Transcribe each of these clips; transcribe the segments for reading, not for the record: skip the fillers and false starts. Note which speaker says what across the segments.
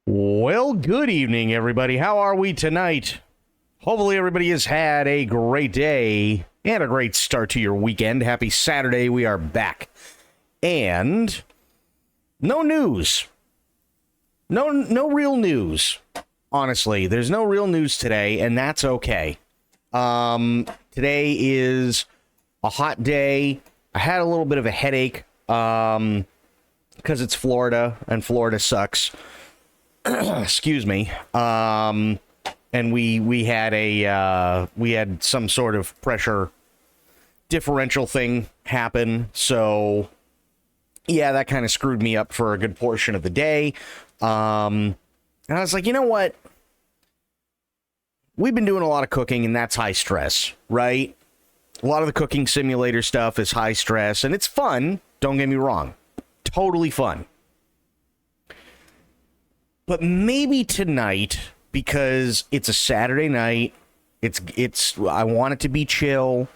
Speaker 1: Well, good evening, everybody. How are we tonight? Hopefully, everybody has had a great day and a great start to your weekend. Happy Saturday. We are back. And no news. No real news. Honestly, there's no real news today, and that's okay. Today is a hot day. I had a little bit of a headache because it's Florida, and Florida sucks. Excuse me. And we had some sort of pressure differential thing happen. So yeah, that kind of screwed me up for a good portion of the day. And I was like, you know what? We've been doing a lot of cooking, and that's high stress, right? A lot of the cooking simulator stuff is high stress, and it's fun. Don't get me wrong. Totally fun. But maybe tonight, because it's a Saturday night, I want it to be chill.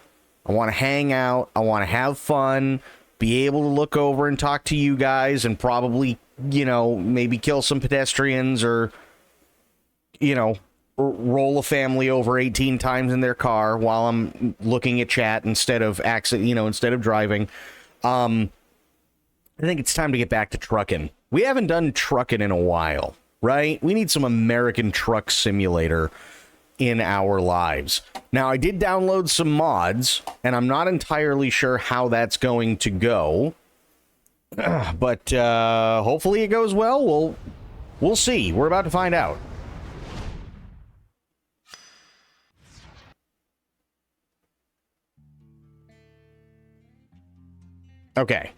Speaker 1: I want to hang out. I want to have fun, be able to look over and talk to you guys and probably, maybe kill some pedestrians or, roll a family over 18 times in their car while I'm looking at chat instead of driving. I think it's time to get back to trucking. We haven't done trucking in a while, right? We need some American Truck Simulator in our lives. Now, I did download some mods, and I'm not entirely sure how that's going to go. But hopefully it goes well. We'll see. We're about to find out. Okay.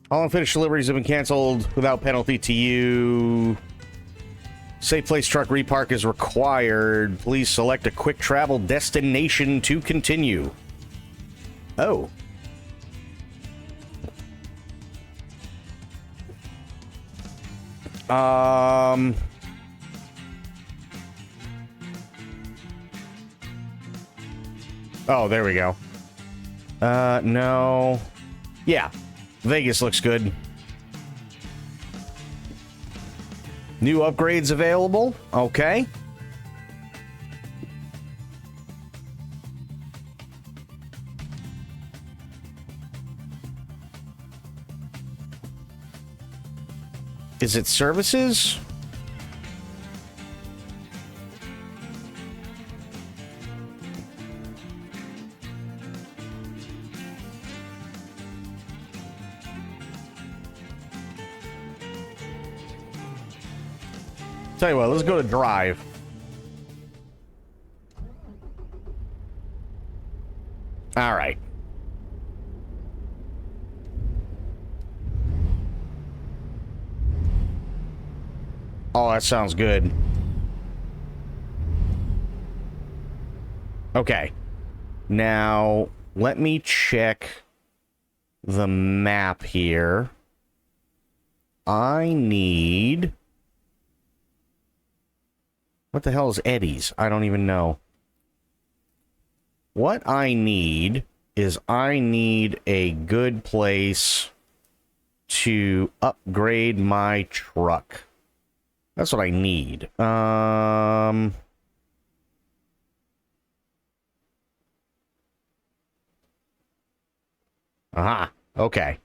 Speaker 1: All unfinished deliveries have been canceled without penalty to you. Safe place truck repark is required. Please select a quick travel destination to continue. Oh. Oh, there we go. No. Yeah. Vegas looks good. New upgrades available. Okay. Is it services? Tell you what, let's go to drive. All right. Oh, that sounds good. Okay. Now, let me check the map here. I need... What the hell is Eddie's? I don't even know. What I need is I need a good place to upgrade my truck. That's what I need. Aha, okay.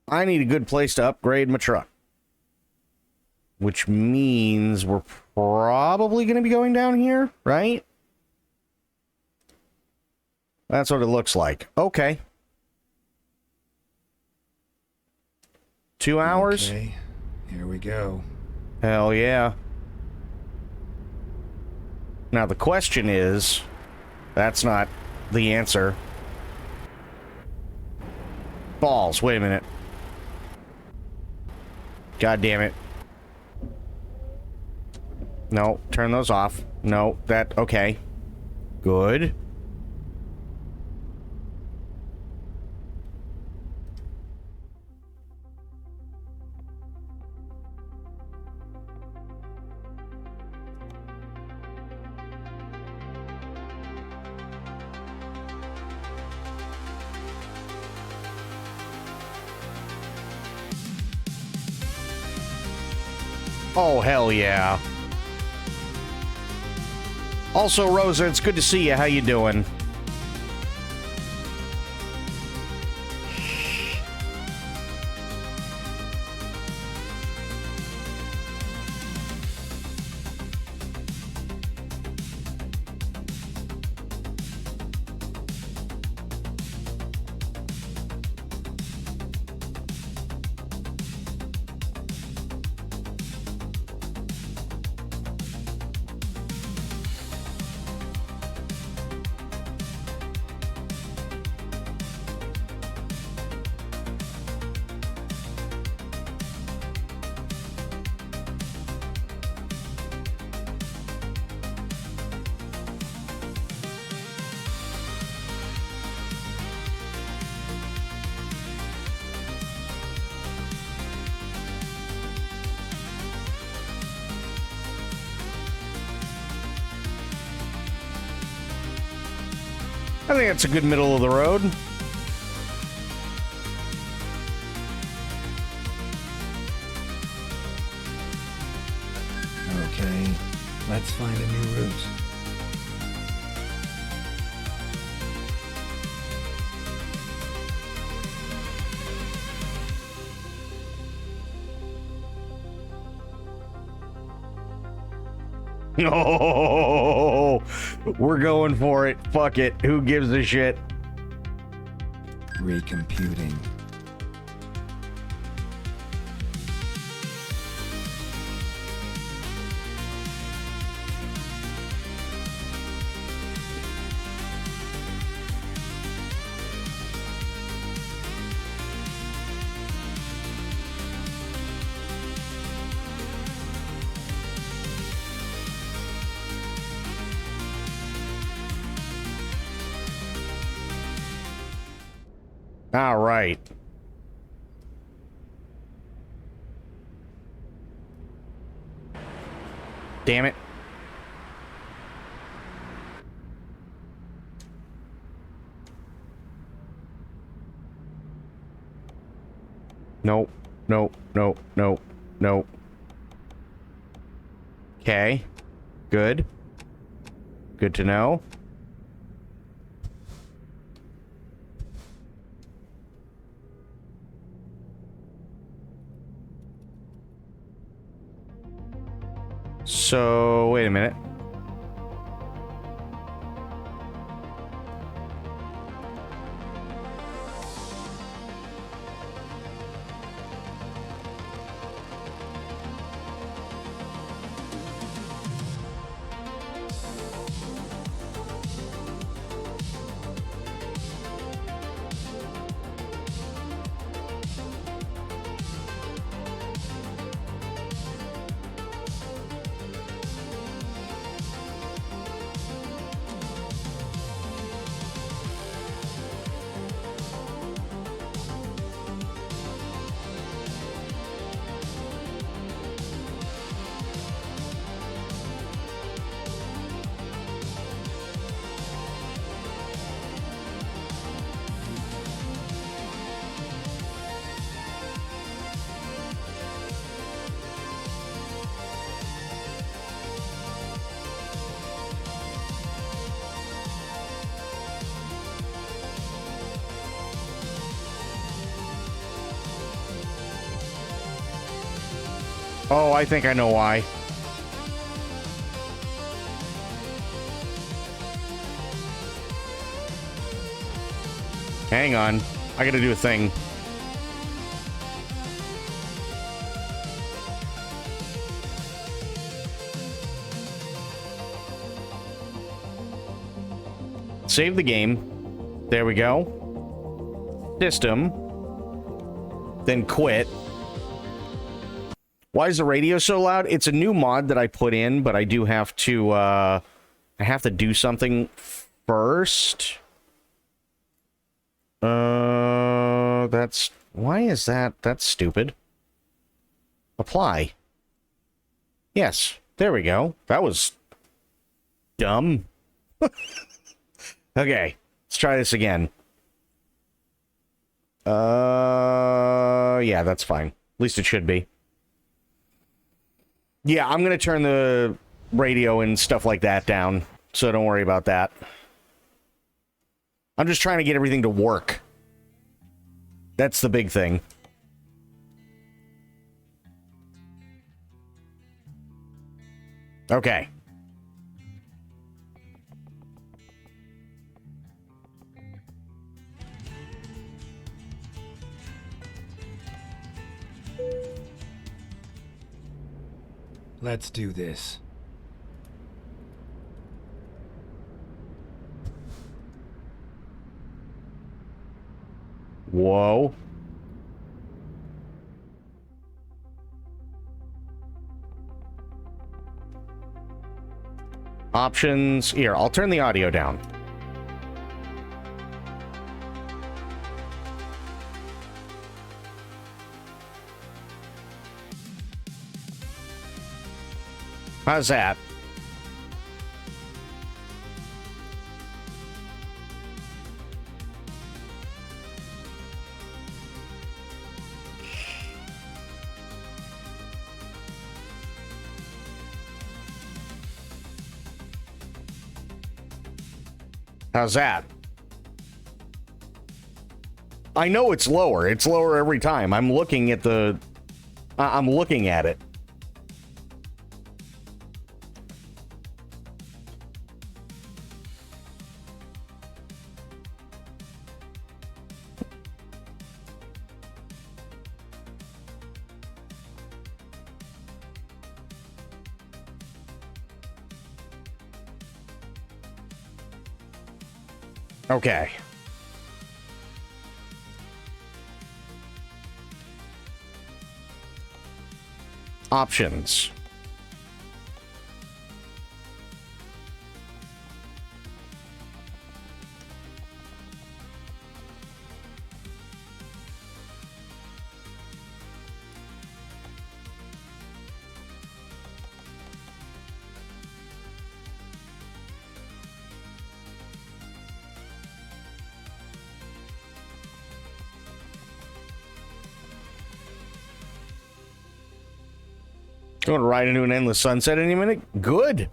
Speaker 1: I need a good place to upgrade my truck. Which means we're probably going to be going down here, right? That's what it looks like. Okay. 2 hours?
Speaker 2: Okay, here we go.
Speaker 1: Hell yeah. Now the question is, that's not the answer. Balls, wait a minute. God damn it. No, turn those off. No, okay. Good. Oh, hell yeah. Also, Rosa, it's good to see you. How you doing? I think that's a good middle of the road.
Speaker 2: Okay, let's find a new route.
Speaker 1: Oh, we're going for it. Fuck it. Who gives a shit?
Speaker 2: Recomputing.
Speaker 1: All right. Damn it. Nope. Nope. Nope. Nope. Nope. Okay. Good. Good to know. So, wait a minute. Oh, I think I know why. Hang on. I gotta do a thing. Save the game. There we go. System. Then quit. Why is the radio so loud? It's a new mod that I put in, but I do have to, I have to do something first. That's... Why is that? That's stupid. Apply. Yes. There we go. That was... dumb. Okay. Let's try this again. Yeah, that's fine. At least it should be. Yeah, I'm going to turn the radio and stuff like that down, so don't worry about that. I'm just trying to get everything to work. That's the big thing. Okay.
Speaker 2: Let's do this.
Speaker 1: Whoa. Options. Here, I'll turn the audio down. How's that? How's that? I know it's lower. It's lower every time. I'm looking at the... I'm looking at it. Okay. Options. Going to ride into an endless sunset any minute? Good.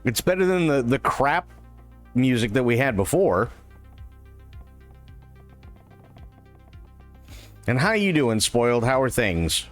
Speaker 1: It's better than the crap music that we had before. And how you doing, Spoiled? How are things?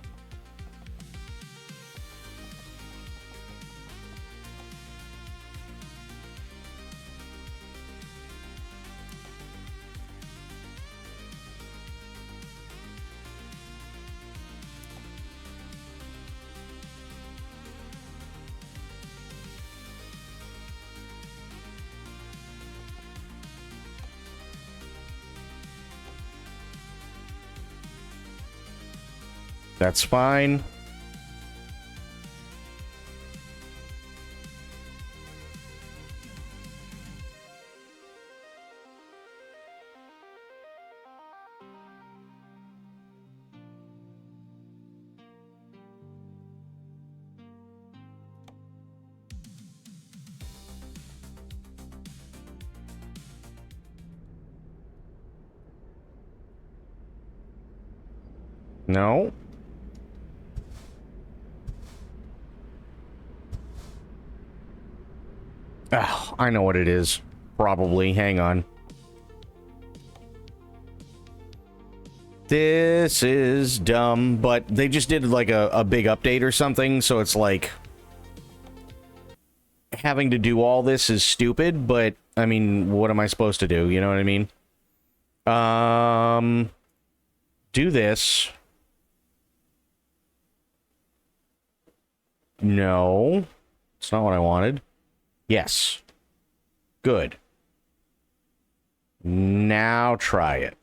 Speaker 1: That's fine. No. Oh, I know what it is. Probably. Hang on. This is dumb, but they just did like a big update or something, so it's like having to do all this is stupid, but I mean, what am I supposed to do? You know what I mean? Do this. No. It's not what I wanted. Yes. Good. Now try it.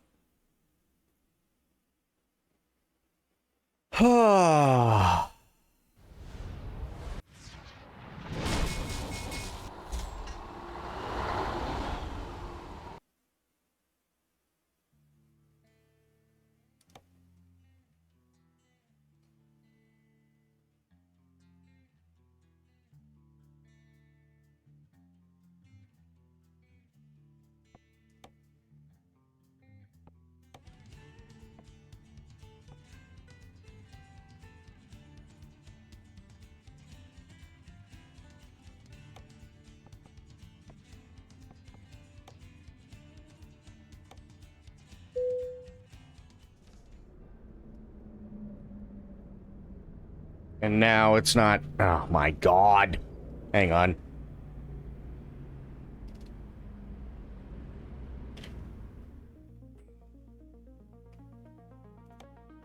Speaker 1: And now it's not... Oh, my God. Hang on.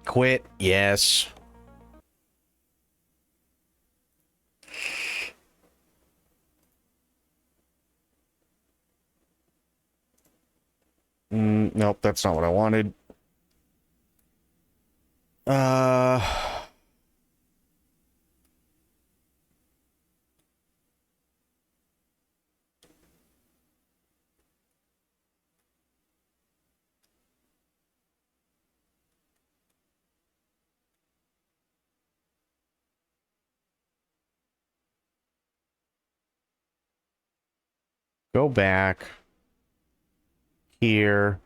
Speaker 1: Quit. Yes. Nope, that's not what I wanted. Go back. Here.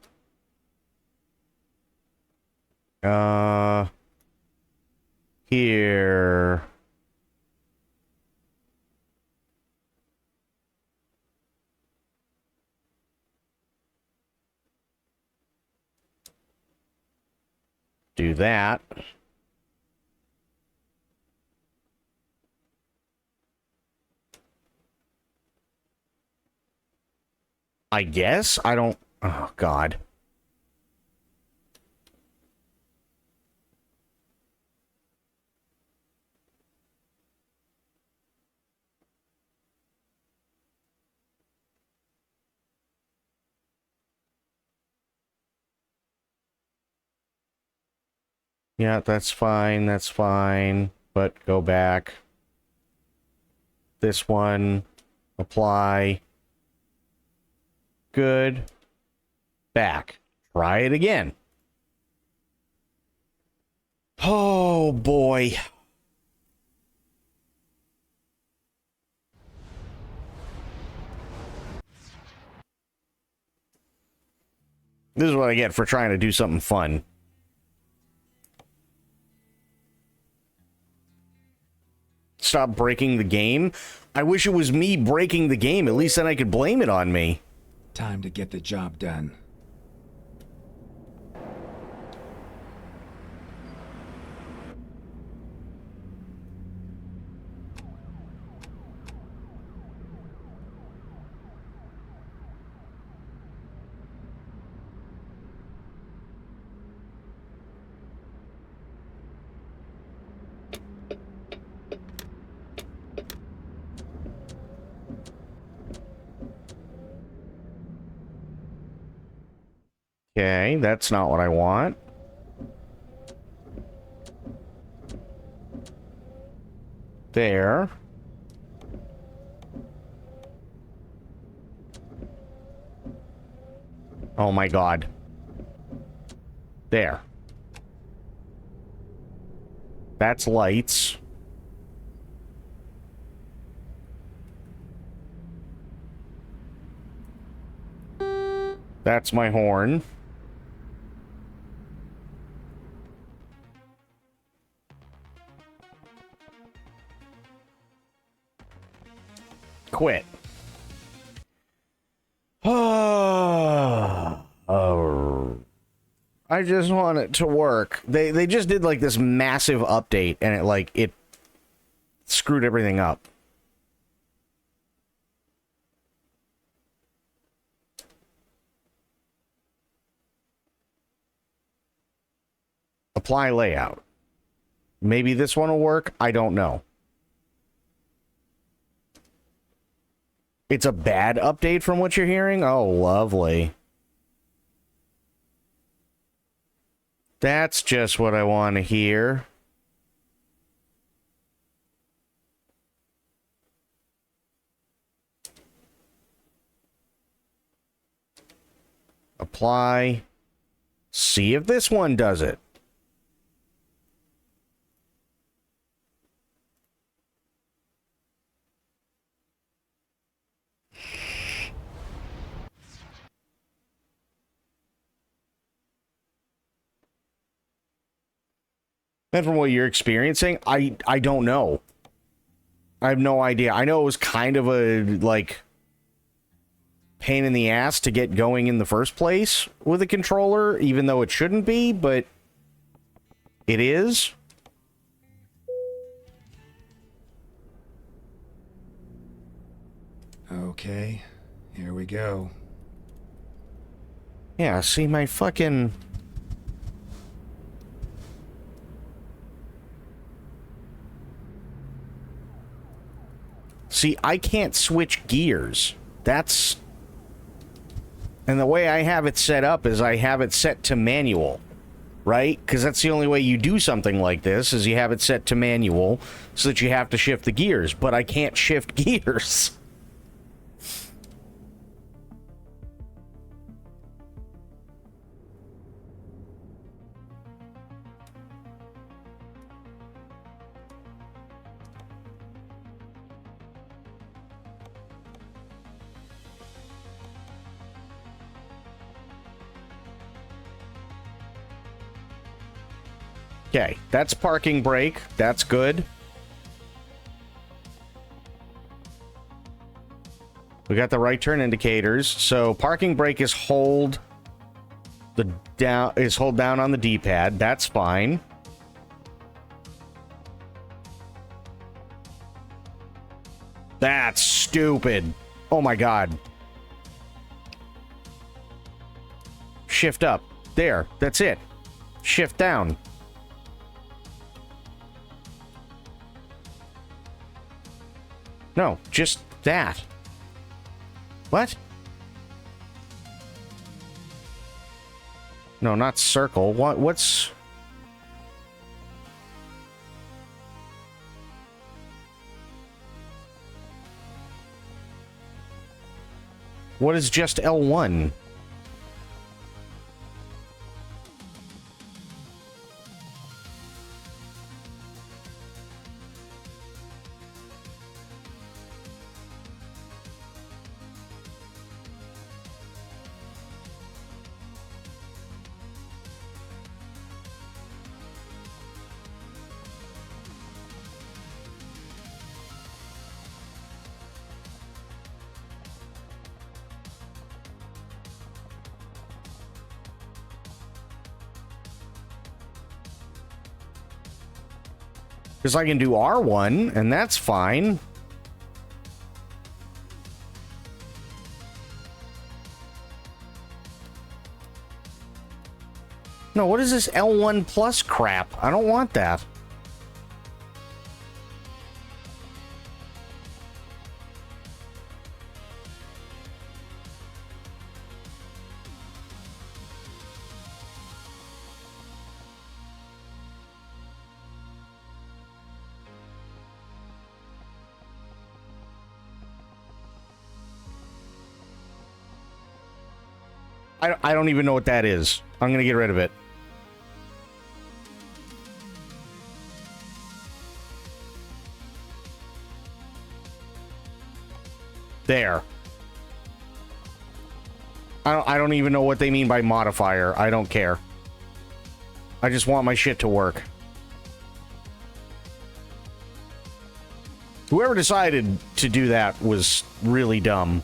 Speaker 1: Here. Do that. I guess? I don't... Oh, God. Yeah, that's fine, that's fine. But go back. This one. Apply. Good. Back. Try it again. Oh, boy. This is what I get for trying to do something fun. Stop breaking the game. I wish it was me breaking the game. At least then I could blame it on me.
Speaker 2: Time to get the job done.
Speaker 1: Okay, that's not what I want. There. Oh my God. There. That's lights. That's my horn. Quit. Oh. I just want it to work. They just did like this massive update and it screwed everything up. Apply layout. Maybe this one will work. I don't know. It's a bad update from what you're hearing? Oh, lovely. That's just what I want to hear. Apply. See if this one does it. And from what you're experiencing, I don't know. I have no idea. I know it was kind of a, like, pain in the ass to get going in the first place with a controller, even though it shouldn't be, but it is.
Speaker 2: Okay, here we go.
Speaker 1: Yeah, see my fucking... See, I can't switch gears. That's... And the way I have it set up is I have it set to manual, right? Because that's the only way you do something like this, is you have it set to manual so that you have to shift the gears. But I can't shift gears. Okay, that's parking brake. That's good. We got the right turn indicators. So parking brake is hold down on the D-pad. That's fine. That's stupid. Oh my god. Shift up. There. That's it. Shift down. No, just that. What? No, not circle. What's... What is just L1? Because I can do R1, and that's fine. No, what is this L1 plus crap? I don't want that. I don't even know what that is. I'm gonna get rid of it. There. I don't even know what they mean by modifier. I don't care. I just want my shit to work. Whoever decided to do that was really dumb.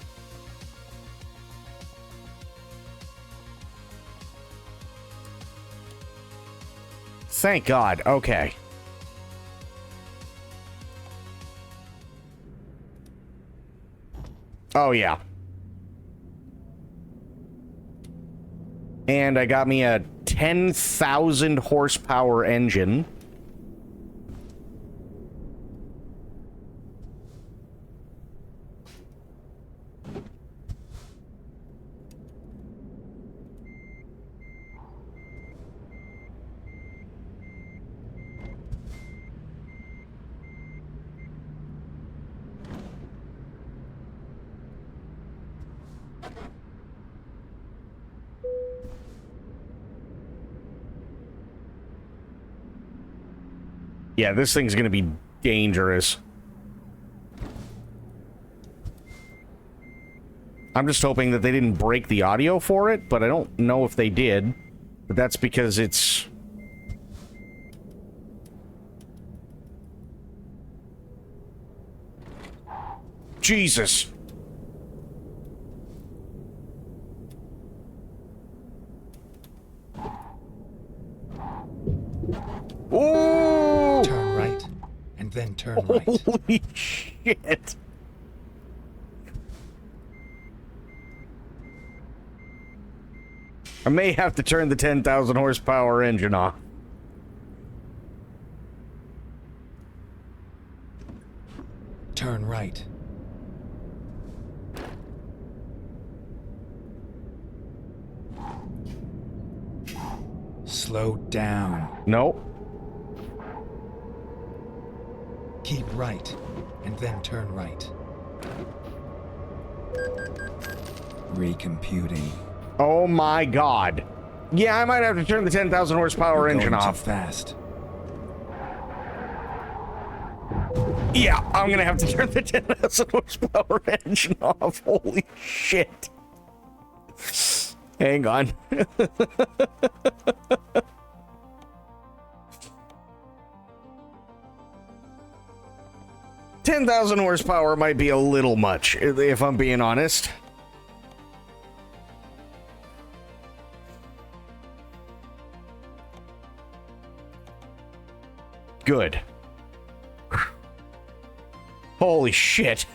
Speaker 1: Thank God. Okay. Oh, yeah. And I got me a 10,000 horsepower engine. Yeah, this thing's gonna be dangerous. I'm just hoping that they didn't break the audio for it, but I don't know if they did. But that's because it's... Jesus! Oh!
Speaker 2: Turn right, and then turn right.
Speaker 1: Holy shit! I may have to turn the 10,000 horsepower engine off.
Speaker 2: Turn right. Slow down.
Speaker 1: Nope.
Speaker 2: Keep right, and then turn right. Recomputing.
Speaker 1: Oh my god. Yeah, I might have to turn the 10,000 horsepower engine
Speaker 2: Going too
Speaker 1: off.
Speaker 2: fast.
Speaker 1: Yeah, I'm gonna have to turn the 10,000 horsepower engine off. Holy shit. Hang on. 10,000 horsepower might be a little much, if I'm being honest. Good. Holy shit.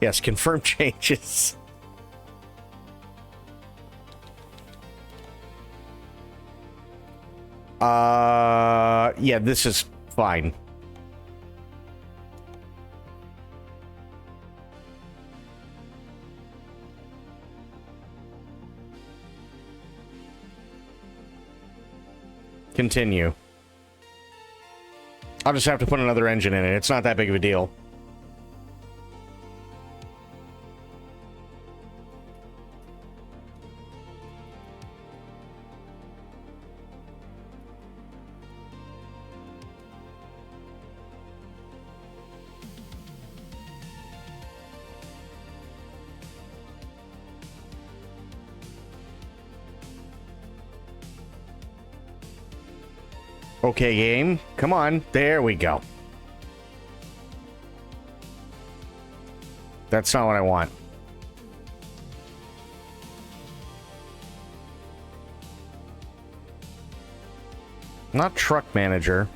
Speaker 1: Yes, confirm changes. Yeah, this is fine. Continue. I'll just have to put another engine in it. It's not that big of a deal. Okay, game. Come on. There we go. That's not what I want. Not truck manager.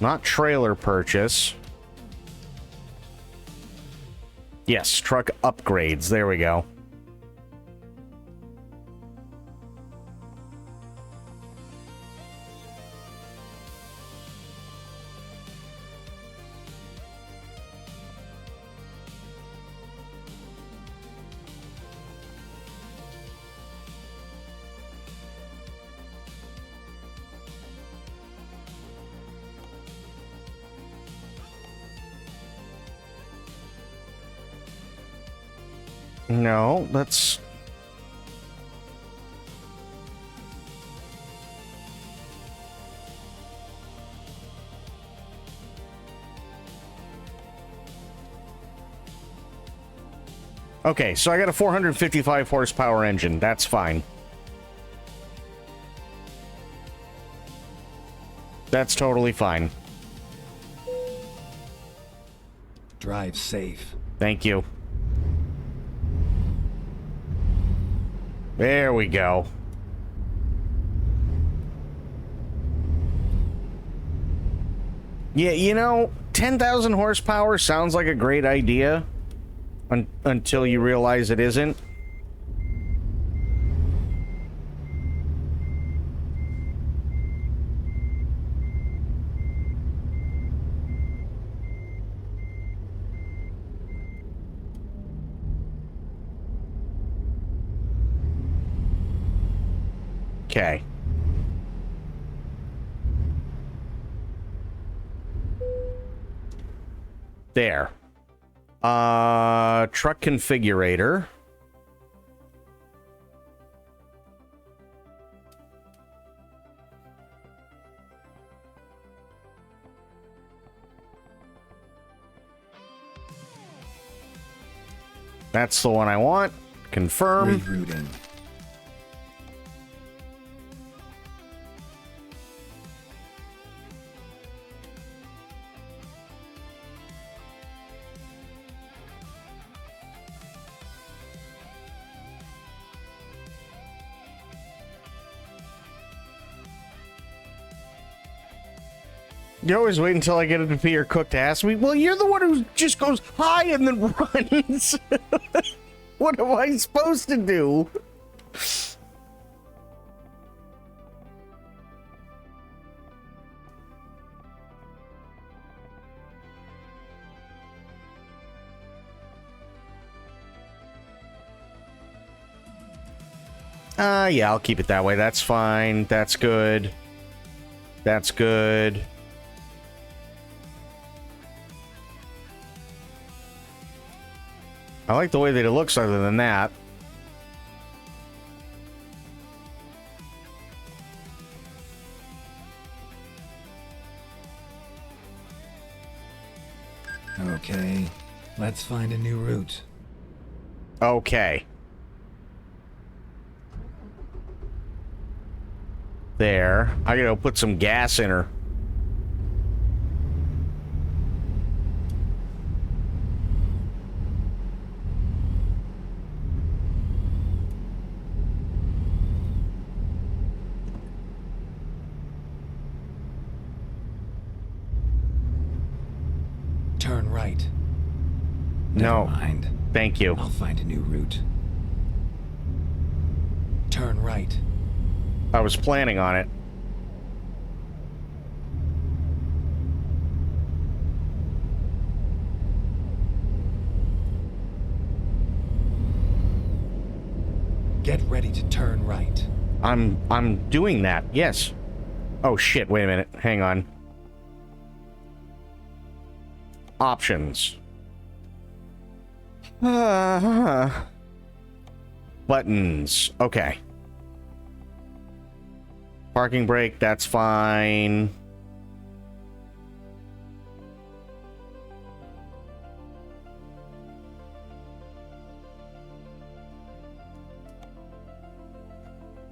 Speaker 1: Not trailer purchase. Yes, truck upgrades. There we go. No, that's... Okay, so I got a 455 horsepower engine. That's fine. That's totally fine.
Speaker 2: Drive safe.
Speaker 1: Thank you. There we go. Yeah, you know, 10,000 horsepower sounds like a great idea until you realize it isn't. Okay. There. Truck configurator. That's the one I want. Confirm.
Speaker 2: Rerouting.
Speaker 1: You always wait until I get it to be your cook to ask me. Well, you're the one who just goes hi and then runs. What am I supposed to do? Yeah, I'll keep it that way. That's fine. That's good. That's good. I like the way that it looks other than that.
Speaker 2: Okay, let's find a new route.
Speaker 1: Okay. There. I gotta put some gas in her.
Speaker 2: Turn right.
Speaker 1: No.
Speaker 2: Never mind.
Speaker 1: Thank you.
Speaker 2: I'll find a new route. Turn right.
Speaker 1: I was planning on it.
Speaker 2: Get ready to turn right.
Speaker 1: I'm doing that. Yes. Oh shit, wait a minute. Hang on. Options. Buttons. Okay. Parking brake, that's fine.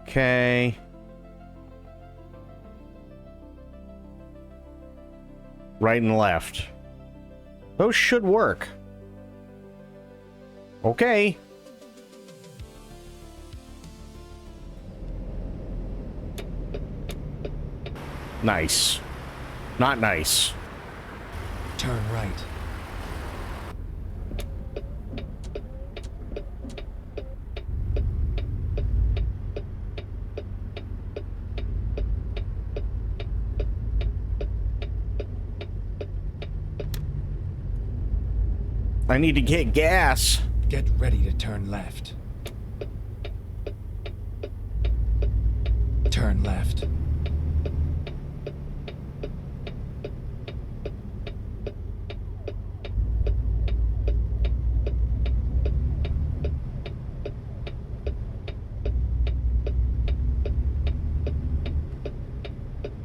Speaker 1: Okay. Right and left. Those should work. Okay. Nice. Not nice.
Speaker 2: Turn right.
Speaker 1: I need to get gas.
Speaker 2: Get ready to turn left. Turn left.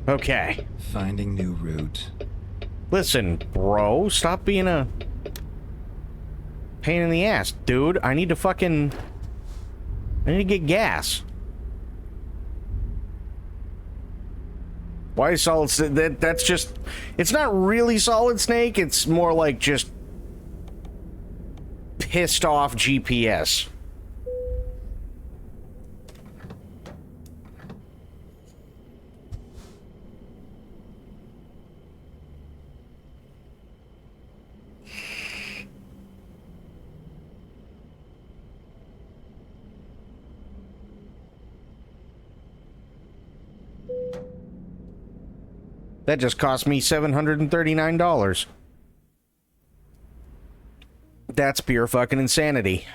Speaker 1: Okay.
Speaker 2: Finding new route.
Speaker 1: Listen, bro, stop being a pain in the ass, dude. I need to get gas. Why is solid that's just, it's not really Solid Snake, it's more like just pissed off GPS. That just cost me $739. That's pure fucking insanity.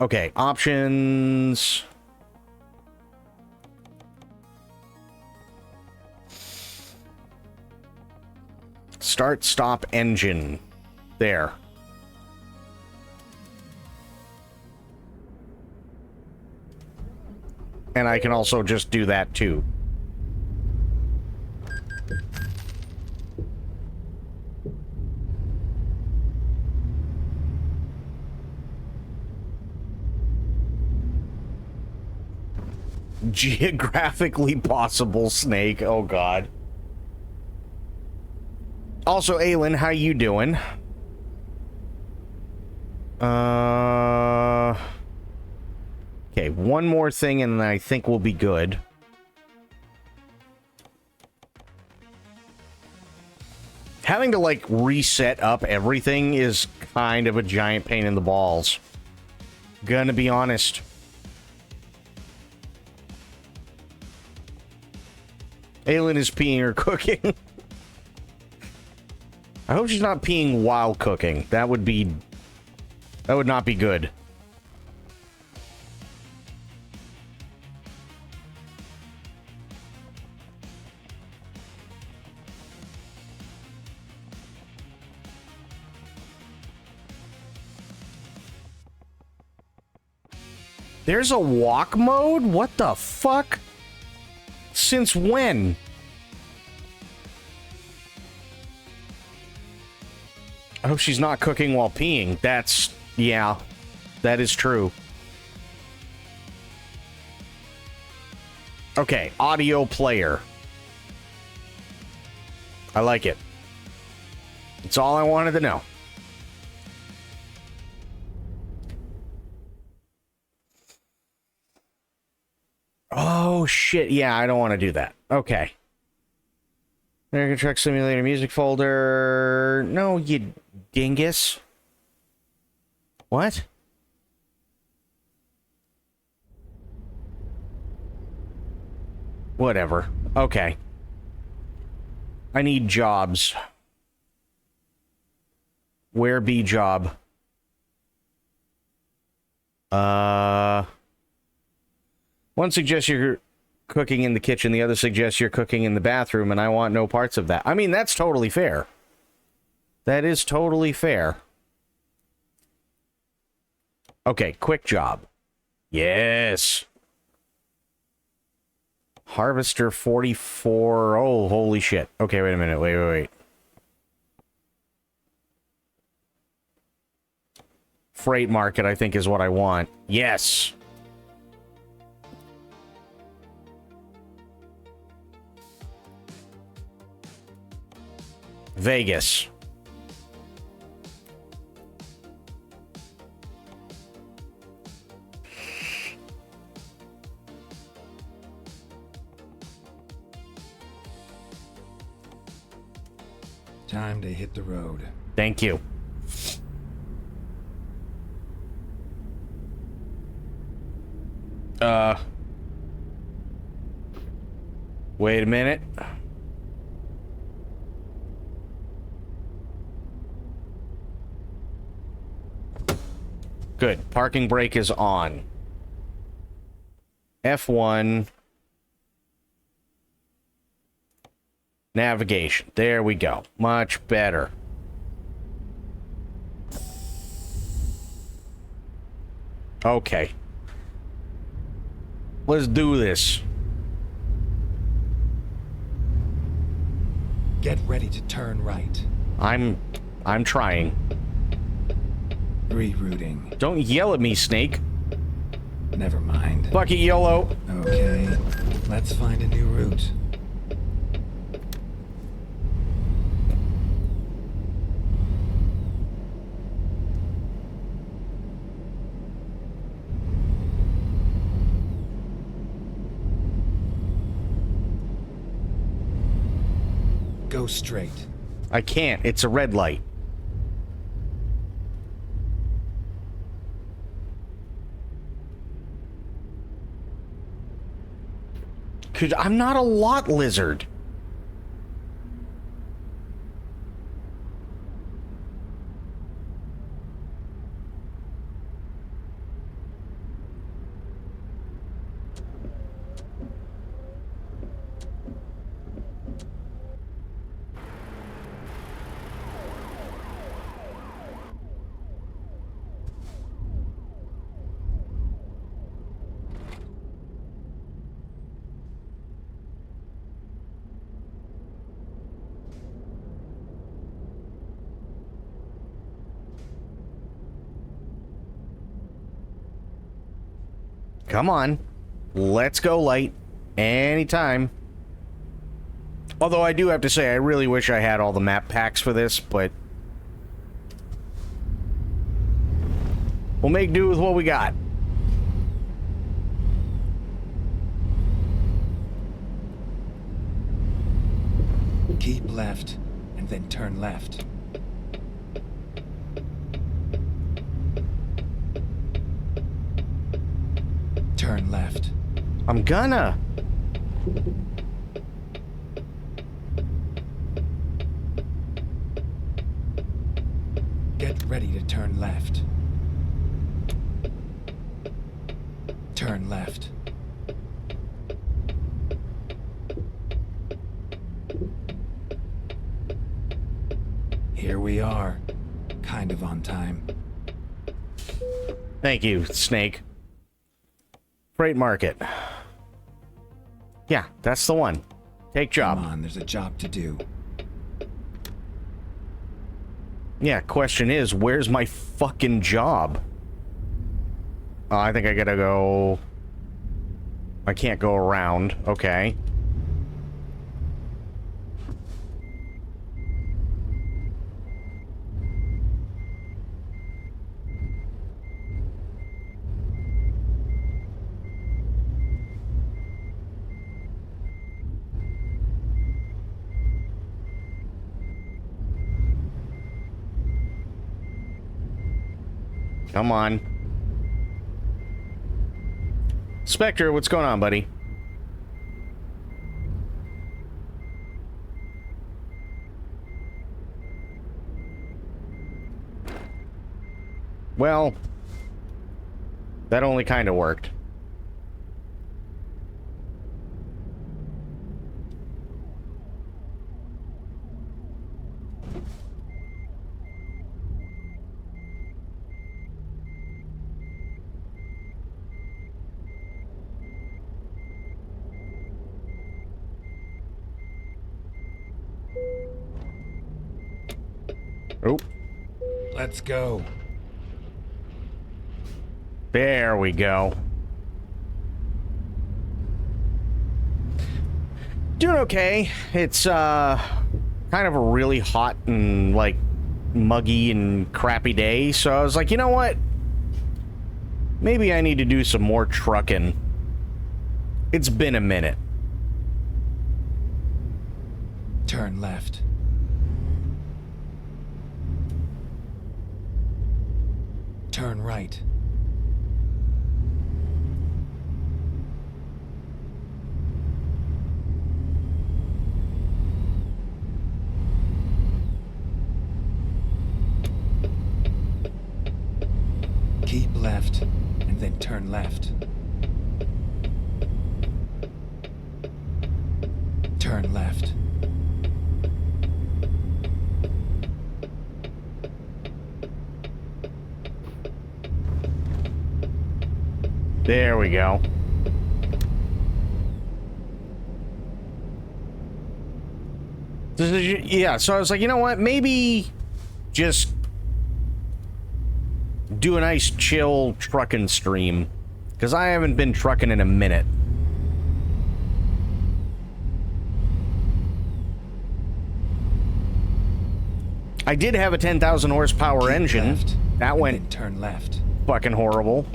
Speaker 1: Okay, options. Start, stop, engine. There. And I can also just do that too. Geographically possible, Snake. Oh, God. Also, Aylin, how you doing? Okay, one more thing and I think we'll be good. Having to, like, reset up everything is kind of a giant pain in the balls. Gonna be honest. Aylin is peeing or cooking. I hope she's not peeing while cooking. That would not be good. There's a walk mode? What the fuck? Since when? I hope she's not cooking while peeing. Yeah, that is true. Okay, audio player. I like it. That's all I wanted to know. Oh, shit. Yeah, I don't want to do that. Okay. American Truck Simulator music folder. No, you dingus. What? Whatever. Okay. I need jobs. Where be job? One suggests you're cooking in the kitchen, the other suggests you're cooking in the bathroom, and I want no parts of that. I mean, that's totally fair. That is totally fair. Okay, quick job. Yes. Harvester 44. Oh, holy shit. Okay, wait a minute. Wait. Freight market, I think, is what I want. Yes. Vegas.
Speaker 2: Time to hit the road.
Speaker 1: Thank you. Wait a minute. Good. Parking brake is on. F1. Navigation. There we go. Much better. Okay. Let's do this.
Speaker 2: Get ready to turn right.
Speaker 1: I'm trying.
Speaker 2: Rerouting.
Speaker 1: Don't yell at me, Snake.
Speaker 2: Never mind.
Speaker 1: Bucket YOLO.
Speaker 2: Okay, let's find a new route. Go straight.
Speaker 1: I can't. It's a red light. I'm not a lot lizard. Come on. Let's go, light. Anytime. Although I do have to say, I really wish I had all the map packs for this, but we'll make do with what we got.
Speaker 2: Keep left and then turn left. Turn left.
Speaker 1: I'm gonna.
Speaker 2: Get ready to turn left. Turn left. Here we are. Kind of on time.
Speaker 1: Thank you, Snake. Freight market. Yeah, that's the one. Take job.
Speaker 2: Come on, there's a job to do.
Speaker 1: Yeah, question is, where's my fucking job? Oh, I think I gotta go... I can't go around. Okay. Come on. Spectre, what's going on, buddy? Well, that only kind of worked. Oh.
Speaker 2: Let's go.
Speaker 1: There we go. Doing okay. It's kind of a really hot and like muggy and crappy day, so I was like, you know what? Maybe I need to do some more trucking. It's been a minute.
Speaker 2: Turn left. Turn right. Keep left, and then turn left. Turn left.
Speaker 1: There we go. Yeah, so I was like, you know what? Maybe just do a nice chill trucking stream, because I haven't been trucking in a minute. I did have a 10,000 horsepower engine.
Speaker 2: Left,
Speaker 1: that
Speaker 2: and
Speaker 1: went
Speaker 2: then turn left.
Speaker 1: fucking horrible.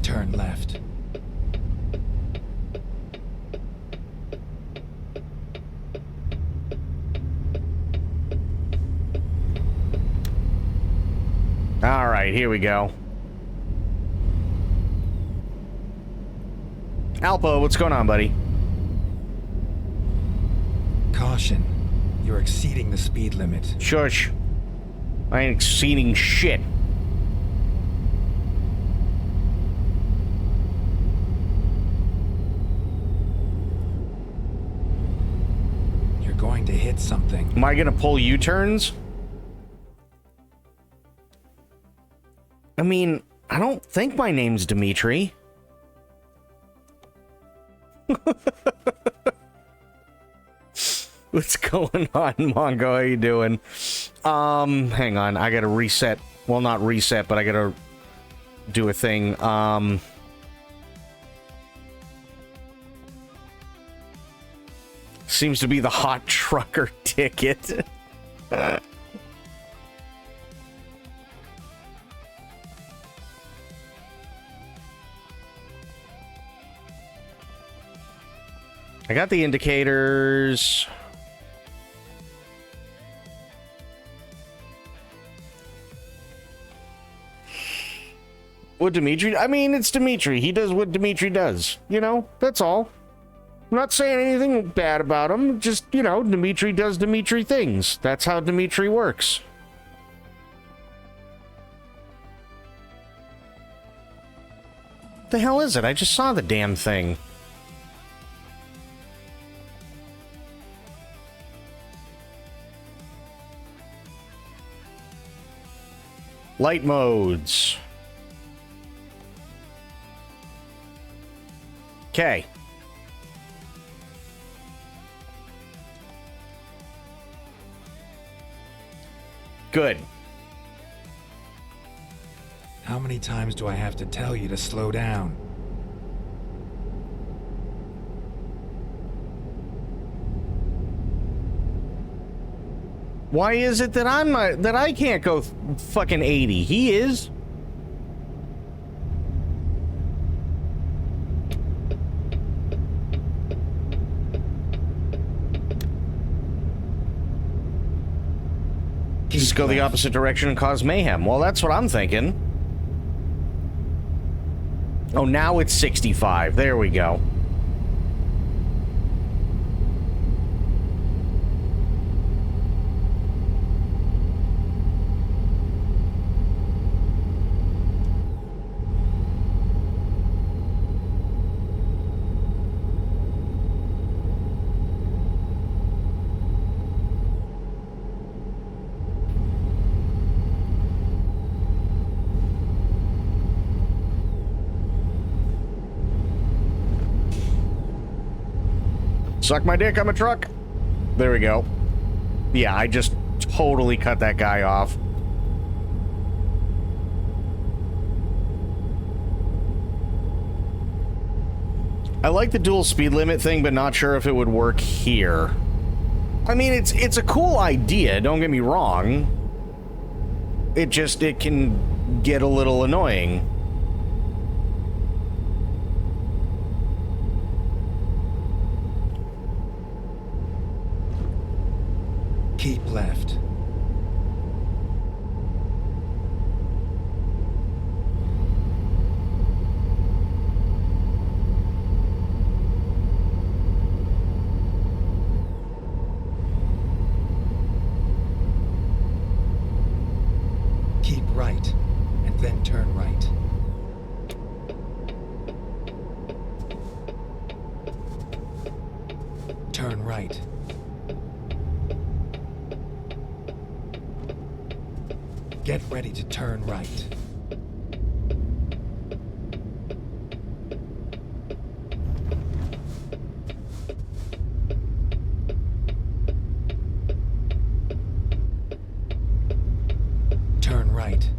Speaker 2: Turn left.
Speaker 1: All right, here we go. Alpo, what's going on, buddy?
Speaker 2: Caution. You're exceeding the speed limit.
Speaker 1: Shush. I ain't exceeding shit.
Speaker 2: You're going to hit something.
Speaker 1: Am I gonna pull U-turns? I mean, I don't think my name's Dimitri. What's going on, Mongo? How you doing? Hang on. I gotta reset. Well, not reset, but I gotta do a thing. Seems to be the hot trucker ticket. I got the indicators. What Dimitri? I mean, it's Dimitri. He does what Dimitri does. You know, that's all. I'm not saying anything bad about him. Just, you know, Dimitri does Dimitri things. That's how Dimitri works. The hell is it? I just saw the damn thing. Light modes. Okay. Good.
Speaker 2: How many times do I have to tell you to slow down?
Speaker 1: Why is it that I'm not, that I can't go fucking 80? He is. Just go the opposite direction and cause mayhem. Well, that's what I'm thinking. Oh, now it's 65. There we go. Suck my dick, I'm a truck. There we go. Yeah, I just totally cut that guy off. I like the dual speed limit thing, but not sure if it would work here. I mean, it's a cool idea, don't get me wrong. It can get a little annoying.
Speaker 2: Keep left. Keep right, and then turn right. Turn right. Get ready to turn right. Turn right.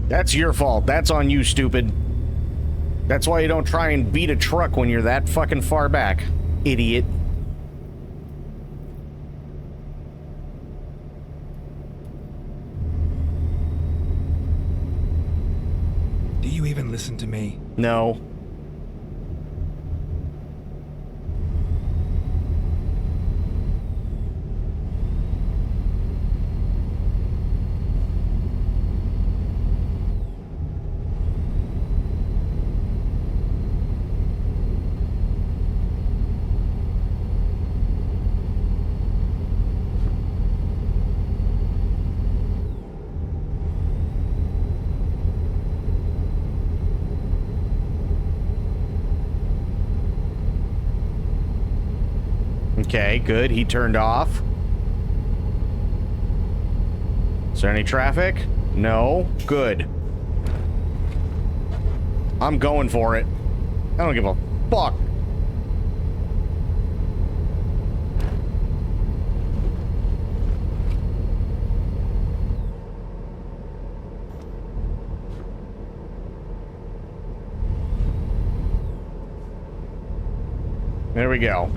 Speaker 1: That's your fault. That's on you, stupid. That's why you don't try and beat a truck when you're that fucking far back, idiot.
Speaker 2: Do you even listen to me?
Speaker 1: No. Okay, good. He turned off. Is there any traffic? No. Good. I'm going for it. I don't give a fuck. There we go.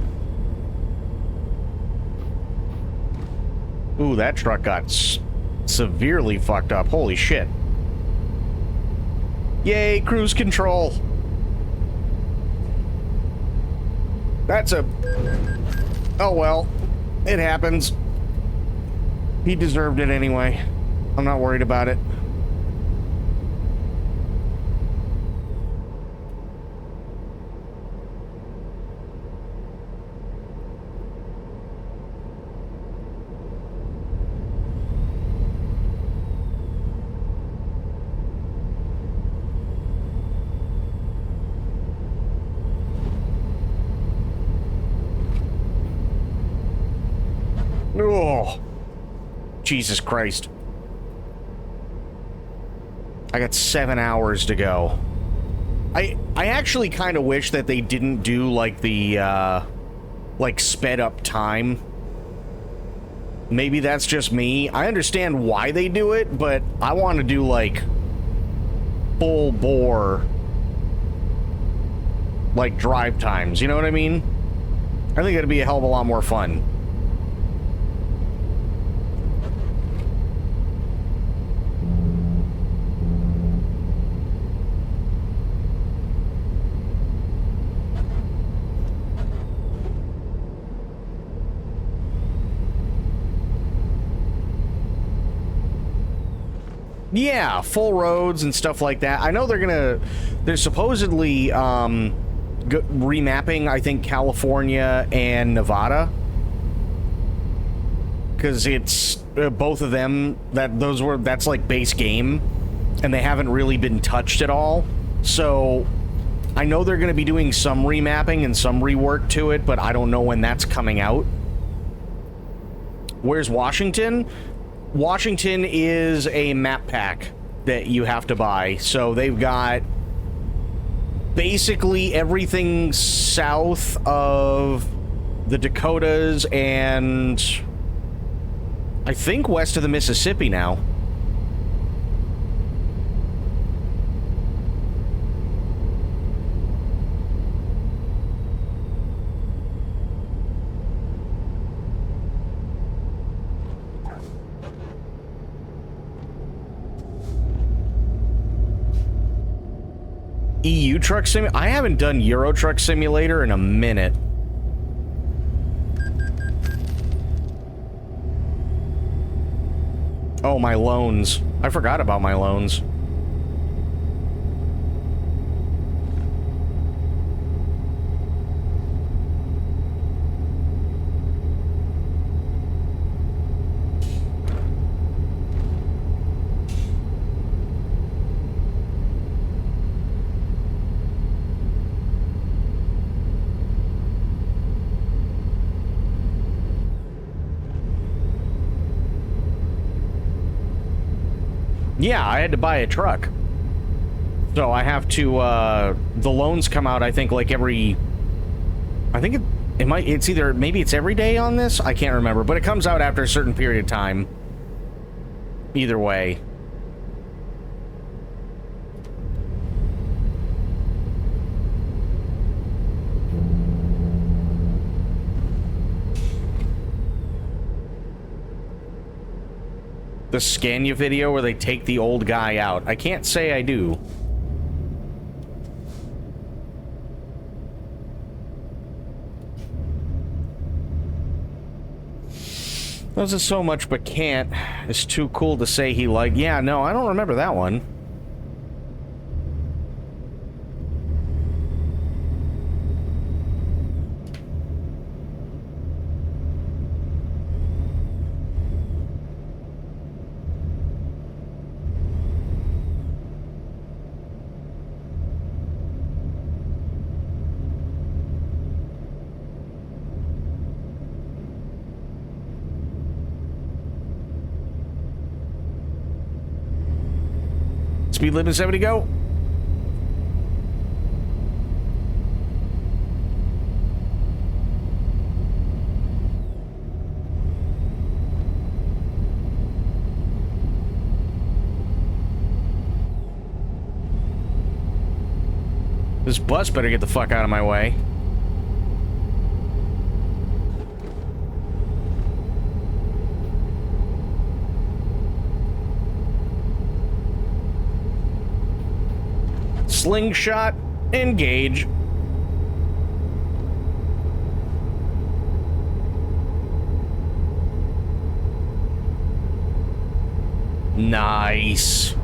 Speaker 1: Ooh, that truck got severely fucked up. Holy shit. Yay, cruise control. That's a... Oh well. It happens. He deserved it anyway. I'm not worried about it. Oh, Jesus Christ. I got 7 hours to go. I actually kind of wish that they didn't do, like, the, like, sped up time. Maybe that's just me. I understand why they do it, but I want to do, like, full bore, like, drive times. You know what I mean? I think it'd be a hell of a lot more fun. Yeah, full roads and stuff like that. I know they're supposedly remapping, I think, California and Nevada. Because it's both of them, that's like base game, and they haven't really been touched at all. So I know they're going to be doing some remapping and some rework to it, but I don't know when that's coming out. Where's Washington? Washington is a map pack that you have to buy. So they've got basically everything south of the Dakotas and I think west of the Mississippi now. EU Truck Simulator? I haven't done Euro Truck Simulator in a minute. Oh, my loans. I forgot about my loans. Yeah, I had to buy a truck. So I have to, the loans come out, I think, like every... I think it's either... Maybe it's every day on this? I can't remember. But it comes out after a certain period of time. Either way. The Scania video where they take the old guy out. I can't say I do. Doesn't so much but can't. It's too cool to say he liked. Yeah, no, I don't remember that one. Speed limit 70, go. This bus better get the fuck out of my way. Slingshot, engage. Nice.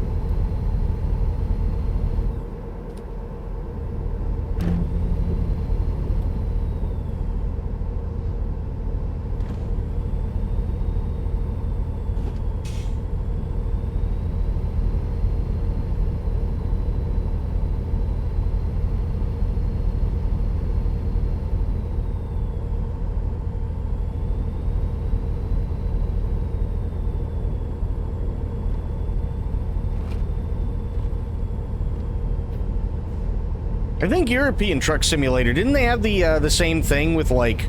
Speaker 1: I think European Truck Simulator, didn't they have the same thing with like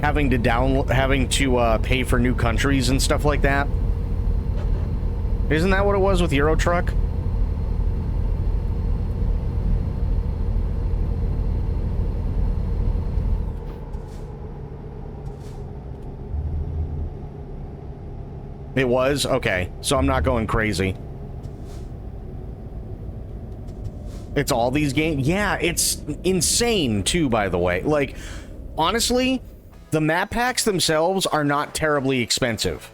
Speaker 1: having to pay for new countries and stuff like that? Isn't that what it was with Euro Truck? It was? Okay, so I'm not going crazy. It's all these games? Yeah, it's insane, too, by the way. Like, honestly, the map packs themselves are not terribly expensive.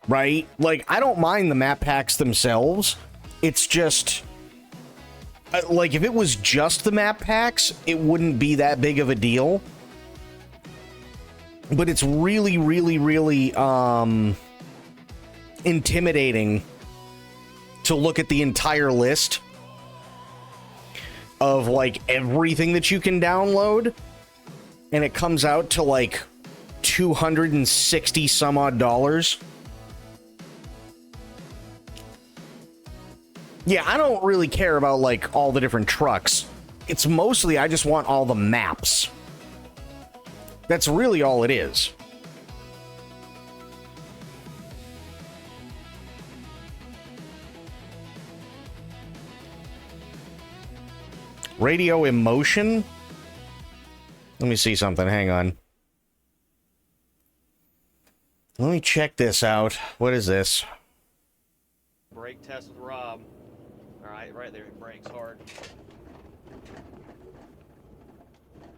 Speaker 1: Right? Like, I don't mind the map packs themselves. It's just... like, if it was just the map packs, it wouldn't be that big of a deal. But it's really, really, really, intimidating to look at the entire list of like everything that you can download, and it comes out to like $260 some odd dollars. Yeah, I don't really care about like all the different trucks. It's mostly I just want all the maps. That's really all it is. Radio emotion? Let me see something. Hang on. Let me check this out. What is this?
Speaker 3: Brake test with Rob. All right, right there. He brakes hard.
Speaker 4: Oh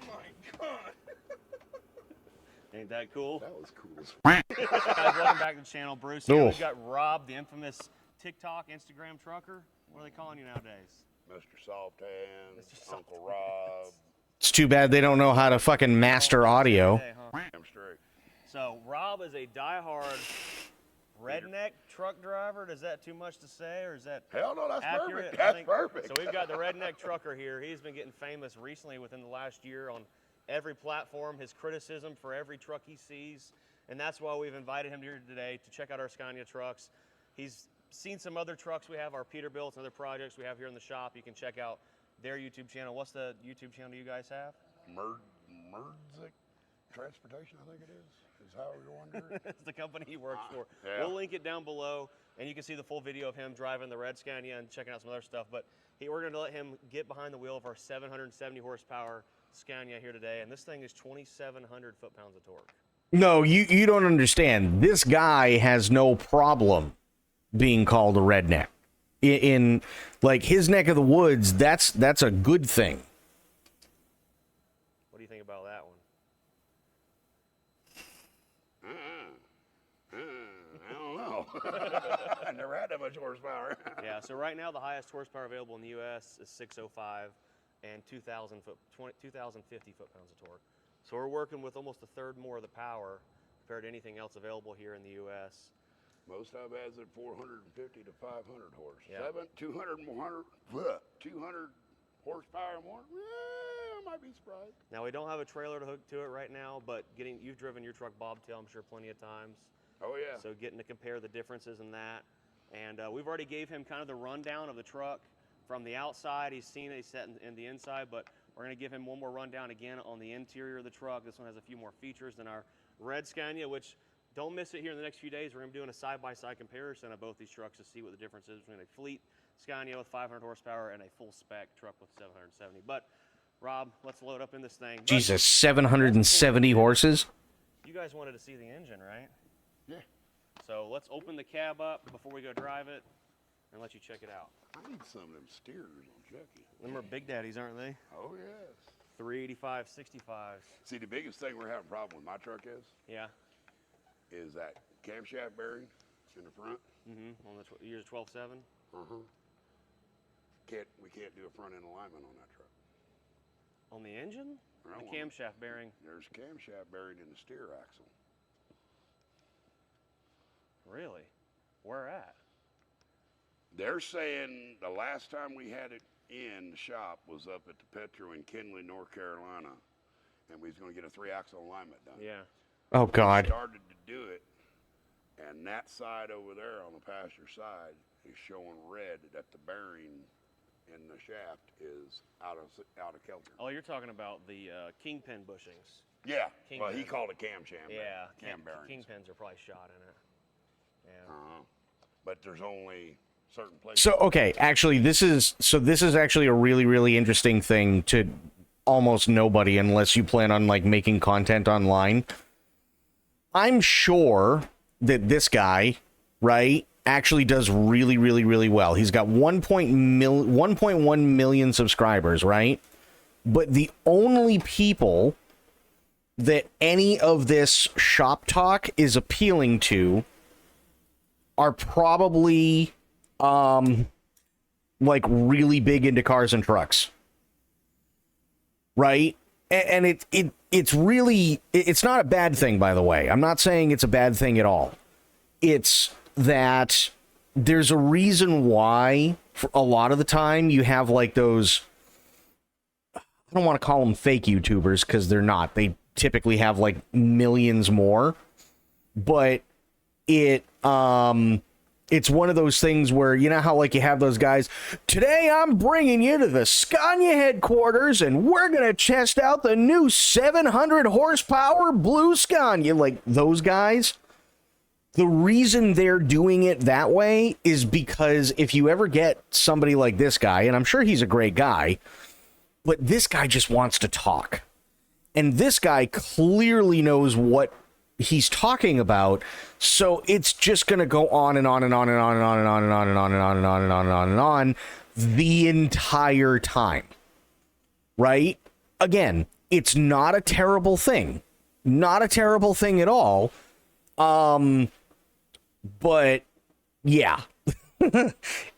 Speaker 4: my god.
Speaker 3: Ain't that cool?
Speaker 4: That was cool.
Speaker 3: Guys, welcome back to the channel. Bruce here.
Speaker 1: Cool.
Speaker 3: We've got Rob, the infamous TikTok, Instagram trucker. What are they calling you nowadays?
Speaker 4: Mr. Soft Hands,
Speaker 3: Mr.
Speaker 4: Uncle
Speaker 3: Soft
Speaker 4: Rob.
Speaker 1: It's too bad they don't know how to fucking master audio.
Speaker 3: Hey, huh?
Speaker 4: I'm straight.
Speaker 3: So, Rob is a diehard redneck truck driver. Is that too much to say, or is that
Speaker 4: Hell no, that's
Speaker 3: accurate?
Speaker 4: perfect. That's perfect.
Speaker 3: So we've got the redneck trucker here. He's been getting famous recently within the last year on every platform, his criticism for every truck he sees. And that's why we've invited him here today to check out our Scania trucks. He's seen some other trucks we have, our Peterbilts and other projects we have here in the shop. You can check out their YouTube channel. What's the YouTube channel you guys have?
Speaker 4: Merdzik Transportation, I think it is how we wonder it.
Speaker 3: It's the company he works for.
Speaker 4: Yeah.
Speaker 3: We'll link it down below, and you can see the full video of him driving the red Scania and checking out some other stuff. But we're going to let him get behind the wheel of our 770 horsepower Scania here today, and this thing is 2,700 foot-pounds of torque.
Speaker 1: No, you don't understand. This guy has no problem being called a redneck. In like his neck of the woods, that's a good thing.
Speaker 3: What do you think about that one?
Speaker 4: I don't know. I never had that much horsepower.
Speaker 3: Yeah, so right now the highest horsepower available in the U.S. is 605 and 2,050 foot-pounds of torque. So we're working with almost a third more of the power compared to anything else available here in the U.S.
Speaker 4: Most I've had is at 450 to 500 horse.
Speaker 3: Yeah.
Speaker 4: 200 horsepower more. I might be surprised.
Speaker 3: Now we don't have a trailer to hook to it right now, but you've driven your truck bobtail, I'm sure, plenty of times.
Speaker 4: Oh yeah.
Speaker 3: So getting to compare the differences in that. And we've already gave him kind of the rundown of the truck from the outside. He's seen it, he's set in the inside, but we're gonna give him one more rundown again on the interior of the truck. This one has a few more features than our red Scania, which don't miss it here in the next few days. We're gonna be doing a side-by-side comparison of both these trucks to see what the difference is between a fleet Scania with 500 horsepower and a full spec truck with 770. But Rob, let's load up in this thing. But
Speaker 1: Jesus, 770 horses?
Speaker 3: you guys wanted to see the engine, right?
Speaker 4: Yeah.
Speaker 3: So let's open the cab up before we go drive it. and let you check it out.
Speaker 4: I need some of them steers on Chucky.
Speaker 3: Them are big daddies, aren't they?
Speaker 4: Oh, yes.
Speaker 3: 385, 65s.
Speaker 4: See, the biggest thing we're having a problem with my truck
Speaker 3: Yeah.
Speaker 4: is that camshaft bearing in the front.
Speaker 3: On the years 12.7.
Speaker 4: We can't do a front end alignment on that truck.
Speaker 3: On the engine?
Speaker 4: Right
Speaker 3: The
Speaker 4: on.
Speaker 3: camshaft bearing.
Speaker 4: There's camshaft bearing in the steer axle.
Speaker 3: Really? Where at?
Speaker 4: They're saying the last time we had it in the shop was up at the Petro in Kinley, North Carolina, and we was going to get a 3-axle alignment done.
Speaker 3: Yeah.
Speaker 1: Oh, God.
Speaker 4: We started to do it, and that side over there on the passenger side is showing red that the bearing in the shaft is out of kilter.
Speaker 3: Oh, you're talking about the kingpin bushings.
Speaker 4: Yeah. Well, he
Speaker 3: Kingpin.
Speaker 4: call it cam sham.
Speaker 3: Yeah.
Speaker 4: Cam bearings.
Speaker 3: Kingpins are probably shot in it. Yeah.
Speaker 4: But there's only certain places.
Speaker 1: So, okay, actually, this is actually a really, really interesting thing to almost nobody unless you plan on, like, making content online. I'm sure that this guy, right, actually does really, really, really well. He's got 1.1 million subscribers, right? But the only people that any of this shop talk is appealing to are probably like really big into cars and trucks, right? And it's really, it's not a bad thing, by the way. I'm not saying it's a bad thing at all. It's that there's a reason why for a lot of the time you have like those, I don't want to call them fake YouTubers because they're not. They typically have like millions more, but it's one of those things where, you know how like you have those guys, today I'm bringing you to the Scania headquarters and we're going to test out the new 700 horsepower blue Scania. Like those guys, the reason they're doing it that way is because if you ever get somebody like this guy, and I'm sure he's a great guy, but this guy just wants to talk. And this guy clearly knows what he's talking about, so it's just going to go on and on and on and on and on and on and on and on and on and on and on and on and on the entire time, right? Again, it's not a terrible thing, not a terrible thing at all, but yeah,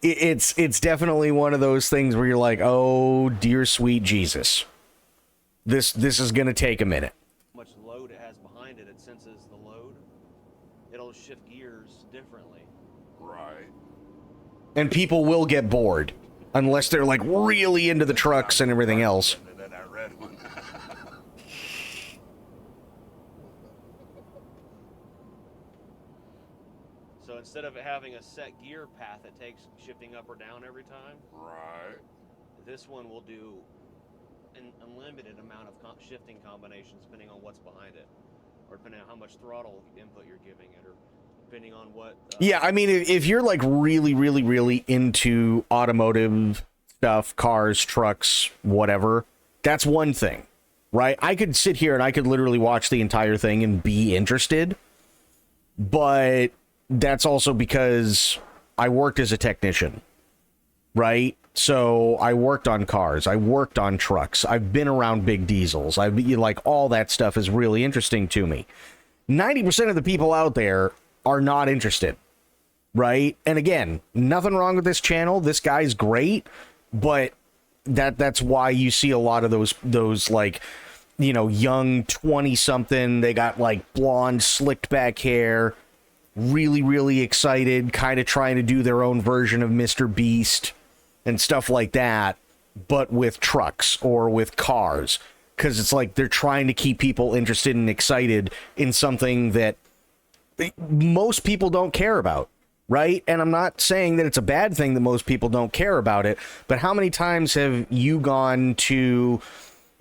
Speaker 1: it's definitely one of those things where you're like, oh dear sweet Jesus, this is going to take a minute.
Speaker 3: Much load it has behind it, it senses the load. It'll shift gears differently.
Speaker 4: Right.
Speaker 1: And people will get bored unless they're like really into the trucks and everything else.
Speaker 4: That red one.
Speaker 3: So instead of it having a set gear path that takes shifting up or down every time,
Speaker 4: Right.
Speaker 3: this one will do an unlimited amount of shifting combinations depending on what's behind it, or depending on how much throttle input you're giving it, or depending on what.
Speaker 1: Yeah, I mean, if you're like really, really, really into automotive stuff, cars, trucks, whatever, that's one thing, right? I could sit here and I could literally watch the entire thing and be interested, but that's also because I worked as a technician, right? So I worked on cars, I worked on trucks, I've been around big diesels, like all that stuff is really interesting to me. 90% of the people out there are not interested, right? And again, nothing wrong with this channel. This guy's great, but that's why you see a lot of those like, you know, young 20-something, they got like blonde slicked back hair, really, really excited, kind of trying to do their own version of Mr. Beast and stuff like that, but with trucks or with cars, because it's like they're trying to keep people interested and excited in something that most people don't care about, right? And I'm not saying that it's a bad thing that most people don't care about it, but how many times have you gone to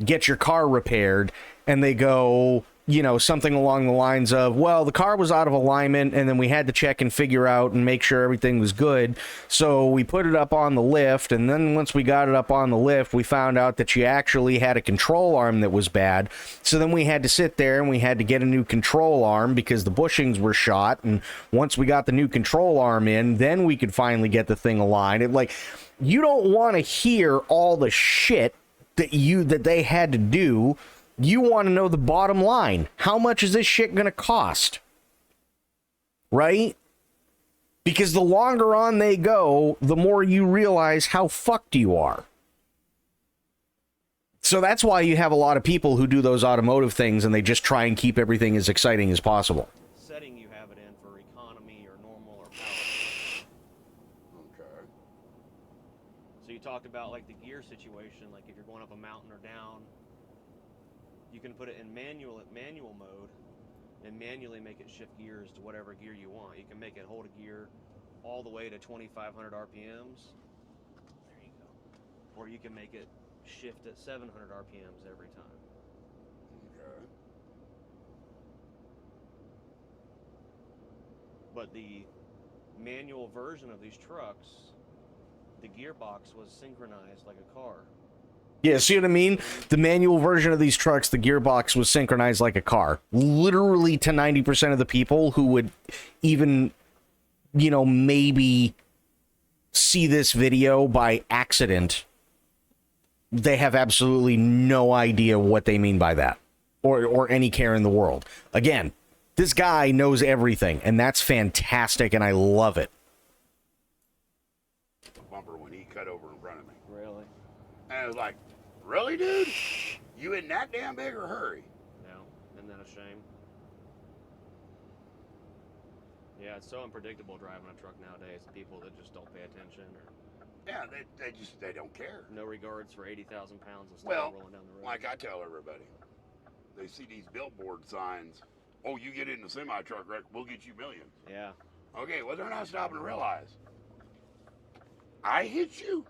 Speaker 1: get your car repaired and they go, you know, something along the lines of, well, the car was out of alignment and then we had to check and figure out and make sure everything was good. So we put it up on the lift, and then once we got it up on the lift, we found out that you actually had a control arm that was bad. So then we had to sit there and we had to get a new control arm because the bushings were shot. And once we got the new control arm in, then we could finally get the thing aligned. It, like, you don't want to hear all the shit that they had to do. You want to know the bottom line. How much is this shit going to cost? Right? Because the longer on they go, the more you realize how fucked you are. So that's why you have a lot of people who do those automotive things and they just try and keep everything as exciting as possible.
Speaker 3: Setting you have it in for economy or normal or power.
Speaker 4: Okay.
Speaker 3: So you talked about like the gear situation, like if you're going up a mountain or down, you can put it in manual mode and manually make it shift gears to whatever gear you want. You can make it hold a gear all the way to 2,500 RPMs. There you go. Or you can make it shift at 700 RPMs every time.
Speaker 4: Okay.
Speaker 3: But the manual version of these trucks, the gearbox was synchronized like a car.
Speaker 1: Yeah, see what I mean? The manual version of these trucks, the gearbox was synchronized like a car. Literally to 90% of the people who would even, you know, maybe see this video by accident, they have absolutely no idea what they mean by that, or any care in the world. Again, this guy knows everything, and that's fantastic, and I love it.
Speaker 4: Bumper when he cut over in front of me.
Speaker 3: Really?
Speaker 4: And I was like, really, dude? You in that damn big a hurry?
Speaker 3: No. Isn't that a shame? Yeah, it's so unpredictable driving a truck nowadays. People that just don't pay attention, or
Speaker 4: Yeah, they don't care.
Speaker 3: no regards for 80,000 pounds of steel
Speaker 4: Well,
Speaker 3: rolling down the road.
Speaker 4: like I tell everybody, they see these billboard signs. Oh, you get in a semi truck wreck, we'll get you millions.
Speaker 3: Yeah.
Speaker 4: Okay, well, they're not stopping to realize. I hit you.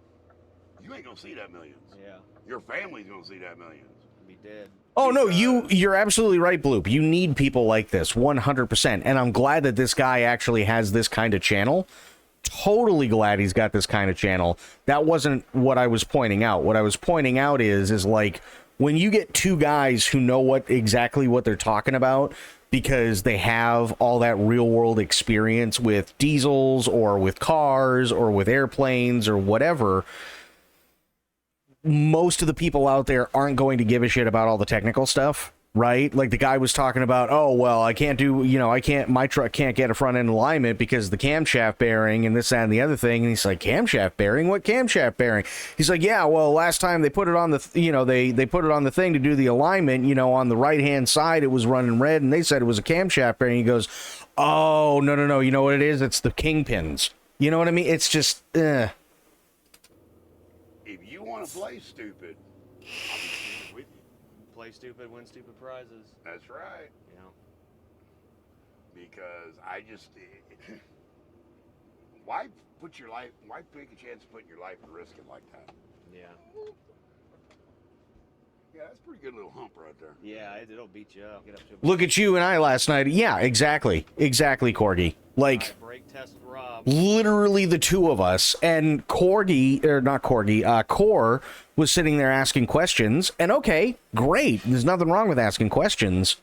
Speaker 4: You ain't gonna see that millions.
Speaker 3: Yeah.
Speaker 4: Your family's gonna see that millions.
Speaker 3: Be dead.
Speaker 1: Oh, no, you're absolutely right, Bloop. You need people like this, 100%. And I'm glad that this guy actually has this kind of channel. Totally glad he's got this kind of channel. That wasn't what I was pointing out. What I was pointing out is like, when you get two guys who know exactly what they're talking about, because they have all that real world experience with diesels or with cars or with airplanes or whatever, most of the people out there aren't going to give a shit about all the technical stuff, right? Like the guy was talking about, oh, well, my truck can't get a front end alignment because the camshaft bearing and this, that, and the other thing. And he's like, camshaft bearing? What camshaft bearing? He's like, yeah, well, last time they put it on the, they put it on the thing to do the alignment, on the right-hand side, it was running red and they said it was a camshaft bearing. He goes, oh, no. You know what it is? It's the kingpins. You know what I mean? It's just,
Speaker 4: If you want to play stupid, I'll be stupid with you.
Speaker 3: Play stupid, win stupid prizes.
Speaker 4: That's right.
Speaker 3: You know.
Speaker 4: Because I just, why take a chance of putting your life at risk like that?
Speaker 3: Yeah.
Speaker 4: Yeah, that's a pretty good little hump right there.
Speaker 3: Yeah, it'll beat you up. Get up to
Speaker 1: look at you and I last night. Yeah, exactly, Corgi. Like,
Speaker 3: brake test Rob.
Speaker 1: literally the two of us, and Core was sitting there asking questions, and okay, great, there's nothing wrong with asking questions,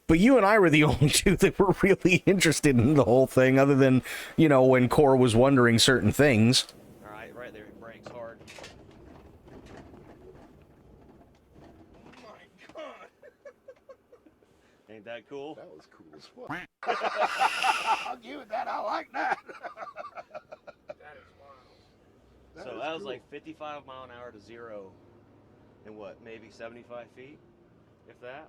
Speaker 1: but you and I were the only two that were really interested in the whole thing, other than, when Core was wondering certain things.
Speaker 3: All right, right there, brakes hard. Ain't that cool?
Speaker 4: That was cool as fuck. I'll give it that. I like that.
Speaker 2: That is wild.
Speaker 3: So that was like 55 mile an hour to zero in what, maybe 75 feet, if that?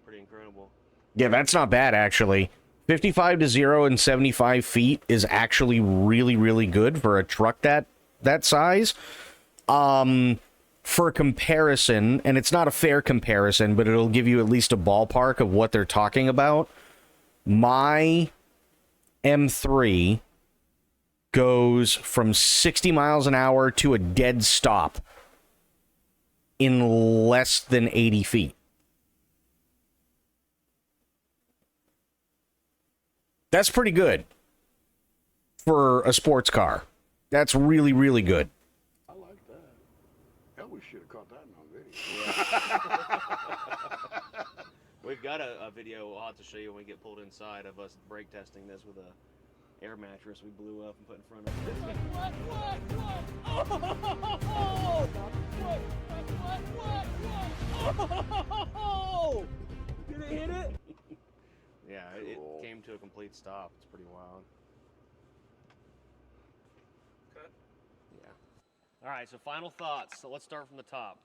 Speaker 3: Pretty incredible.
Speaker 1: Yeah, that's not bad, actually. 55 to 0 and 75 feet is actually really, really good for a truck that size. For comparison, and it's not a fair comparison, but it'll give you at least a ballpark of what they're talking about. My M3 goes from 60 miles an hour to a dead stop in less than 80 feet. That's pretty good for a sports car. That's really, really good.
Speaker 4: I like that. Hell, we should have caught that on video.
Speaker 3: We've got a video we'll have to show you when we get pulled inside of us brake testing this with a air mattress we blew up and put in front of it.
Speaker 5: Oh! Did it hit it?
Speaker 3: Yeah,
Speaker 4: Cool.
Speaker 3: it came to a complete stop. It's pretty wild.
Speaker 5: Okay.
Speaker 3: Yeah. All right, so final thoughts. So let's start from the top.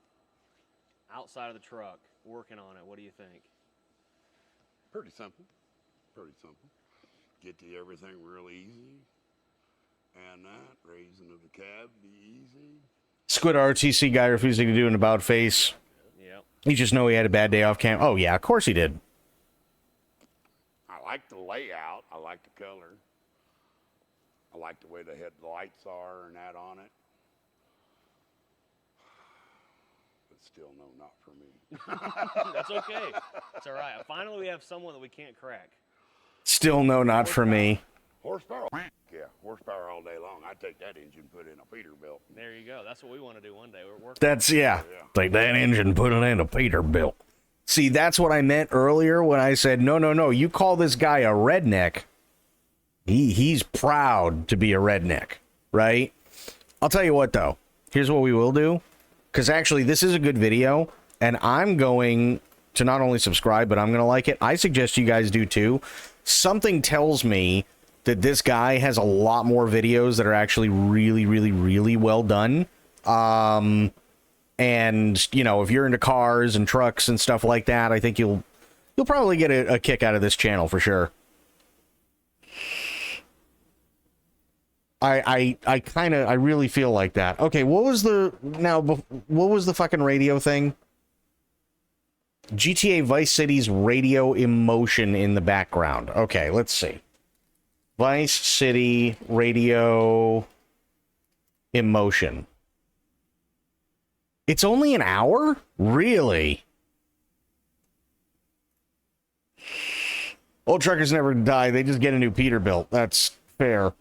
Speaker 3: Outside of the truck, working on it. What do you think?
Speaker 4: Pretty simple. Pretty simple. Get to everything real easy. And that, raising of the cab, be easy.
Speaker 1: Squid RTC guy refusing to do an about face.
Speaker 3: Yep.
Speaker 1: You just know he had a bad day off cam. Oh, yeah, of course he did.
Speaker 4: I like the layout. I like the color. I like the way the headlights are and that on it. But still, no, not for me.
Speaker 3: That's okay. It's all right. Finally, we have someone that we can't crack.
Speaker 1: Still no, not for me.
Speaker 4: Horsepower? Yeah, horsepower all day long. I'd take that engine, put it in a Peterbilt.
Speaker 3: There you go. That's what we want to do one day. We're working.
Speaker 1: That's, yeah. Take that engine, put it in a Peterbilt. See, that's what I meant earlier when I said, no, you call this guy a redneck. He's proud to be a redneck, right? I'll tell you what, though. Here's what we will do. Because actually, this is a good video, and I'm going to not only subscribe, but I'm going to like it. I suggest you guys do, too. Something tells me that this guy has a lot more videos that are actually really, really, really well done. And, you know, if you're into cars and trucks and stuff like that, I think you'll probably get a kick out of this channel for sure. I really feel like that. Okay, what was the fucking radio thing? GTA Vice City's radio emotion in the background. Okay, let's see. Vice City radio emotion. It's only an hour? Really? Old truckers never die. They just get a new Peterbilt. That's fair.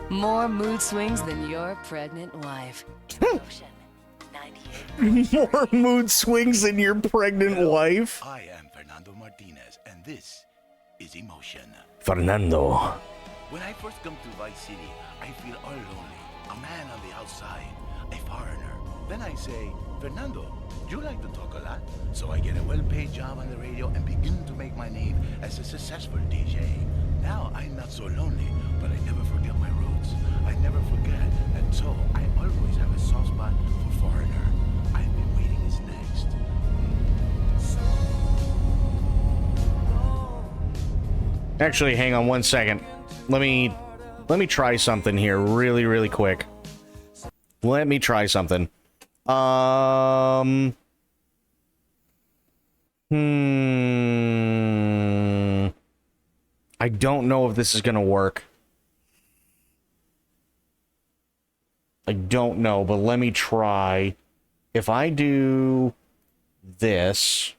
Speaker 6: More mood swings than your pregnant wife. Emotion 98.
Speaker 1: More mood swings than your pregnant wife.
Speaker 7: I am Fernando Martinez, and this is Emotion.
Speaker 1: Fernando.
Speaker 7: When I first come to Vice City, I feel all lonely. A man on the outside, a foreigner. Then I say, Fernando, you like to talk a lot. So I get a well-paid job on the radio and begin to make my name as a successful DJ. Now I'm not so lonely, but I never forget my roots. I never forget, and so I always have a soft spot for foreigner. I've been waiting is next.
Speaker 1: Actually, hang on one second. Let me try something here really, really quick. Let me try something. I don't know if this is gonna work. I don't know, but let me try. If I do this,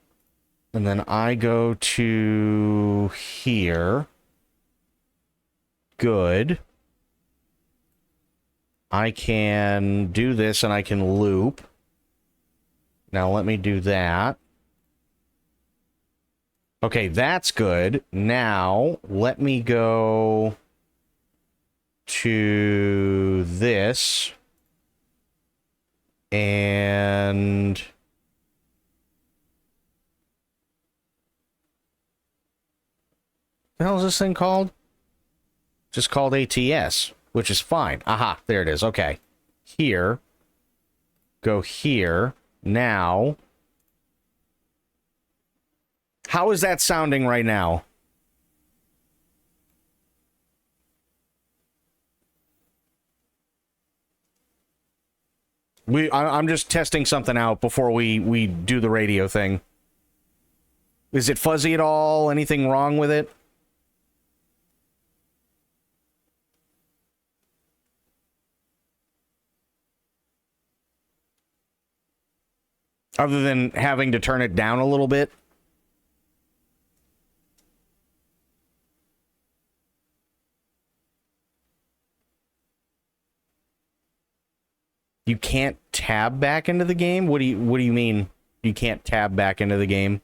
Speaker 1: and then I go to here. Good. I can do this and I can loop. Now let me do that. Okay, that's good. Now let me go to this. And what the hell is this thing called? Just called ATS, which is fine. Aha, there it is. Okay. Here. Go here. Now. How is that sounding right now? I'm just testing something out before we do the radio thing. Is it fuzzy at all? Anything wrong with it? Other than having to turn it down a little bit? You can't tab back into the game? What do you mean you can't tab back into the game?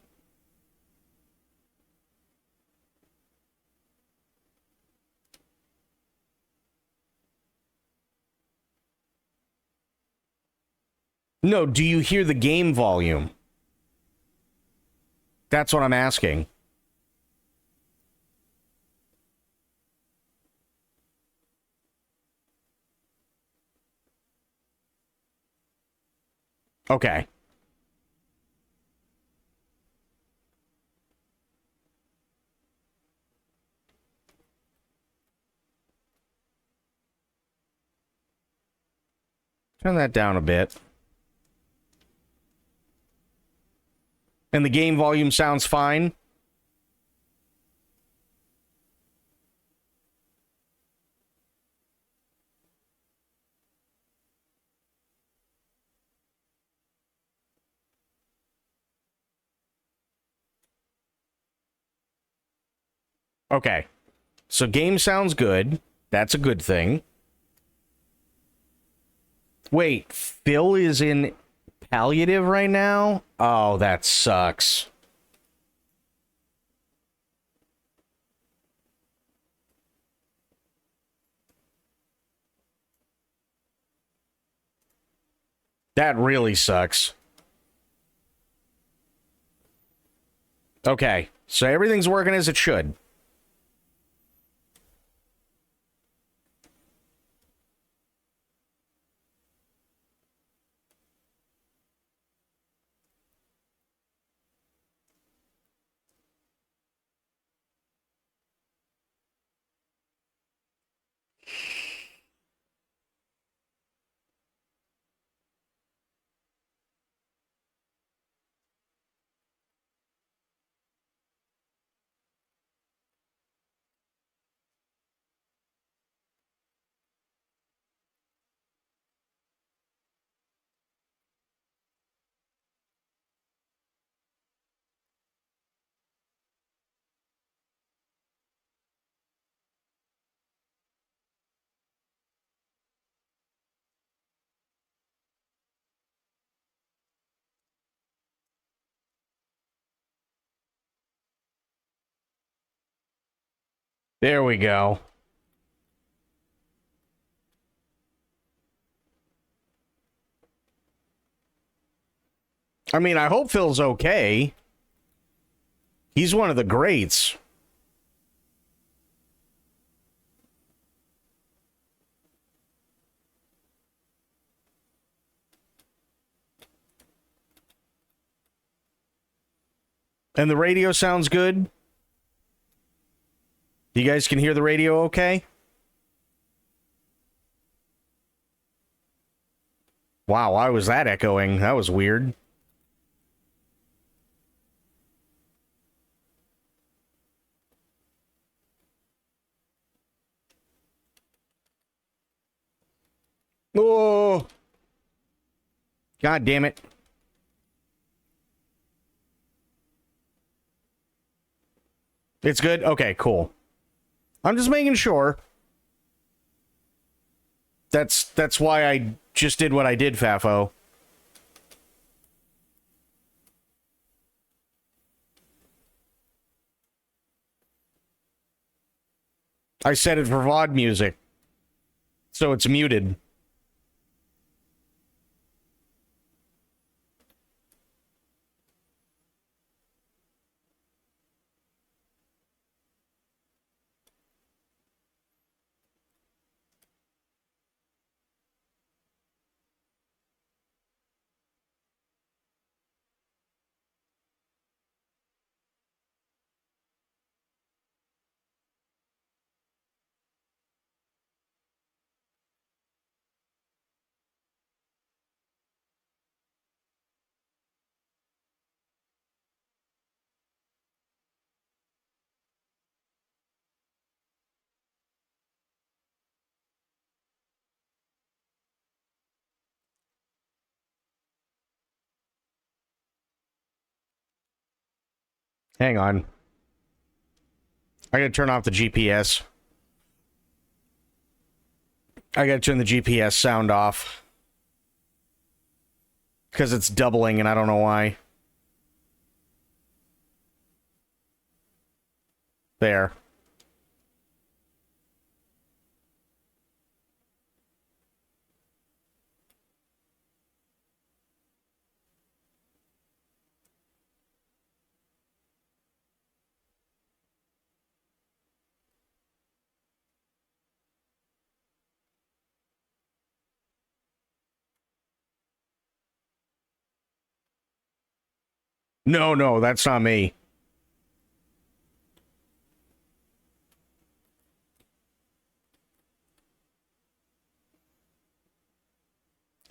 Speaker 1: No, do you hear the game volume? That's what I'm asking. Okay. Turn that down a bit. And the game volume sounds fine? Okay. So game sounds good. That's a good thing. Wait, Phil is in palliative right now? Oh, that sucks. That really sucks. Okay, so everything's working as it should. There we go. I mean, I hope Phil's okay. He's one of the greats. And the radio sounds good? You guys can hear the radio okay? Wow, why was that echoing? That was weird. Oh! God damn it. It's good? Okay, cool. I'm just making sure. That's why I just did what I did, Fafo. I set it for VOD music, so it's muted. Hang on. I gotta turn off the GPS. I gotta turn the GPS sound off. Because it's doubling and I don't know why. There. No, no, that's not me.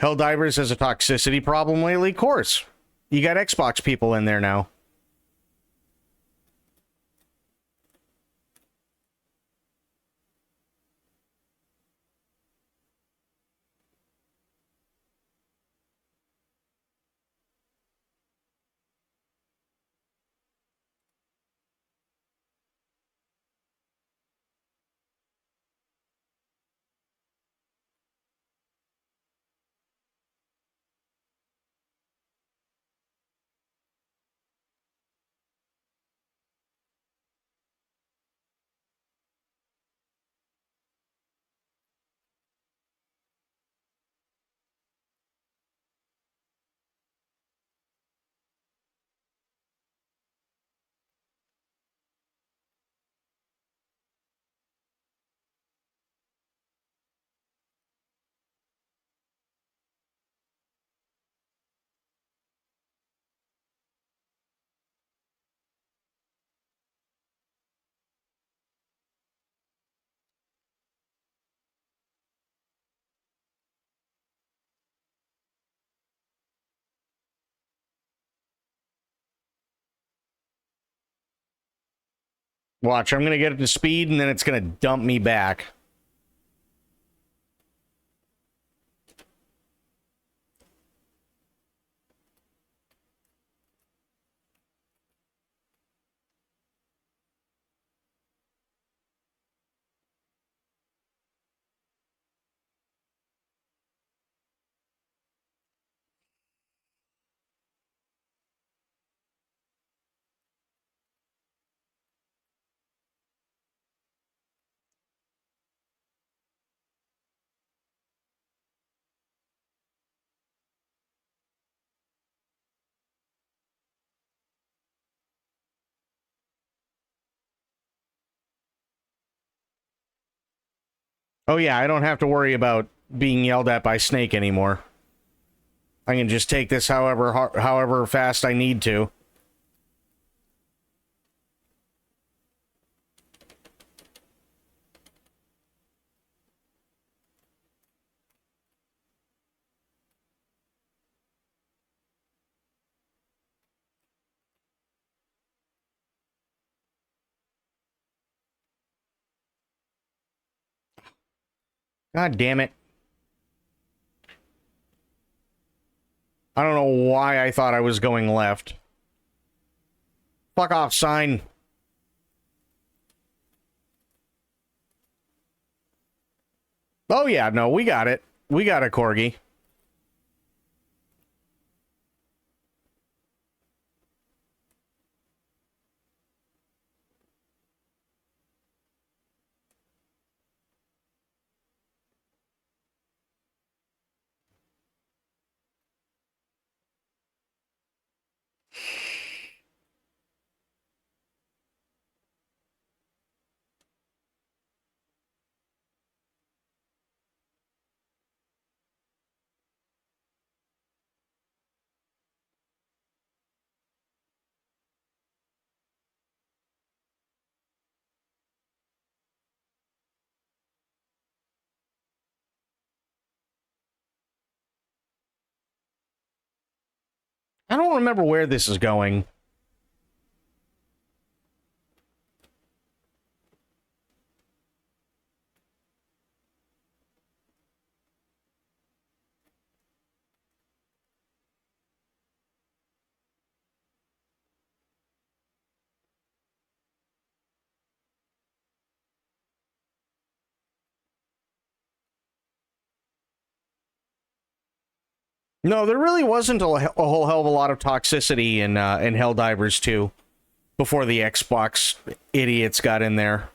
Speaker 1: Helldivers has a toxicity problem lately? Of course. You got Xbox people in there now. Watch, I'm going to get it to speed, and then it's going to dump me back. Oh yeah, I don't have to worry about being yelled at by Snake anymore. I can just take this however fast I need to. God damn it. I don't know why I thought I was going left. Fuck off, sign. Oh yeah, no, we got it. We got a corgi. I don't remember where this is going. No, there really wasn't a whole hell of a lot of toxicity in Helldivers 2 before the Xbox idiots got in there.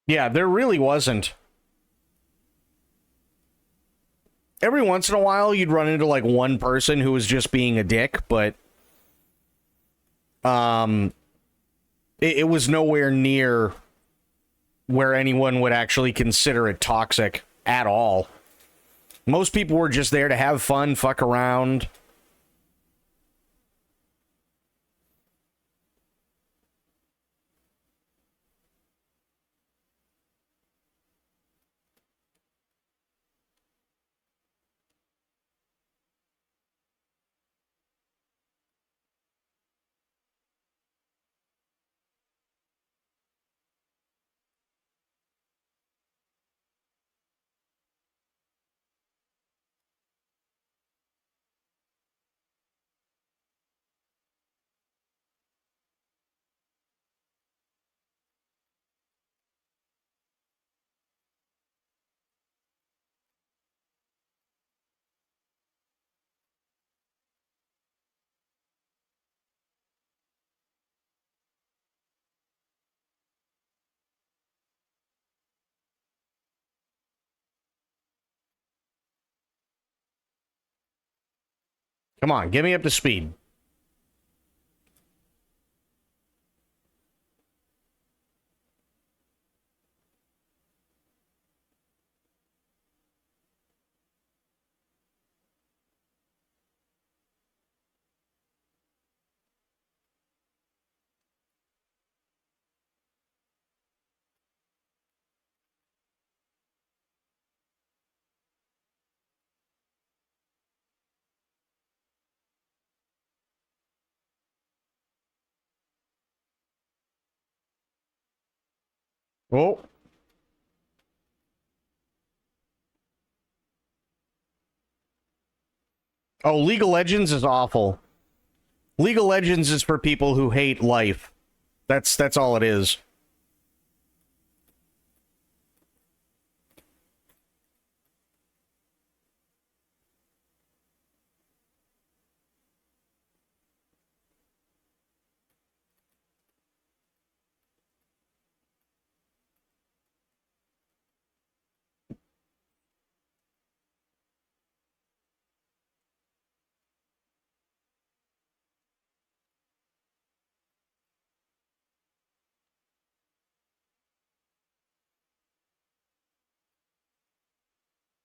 Speaker 1: Yeah, there really wasn't. Every once in a while, you'd run into like one person who was just being a dick, but um, it was nowhere near where anyone would actually consider it toxic at all. Most people were just there to have fun, fuck around. Come on, get me up to speed. Oh. Oh, League of Legends is awful. League of Legends is for people who hate life. That's all it is.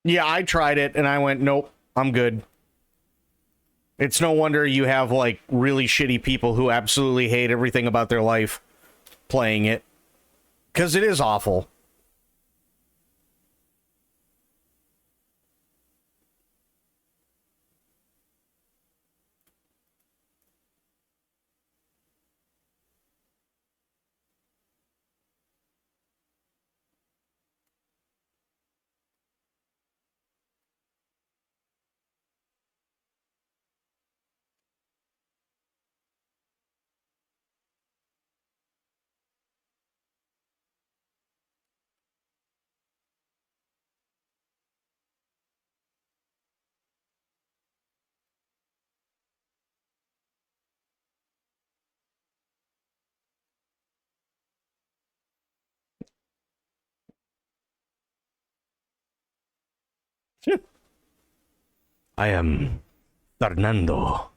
Speaker 1: Yeah, I tried it and I went, nope, I'm good. It's no wonder you have like really shitty people who absolutely hate everything about their life playing it. Because it is awful. I am Fernando.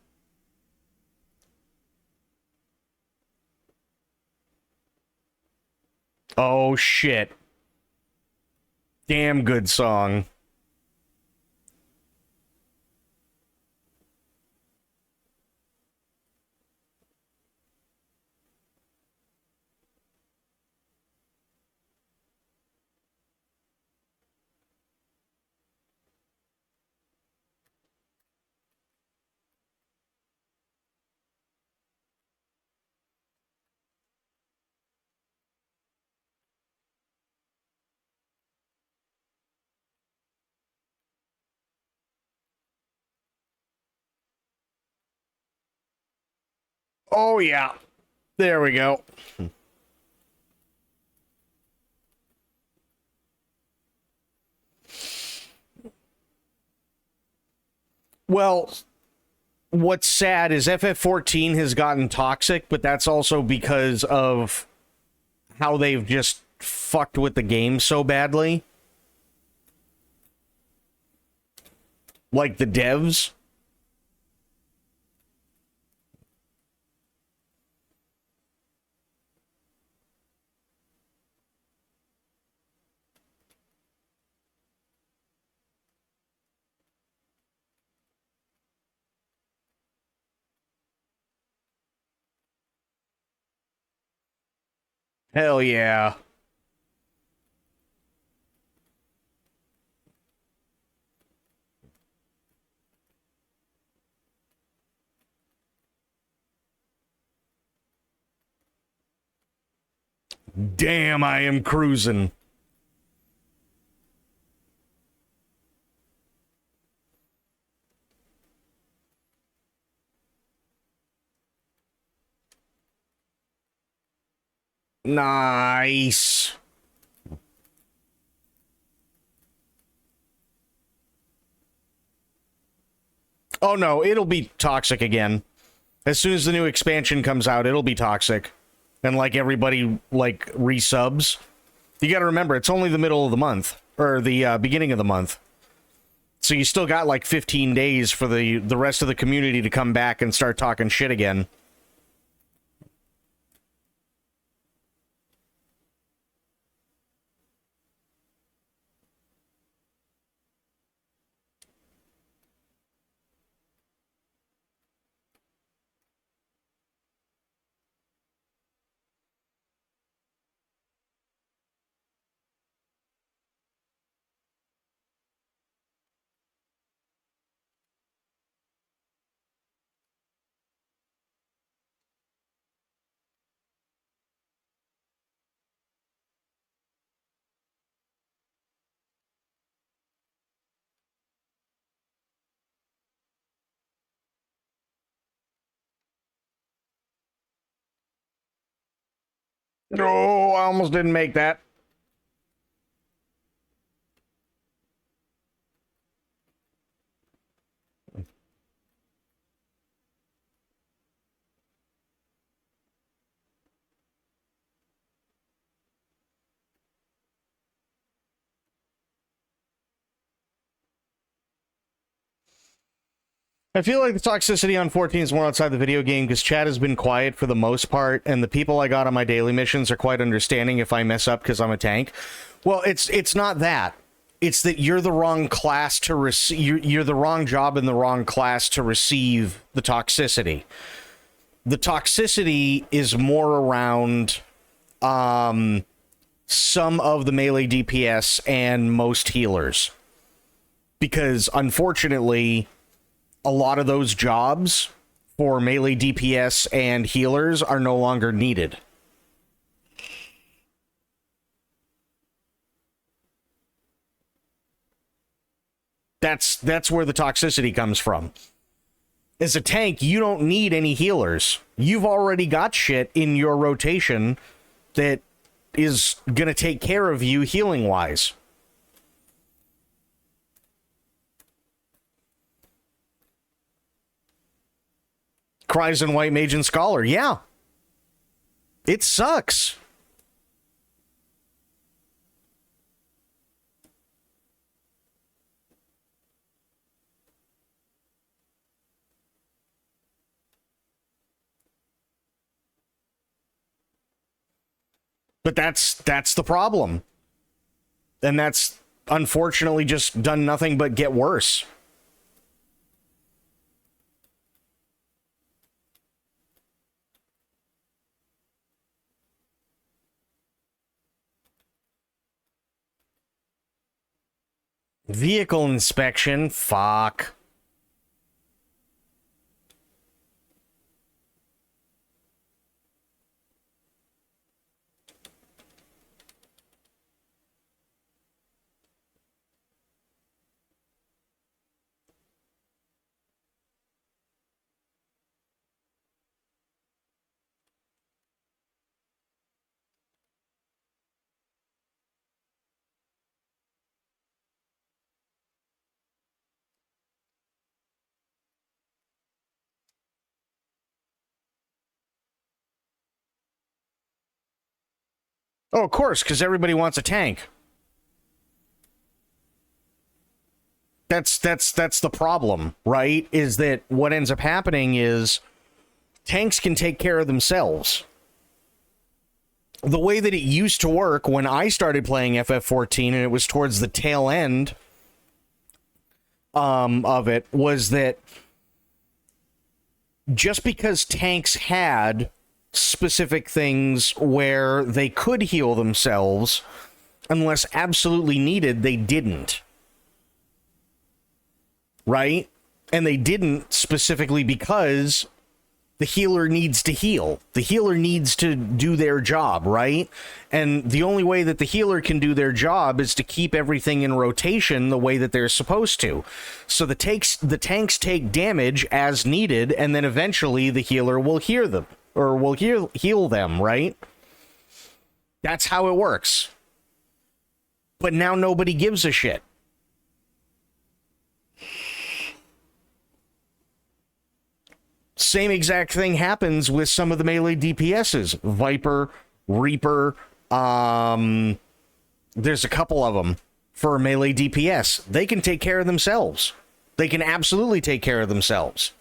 Speaker 1: Oh shit. Damn good song. Oh, yeah. There we go. Well, what's sad is FF14 has gotten toxic, but that's also because of how they've just fucked with the game so badly. Like the devs. Hell yeah. Damn, I am cruising. Nice. Oh no, it'll be toxic again. As soon as the new expansion comes out, it'll be toxic. And like everybody like resubs. You got to remember, it's only the middle of the month or the beginning of the month. So you still got like 15 days for the rest of the community to come back and start talking shit again. No, I almost didn't make that. I feel like the toxicity on 14 is more outside the video game because chat has been quiet for the most part, and the people I got on my daily missions are quite understanding if I mess up because I'm a tank. Well, it's not that. It's that you're the wrong class to receive. You're the wrong job in the wrong class to receive the toxicity. The toxicity is more around some of the melee DPS and most healers. Because unfortunately, a lot of those jobs for melee DPS and healers are no longer needed. That's where the toxicity comes from. As a tank, you don't need any healers. You've already got shit in your rotation that is gonna take care of you healing-wise. Cries and White Mage and Scholar, yeah. It sucks. But that's the problem. And that's unfortunately just done nothing but get worse. Vehicle inspection, fuck. Oh, of course, because everybody wants a tank. That's the problem, right? Is that what ends up happening is tanks can take care of themselves. The way that it used to work when I started playing FF14, and it was towards the tail end of it, was that just because tanks had specific things where they could heal themselves, unless absolutely needed, they didn't. Right? And they didn't specifically because the healer needs to heal. The healer needs to do their job, right? And the only way that the healer can do their job is to keep everything in rotation the way that they're supposed to. So the tanks take damage as needed, and then eventually the healer will heal them, or will heal them, right? That's how it works. But now nobody gives a shit. Same exact thing happens with some of the melee DPSs. Viper, Reaper, there's a couple of them for melee DPS. They can take care of themselves. They can absolutely take care of themselves.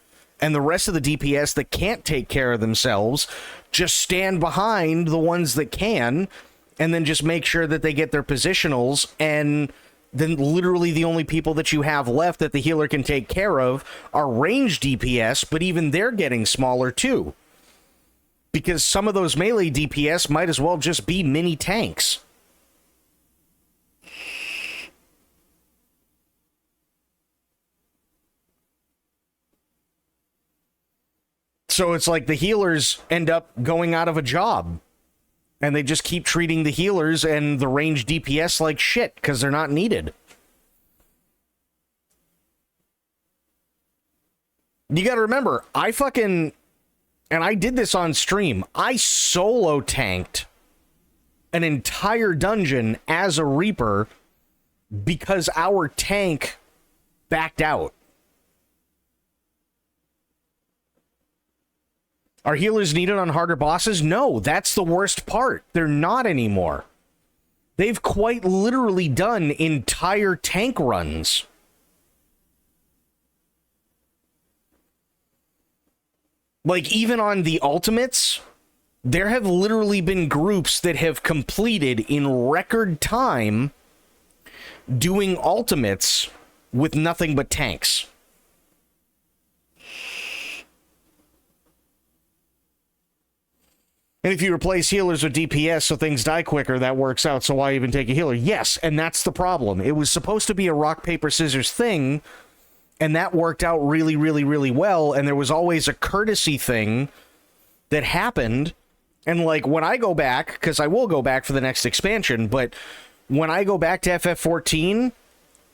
Speaker 1: And the rest of the DPS that can't take care of themselves just stand behind the ones that can, and then just make sure that they get their positionals, and then literally the only people that you have left that the healer can take care of are range DPS, but even they're getting smaller too. Because some of those melee DPS might as well just be mini tanks. So it's like the healers end up going out of a job. And they just keep treating the healers and the range DPS like shit because they're not needed. You gotta remember, and I did this on stream, I solo tanked an entire dungeon as a Reaper because our tank backed out. Are healers needed on harder bosses? No, that's the worst part. They're not anymore. They've quite literally done entire tank runs. Like, even on the ultimates, there have literally been groups that have completed in record time doing ultimates with nothing but tanks. And if you replace healers with DPS so things die quicker, that works out, so why even take a healer? Yes, and that's the problem. It was supposed to be a rock, paper, scissors thing, and that worked out really, really, really well, and there was always a courtesy thing that happened, and like, when I go back, because I will go back for the next expansion, but when I go back to FF14,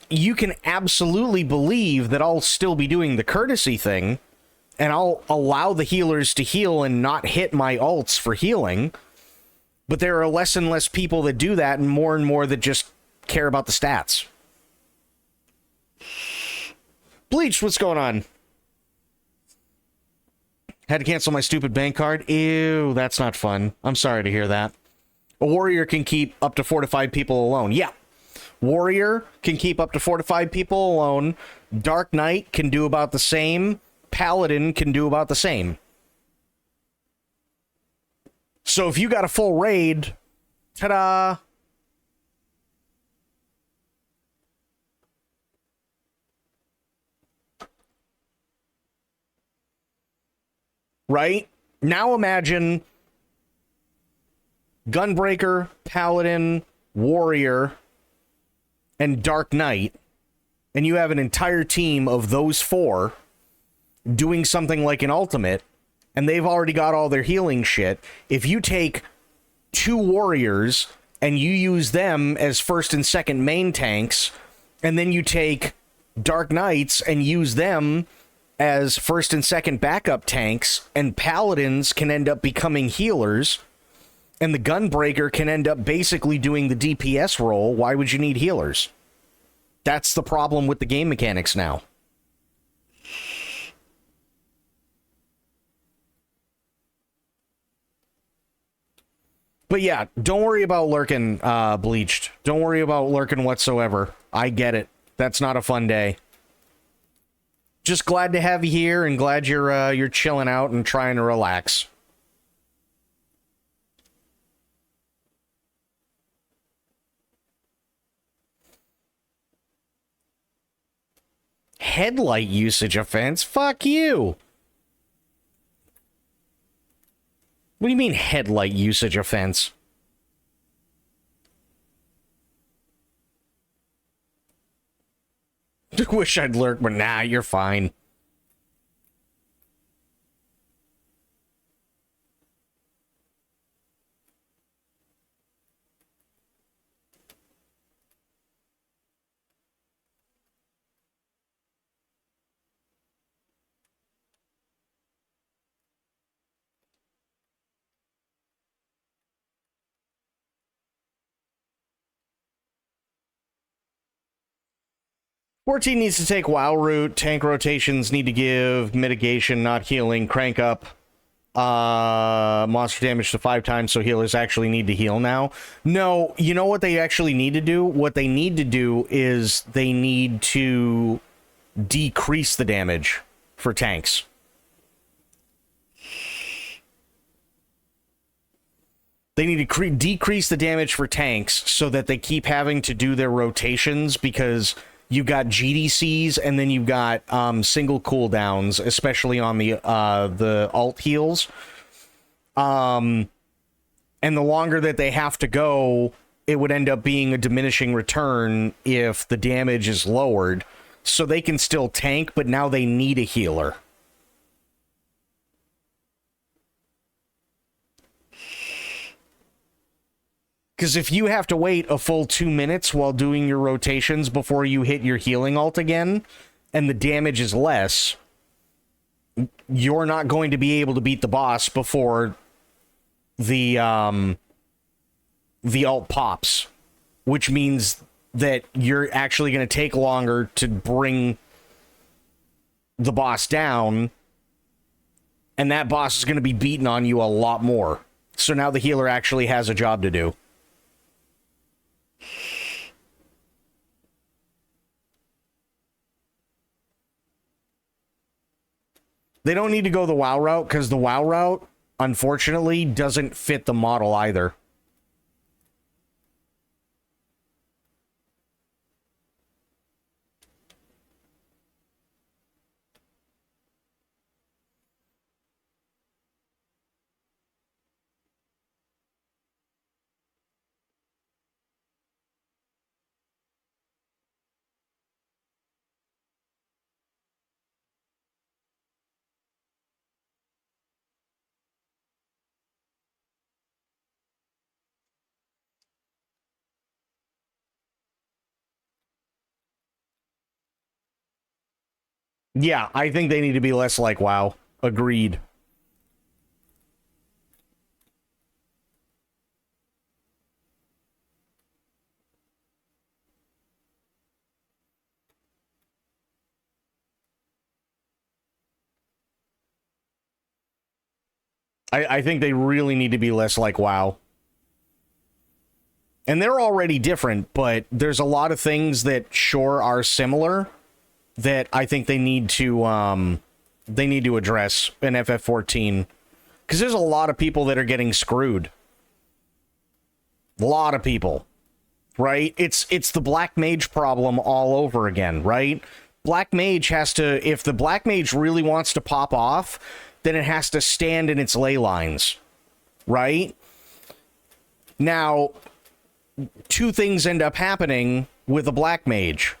Speaker 1: you can absolutely believe that I'll still be doing the courtesy thing, and I'll allow the healers to heal and not hit my ults for healing. But there are less and less people that do that, and more that just care about the stats. Bleach, what's going on? Had to cancel my stupid bank card? Ew, that's not fun. I'm sorry to hear that. A warrior can keep up to 4 to 5 people alone. Yeah. Warrior can keep up to 4 to 5 people alone. Dark Knight can do about the same. Paladin can do about the same. So if you got a full raid, ta-da! Right? Now imagine Gunbreaker, Paladin, Warrior, and Dark Knight, and you have an entire team of those 4 doing something like an ultimate, and they've already got all their healing shit. If you take 2 warriors and you use them as first and second main tanks, and then you take Dark Knights and use them as first and second backup tanks, and paladins can end up becoming healers, and the Gunbreaker can end up basically doing the DPS role, why would you need healers? That's the problem with the game mechanics now. But yeah, don't worry about lurking, Bleached. Don't worry about lurking whatsoever. I get it. That's not a fun day. Just glad to have you here and glad you're chilling out and trying to relax. Headlight usage offense? Fuck you. What do you mean headlight usage offense? Wish I'd lurk, but nah, you're fine. $14 needs to take WoW route. Tank rotations need to give mitigation, not healing. Crank up monster damage to 5 times, so healers actually need to heal now. No, you know what they actually need to do? What they need to do is they need to decrease the damage for tanks. They need to decrease the damage for tanks so that they keep having to do their rotations, because you've got GDCs and then you've got single cooldowns, especially on the alt heals. And the longer that they have to go, it would end up being a diminishing return if the damage is lowered. So they can still tank, but now they need a healer. Because if you have to wait a full 2 minutes while doing your rotations before you hit your healing alt again, and the damage is less, you're not going to be able to beat the boss before the alt pops, which means that you're actually going to take longer to bring the boss down, and that boss is going to be beating on you a lot more. So now the healer actually has a job to do. They don't need to go the WoW route, because the WoW route, unfortunately, doesn't fit the model either. Yeah, I think they need to be less like WoW. Agreed. I think they really need to be less like WoW. And they're already different, but there's a lot of things that sure are similar that I think they need to address in FF14. Because there's a lot of people that are getting screwed. A lot of people. Right? It's the Black Mage problem all over again, right? Black Mage has to, if the Black Mage really wants to pop off, then it has to stand in its ley lines. Right? Now, two things end up happening with a Black Mage.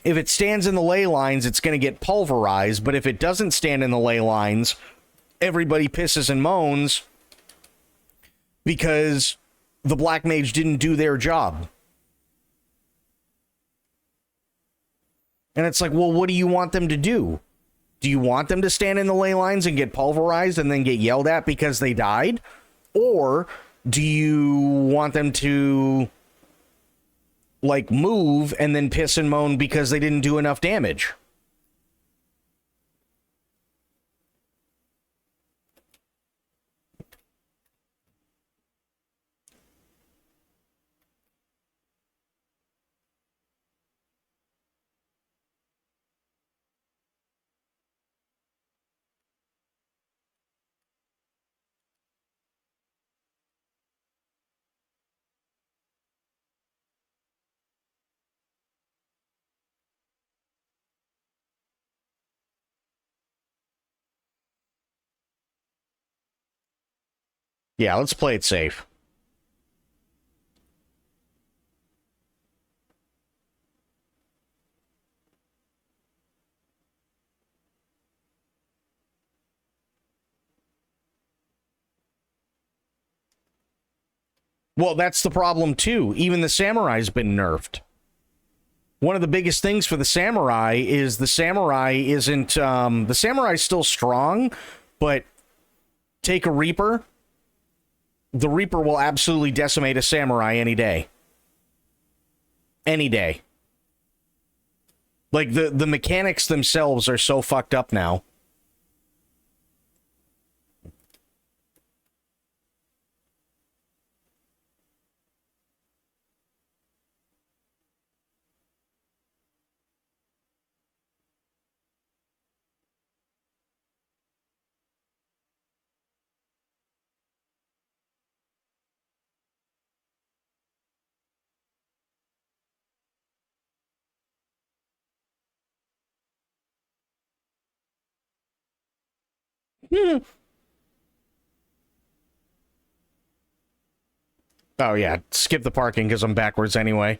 Speaker 1: If it stands in the ley lines, it's going to get pulverized, but if it doesn't stand in the ley lines, everybody pisses and moans because the Black Mage didn't do their job. And it's like, well, what do you want them to do? Do you want them to stand in the ley lines and get pulverized and then get yelled at because they died? Or do you want them to, like, move and then piss and moan because they didn't do enough damage? Yeah, let's play it safe. Well, that's the problem, too. Even the samurai's been nerfed. One of the biggest things for the samurai is the samurai isn't... the samurai's still strong, but take a Reaper. The Reaper will absolutely decimate a samurai any day. Any day. Like, the mechanics themselves are so fucked up now. Oh, yeah. Skip the parking because I'm backwards anyway.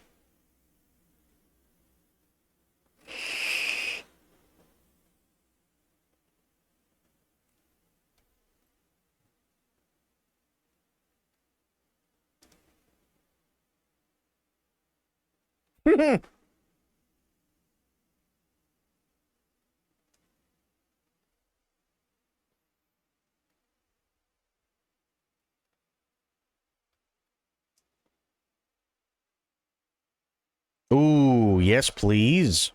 Speaker 1: Ooh, yes, please.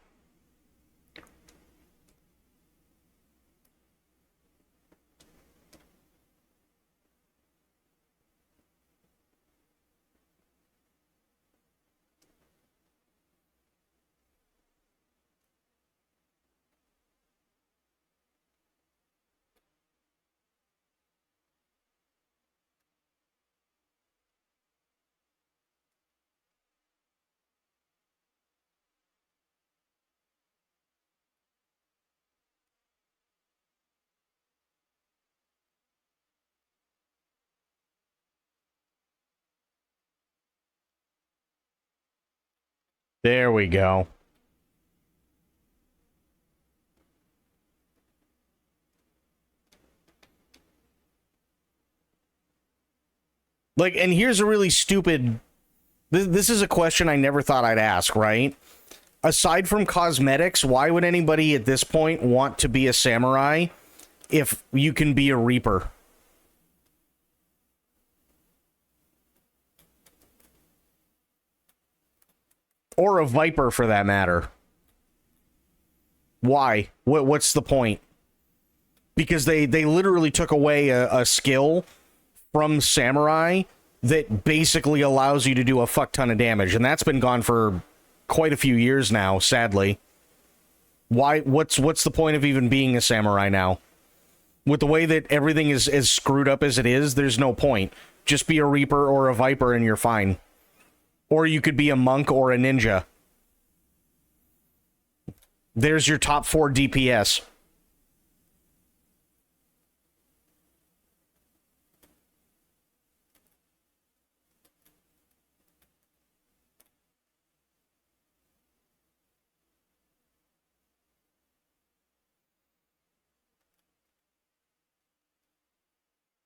Speaker 1: There we go. Like, and here's a really stupid... This is a question I never thought I'd ask, right? Aside from cosmetics, why would anybody at this point want to be a samurai if you can be a Reaper? Or a Viper, for that matter. Why? What's the point? Because they literally took away a skill from Samurai that basically allows you to do a fuck ton of damage, and that's been gone for quite a few years now, sadly. Why? What's the point of even being a Samurai now? With the way that everything is as screwed up as it is, there's no point. Just be a Reaper or a Viper and you're fine. Or you could be a monk or a ninja. There's your top 4 DPS.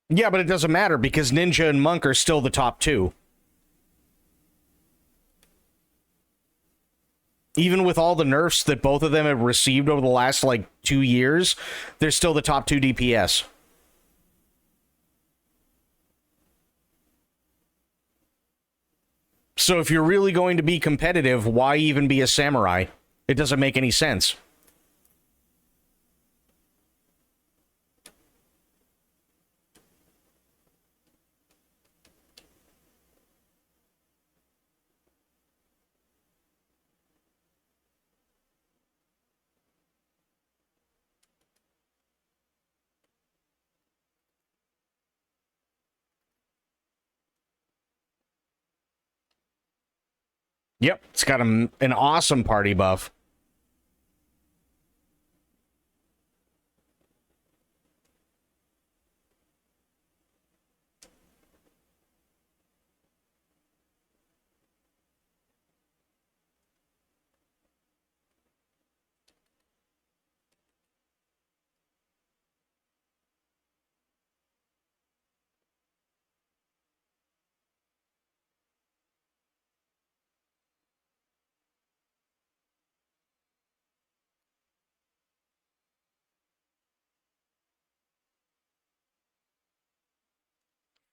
Speaker 1: Yeah, but it doesn't matter because ninja and monk are still the top 2. Even with all the nerfs that both of them have received over the last, 2 years, they're still the top 2 DPS. So if you're really going to be competitive, why even be a samurai? It doesn't make any sense. Yep, it's got an awesome party buff.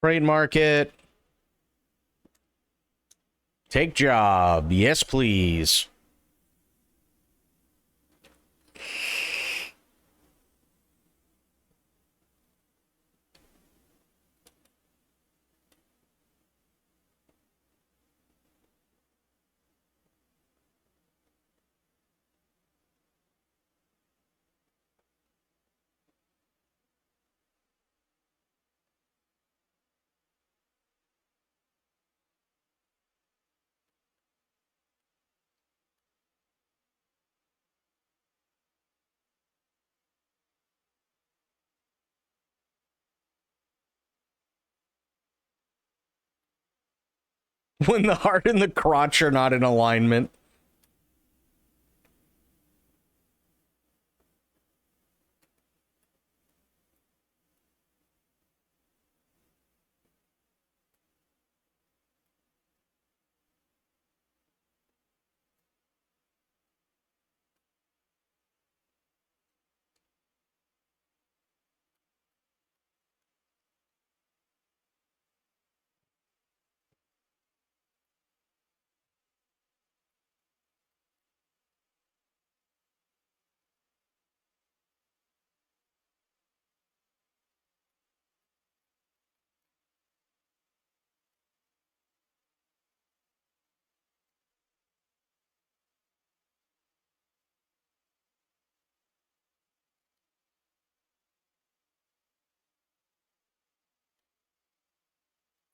Speaker 1: Trade market. Take job. Yes, please. When the heart and the crotch are not in alignment.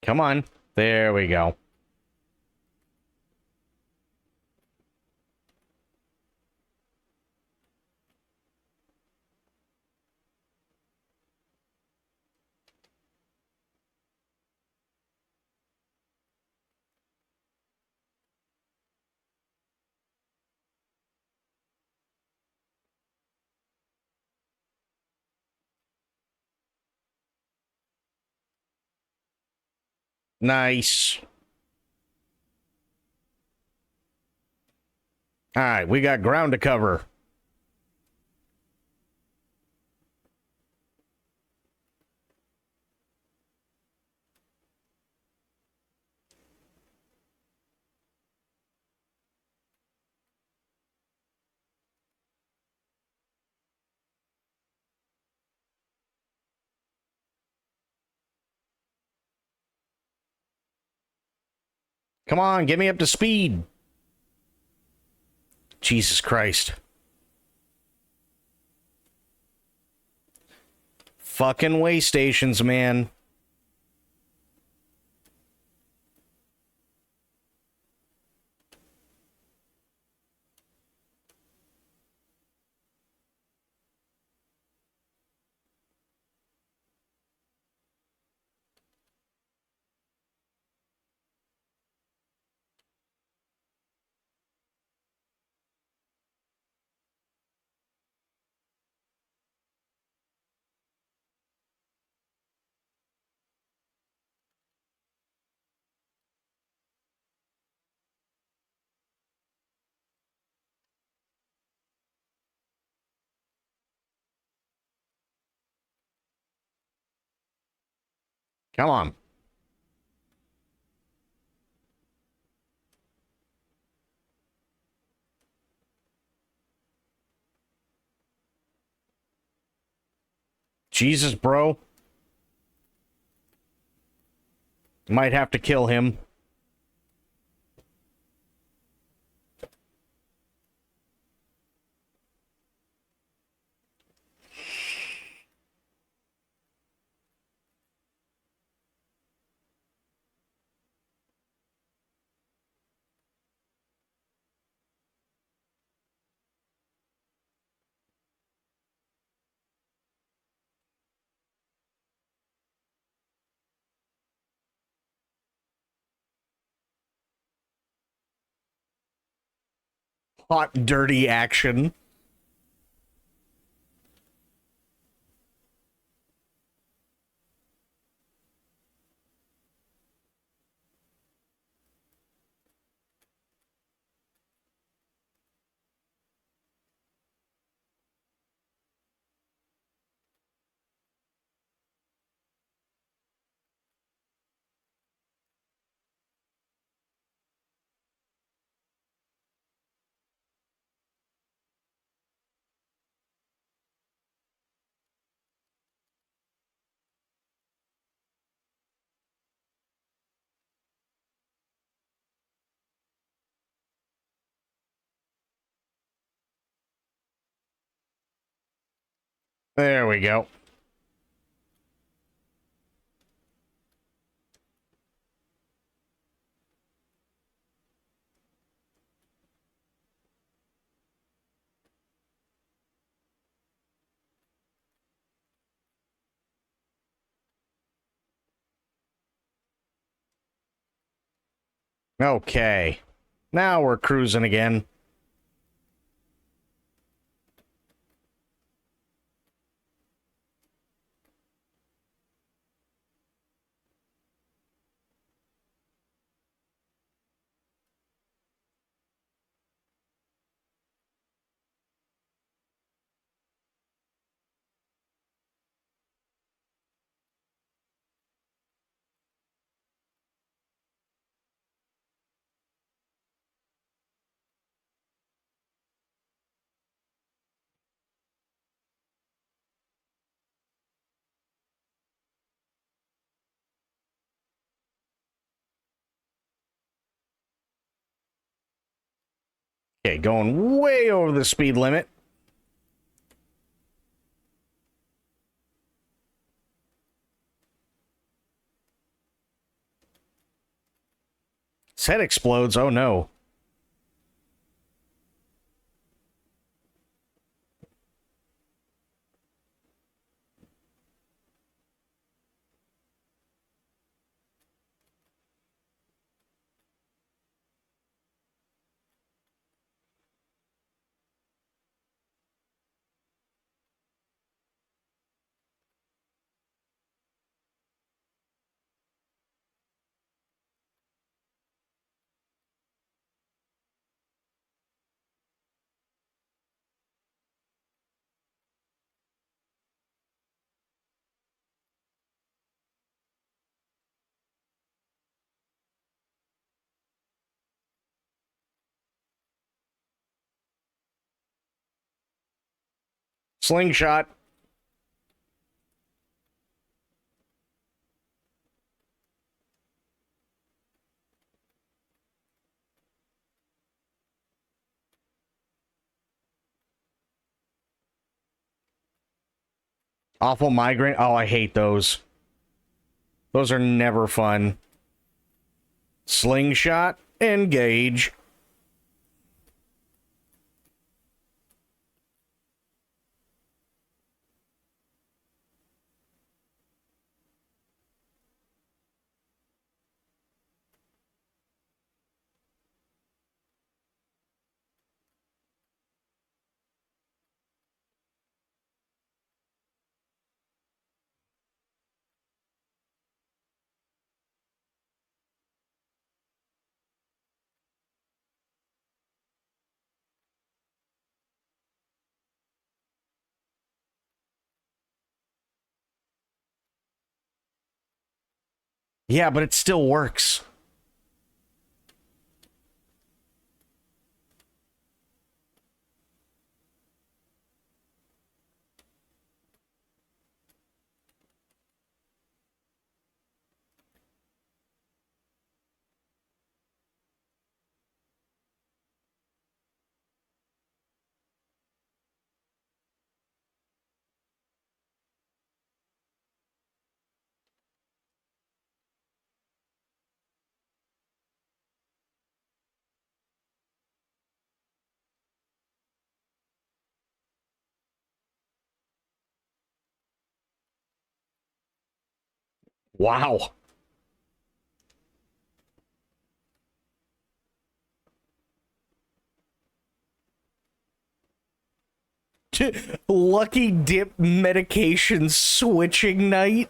Speaker 1: Come on. There we go. Nice. All right, we got ground to cover. Come on, get me up to speed. Jesus Christ. Fucking way stations, man. Come on. Jesus, bro. Might have to kill him. Hot, dirty action. There we go. Okay. Now we're cruising again. Okay, going way over the speed limit. His head explodes. Oh no. Slingshot. Awful migraine. Oh, I hate those. Those are never fun. Slingshot. Engage. Yeah, but it still works. Wow. Lucky dip medication switching night?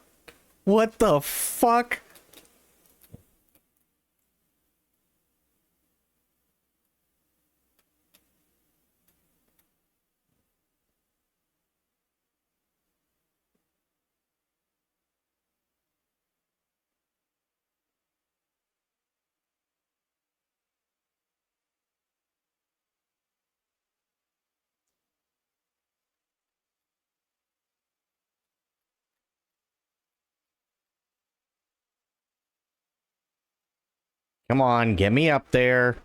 Speaker 1: What the fuck? Come on, get me up there.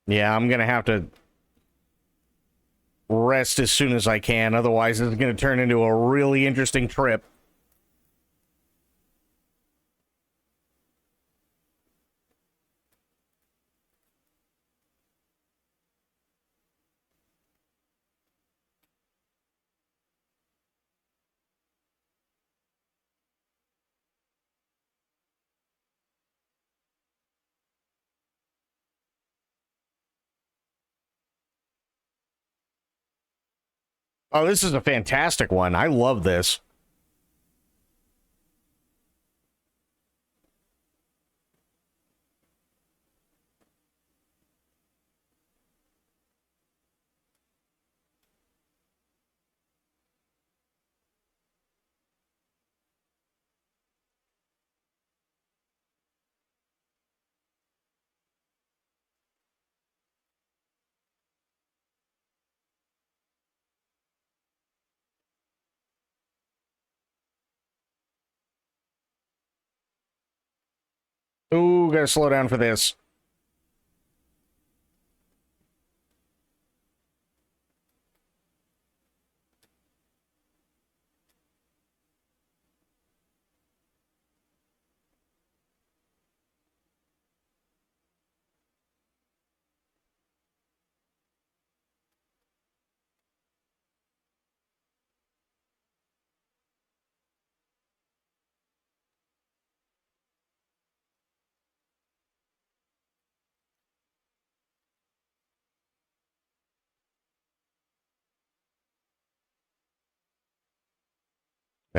Speaker 1: Yeah, I'm gonna have to rest as soon as I can. Otherwise, it's gonna turn into a really interesting trip. Oh, this is a fantastic one. I love this. Ooh, gotta slow down for this.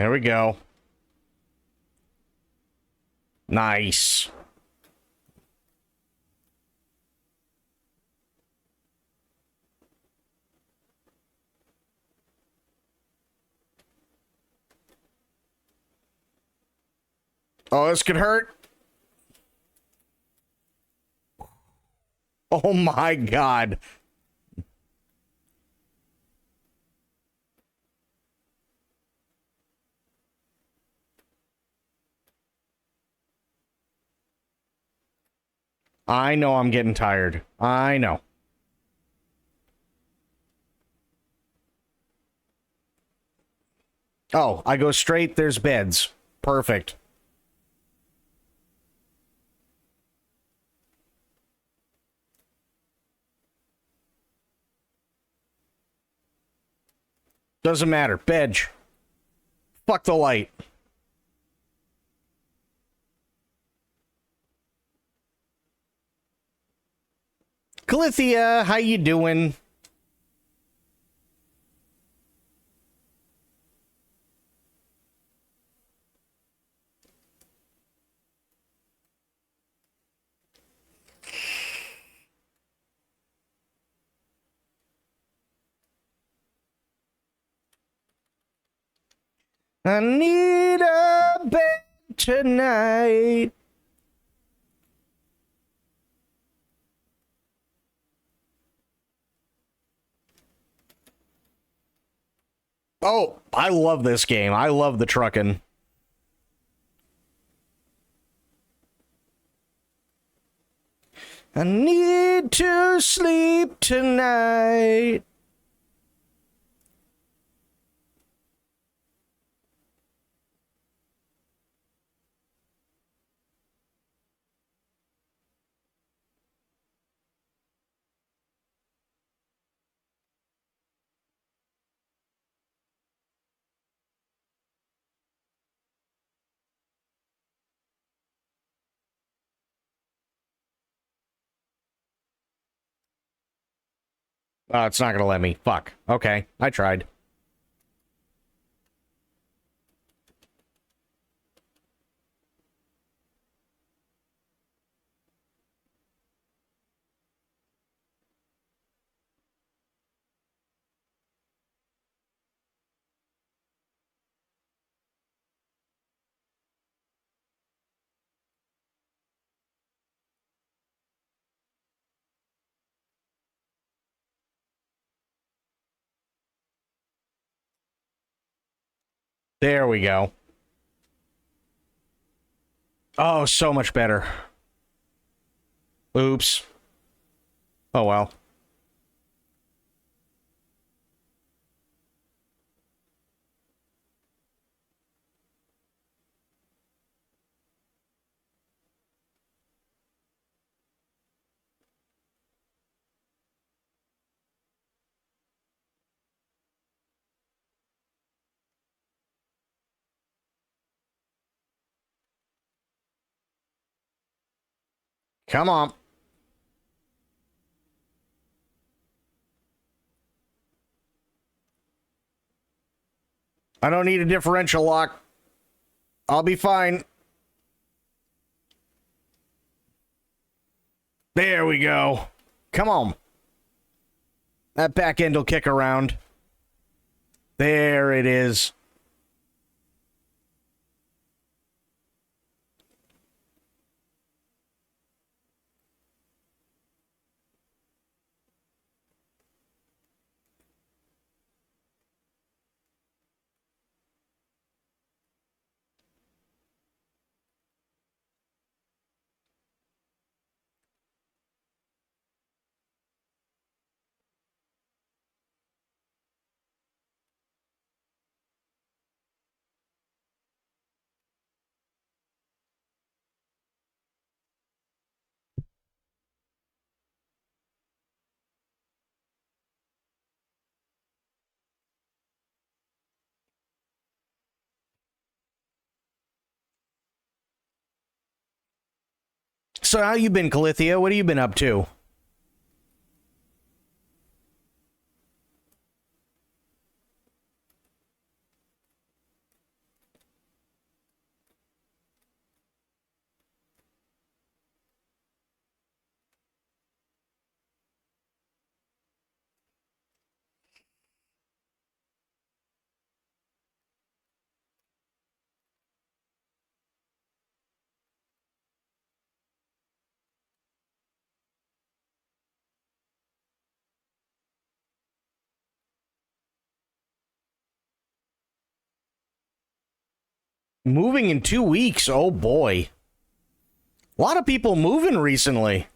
Speaker 1: There we go. Nice. Oh, this could hurt. Oh my god. I know I'm getting tired. I know. Oh, I go straight, there's beds. Perfect. Doesn't matter. Bed. Fuck the light. Calithia, how you doing? I need a bed tonight. Oh, I love this game. I love the truckin'. I need to sleep tonight. Oh, it's not gonna let me. Fuck. Okay, I tried. There we go. Oh, so much better. Oops. Oh, well. Come on. I don't need a differential lock. I'll be fine. There we go. Come on. That back end will kick around. There it is. So how you been, Calithia? What have you been up to? Moving in 2 weeks. Oh, boy. A lot of people moving recently.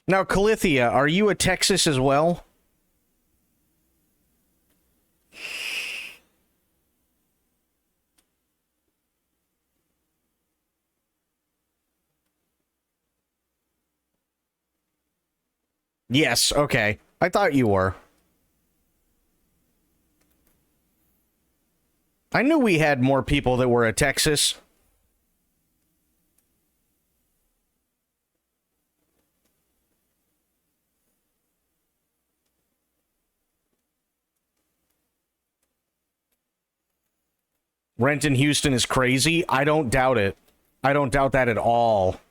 Speaker 1: Now, Calithia, are you a Texas as well? Yes, okay. I thought you were. I knew we had more people that were at Texas. Rent in Houston is crazy. I don't doubt it. I don't doubt that at all.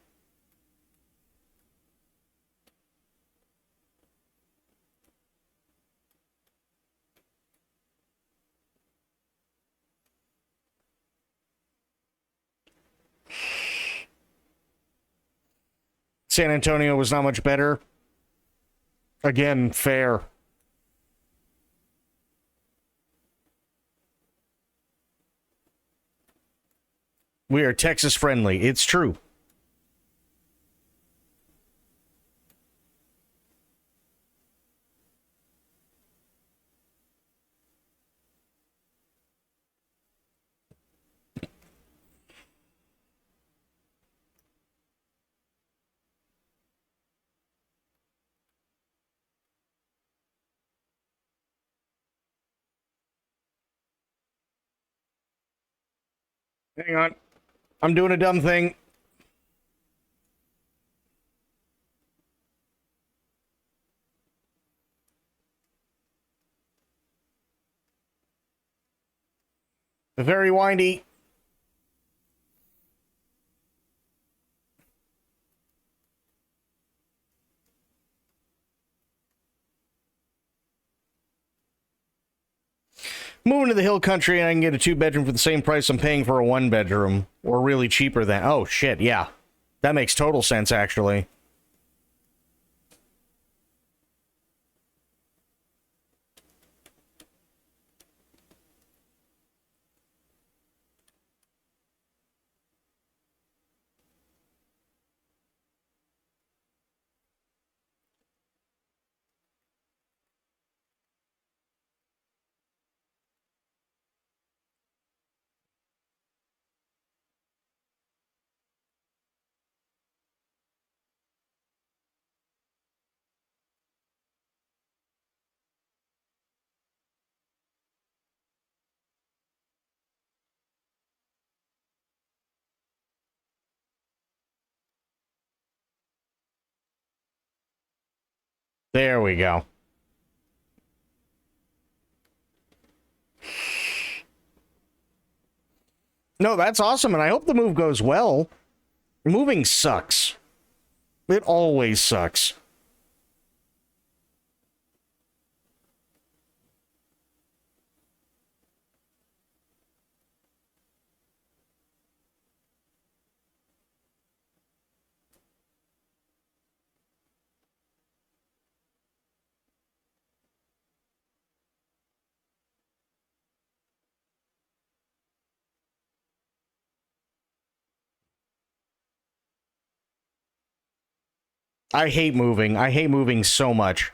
Speaker 1: San Antonio was not much better. Again, fair. We are Texas friendly. It's true. Hang on. I'm doing a dumb thing. Very windy. Moving to the hill country and I can get a 2-bedroom for the same price I'm paying for a 1-bedroom. Or really cheaper than... Oh, shit, yeah. That makes total sense, actually. There we go. No, that's awesome, and I hope the move goes well. Moving sucks. It always sucks. I hate moving. I hate moving so much.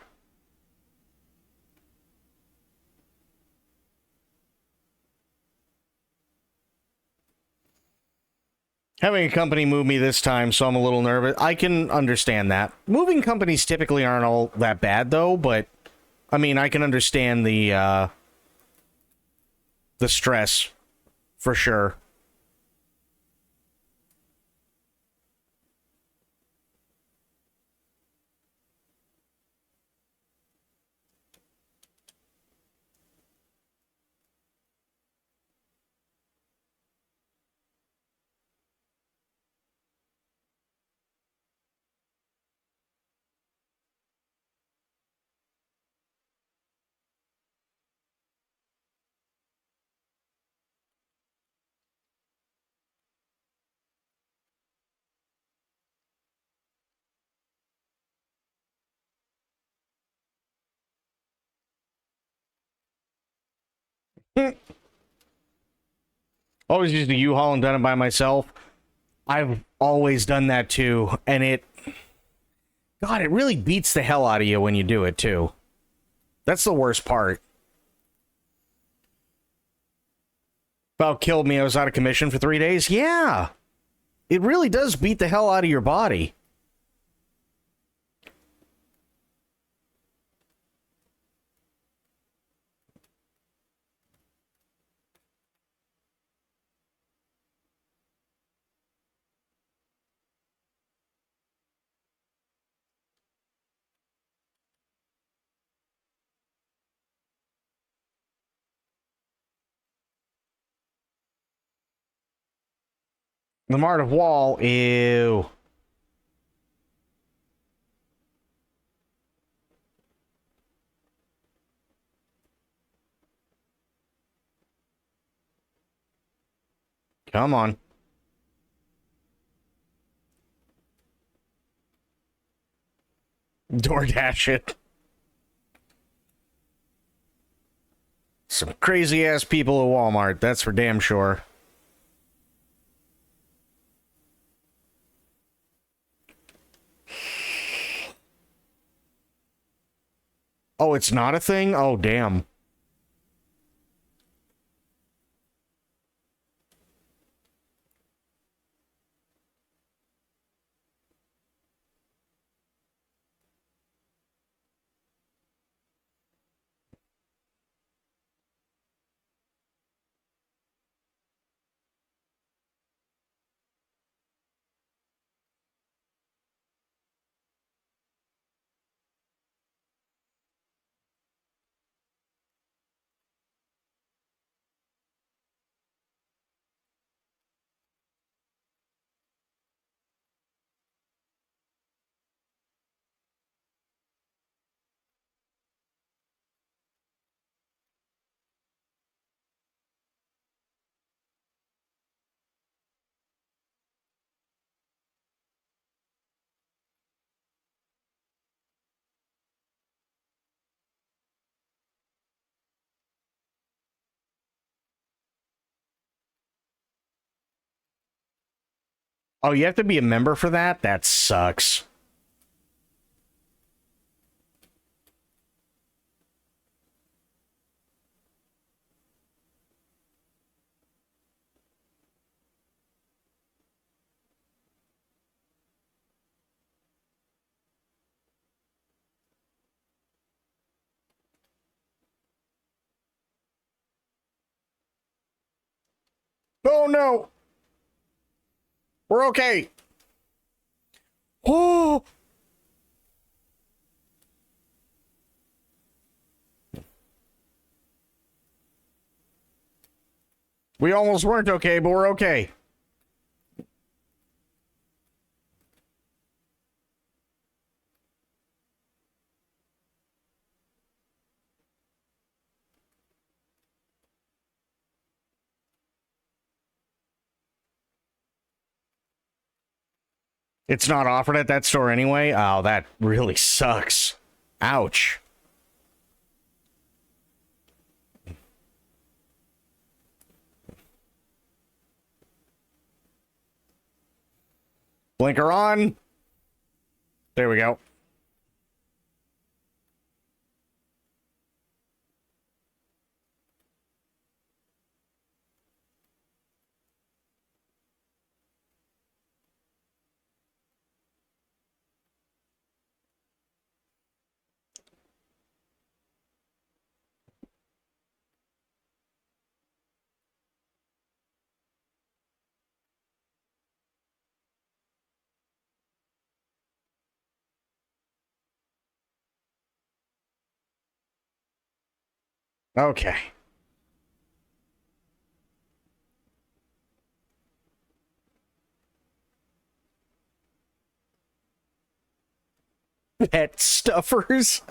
Speaker 1: Having a company move me this time, so I'm a little nervous. I can understand that. Moving companies typically aren't all that bad, though, but, I mean, I can understand the stress, for sure. Always used a U-Haul and done it by myself. I've always done that too, and God, it really beats the hell out of you when you do it too. That's the worst part. About killed me. I was out of commission for 3 days. Yeah, it really does beat the hell out of your body. The Mart of Wall, ew. Come on. DoorDash it. Some crazy ass people at Walmart, that's for damn sure. Oh, it's not a thing? Oh, damn. Oh, you have to be a member for that? That sucks. Oh, no. We're okay. Oh. We almost weren't okay, but we're okay. It's not offered at that store anyway? Oh, that really sucks. Ouch. Blinker on. There we go. Okay. Pet stuffers.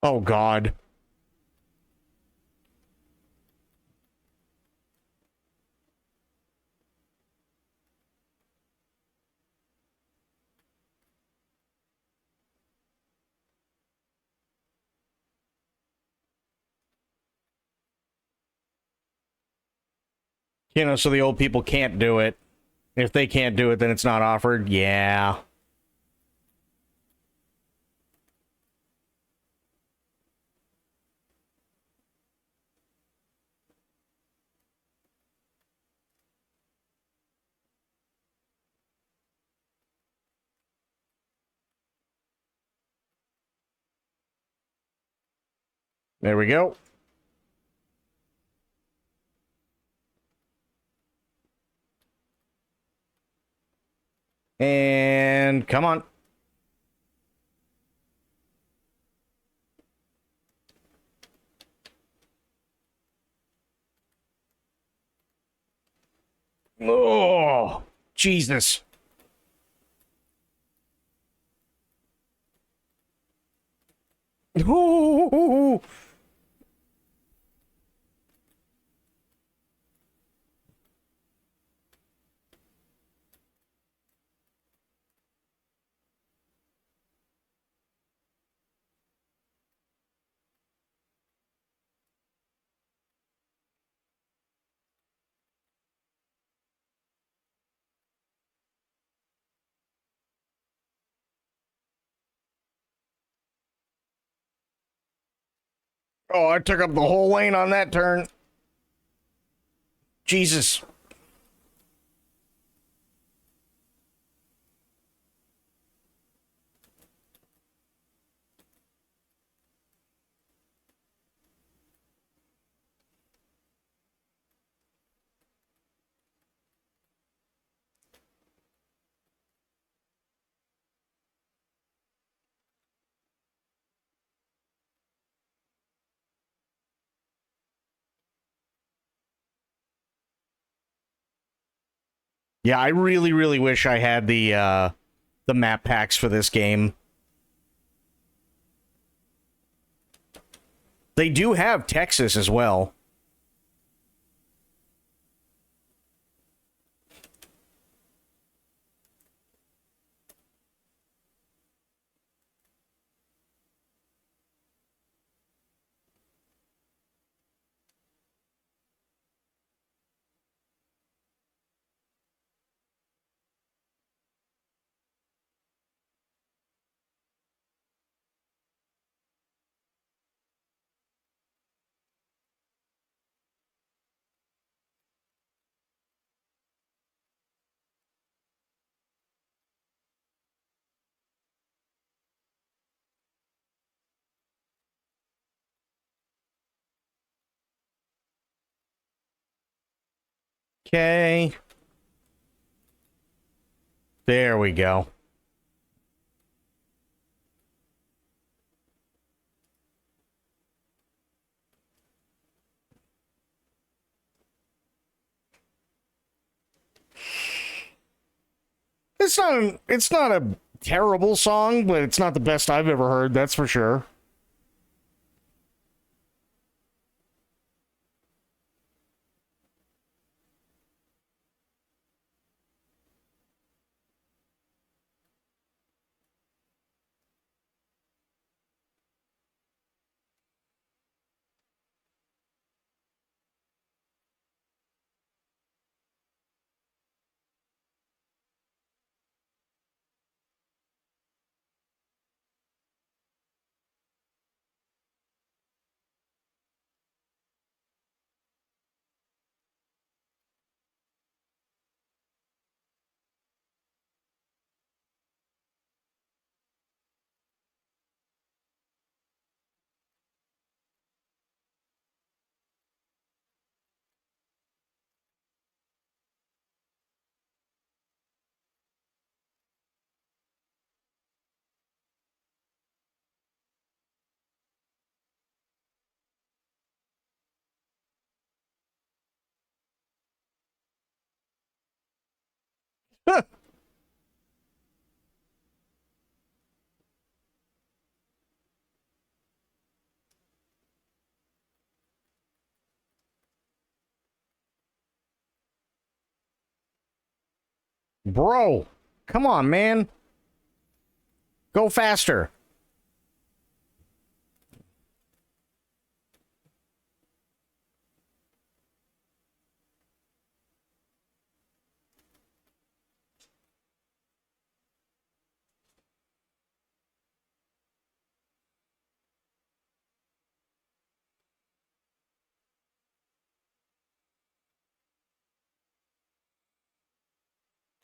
Speaker 1: Oh, God. You know, so the old people can't do it. If they can't do it, then it's not offered. Yeah. There we go. And come on. Oh, Jesus. Oh, oh, I took up the whole lane on that turn. Jesus. Yeah, I really, really wish I had the map packs for this game. They do have Texas as well. Okay. There we go. It's not a terrible song, but it's not the best I've ever heard, that's for sure. Bro, come on, man. Go faster.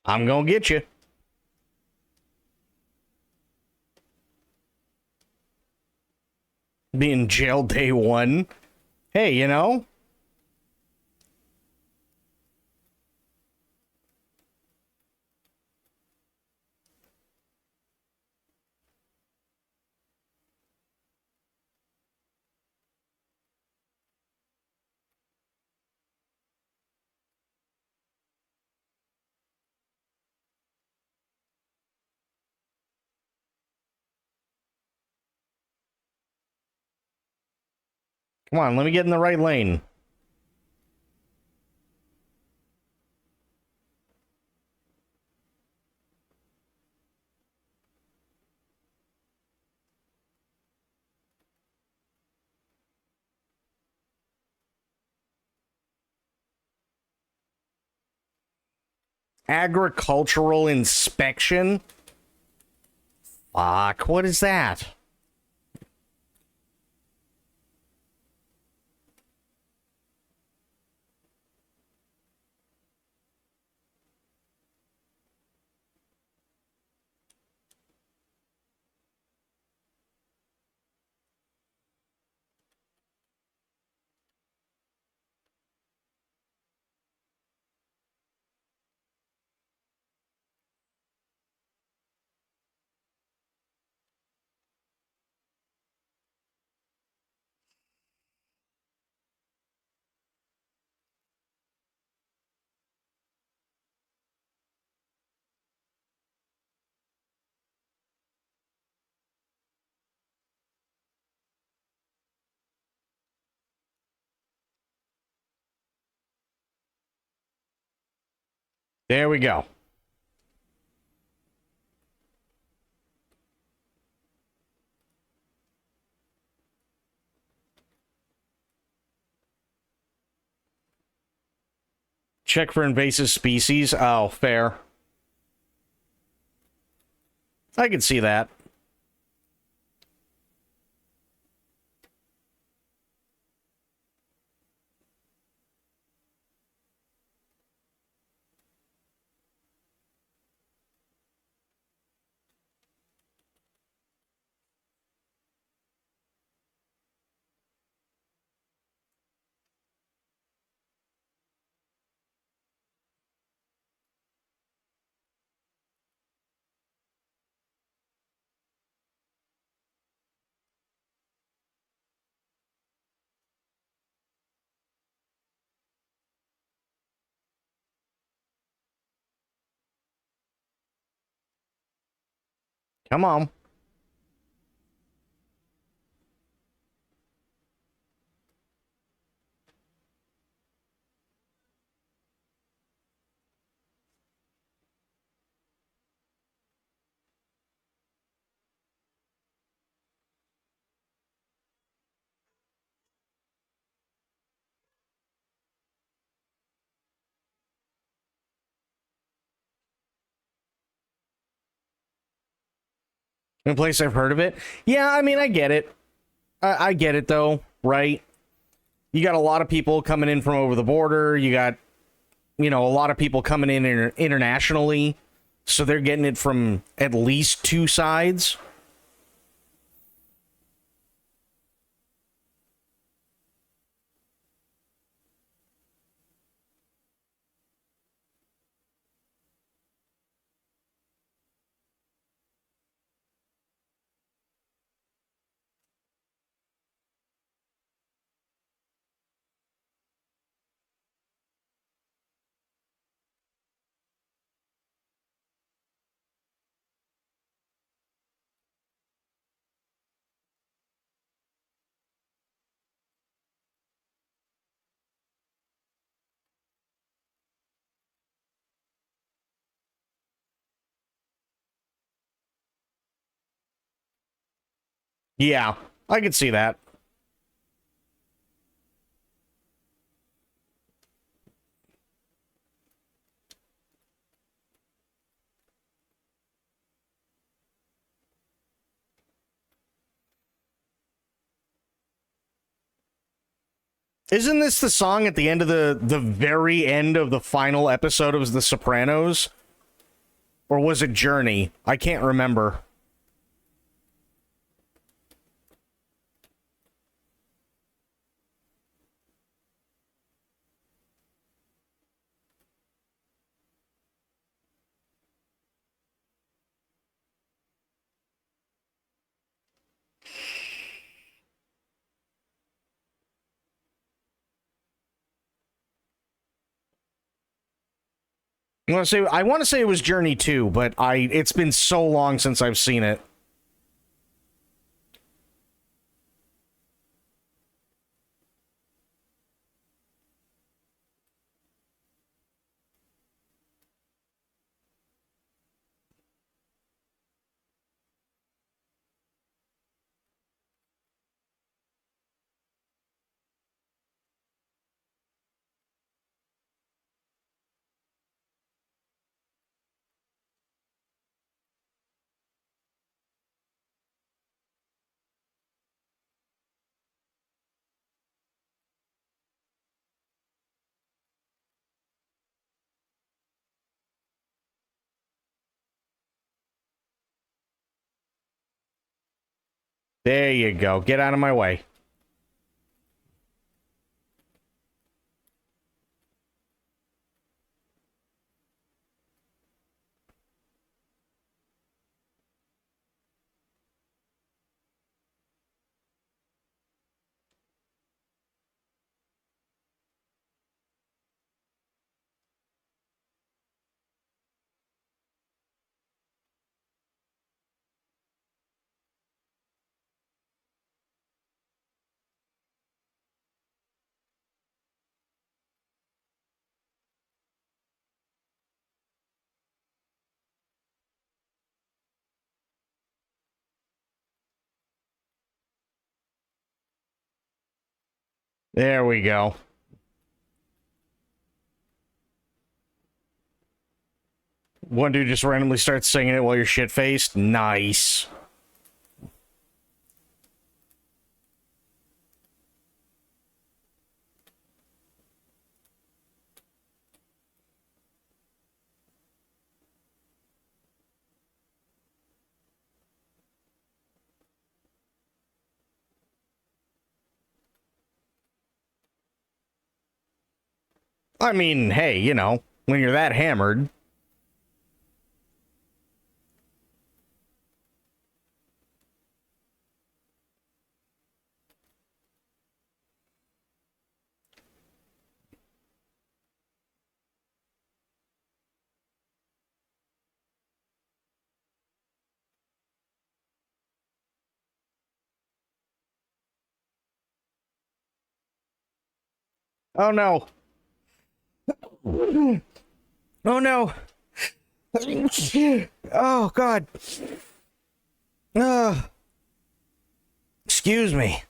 Speaker 1: I'm gonna get you. Be in jail day one. Hey, you know? Come on, let me get in the right lane. Agricultural inspection? Fuck, what is that? There we go. Check for invasive species. Oh, fair. I can see that. Come on. In a place I've heard of it. Yeah, I mean, I get it. I get it, though, right? You got a lot of people coming in from over the border. You got, a lot of people coming in internationally. So they're getting it from at least two sides. Yeah, I could see that. Isn't this the song at the end of the very end of the final episode of The Sopranos? Or was it Journey? I can't remember. I want to say it was Journey 2, but it's been so long since I've seen it. There you go. Get out of my way. There we go. One dude just randomly starts singing it while you're shit-faced. Nice. I mean, hey, when you're that hammered. Oh no. Oh no. Oh God. Excuse me.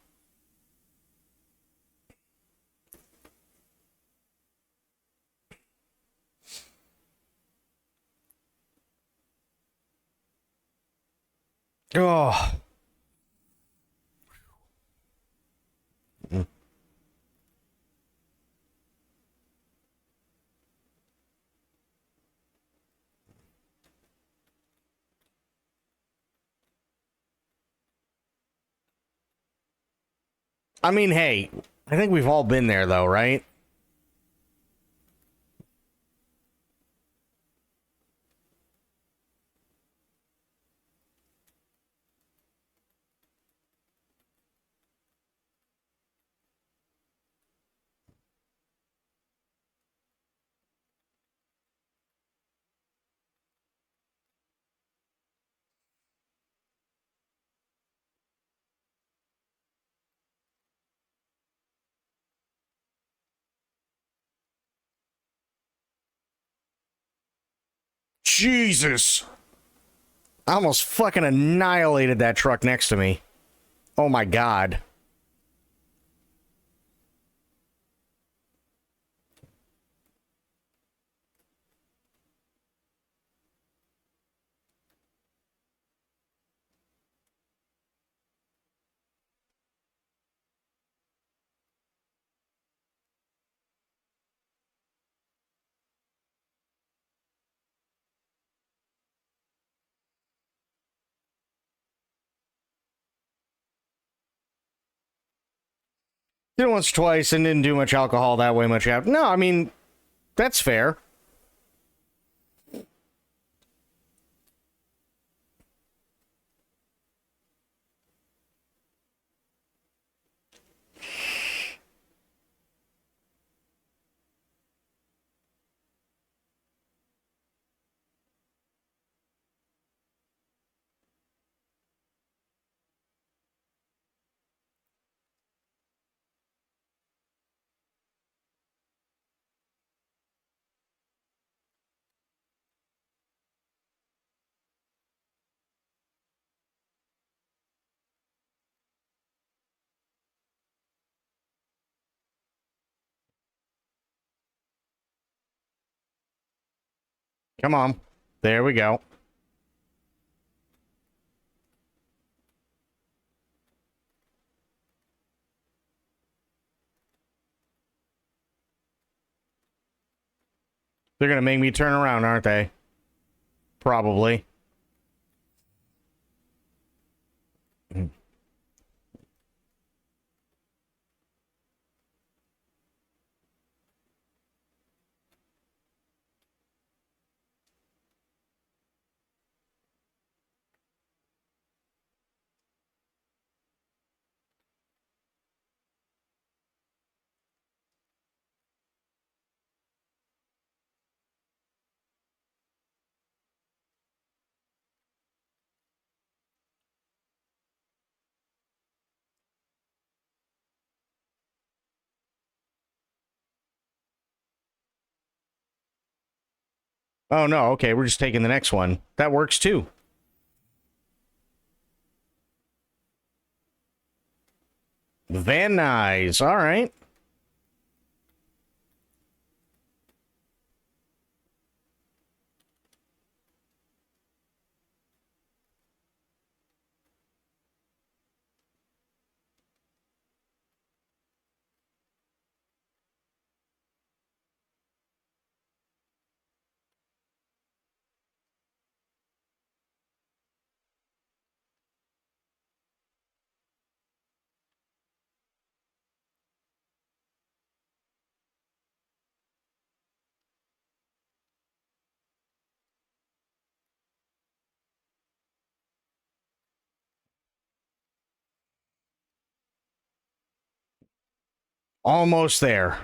Speaker 1: Oh. I mean, hey, I think we've all been there though, right? Jesus. I almost fucking annihilated that truck next to me. Oh my God. Did it once or twice and didn't do much alcohol that way much after. No, I mean, that's fair. Come on. There we go. They're going to make me turn around, aren't they? Probably. Oh, no. Okay, we're just taking the next one. That works, too. Van Nuys. All right. Almost there.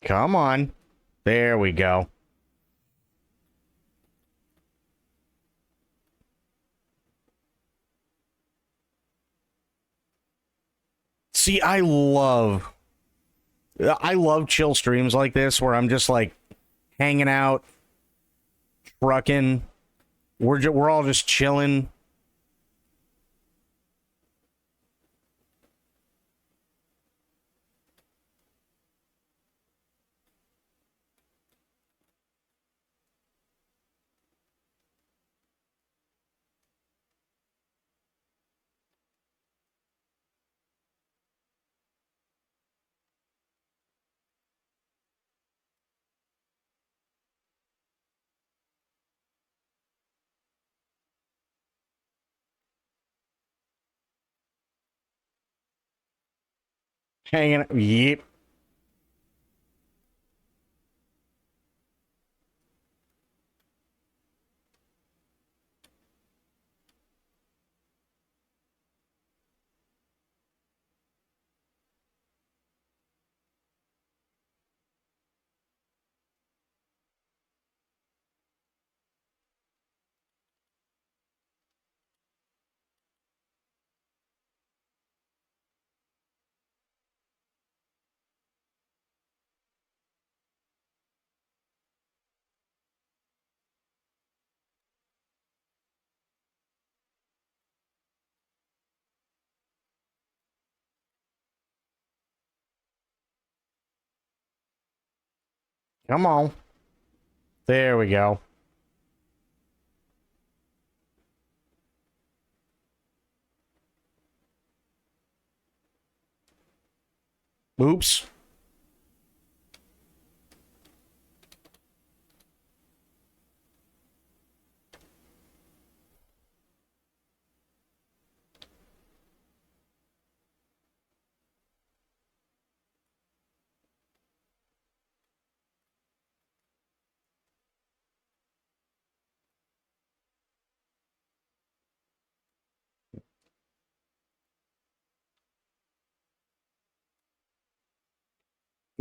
Speaker 1: Come on. There we go. See, I love chill streams like this where I'm just like hanging out, trucking. We're all just chilling. Hanging. Yep. Come on. There we go. Oops.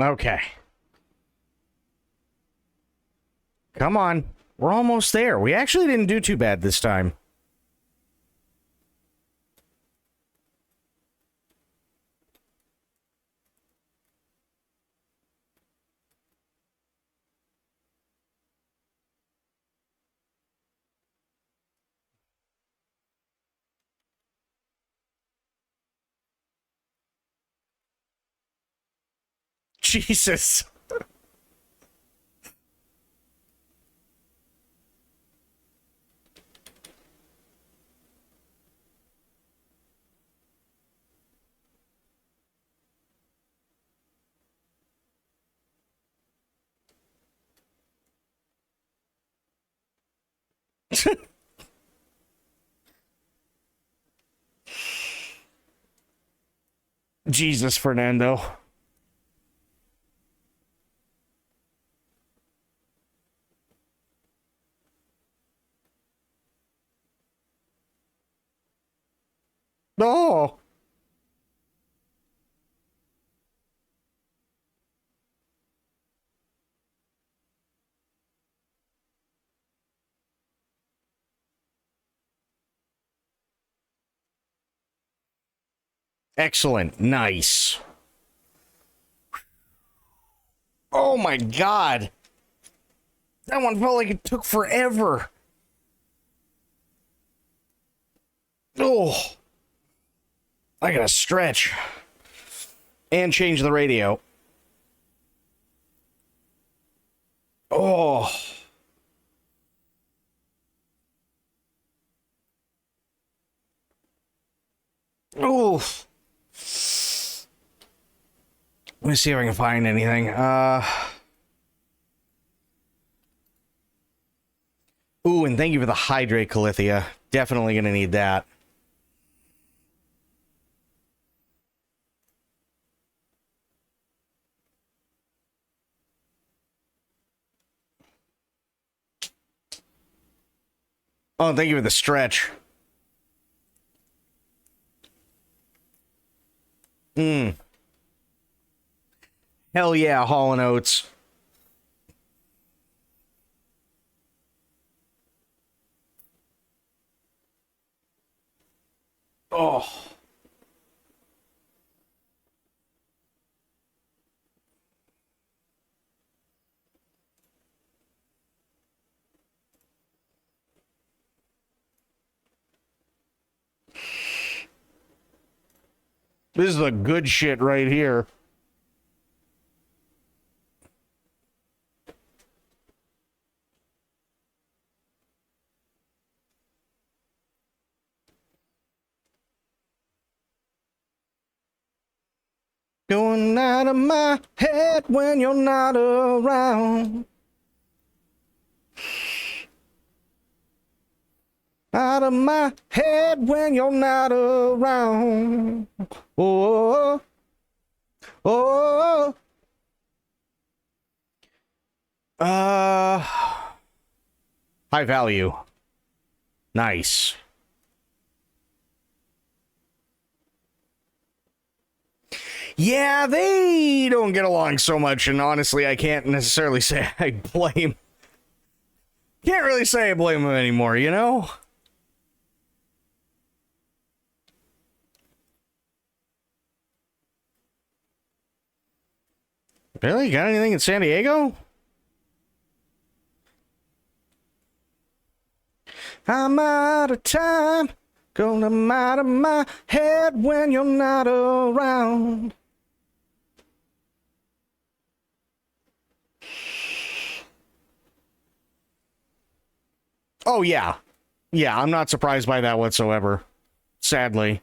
Speaker 1: Okay. Come on. We're almost there. We actually didn't do too bad this time. Jesus. Jesus, Fernando. Oh. Excellent. Nice. Oh my God. That one felt like it took forever. Oh. I gotta stretch. And change the radio. Oh. Oh. Let me see if I can find anything. Ooh, and thank you for the hydrate, Calithia. Definitely gonna need that. Oh, thank you for the stretch. Hell yeah, Hall & Oates. Oh. This is the good shit right here. Going out of my head when you're not around. Out of my head when you're not around. Oh, oh, high value. Nice. Yeah, they don't get along so much, and honestly, I can't necessarily say I blame. Can't really say I blame them anymore, you know? Really? Got anything in San Diego? I'm out of time. Going out of my head when you're not around. Oh, yeah. Yeah, I'm not surprised by that whatsoever. Sadly.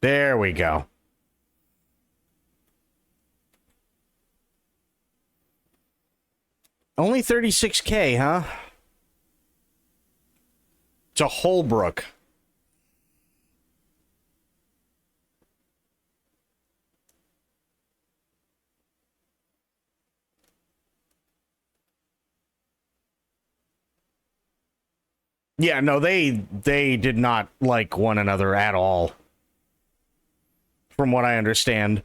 Speaker 1: There we go. Only 36K, huh? It's a Holbrook. Yeah, no, they did not like one another at all. From what I understand.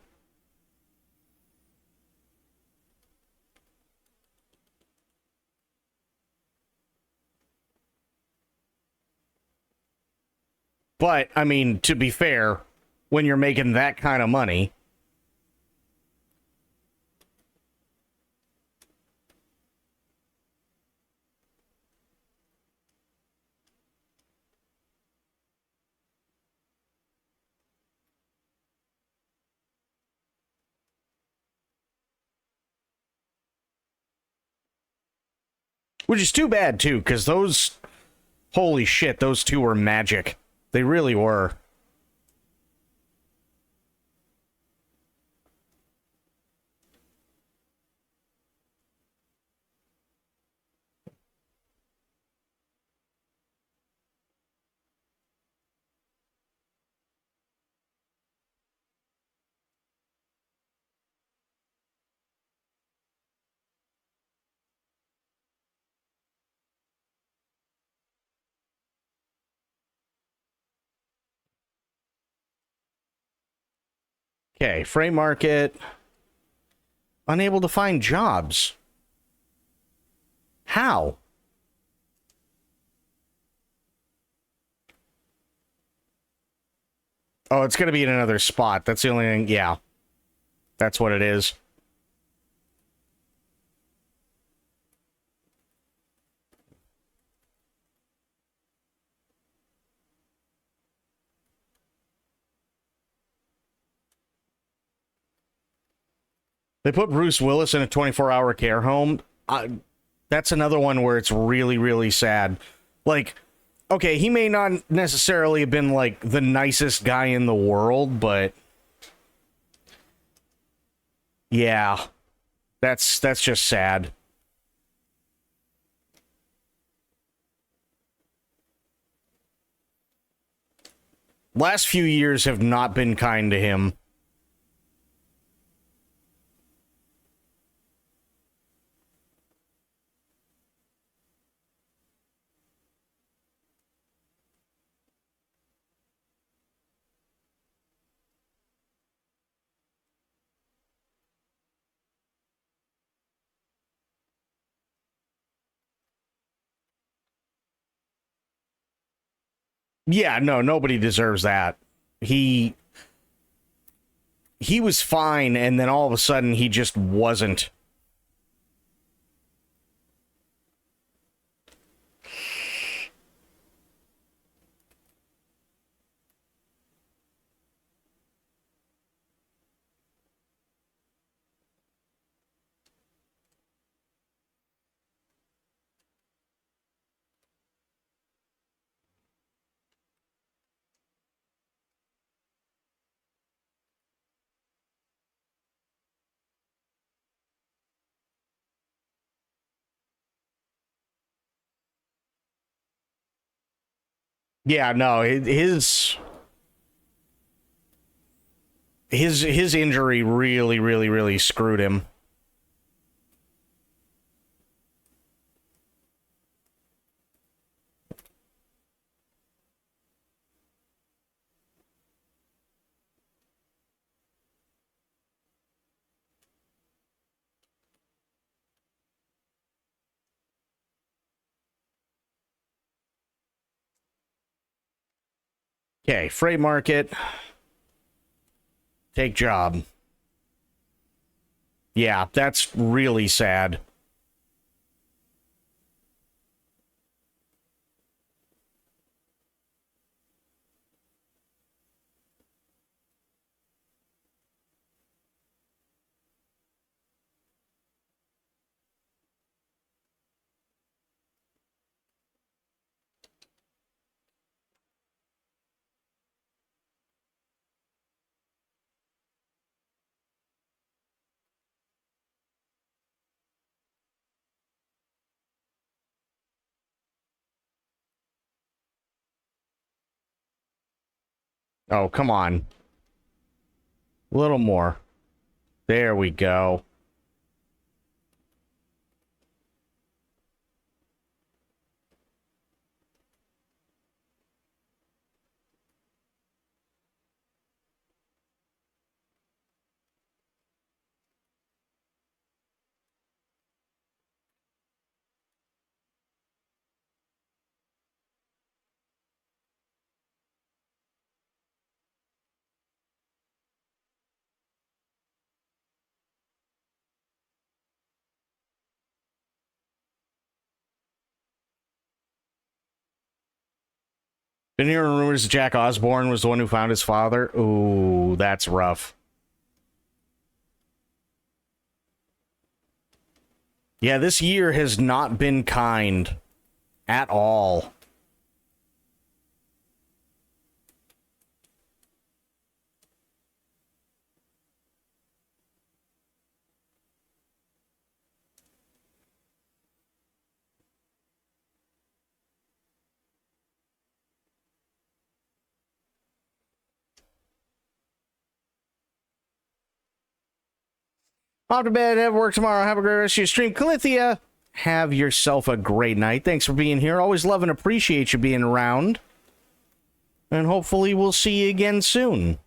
Speaker 1: But, I mean, to be fair, when you're making that kind of money... Which is too bad, too, because those... Holy shit, those two were magic. They really were. Okay, freight market. Unable to find jobs. How? Oh, it's going to be in another spot. That's the only thing. Yeah. That's what it is. They put Bruce Willis in a 24-hour care home. That's another one where it's really, really sad. Like, okay, he may not necessarily have been, like, the nicest guy in the world, but... Yeah. That's just sad. Last few years have not been kind to him. Yeah, no, nobody deserves that. He was fine, and then all of a sudden he just wasn't. Yeah, no, his injury really, really, really screwed him. Okay, freight market. Take job. Yeah, that's really sad. Oh, come on. A little more. There we go. Been hearing rumors that Jack Osborne was the one who found his father. Ooh, that's rough. Yeah, this year has not been kind at all. Off to bed, have work tomorrow. Have a great rest of your stream. Calithia, have yourself a great night. Thanks for being here. Always love and appreciate you being around. And hopefully we'll see you again soon.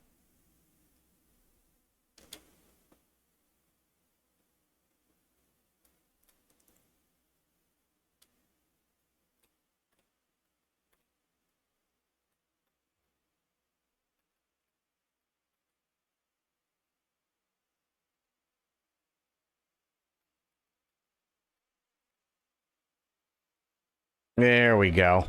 Speaker 1: There we go.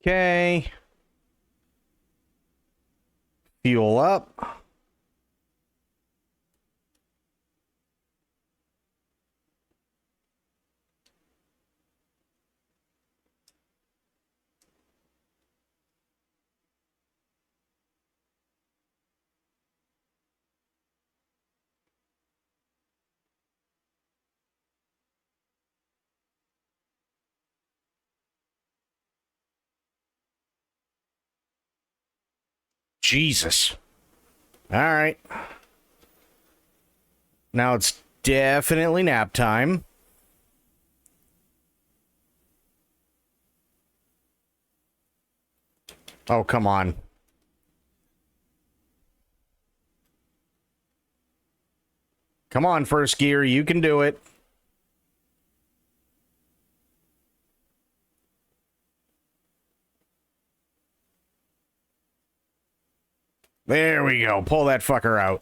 Speaker 1: Okay. Fuel up. Jesus. All right. Now it's definitely nap time. Oh, come on. Come on, first gear. You can do it. There we go. Pull that fucker out.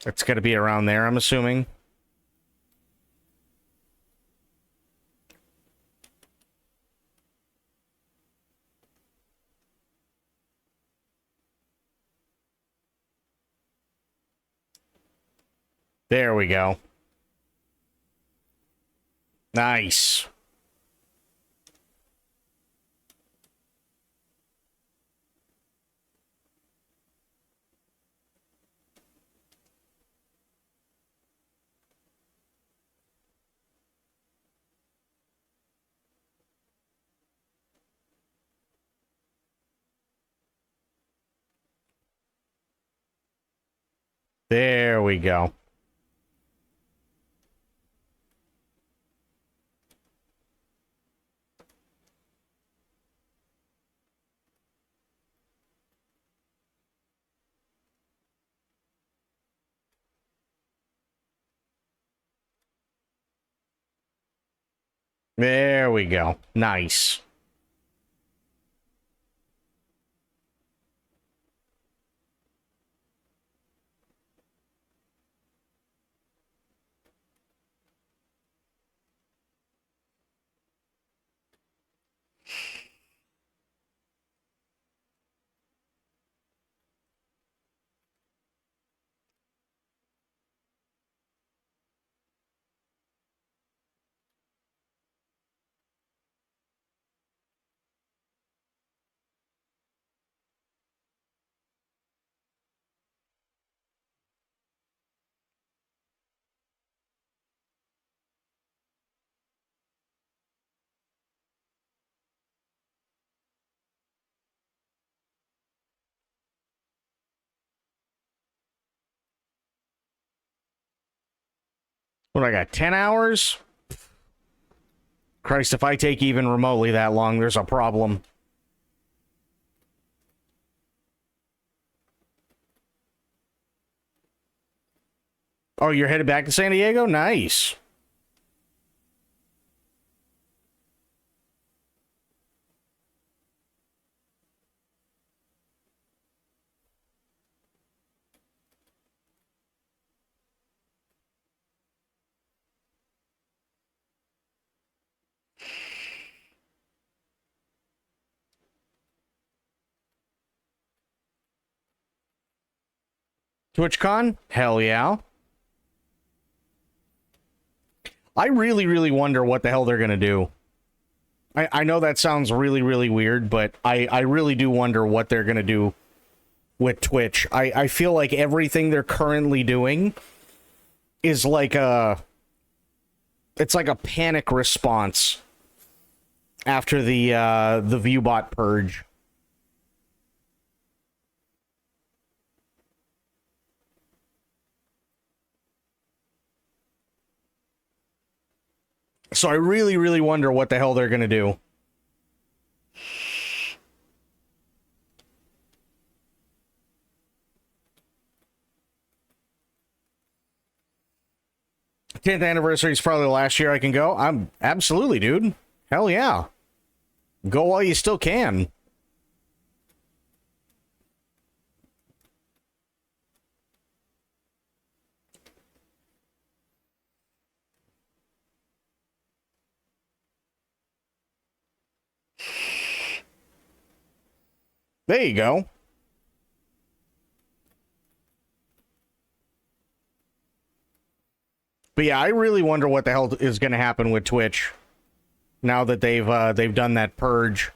Speaker 1: It's going to be around there, I'm assuming. There we go. Nice. There we go. There we go. Nice. What, I got 10 hours? Christ, if I take even remotely that long, there's a problem. Oh, you're headed back to San Diego? Nice. TwitchCon? Hell yeah. I really, really wonder what the hell they're going to do. I know that sounds really, really weird, but I really do wonder what they're going to do with Twitch. I feel like everything they're currently doing is like a... It's like a panic response after the Viewbot purge. So I really, really wonder what the hell they're going to do. '10th anniversary is probably the last year I can go. I'm absolutely, dude. Hell yeah. Go while you still can. There you go. But yeah, I really wonder what the hell is going to happen with Twitch now that they've done that purge.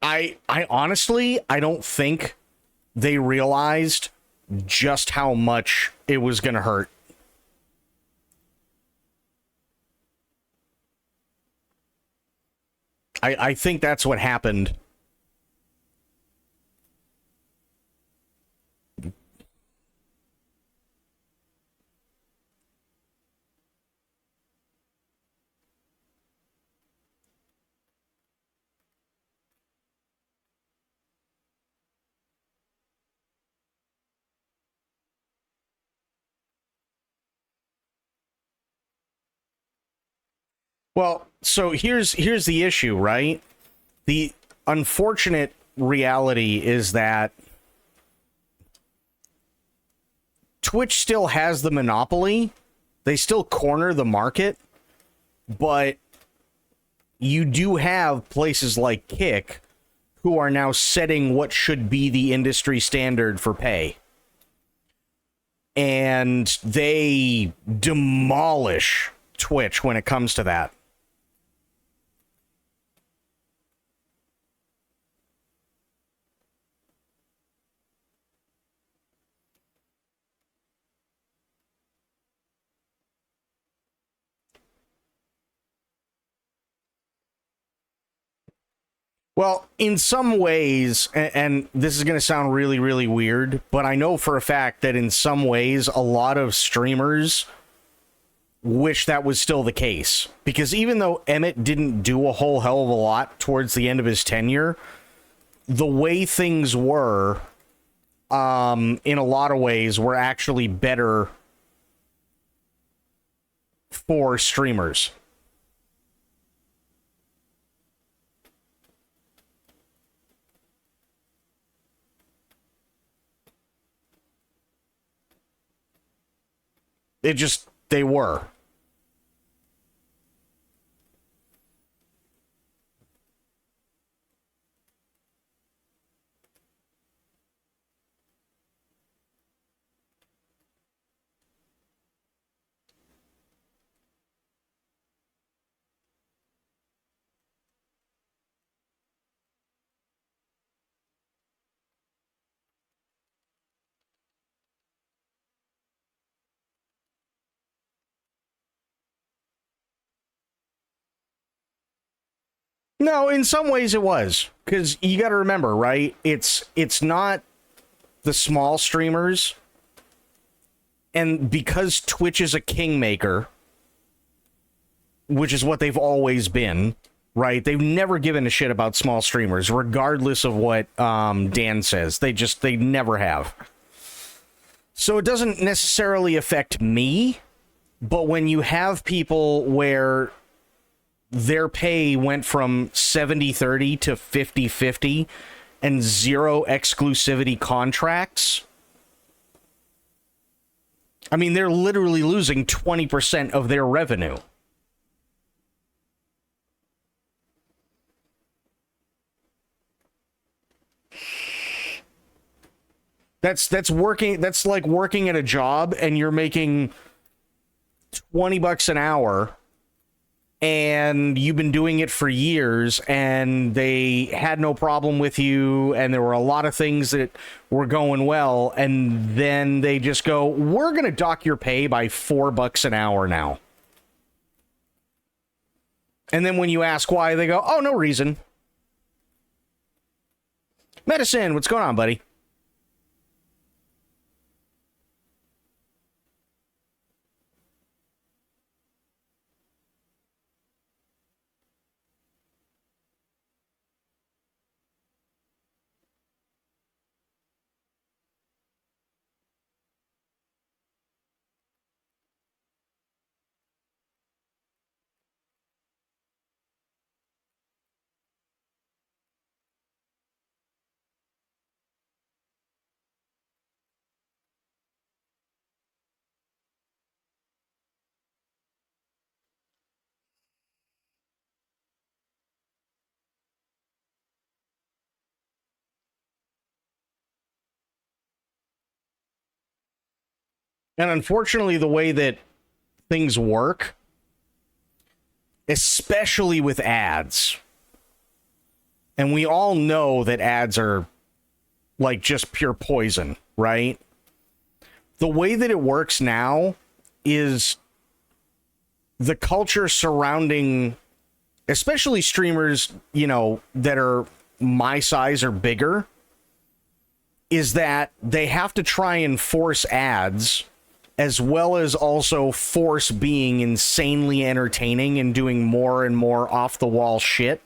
Speaker 1: I honestly, I don't think they realized just how much it was going to hurt. I think that's what happened. Well, so here's the issue, right? The unfortunate reality is that Twitch still has the monopoly. They still corner the market, but you do have places like Kick who are now setting what should be the industry standard for pay. And they demolish Twitch when it comes to that. Well, in some ways, and this is going to sound really, really weird, but I know for a fact that in some ways, a lot of streamers wish that was still the case. Because even though Emmett didn't do a whole hell of a lot towards the end of his tenure, the way things were, in a lot of ways, were actually better for streamers. They were. No, in some ways it was. Because you got to remember, right? It's not the small streamers. And because Twitch is a kingmaker, which is what they've always been, right? They've never given a shit about small streamers, regardless of what Dan says. They never have. So it doesn't necessarily affect me, but when you have people where their pay went from 70-30 to 50-50 and zero exclusivity contracts, I mean, they're literally losing 20% of their revenue. That's working. That's like working at a job and you're making $20 an hour and you've been doing it for years and they had no problem with you and there were a lot of things that were going well, and then they just go, we're going to dock your pay by $4 an hour now. And then when you ask why, they go, oh, no reason. Medicine, what's going on, buddy? And unfortunately, the way that things work, especially with ads, And we all know that ads are like just pure poison, right? The way that it works now is the culture surrounding, especially streamers, you know, that are my size or bigger, is that they have to try and force ads as well as also force being insanely entertaining and doing more and more off the wall shit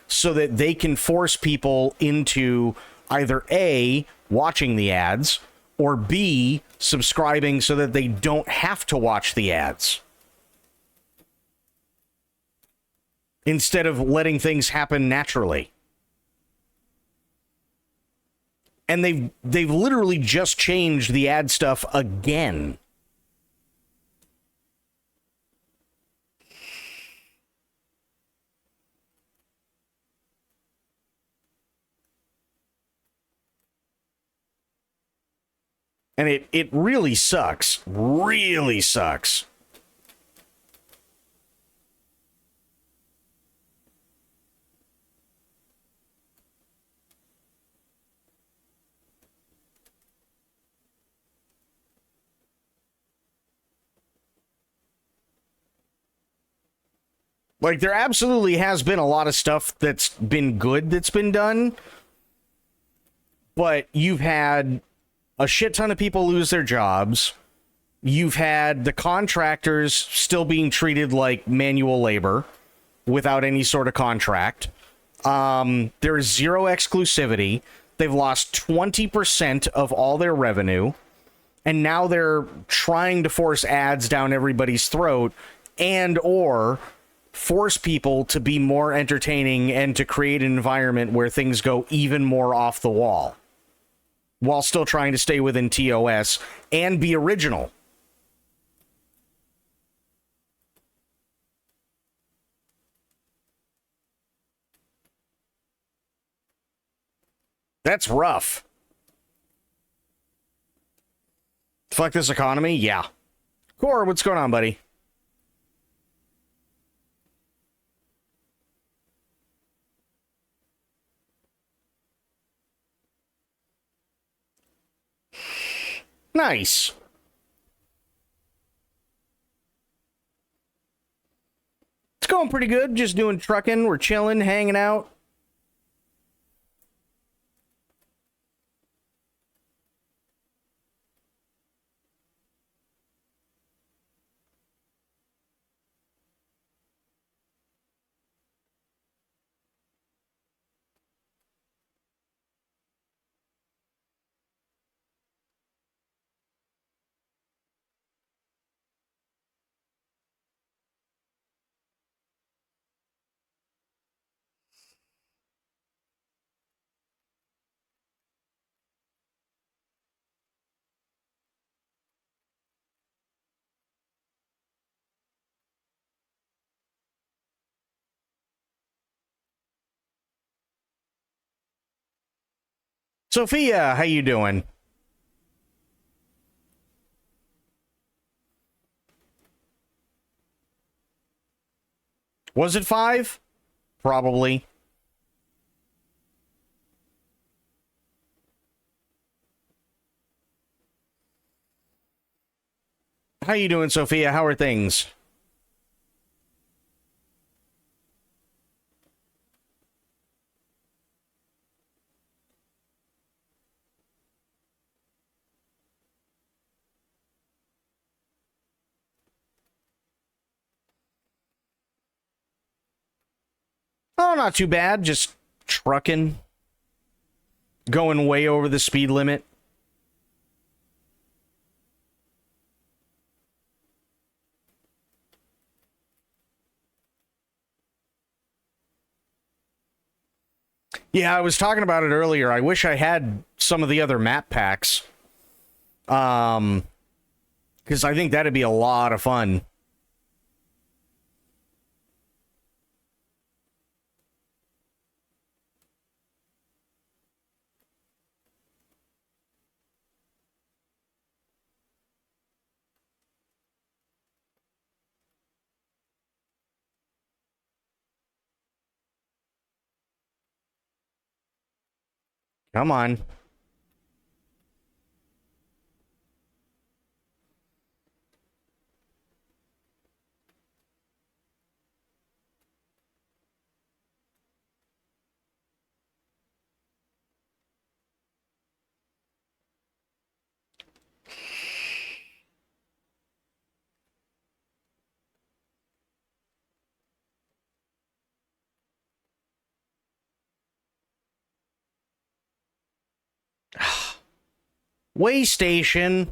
Speaker 1: so that they can force people into either A, watching the ads, or B, subscribing so that they don't have to watch the ads. Instead of letting things happen naturally. And they've literally just changed the ad stuff again. And it really sucks. Really sucks. Like, there absolutely has been a lot of stuff that's been good that's been done. But you've had a shit ton of people lose their jobs. You've had the contractors still being treated like manual labor without any sort of contract. There is zero exclusivity. They've lost 20% of all their revenue. And now they're trying to force ads down everybody's throat and or force people to be more entertaining and to create an environment where things go even more off the wall while still trying to stay within TOS and be original. That's rough. Fuck this economy? Yeah. Core, what's going on, buddy? Nice. It's going pretty good. Just doing trucking. We're chilling, hanging out. Sophia, how you doing? Was it 5? Probably. How you doing, Sophia? How are things? Oh, not too bad. Just trucking. Going way over the speed limit. Yeah, I was talking about it earlier. I wish I had some of the other map packs. Because I think that'd be a lot of fun. Come on. Way station.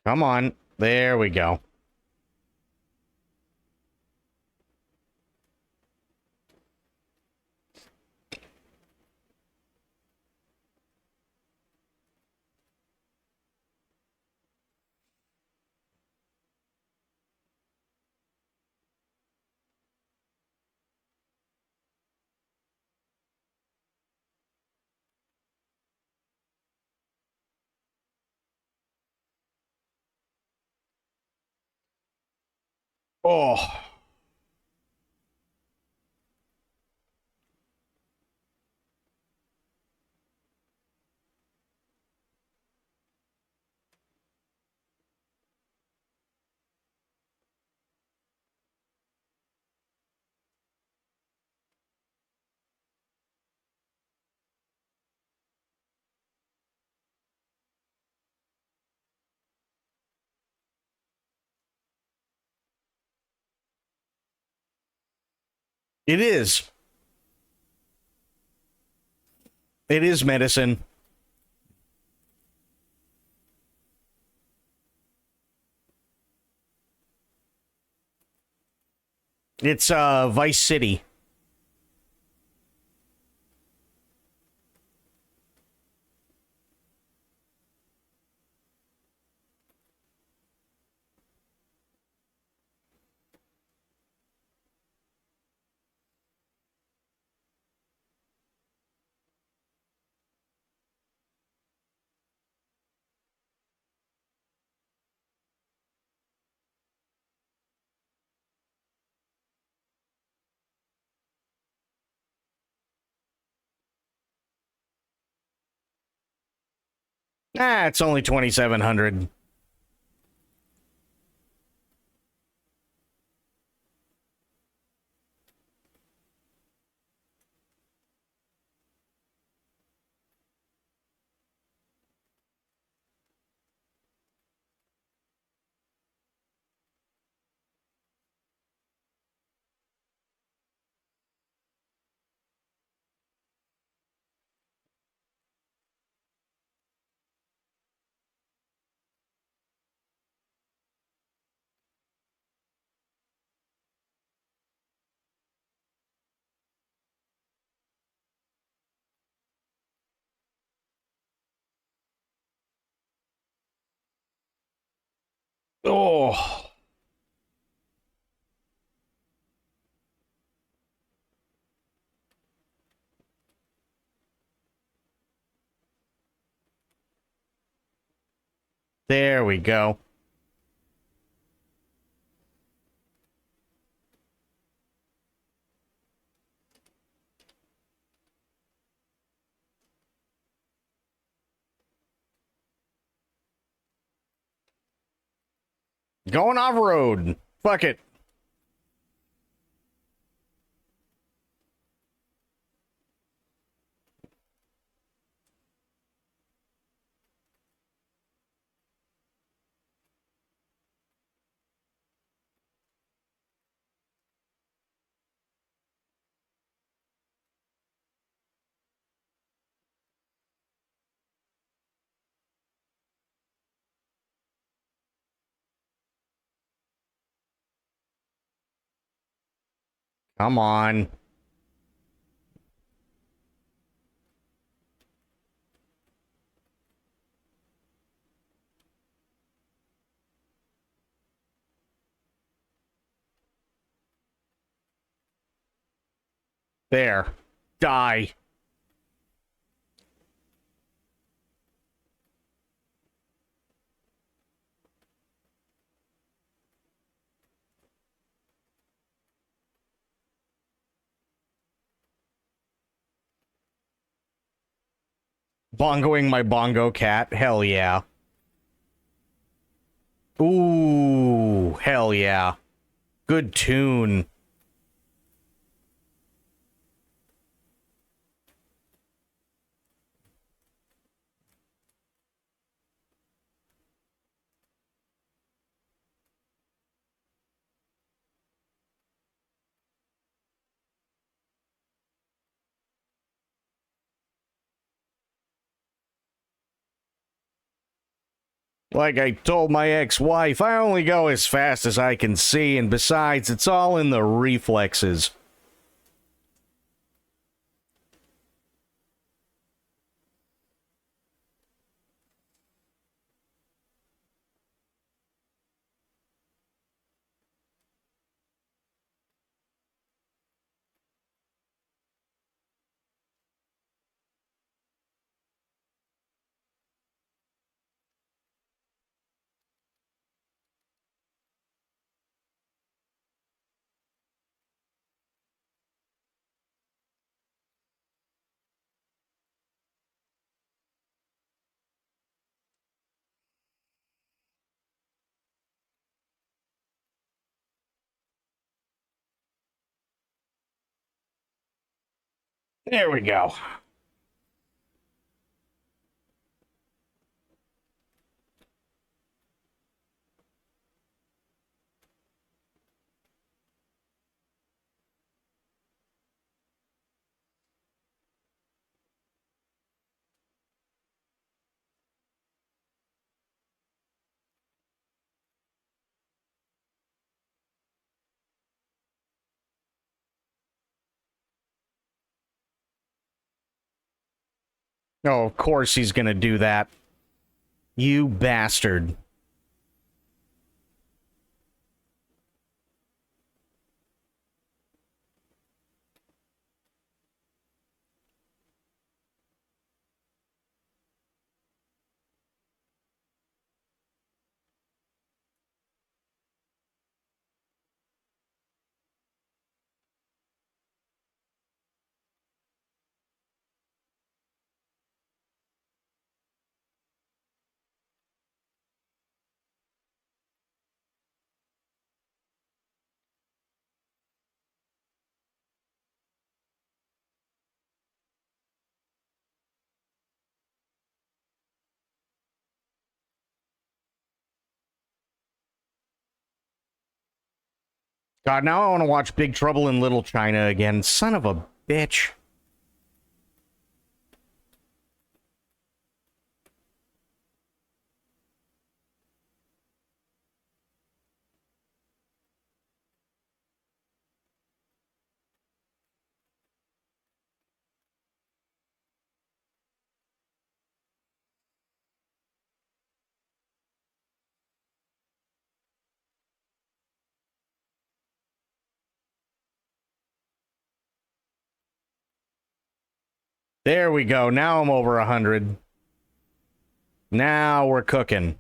Speaker 1: Come on. There we go. Oh, it is. It is medicine. It's Vice City. Ah, it's only 2,700. Oh, there we go. Going off road. Fuck it. Come on. There. Die. Bongoing my bongo cat. Hell yeah. Ooh, hell yeah. Good tune. Like I told my ex-wife, I only go as fast as I can see, and besides, it's all in the reflexes. There we go. Oh, of course he's gonna do that. You bastard. God, now I want to watch Big Trouble in Little China again. Son of a bitch. There we go. Now I'm over 100. Now we're cooking.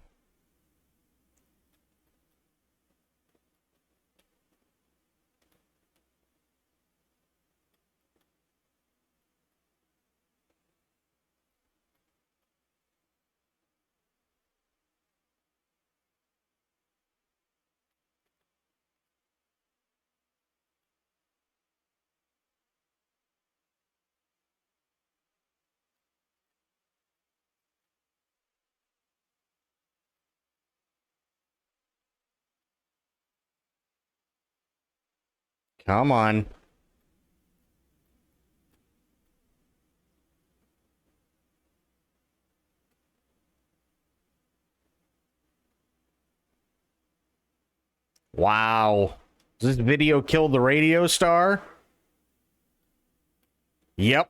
Speaker 1: Come on. Wow. Does this video kill the radio star? Yep.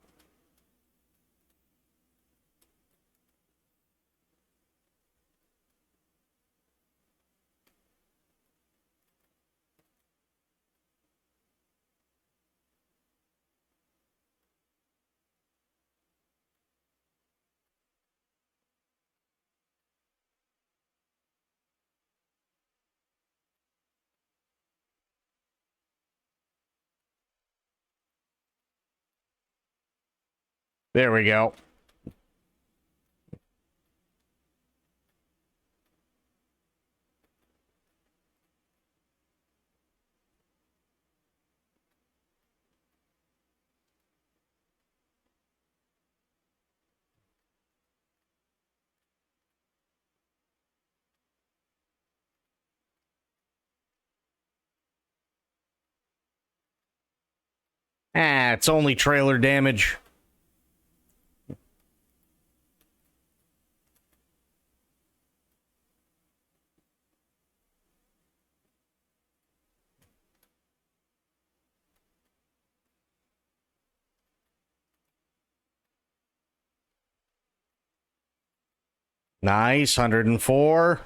Speaker 1: There we go. Ah, it's only trailer damage. Nice, 104.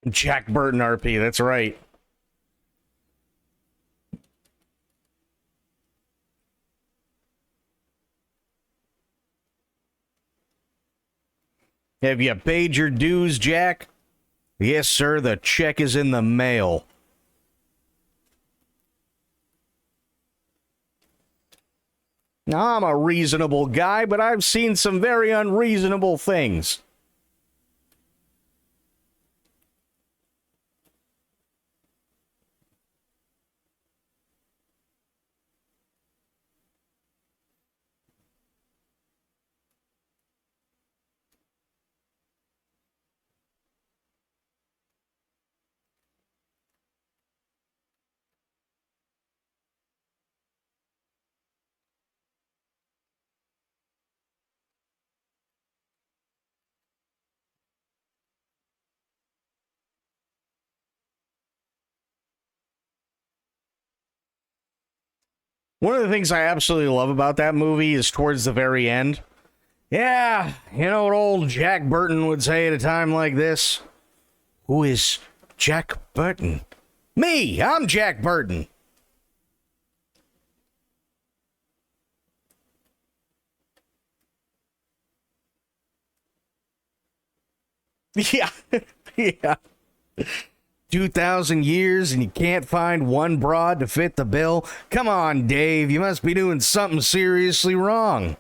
Speaker 1: Jack Burton RP, that's right. Have you paid your dues, Jack? Yes, sir, the check is in the mail. Now, I'm a reasonable guy, but I've seen some very unreasonable things. One of the things I absolutely love about that movie is towards the very end. Yeah, you know what old Jack Burton would say at a time like this? Who is Jack Burton? Me! I'm Jack Burton! Yeah, yeah. 2,000 years and you can't find one broad to fit the bill? Come on, Dave, you must be doing something seriously wrong.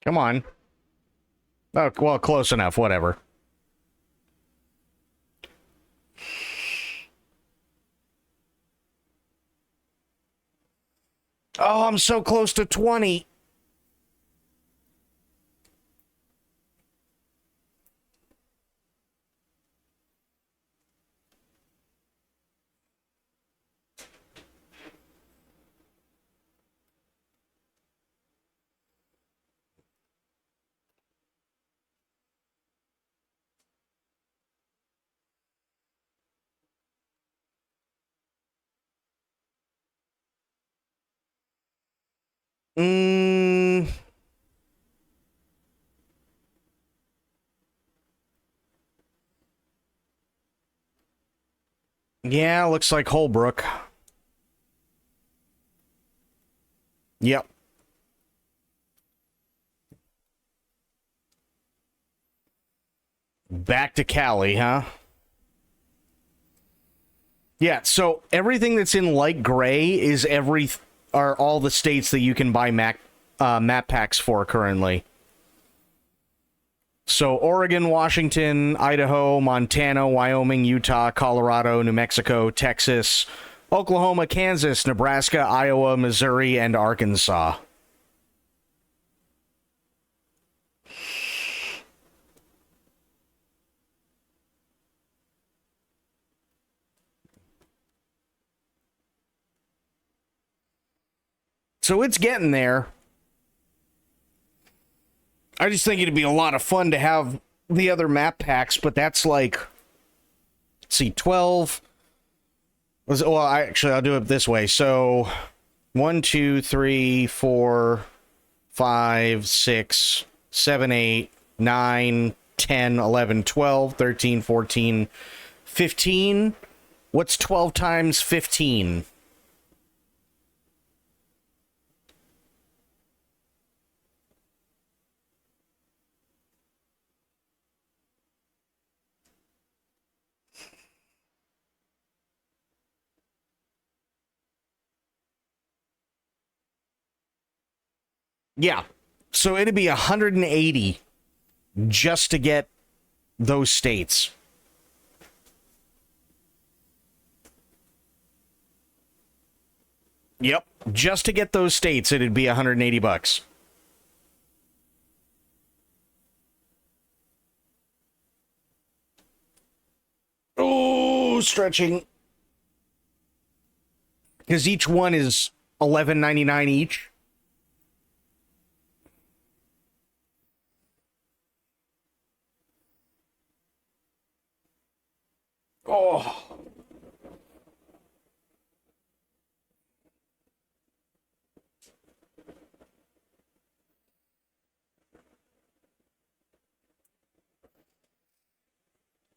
Speaker 1: Come on. Oh, well, close enough, whatever. Oh, I'm so close to 20. Mm, yeah, looks like Holbrook. Yep. Back to Cali, huh? Yeah, so everything that's in light gray is are all the states that you can buy map packs for currently. So Oregon, Washington, Idaho, Montana, Wyoming, Utah, Colorado, New Mexico, Texas, Oklahoma, Kansas, Nebraska, Iowa, Missouri, and Arkansas. So it's getting there. I just think it'd be a lot of fun to have the other map packs, but that's like, let's see, 12. Well, I'll do it this way. So 1, 2, 3, 4, 5, 6, 7, 8, 9, 10, 11, 12, 13, 14, 15. What's 12 times 15? Yeah. So it'd be 180 just to get those states. Yep. Just to get those states, it'd be $180. Oh, stretching. Because each one is $11.99 each. Oh.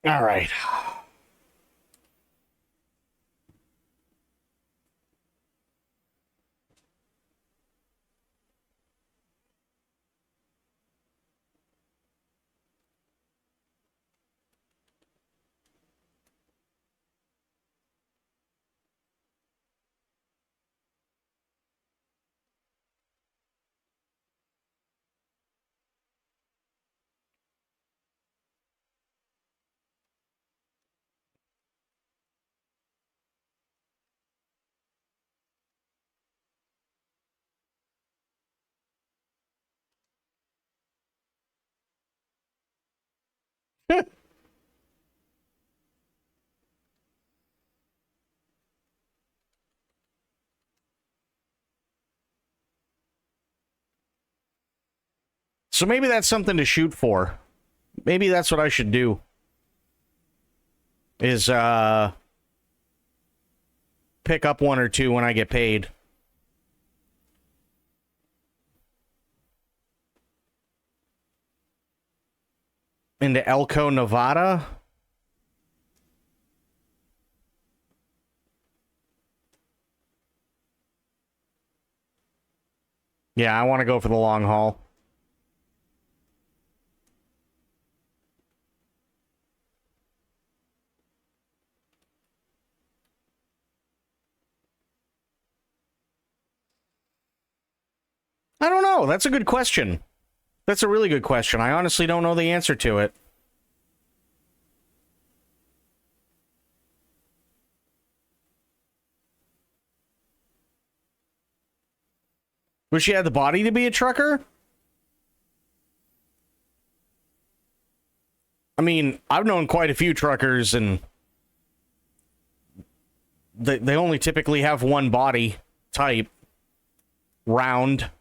Speaker 1: All right. So maybe that's something to shoot for. Maybe that's what I should do. Is pick up one or two when I get paid. Into Elko, Nevada. Yeah, I want to go for the long haul. I don't know. That's a good question. That's a really good question. I honestly don't know the answer to it. But she had the body to be a trucker? I mean, I've known quite a few truckers, and they only typically have one body type. Round.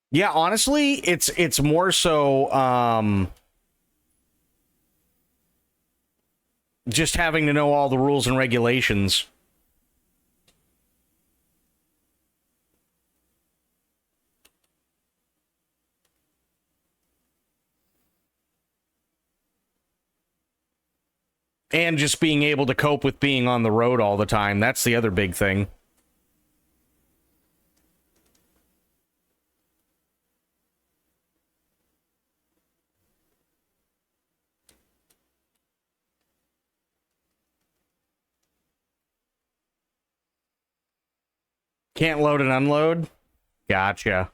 Speaker 1: Yeah, honestly, it's more so just having to know all the rules and regulations. And just being able to cope with being on the road all the time. That's the other big thing. Can't load and unload? Gotcha.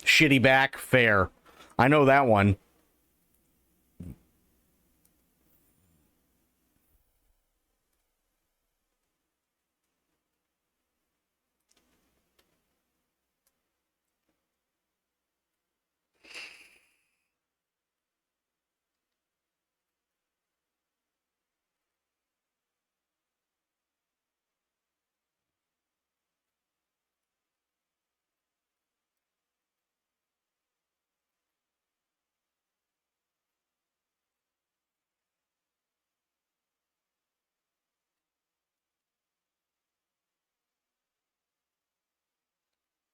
Speaker 1: Shitty back? Fair. I know that one.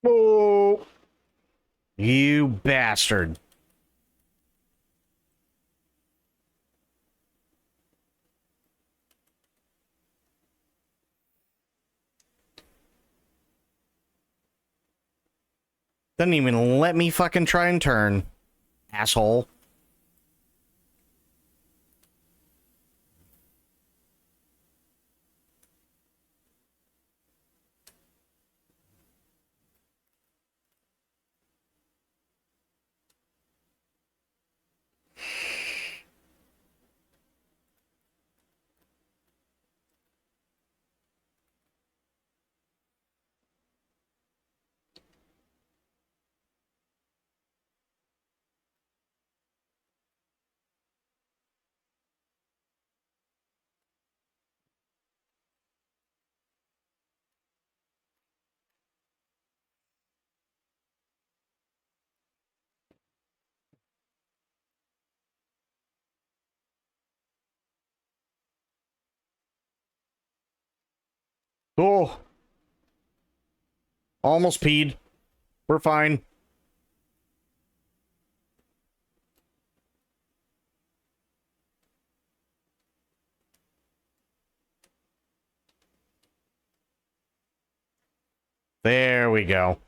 Speaker 1: Oh, you bastard. Doesn't even let me fucking try and turn. Asshole. Oh. Almost peed. We're fine. There we go.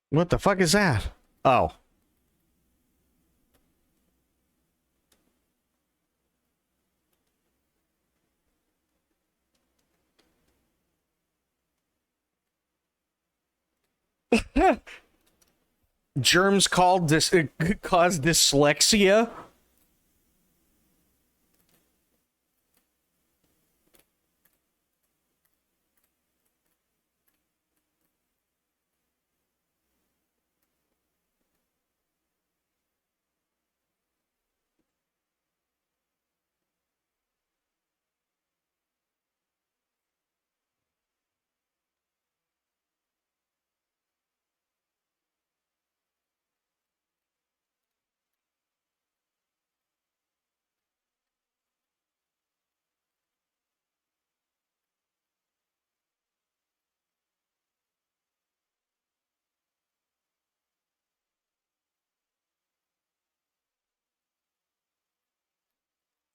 Speaker 1: What the fuck is that? Oh. Germs called cause dyslexia.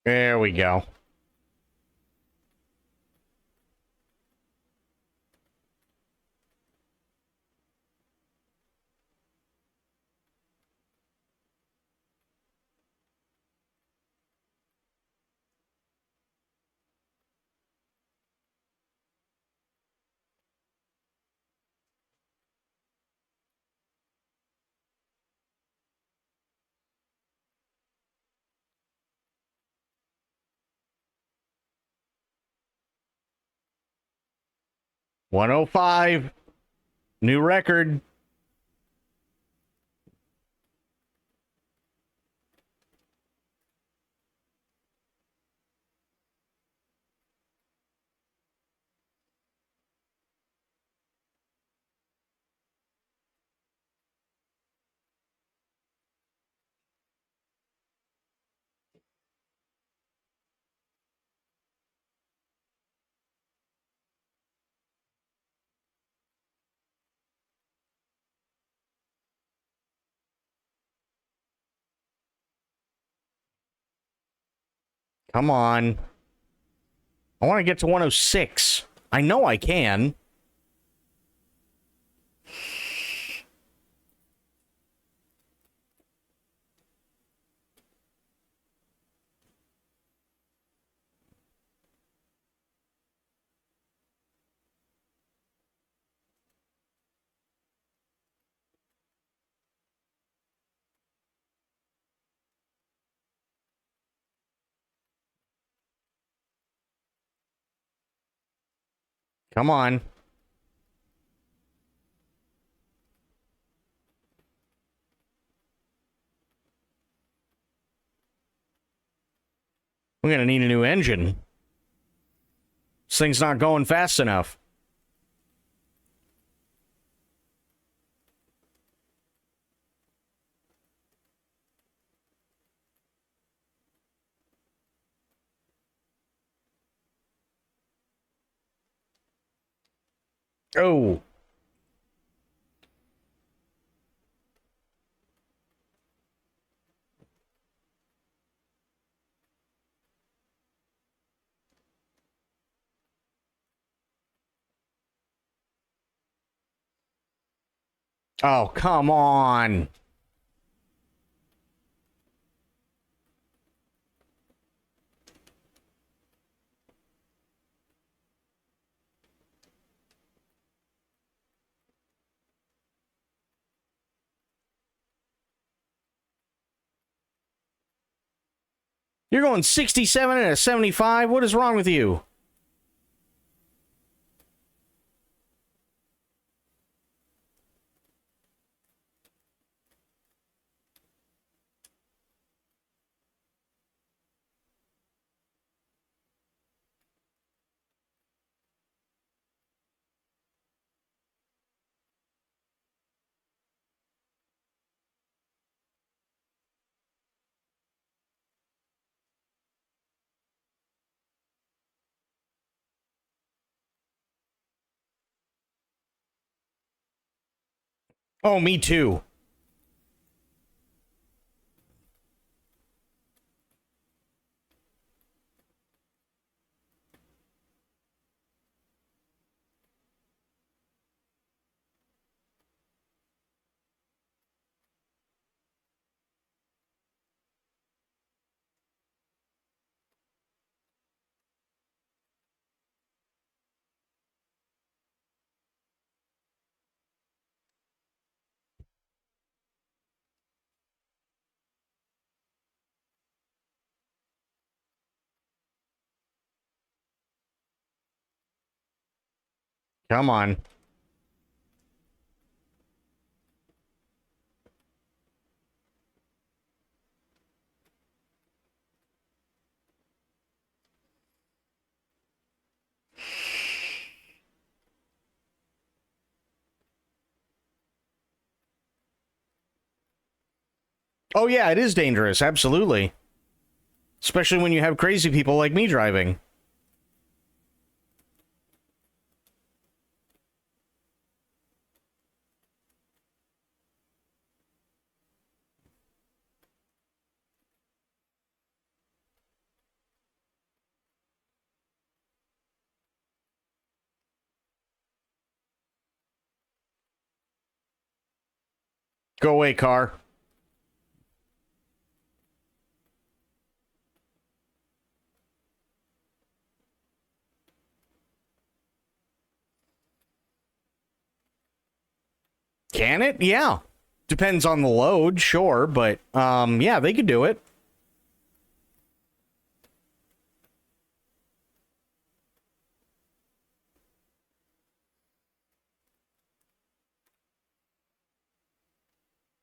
Speaker 1: There we go. $105. New record. Come on. I want to get to 106. I know I can. Come on. We're going to need a new engine. This thing's not going fast enough. Oh. Oh, come on. You're going 67 and a 75? What is wrong with you? Oh, me too. Come on. Oh, yeah, it is dangerous. Absolutely. Especially when you have crazy people like me driving. Go away, car. Can it? Yeah. Depends on the load, sure, but yeah, they could do it.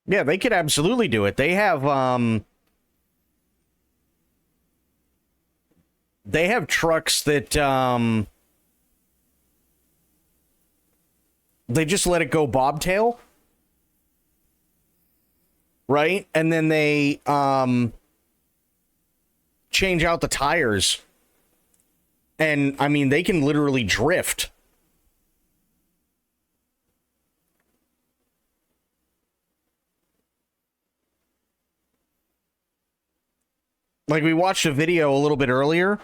Speaker 1: Yeah, they could absolutely do it. They have trucks that they just let it go bobtail, right? And then they change out the tires. And I mean, they can literally drift. Like we watched a video a little bit earlier.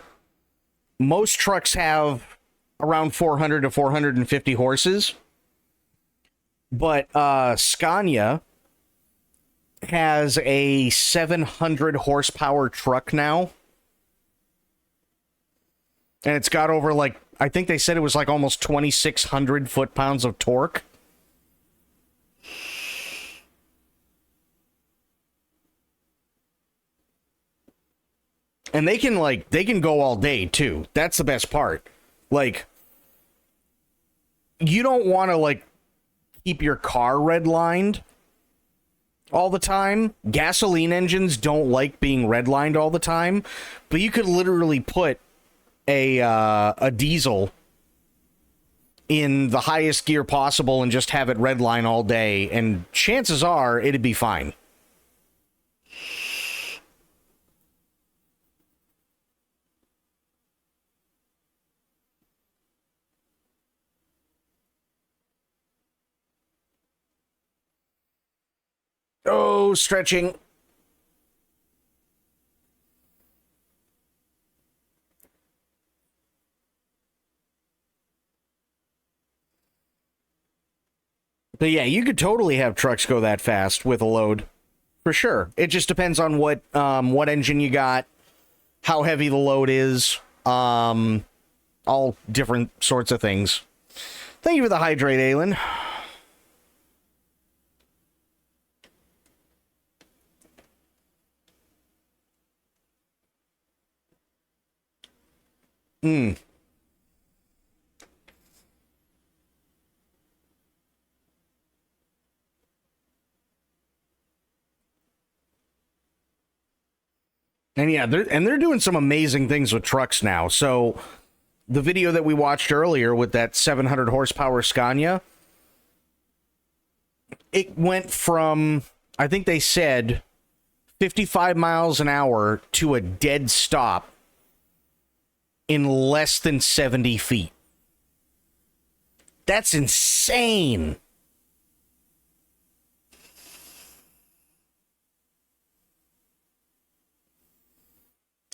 Speaker 1: Most trucks have around 400 to 450 horses. But Scania has a 700 horsepower truck now. And it's got over, like, I think they said it was like almost 2,600 foot-pounds of torque. And they can go all day, too. That's the best part. Like, you don't want to, like, keep your car redlined all the time. Gasoline engines don't like being redlined all the time. But you could literally put a diesel in the highest gear possible and just have it redline all day. And chances are it'd be fine. Oh, stretching. But yeah, you could totally have trucks go that fast with a load. For sure. It just depends on what engine you got, how heavy the load is, all different sorts of things. Thank you for the hydrate, Aylin. Hmm. And yeah, they're doing some amazing things with trucks now. So the video that we watched earlier with that 700 horsepower Scania, it went from, I think they said, 55 miles an hour to a dead stop in less than 70 feet. That's insane.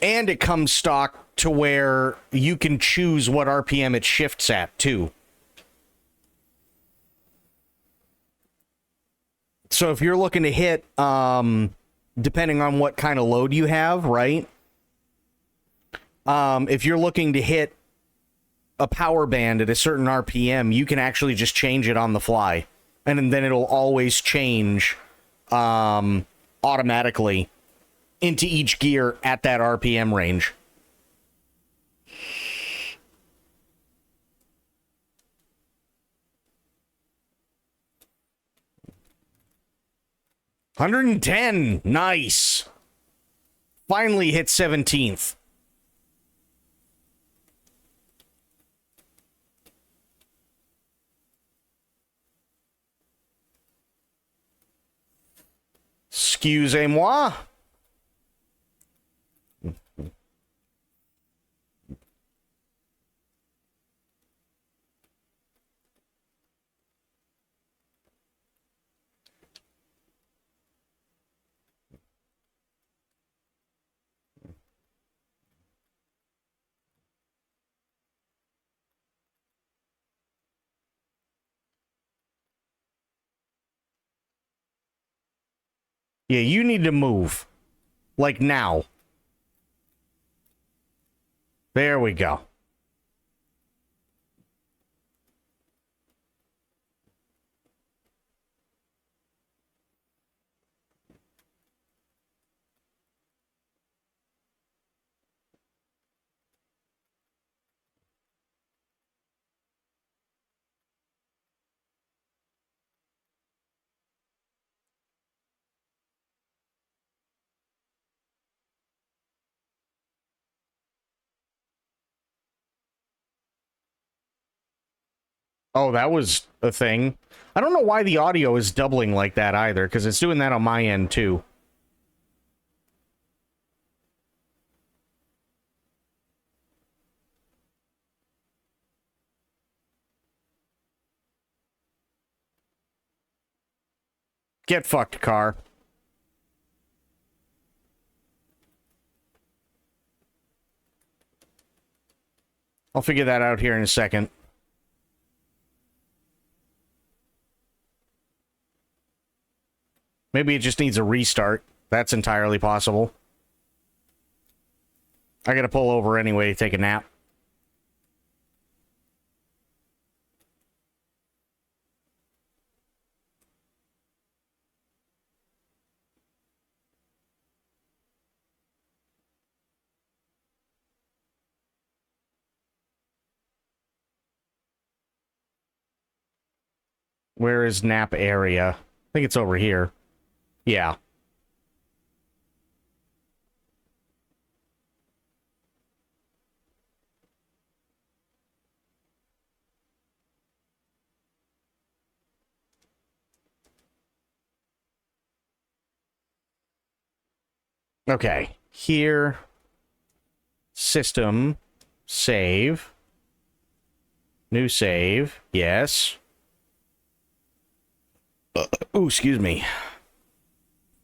Speaker 1: And it comes stock to where you can choose what RPM it shifts at, too. So if you're looking to hit, depending on what kind of load you have, right? If you're looking to hit a power band at a certain RPM, you can actually just change it on the fly. And then it'll always change automatically into each gear at that RPM range. 110. Nice. Finally hit 17th. Excusez-moi. Yeah, you need to move. Like now. There we go. Oh, that was a thing. I don't know why the audio is doubling like that either, because it's doing that on my end too. Get fucked, car. I'll figure that out here in a second. Maybe it just needs a restart. That's entirely possible. I gotta pull over anyway to take a nap. Where is nap area? I think it's over here. Yeah. Okay. Here. System. Save. New save. Yes. Ooh, excuse me.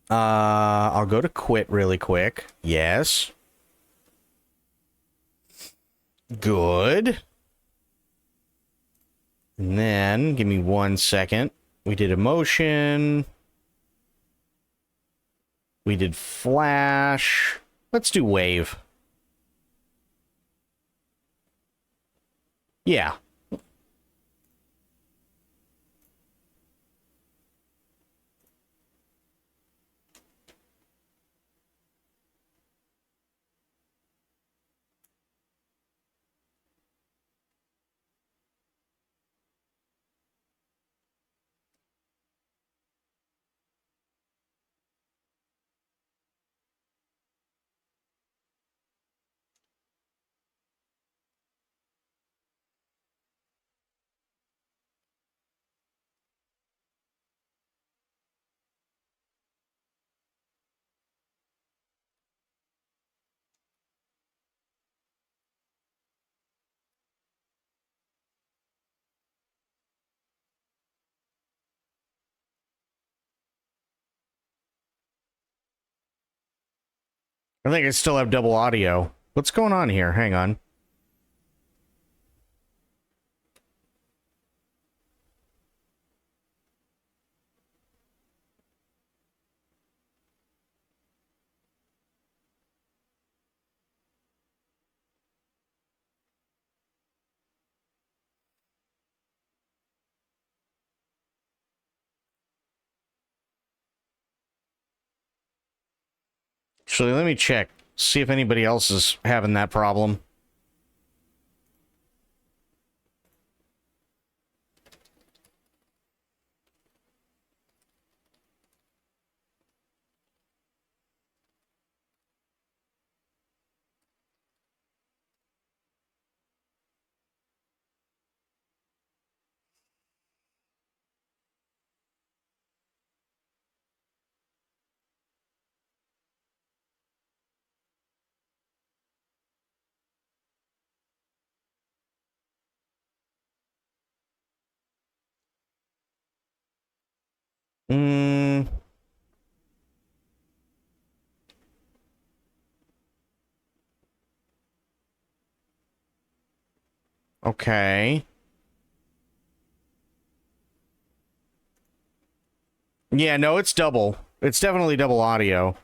Speaker 1: I'll go to quit really quick. Yes. Good. And then, give me 1 second. We did emotion. We did flash. Let's do wave. Yeah. I think I still have double audio. What's going on here? Hang on. Actually, let me check. See if anybody else is having that problem. Mm, okay. Yeah, no, it's double. It's definitely double audio.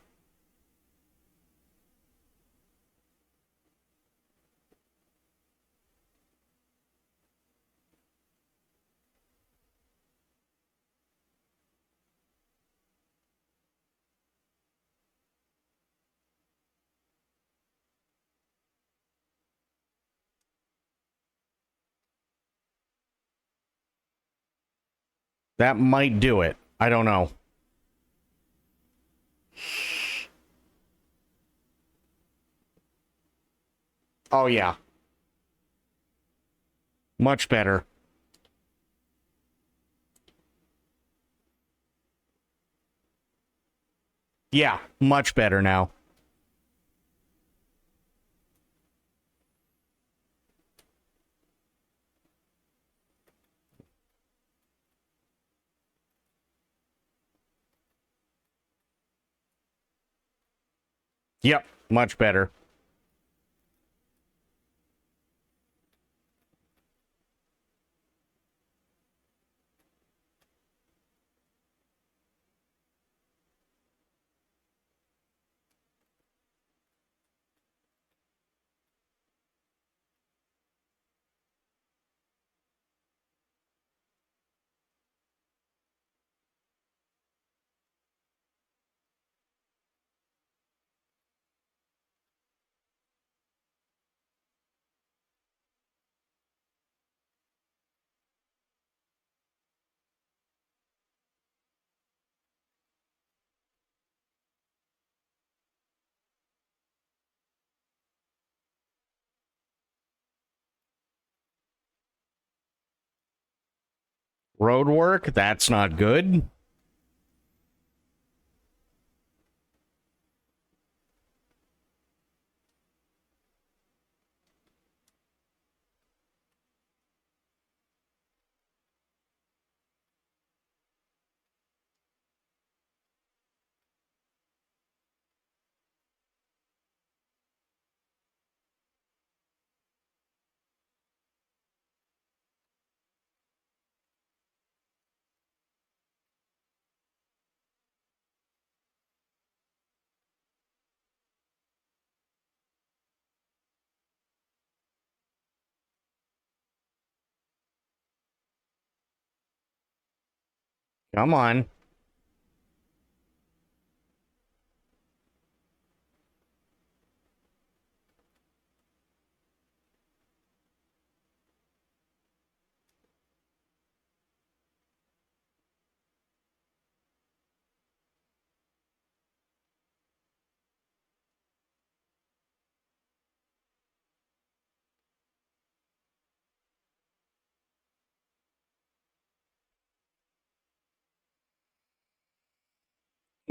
Speaker 1: That might do it. I don't know. Oh, yeah. Much better. Yeah, much better now. Yep, much better. Road work? That's not good. Come on.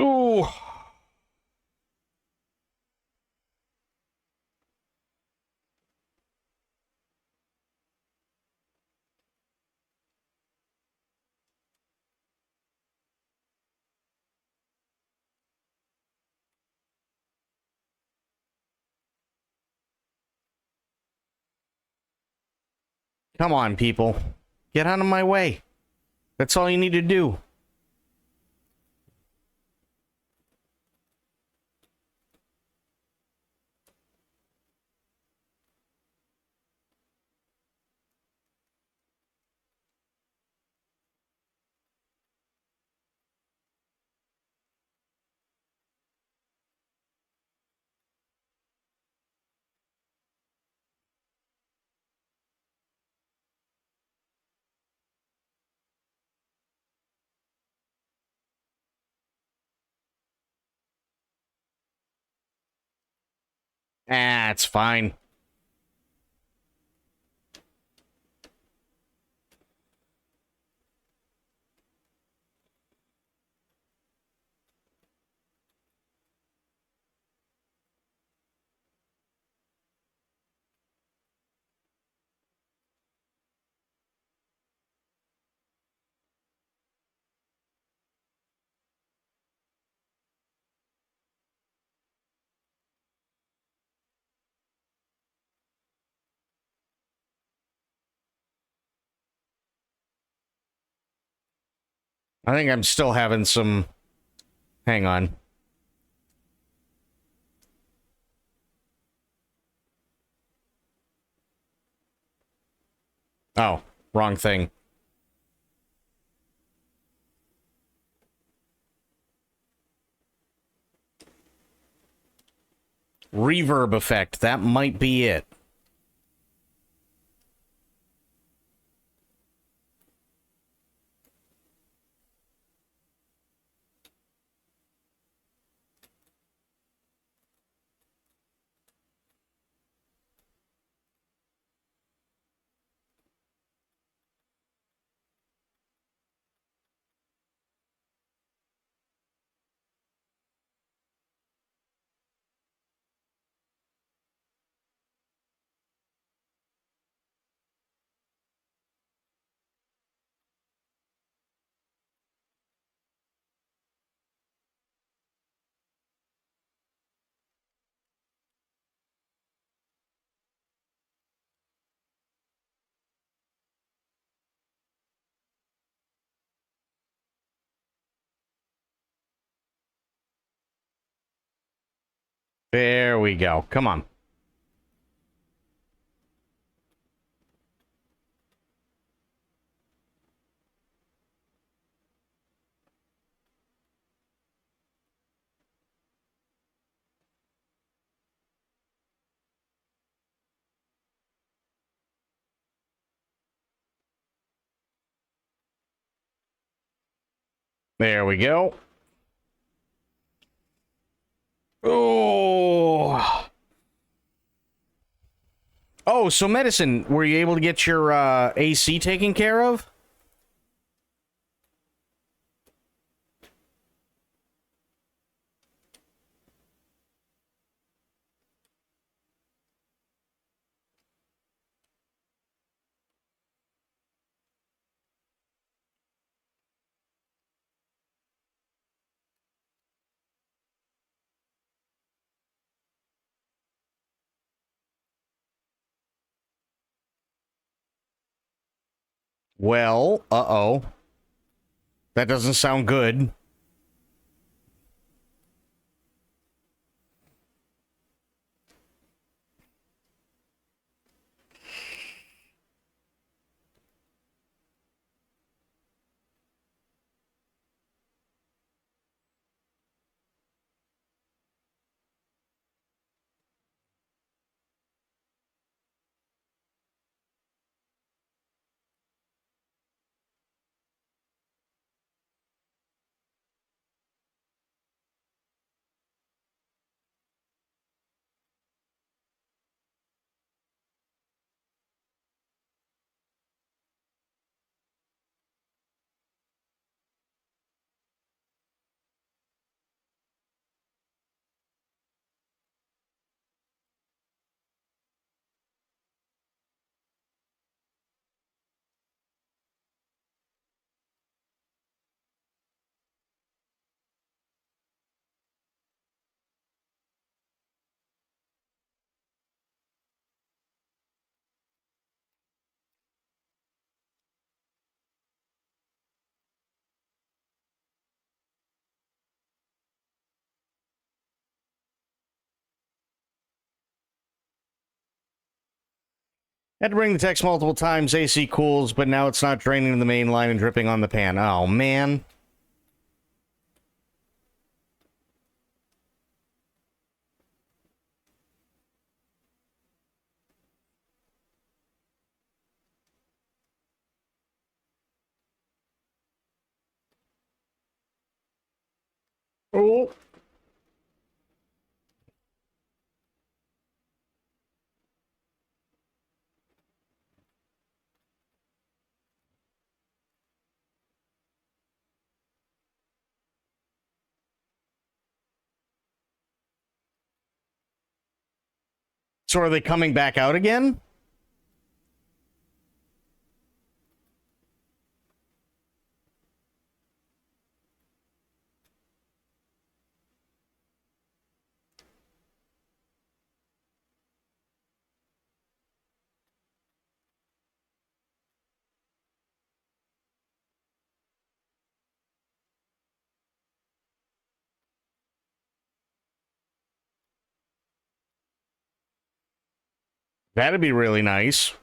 Speaker 1: Ooh. Come on, people. Get out of my way. That's all you need to do. Ah, it's fine. I think I'm still having some... Hang on. Oh, wrong thing. Reverb effect. That might be it. There we go. Come on. There we go. Oh. Oh, so medicine, were you able to get your AC taken care of? Well, uh-oh. That doesn't sound good. Had to bring the text multiple times. AC cools, but now it's not draining the main line and dripping on the pan. Oh, man. Oh. So are they coming back out again? That'd be really nice.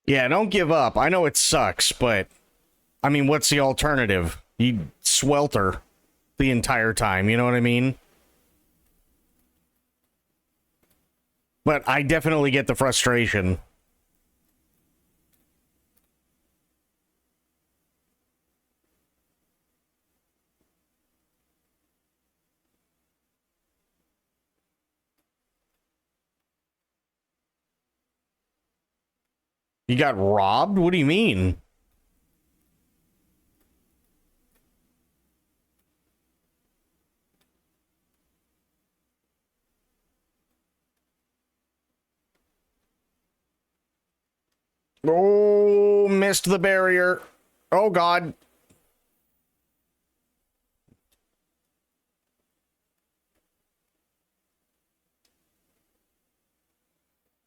Speaker 1: Yeah, don't give up. I know it sucks, but I mean, what's the alternative? You swelter the entire time, you know what I mean? But I definitely get the frustration. You got robbed? What do you mean? Oh, missed the barrier. Oh, God.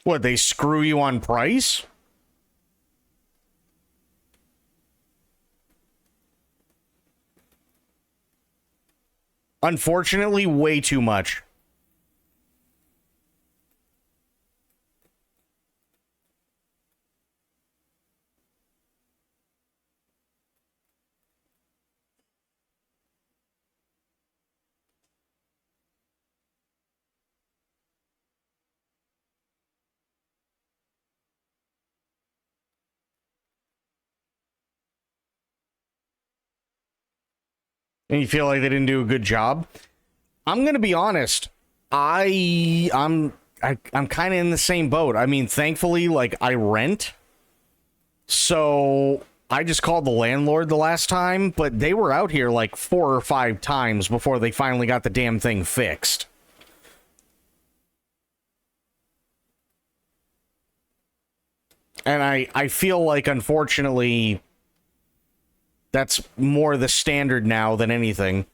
Speaker 1: What, they screw you on price? Unfortunately, way too much. And you feel like they didn't do a good job? I'm gonna be honest. I'm kind of in the same boat. I mean, thankfully, like I rent, so I just called the landlord the last time, but they were out here like 4 or 5 times before they finally got the damn thing fixed. And I feel like, unfortunately, that's more the standard now than anything.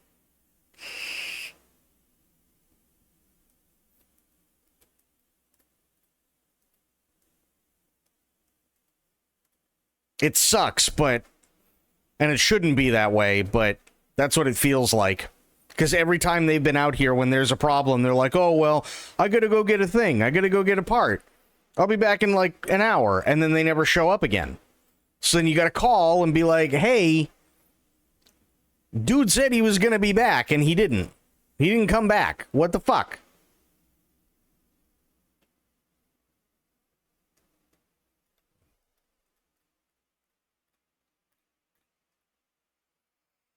Speaker 1: It sucks, but, and it shouldn't be that way, but that's what it feels like. Because every time they've been out here when there's a problem, they're like, oh, well, I gotta go get a thing. I gotta go get a part. I'll be back in like an hour. And then they never show up again. So then you gotta call and be like, hey, dude said he was gonna be back and he didn't. He didn't come back. What the fuck?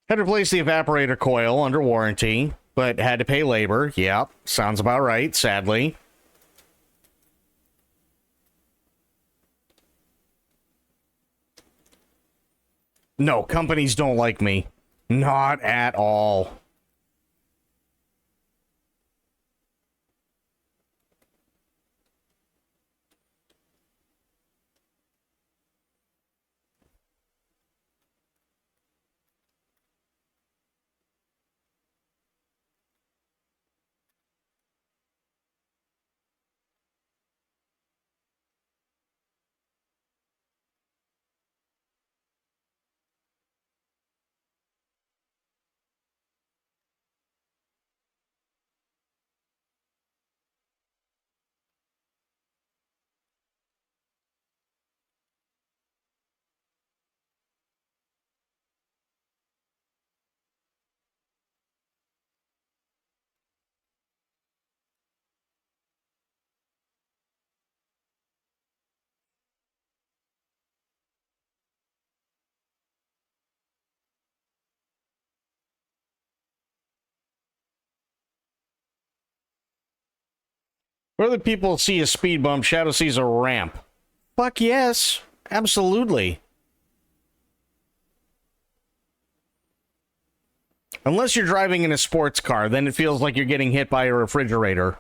Speaker 1: Had to replace the evaporator coil under warranty, but had to pay labor. Yep, sounds about right, sadly. No, companies don't like me. Not at all. Where the people see a speed bump, Shadow sees a ramp. Fuck yes. Absolutely. Unless you're driving in a sports car, then it feels like you're getting hit by a refrigerator.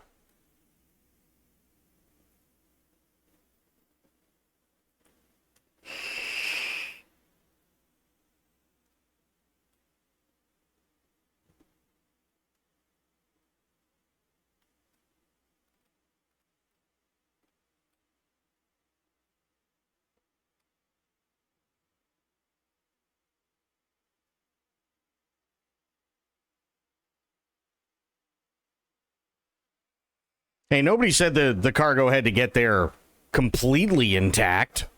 Speaker 1: Hey, nobody said the cargo had to get there completely intact.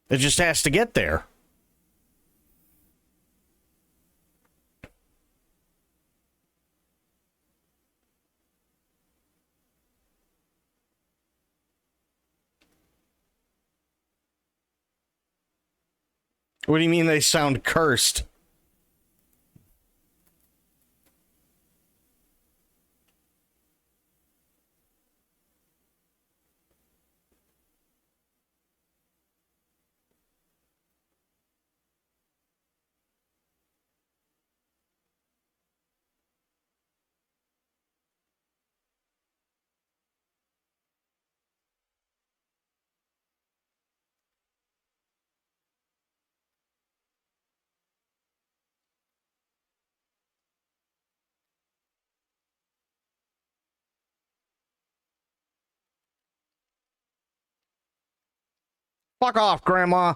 Speaker 1: It just has to get there. What do you mean they sound cursed? Fuck off, Grandma.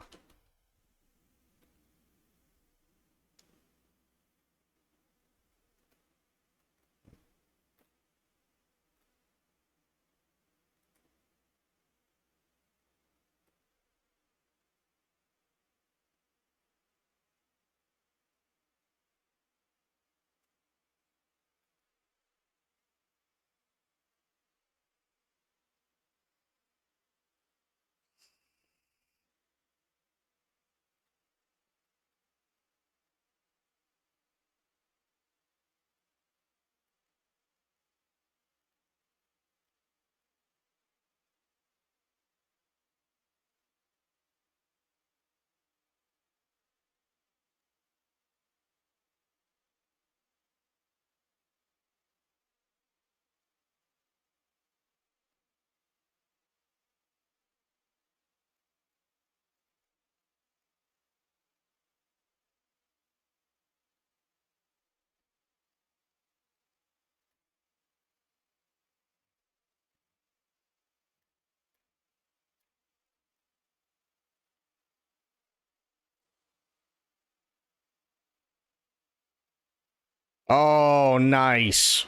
Speaker 1: Oh, nice.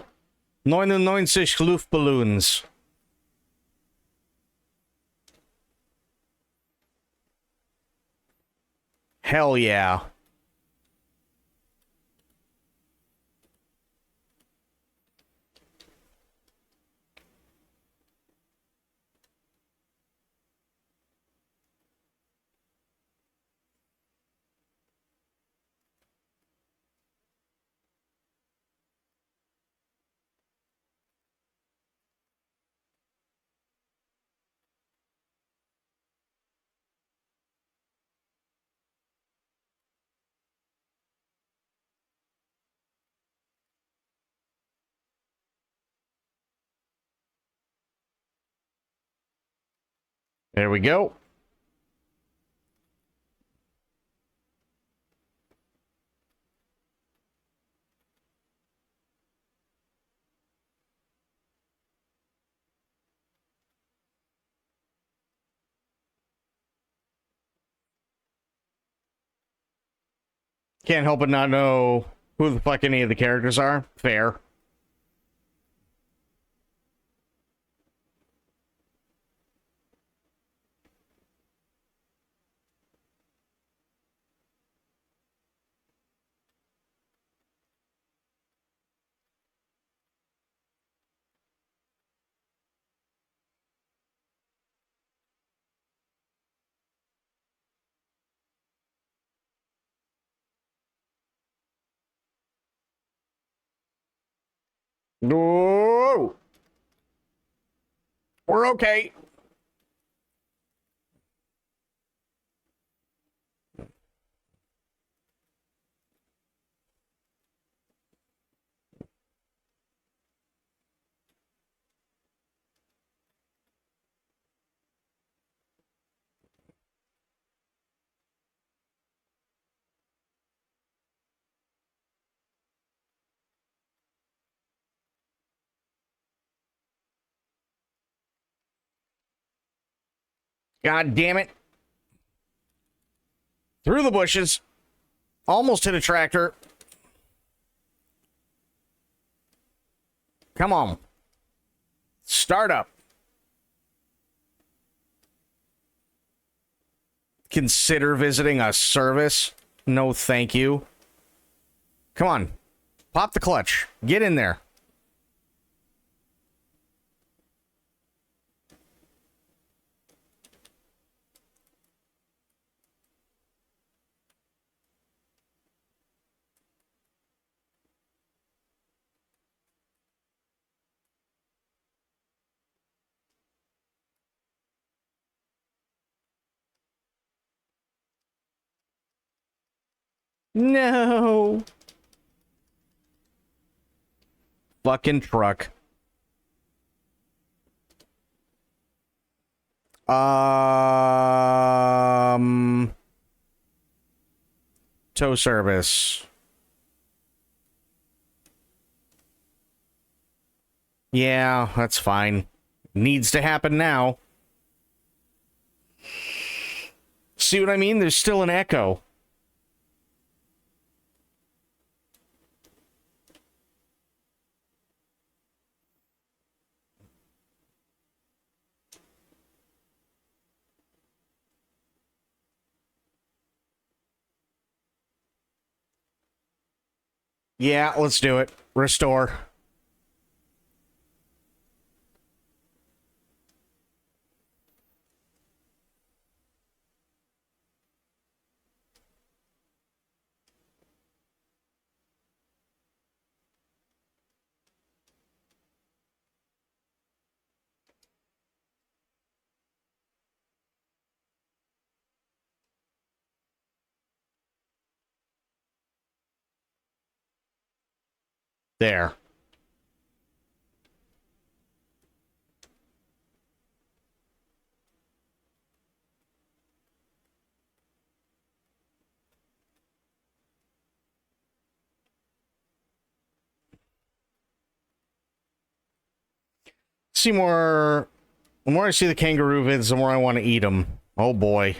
Speaker 1: 99 Luftballons. Hell yeah. There we go. Can't help but not know who the fuck any of the characters are. Fair. No, we're okay. God damn it. Through the bushes. Almost hit a tractor. Come on. Start up. Consider visiting a service. No, thank you. Come on. Pop the clutch. Get in there. No. Fucking truck. Tow service. Yeah, that's fine. Needs to happen now. See what I mean? There's still an echo. Yeah, let's do it. Restore. There. See more. The more I see the kangaroo vids, the more I want to eat them. Oh boy.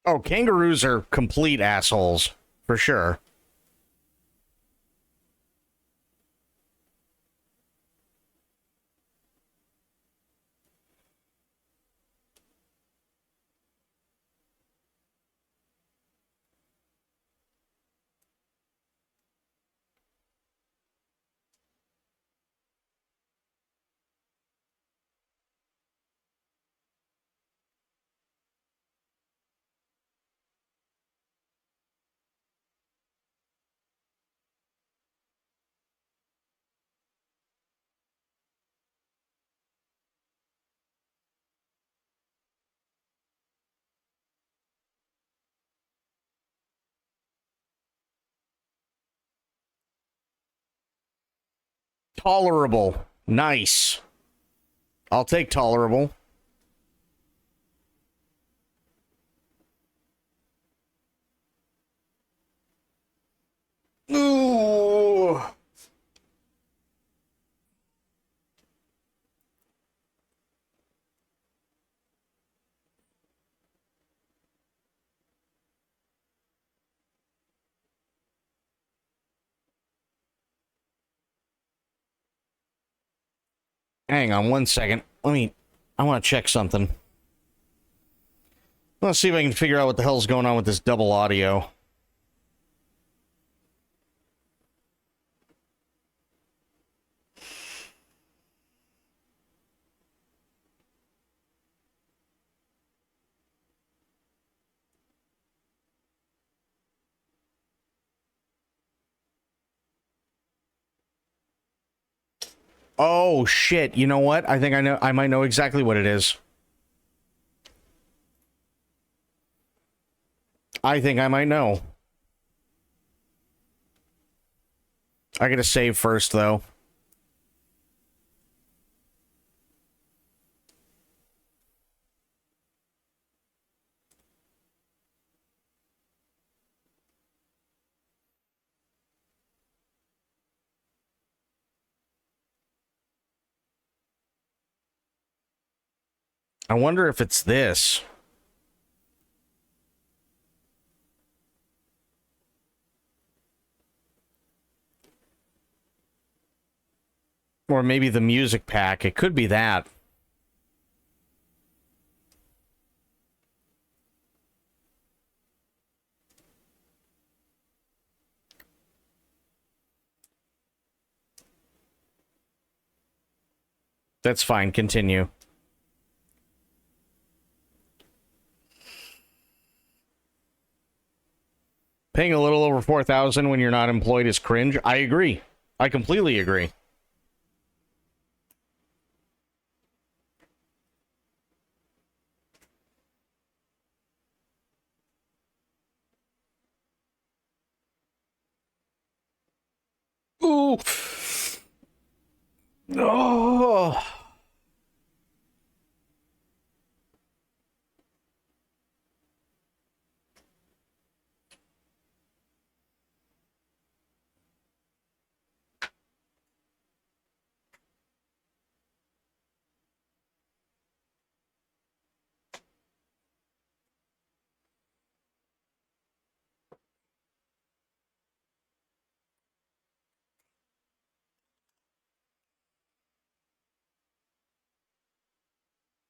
Speaker 1: Oh, kangaroos are complete assholes. For sure. Tolerable. Nice. I'll take tolerable. Ooh. Hang on one second. I want to check something. Let's see if I can figure out what the hell's going on with this double audio. Oh shit, you know what? I think I might know exactly what it is. I think I might know. I gotta save first though. I wonder if it's this. Or maybe the music pack. It could be that. That's fine. Continue. Paying a little over 4,000 when you're not employed is cringe. I agree. I completely agree. Ooh. Oh.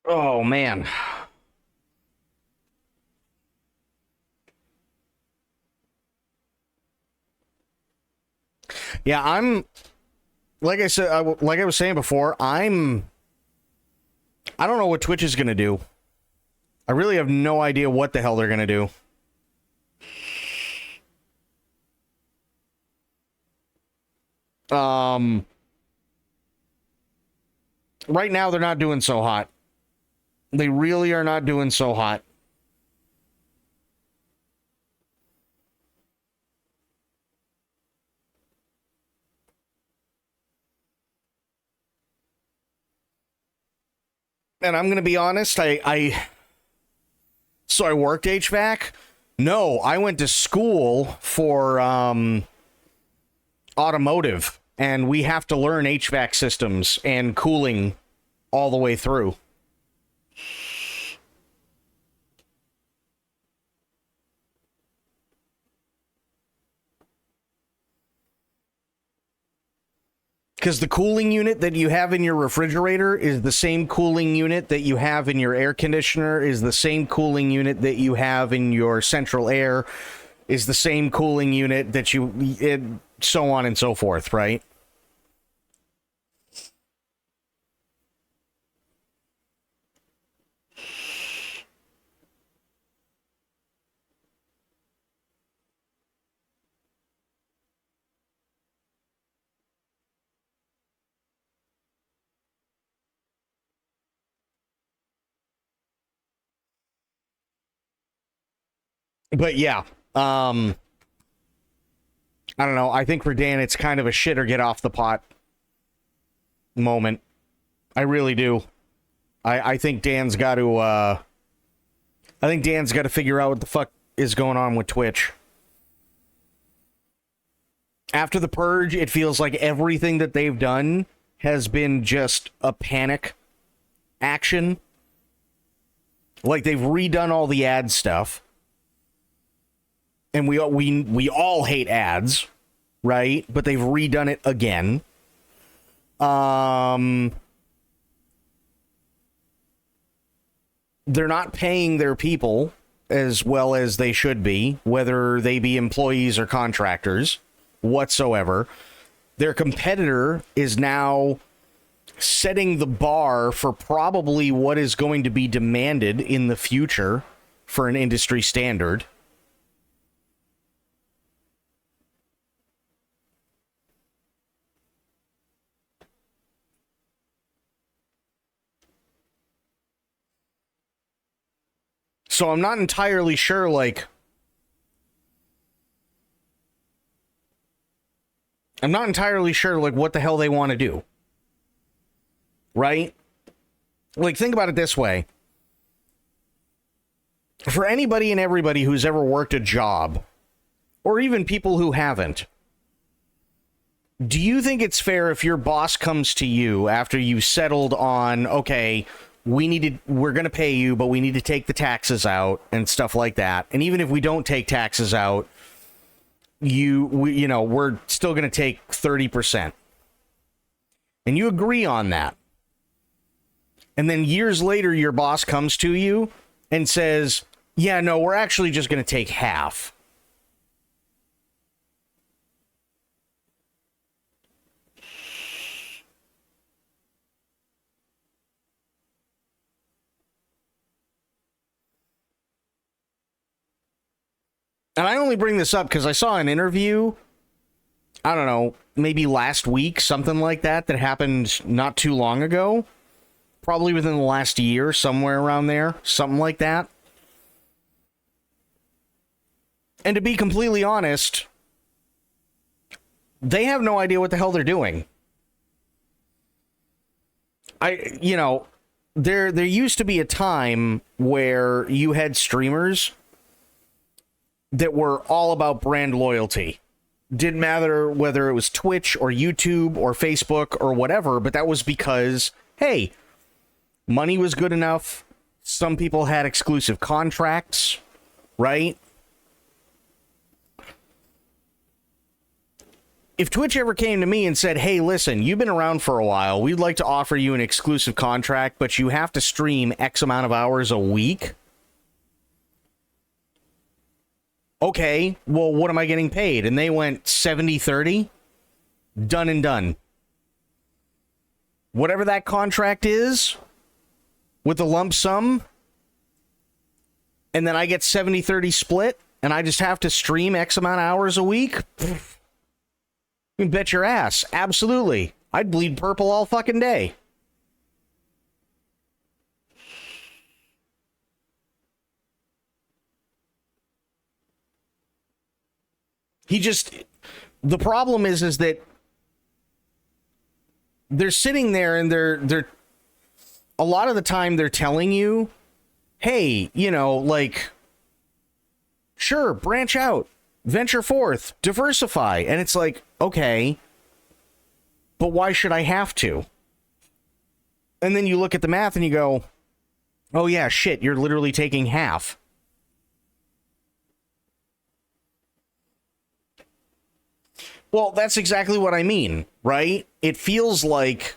Speaker 1: Oh, man. Yeah, I'm like I said, like I was saying before, I don't know what Twitch is going to do. I really have no idea what the hell they're going to do. Right now they're not doing so hot. They really are not doing so hot. And I'm going to be honest, so I worked HVAC? No, I went to school for automotive, and we have to learn HVAC systems and cooling all the way through. Because the cooling unit that you have in your refrigerator is the same cooling unit that you have in your air conditioner, is the same cooling unit that you have in your central air, is the same cooling unit that so on and so forth, right? But yeah, I don't know. I think for Dan, it's kind of a shit or get off the pot moment. I really do. I think Dan's got to. Figure out what the fuck is going on with Twitch. After the purge, it feels like everything that they've done has been just a panic action. Like they've redone all the ad stuff. And we all hate ads, right? But they've redone it again. they're not paying their people as well as they should be, whether they be employees or contractors whatsoever. Their competitor is now setting the bar for probably what is going to be demanded in the future for an industry standard. So I'm not entirely sure, like, what the hell they want to do. Right? Like, think about it this way. For anybody and everybody who's ever worked a job, or even people who haven't, do you think it's fair if your boss comes to you after you've settled on, okay, we're going to pay you, but we need to take the taxes out and stuff like that. And even if we don't take taxes out, we're still going to take 30%. And you agree on that. And then years later, your boss comes to you and says, yeah, no, we're actually just going to take half. And I only bring this up because I saw an interview, I don't know, maybe last week, something like that happened not too long ago. Probably within the last year, somewhere around there, something like that. And to be completely honest, they have no idea what the hell they're doing. There used to be a time where you had streamers that were all about brand loyalty. Didn't matter whether it was Twitch or YouTube or Facebook or whatever, but that was because, hey, money was good enough. Some people had exclusive contracts, right? If Twitch ever came to me and said, hey, listen, you've been around for a while, we'd like to offer you an exclusive contract, but you have to stream X amount of hours a week. Okay, well, what am I getting paid? And they went 70-30, done and done. Whatever that contract is, with the lump sum, and then I get 70-30 split, and I just have to stream X amount of hours a week? You can bet your ass. Absolutely. I'd bleed purple all fucking day. The problem is that they're sitting there and they're a lot of the time they're telling you, hey, sure, branch out, venture forth, diversify. And it's like, okay, but why should I have to? And then you look at the math and you go, oh yeah, shit, you're literally taking half. Well, that's exactly what I mean, right? It feels like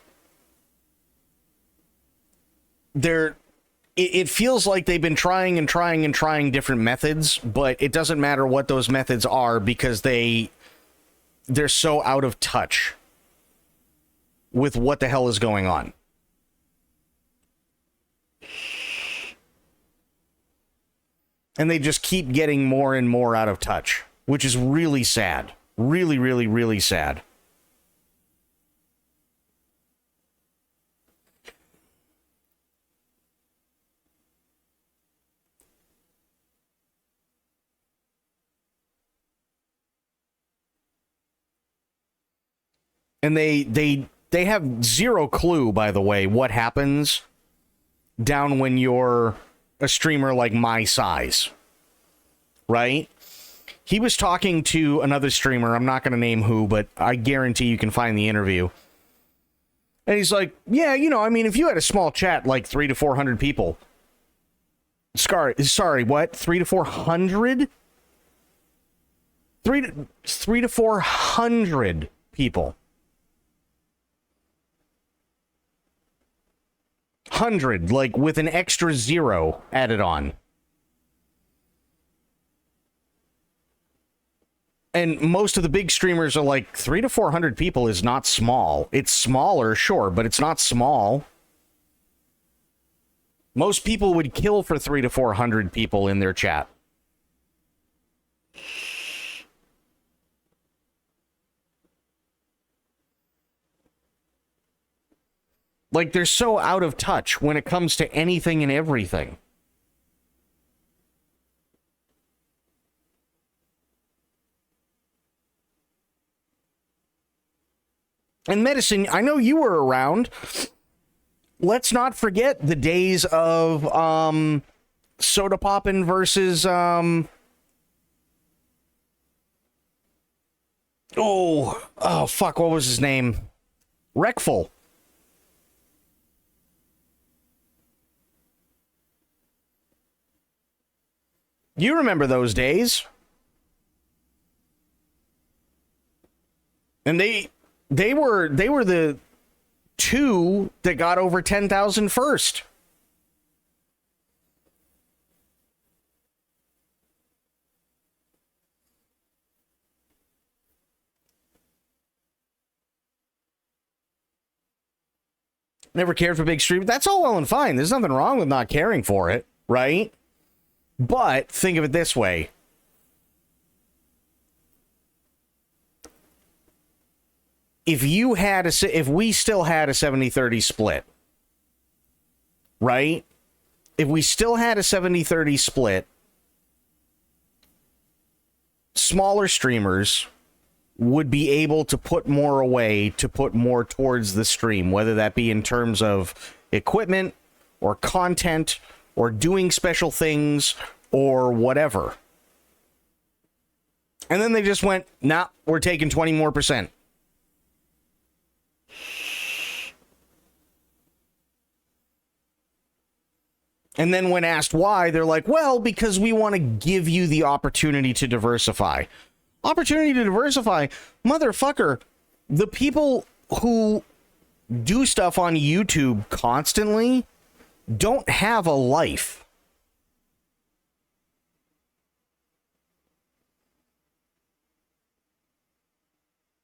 Speaker 1: it feels like they've been trying and trying and trying different methods, but it doesn't matter what those methods are because they're so out of touch with what the hell is going on. And they just keep getting more and more out of touch, which is really sad. Really, really, really sad. And they have zero clue, by the way, what happens down when you're a streamer like my size. Right? He was talking to another streamer, I'm not going to name who, but I guarantee you can find the interview. And he's like, yeah, if you had a small chat, like 300 to 400 people. Sorry, what? 300 to 400? 300 to 400 people. 100, like with an extra 0 added on. And most of the big streamers are like 300 to 400 people is not small. It's smaller, sure, but it's not small. Most people would kill for 300 to 400 people in their chat. Like, they're so out of touch when it comes to anything and everything. And medicine, I know you were around. Let's not forget the days of Soda Poppin' versus oh fuck, what was his name? Wreckful. You remember those days? And they were the two that got over 10,000 first. Never cared for big stream. That's all well and fine. There's nothing wrong with not caring for it, right? But think of it this way. If we still had a 70-30 split, right? If we still had a 70-30 split, smaller streamers would be able to put more away to put more towards the stream, whether that be in terms of equipment or content or doing special things or whatever. And then they just went, nah, we're taking 20 more percent. And then when asked why, they're like, well, because we want to give you the opportunity to diversify. Opportunity to diversify? Motherfucker, the people who do stuff on YouTube constantly don't have a life.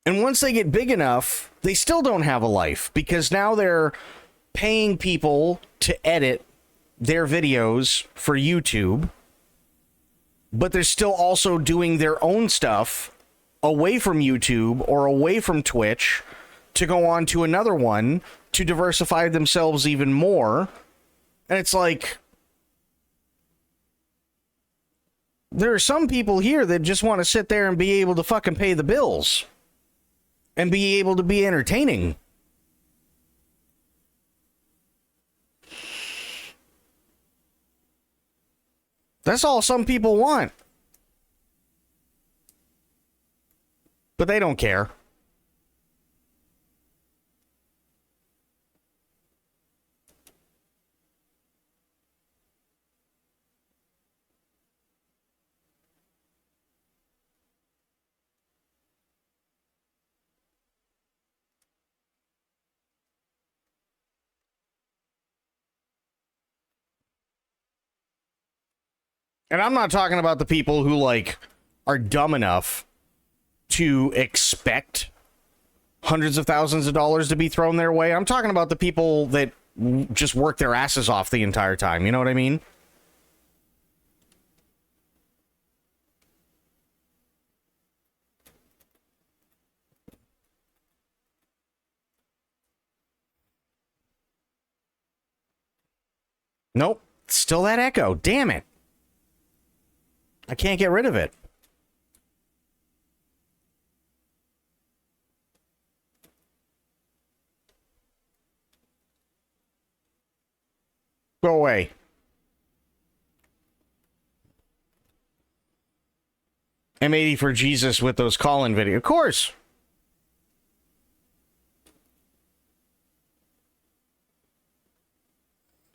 Speaker 1: And once they get big enough, they still don't have a life because now they're paying people to edit their videos for YouTube, but they're still also doing their own stuff away from YouTube or away from Twitch to go on to another one to diversify themselves even more. And it's like, there are some people here that just want to sit there and be able to fucking pay the bills and be able to be entertaining. That's all some people want. But they don't care. And I'm not talking about the people who, like, are dumb enough to expect hundreds of thousands of dollars to be thrown their way. I'm talking about the people that just work their asses off the entire time. You know what I mean? Nope. Still that echo. Damn it. I can't get rid of it. Go away. M80 for Jesus with those call-in videos. Of course.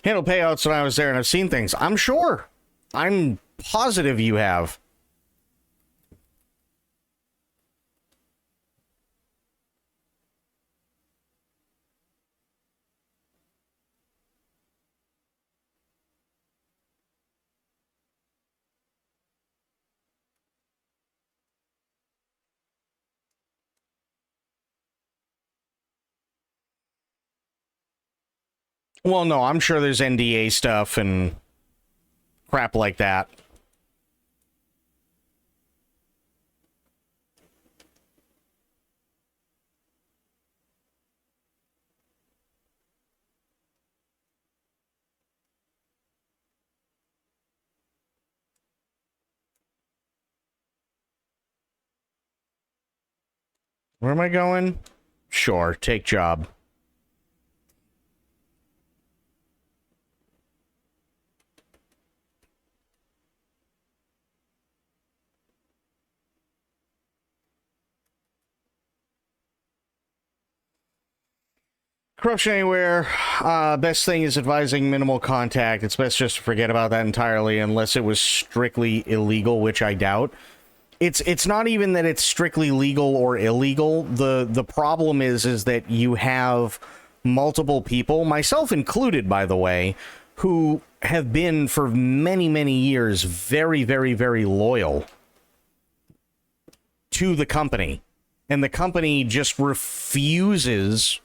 Speaker 1: Handled payouts when I was there and I've seen things. I'm sure. I'm positive you have. Well, no, I'm sure there's NDA stuff and crap like that. Where am I going? Sure, take job. Corruption anywhere. Best thing is advising minimal contact. It's best just to forget about that entirely unless it was strictly illegal, which I doubt. It's not even that it's strictly legal or illegal. The problem is that you have multiple people, myself included, by the way, who have been for many, many years very, very, very loyal to the company. And the company just refuses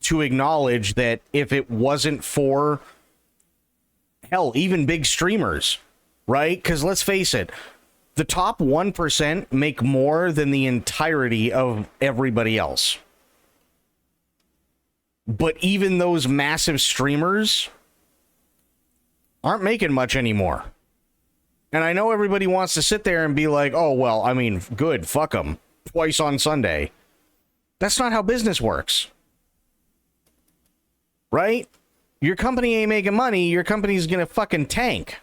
Speaker 1: to acknowledge that if it wasn't for, hell, even big streamers, right? Because let's face it, the top 1% make more than the entirety of everybody else. But even those massive streamers aren't making much anymore. And I know everybody wants to sit there and be like, oh, well, I mean, good, fuck them. Twice on Sunday. That's not how business works. Right? Your company ain't making money, your company's gonna fucking tank.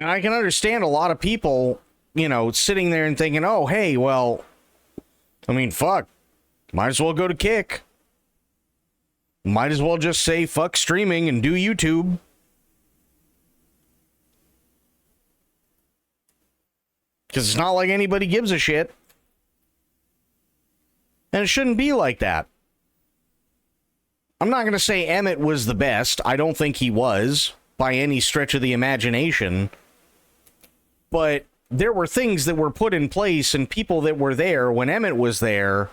Speaker 1: And I can understand a lot of people, you know, sitting there and thinking, oh, hey, well, I mean, fuck, might as well go to Kick. Might as well just say fuck streaming and do YouTube. Because it's not like anybody gives a shit. And it shouldn't be like that. I'm not going to say Emmett was the best. I don't think he was, by any stretch of the imagination. But there were things that were put in place and people that were there when Emmett was there,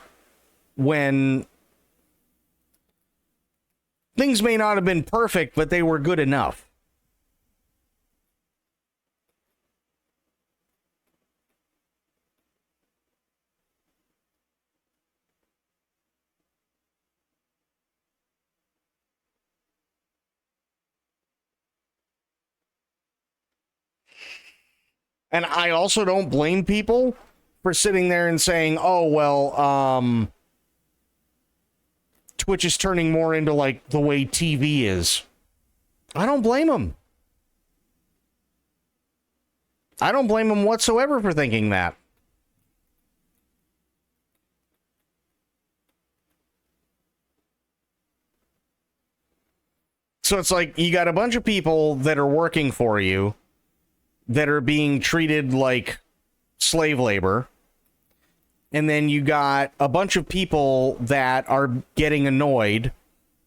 Speaker 1: when things may not have been perfect, but they were good enough. And I also don't blame people for sitting there and saying, oh, well, Twitch is turning more into like the way TV is. I don't blame them. I don't blame them whatsoever for thinking that. So it's like you got a bunch of people that are working for you that are being treated like slave labor. And then you got a bunch of people that are getting annoyed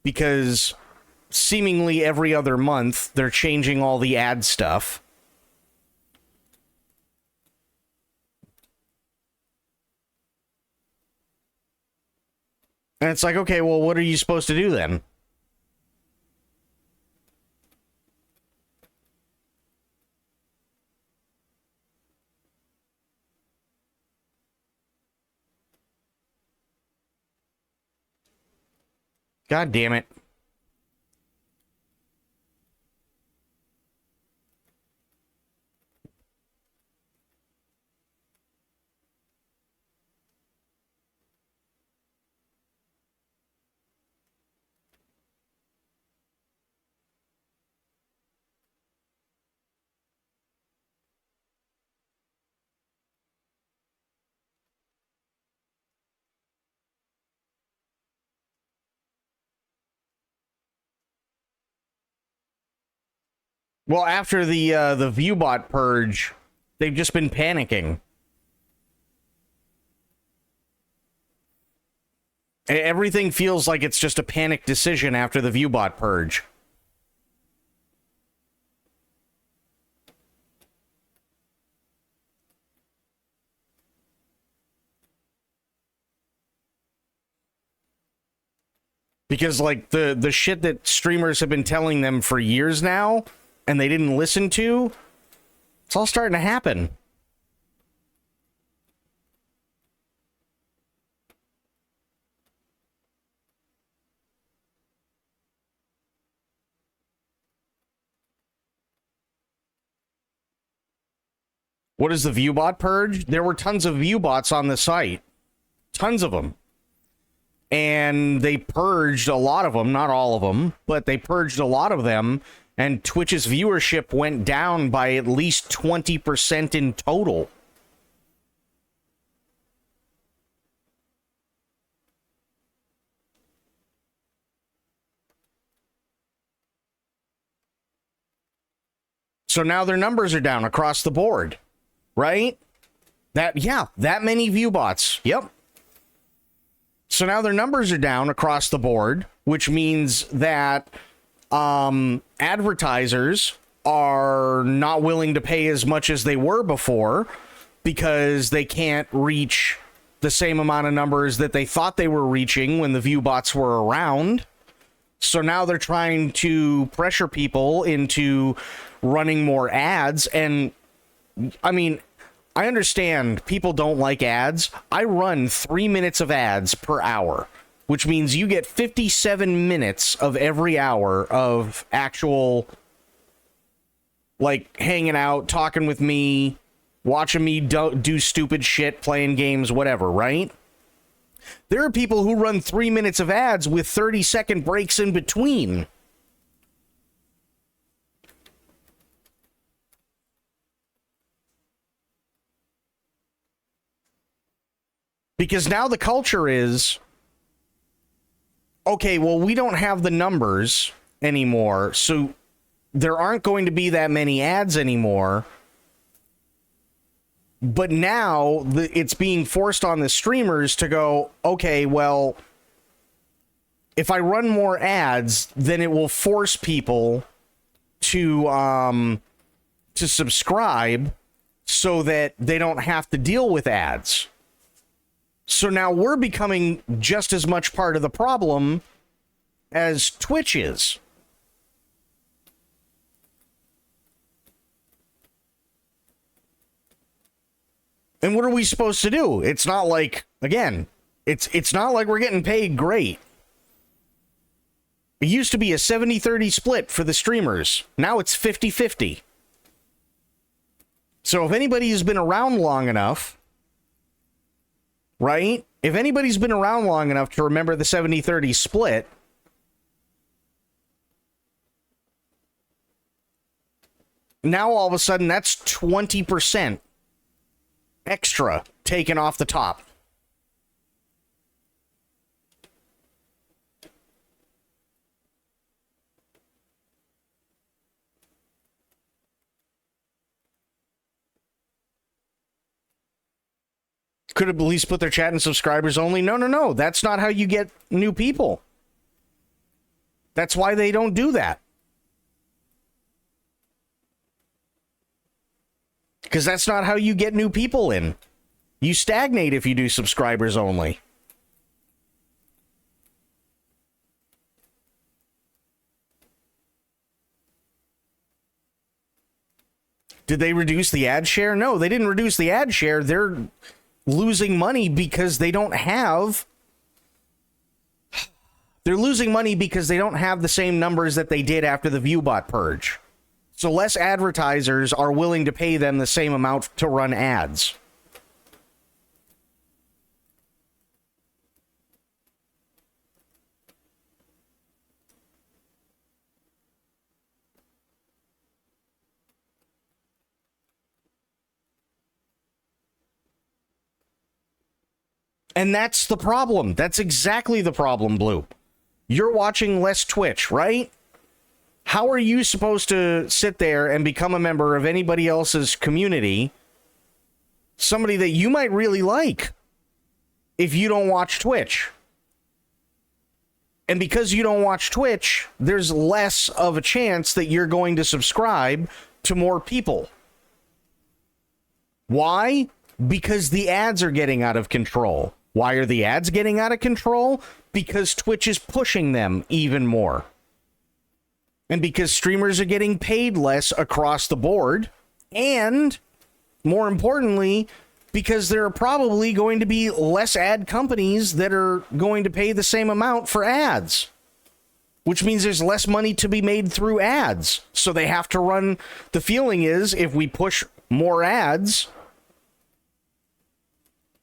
Speaker 1: because seemingly every other month they're changing all the ad stuff. And it's like, okay, well, what are you supposed to do then? God damn it. Well, after the ViewBot purge, they've just been panicking. Everything feels like it's just a panic decision after the ViewBot purge. Because, like, the shit that streamers have been telling them for years now, and they didn't listen to, it's all starting to happen. What is the ViewBot purge? There were tons of ViewBots on the site. Tons of them. And they purged a lot of them, not all of them, but they purged a lot of them, and Twitch's viewership went down by at least 20% in total. So now their numbers are down across the board, right? That many ViewBots. Yep. So now their numbers are down across the board, which means that advertisers are not willing to pay as much as they were before because they can't reach the same amount of numbers that they thought they were reaching when the ViewBots were around. So now they're trying to pressure people into running more ads. And I mean, I understand people don't like ads. I run 3 minutes of ads per hour, which means you get 57 minutes of every hour of actual, like, hanging out, talking with me, watching me do stupid shit, playing games, whatever, right? There are people who run 3 minutes of ads with 30-second breaks in between. Because now the culture is, okay, well, we don't have the numbers anymore, so there aren't going to be that many ads anymore. But now it's being forced on the streamers to go, okay, well, if I run more ads, then it will force people to subscribe so that they don't have to deal with ads. So now we're becoming just as much part of the problem as Twitch is. And what are we supposed to do? It's not like, again, it's not like we're getting paid great. It used to be a 70-30 split for the streamers. Now it's 50-50. So if anybody has been around long enough, right? If anybody's been around long enough to remember the 70-30 split, now all of a sudden that's 20% extra taken off the top. Could have at least put their chat and subscribers only. No. That's not how you get new people. That's why they don't do that. Because that's not how you get new people in. You stagnate if you do subscribers only. Did they reduce the ad share? No, they didn't reduce the ad share. They're losing money because they don't have... They're losing money because they don't have the same numbers that they did after the ViewBot purge. So less advertisers are willing to pay them the same amount to run ads. And that's the problem. That's exactly the problem, Blue. You're watching less Twitch, right? how are you supposed to sit there and become a member of anybody else's community, somebody that you might really like, if you don't watch Twitch? And because you don't watch Twitch, there's less of a chance that you're going to subscribe to more people. Why? Because the ads are getting out of control. Why are the ads getting out of control? Because Twitch is pushing them even more. And because streamers are getting paid less across the board. And, more importantly, because there are probably going to be less ad companies that are going to pay the same amount for ads. Which means there's less money to be made through ads. So they have to run... The feeling is, if we push more ads,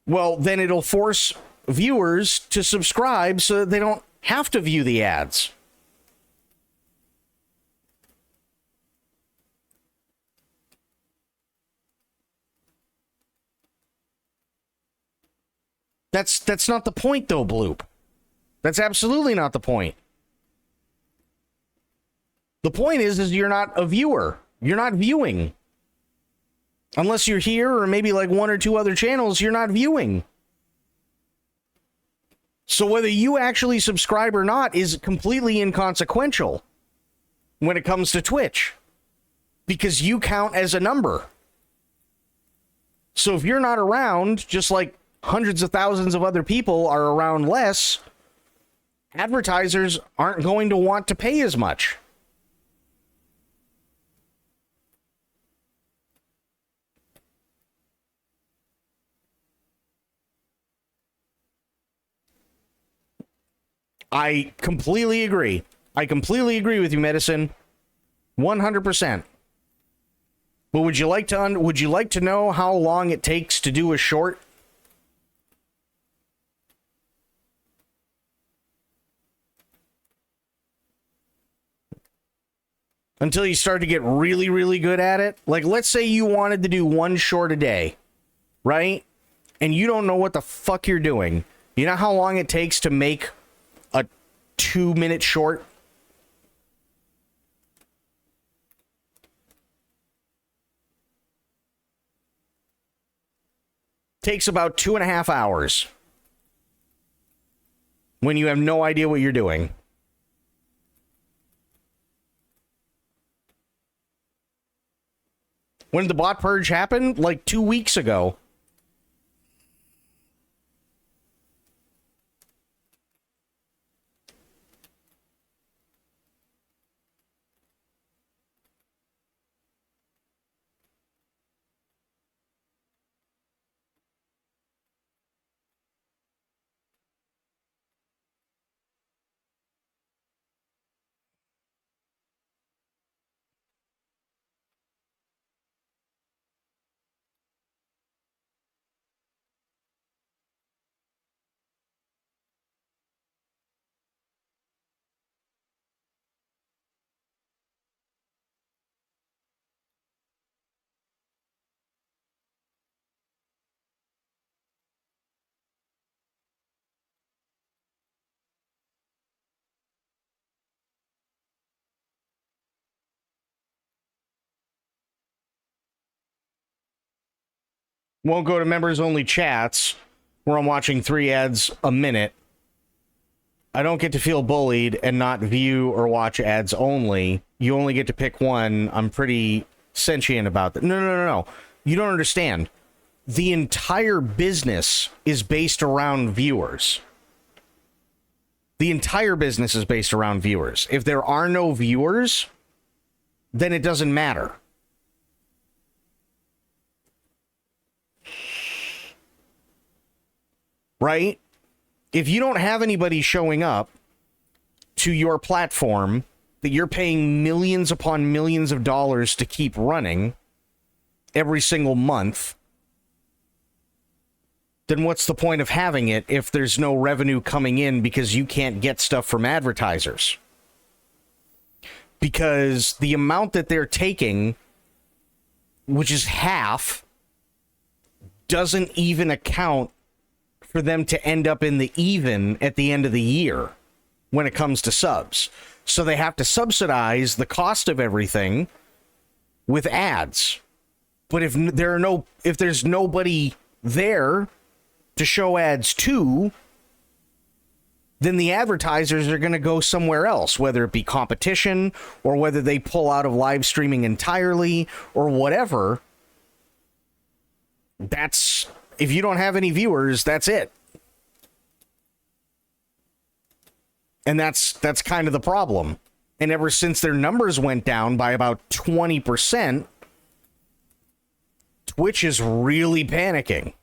Speaker 1: well, then it'll force viewers to subscribe so that they don't have to view the ads. That's not the point, though, Bloop. That's absolutely not the point. The point is you're not a viewer. You're not viewing. Unless you're here or maybe like one or two other channels, you're not viewing. So whether you actually subscribe or not is completely inconsequential when it comes to Twitch. Because you count as a number. So if you're not around, just like hundreds of thousands of other people are around less, advertisers aren't going to want to pay as much. I completely agree. I completely agree with you, Medicine. 100%. But would you like to know how long it takes to do a short? Until you start to get really, really good at it. Like, let's say you wanted to do one short a day, right? And you don't know what the fuck you're doing. You know how long it takes to make a 2-minute short? Takes about 2.5 hours. When you have no idea what you're doing. When did the bot purge happen? Like 2 weeks ago. Won't go to members only chats where I'm watching 3 ads a minute. I don't get to feel bullied and not view or watch ads only. You only get to pick one. I'm pretty sentient about that. No. You don't understand. The entire business is based around viewers. The entire business is based around viewers. If there are no viewers, then it doesn't matter. Right? If you don't have anybody showing up to your platform that you're paying millions upon millions of dollars to keep running every single month, then what's the point of having it if there's no revenue coming in because you can't get stuff from advertisers? Because the amount that they're taking, which is half, doesn't even account for them to end up in the even at the end of the year. when it comes to subs. So they have to subsidize the cost of everything with ads. But if there's nobody there to show ads to, then the advertisers are going to go somewhere else, whether it be competition or whether they pull out of live streaming entirely or whatever. If you don't have any viewers, that's it. And that's kind of the problem. And ever since their numbers went down by about 20%, Twitch is really panicking.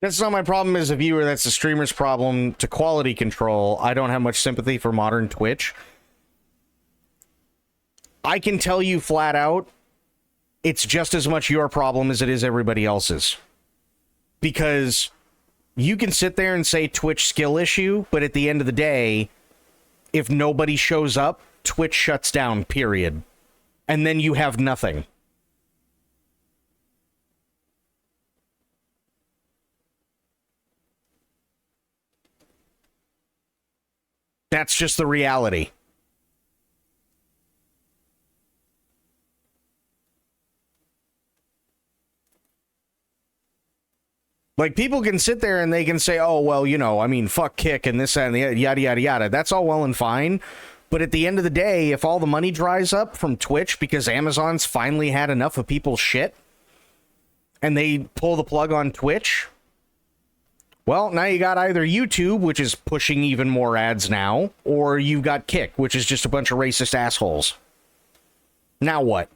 Speaker 1: That's not my problem as a viewer. That's the streamer's problem to quality control. I don't have much sympathy for modern Twitch. I can tell you flat out, it's just as much your problem as it is everybody else's. Because you can sit there and say Twitch skill issue, but at the end of the day, if nobody shows up, Twitch shuts down, period. And then you have nothing. That's just the reality. Like, people can sit there and they can say, oh, well, you know, I mean, fuck Kick and this and the yada, yada, yada. That's all well and fine. But at the end of the day, if all the money dries up from Twitch because Amazon's finally had enough of people's shit and they pull the plug on Twitch, well, now you got either YouTube, which is pushing even more ads now, or you've got Kick, which is just a bunch of racist assholes. Now what?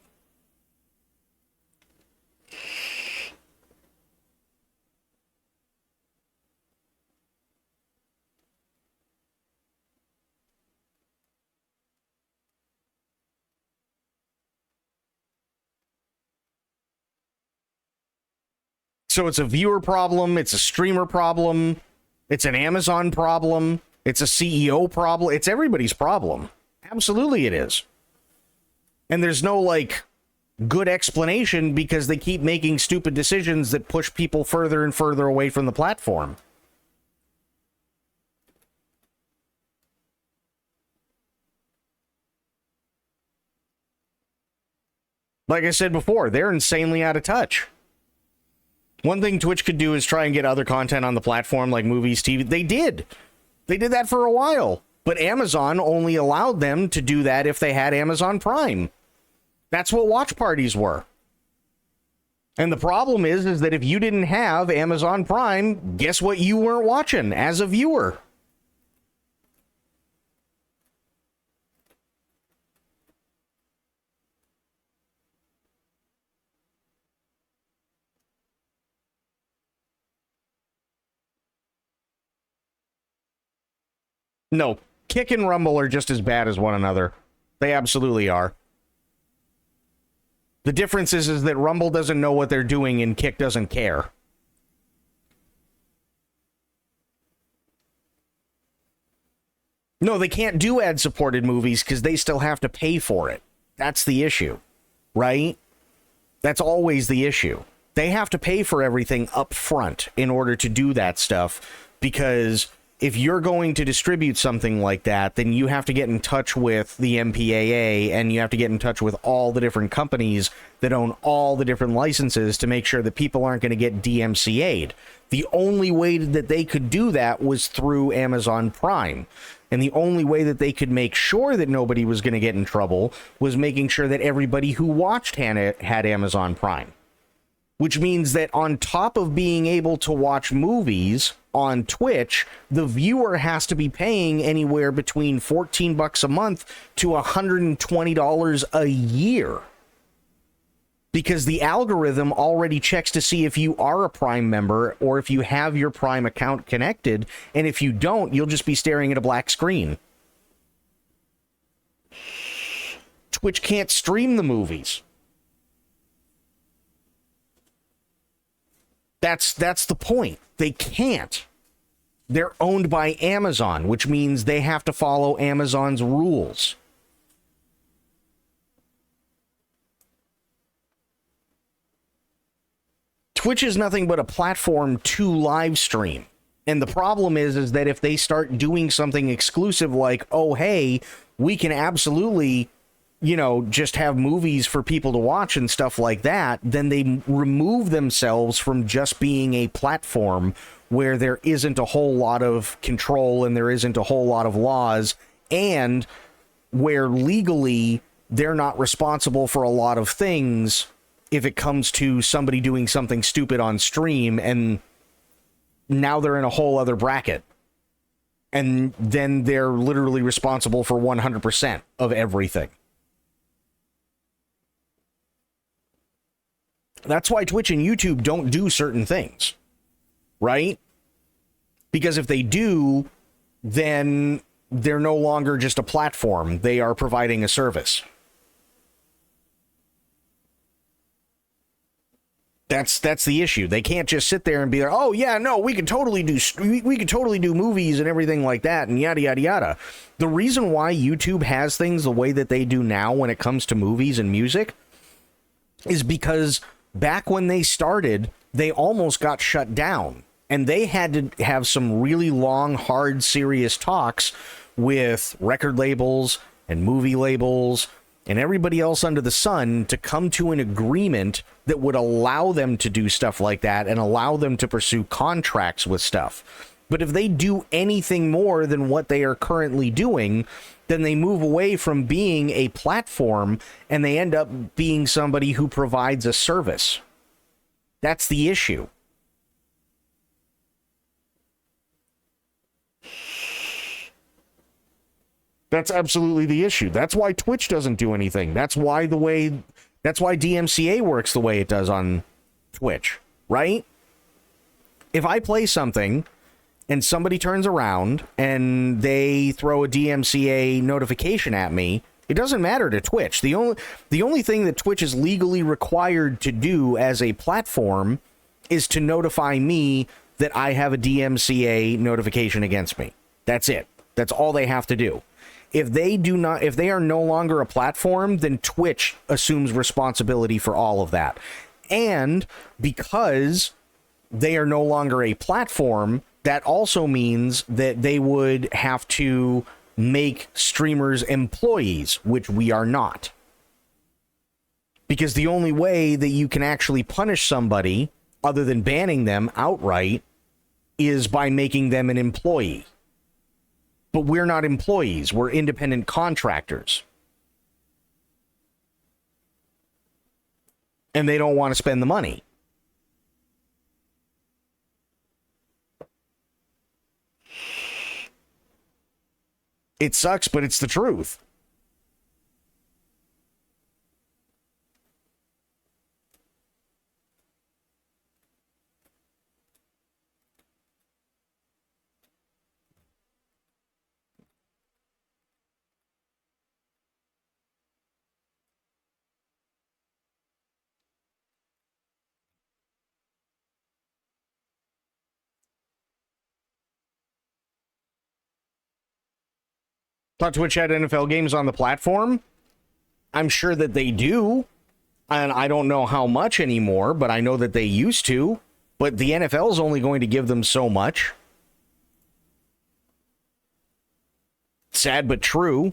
Speaker 1: So it's a viewer problem, it's a streamer problem, it's an Amazon problem, it's a CEO problem, it's everybody's problem. Absolutely it is. And there's no, like, good explanation because they keep making stupid decisions that push people further and further away from the platform. Like I said before, they're insanely out of touch. One thing Twitch could do is try and get other content on the platform, like movies, TV. They did. They did that for a while. But Amazon only allowed them to do that if they had Amazon Prime. That's what watch parties were. And the problem is that if you didn't have Amazon Prime, guess what you weren't watching as a viewer? No, Kick and Rumble are just as bad as one another. They absolutely are. The difference is that Rumble doesn't know what they're doing and Kick doesn't care. No, they can't do ad-supported movies because they still have to pay for it. That's the issue, right? That's always the issue. They have to pay for everything up front in order to do that stuff because if you're going to distribute something like that, then you have to get in touch with the MPAA and you have to get in touch with all the different companies that own all the different licenses to make sure that people aren't going to get DMCA'd. The only way that they could do that was through Amazon Prime. And the only way that they could make sure that nobody was going to get in trouble was making sure that everybody who watched had Amazon Prime. Which means that on top of being able to watch movies on Twitch, the viewer has to be paying anywhere between $14 a month to $120 a year. Because the algorithm already checks to see if you are a Prime member or if you have your Prime account connected. And if you don't, you'll just be staring at a black screen. Twitch can't stream the movies. That's the point. They can't. They're owned by Amazon, which means they have to follow Amazon's rules. Twitch is nothing but a platform to live stream. And the problem is that if they start doing something exclusive like, oh, hey, we can absolutely, just have movies for people to watch and stuff like that, then they remove themselves from just being a platform where there isn't a whole lot of control and there isn't a whole lot of laws, and where legally they're not responsible for a lot of things if it comes to somebody doing something stupid on stream, and now they're in a whole other bracket. And then they're literally responsible for 100% of everything. That's why Twitch and YouTube don't do certain things, right? Because if they do, then they're no longer just a platform. They are providing a service. That's the issue. They can't just sit there and be like, oh yeah, no, we could totally do movies and everything like that and yada yada yada. The reason why YouTube has things the way that they do now when it comes to movies and music is because back when they started, they almost got shut down, and they had to have some really long, hard, serious talks with record labels and movie labels and everybody else under the sun to come to an agreement that would allow them to do stuff like that and allow them to pursue contracts with stuff. But if they do anything more than what they are currently doing, then they move away from being a platform and they end up being somebody who provides a service. That's the issue. That's absolutely the issue. That's why Twitch doesn't do anything. That's why DMCA works the way it does on Twitch, right? If I play something and somebody turns around and they throw a DMCA notification at me, it doesn't matter to Twitch. The only thing that Twitch is legally required to do as a platform is to notify me that I have a DMCA notification against me. That's it. That's all they have to do. If they are no longer a platform, then Twitch assumes responsibility for all of that. And because they are no longer a platform, that also means that they would have to make streamers employees, which we are not. Because the only way that you can actually punish somebody, other than banning them outright, is by making them an employee. But we're not employees. We're independent contractors. And they don't want to spend the money. It sucks, but it's the truth. Thought Twitch had NFL games on the platform? I'm sure that they do. And I don't know how much anymore, but I know that they used to. But the NFL is only going to give them so much. Sad but true.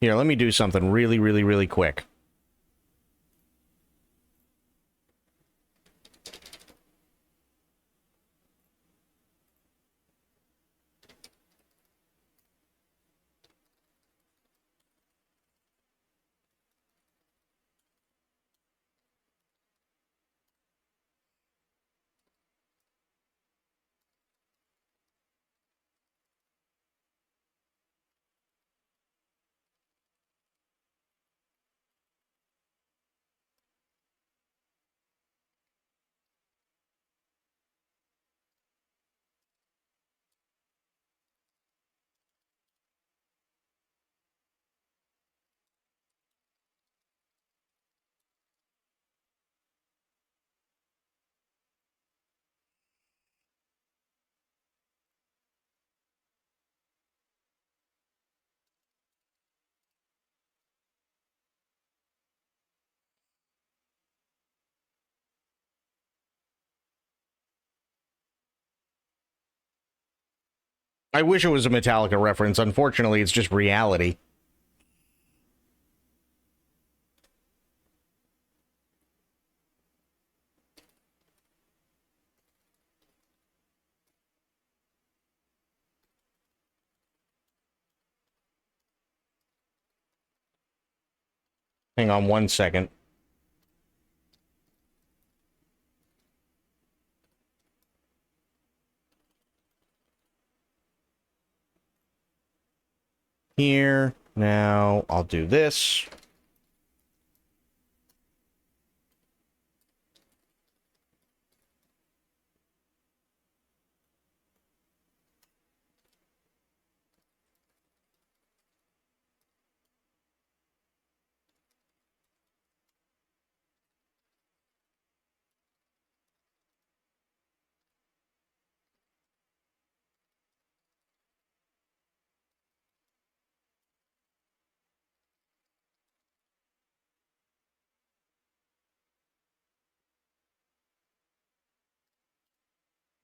Speaker 1: Here, let me do something really, really, really quick. I wish it was a Metallica reference. Unfortunately, it's just reality. Hang on one second. Here, now, I'll do this.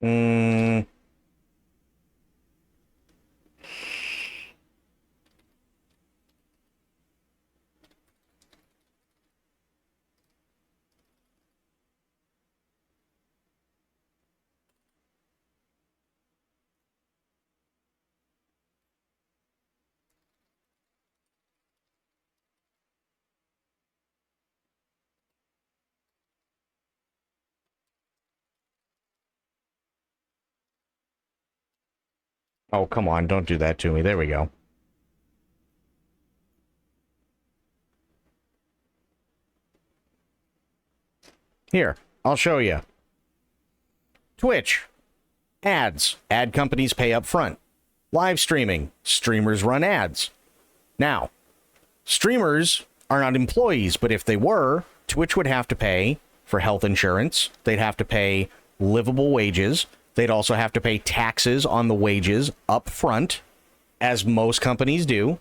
Speaker 1: Mm. Oh, come on, don't do that to me. There we go. Here, I'll show you. Twitch. Ads. Ad companies pay up front. Live streaming. Streamers run ads. Now, streamers are not employees, but if they were, Twitch would have to pay for health insurance. They'd have to pay livable wages. They'd also have to pay taxes on the wages up front, as most companies do,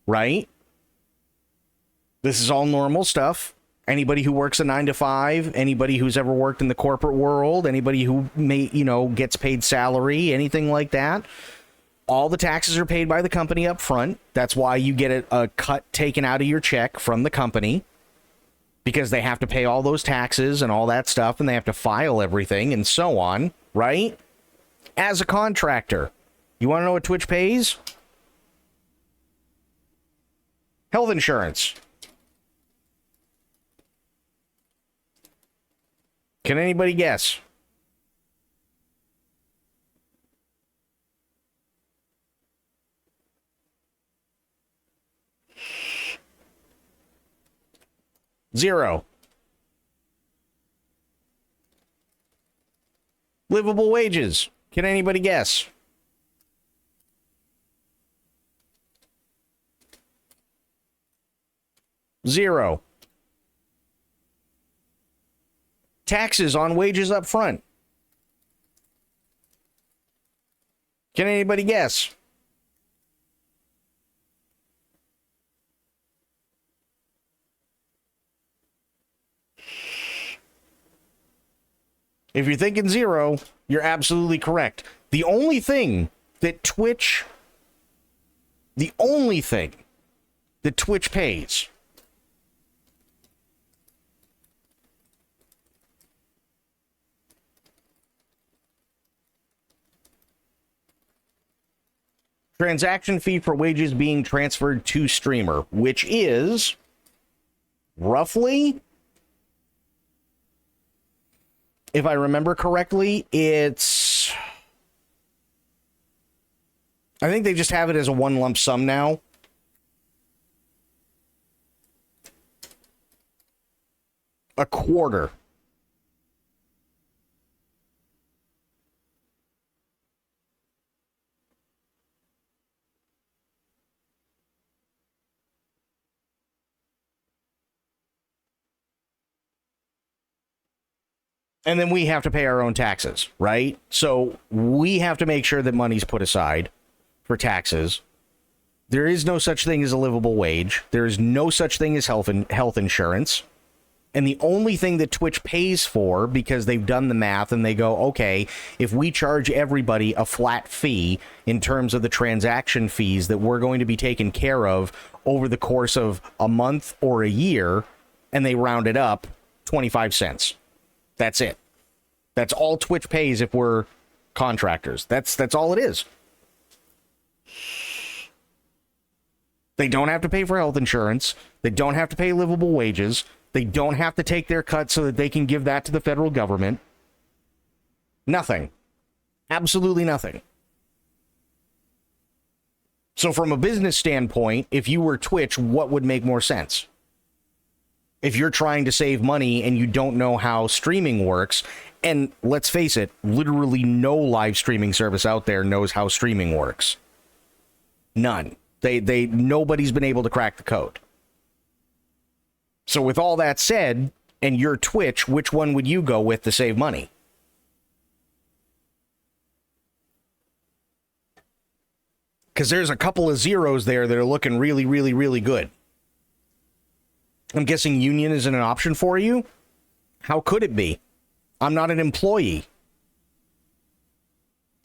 Speaker 1: right? This is all normal stuff. Anybody who works a 9 to 5, anybody who's ever worked in the corporate world, anybody who gets paid salary, anything like that, all the taxes are paid by the company up front. That's why you get a cut taken out of your check from the company, because they have to pay all those taxes and all that stuff, and they have to file everything and so on, right? As a contractor, you want to know what Twitch pays? Health insurance. Can anybody guess? Zero. Livable wages. Can anybody guess? Zero. Taxes on wages up front. Can anybody guess? If you're thinking zero, you're absolutely correct. The only thing that Twitch pays transaction fee for wages being transferred to streamer, which is roughly, if I remember correctly, I think they just have it as a one lump sum now. A quarter. And then we have to pay our own taxes, right? So we have to make sure that money's put aside for taxes. There is no such thing as a livable wage. There is no such thing as health insurance. And the only thing that Twitch pays for, because they've done the math and they go, okay, if we charge everybody a flat fee in terms of the transaction fees that we're going to be taken care of over the course of a month or a year, and they round it up, 25 cents. That's it. That's all Twitch pays if we're contractors. That's all it is. They don't have to pay for health insurance. They don't have to pay livable wages. They don't have to take their cut so that they can give that to the federal government. Nothing. Absolutely nothing. So from a business standpoint, if you were Twitch, what would make more sense? If you're trying to save money and you don't know how streaming works, and let's face it, literally no live streaming service out there knows how streaming works. None. Nobody's been able to crack the code. So with all that said, and you're Twitch, which one would you go with to save money? Because there's a couple of zeros there that are looking really, really, really good. I'm guessing union isn't an option for you? How could it be? I'm not an employee.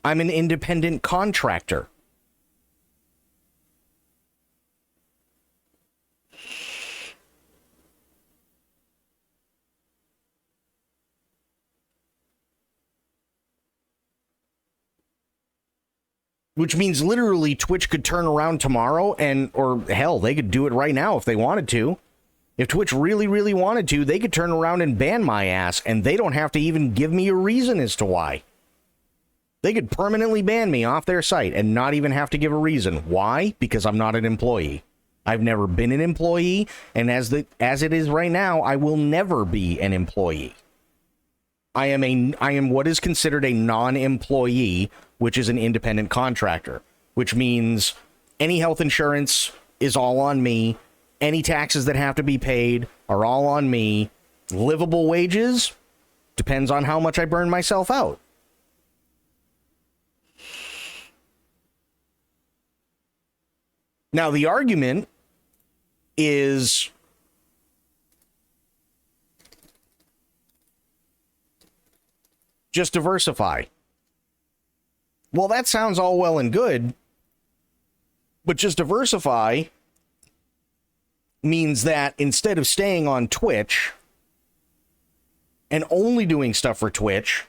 Speaker 1: I'm an independent contractor. Which means literally Twitch could turn around tomorrow or hell, they could do it right now if they wanted to. If Twitch really, really wanted to, they could turn around and ban my ass, and they don't have to even give me a reason as to why. They could permanently ban me off their site and not even have to give a reason. Why? Because I'm not an employee. I've never been an employee, and as it is right now, I will never be an employee. I am what is considered a non-employee, which is an independent contractor, which means any health insurance is all on me. Any taxes that have to be paid are all on me. Livable wages depends on how much I burn myself out. Now, the argument is just diversify. Well, that sounds all well and good, but just diversify means that instead of staying on Twitch and only doing stuff for Twitch,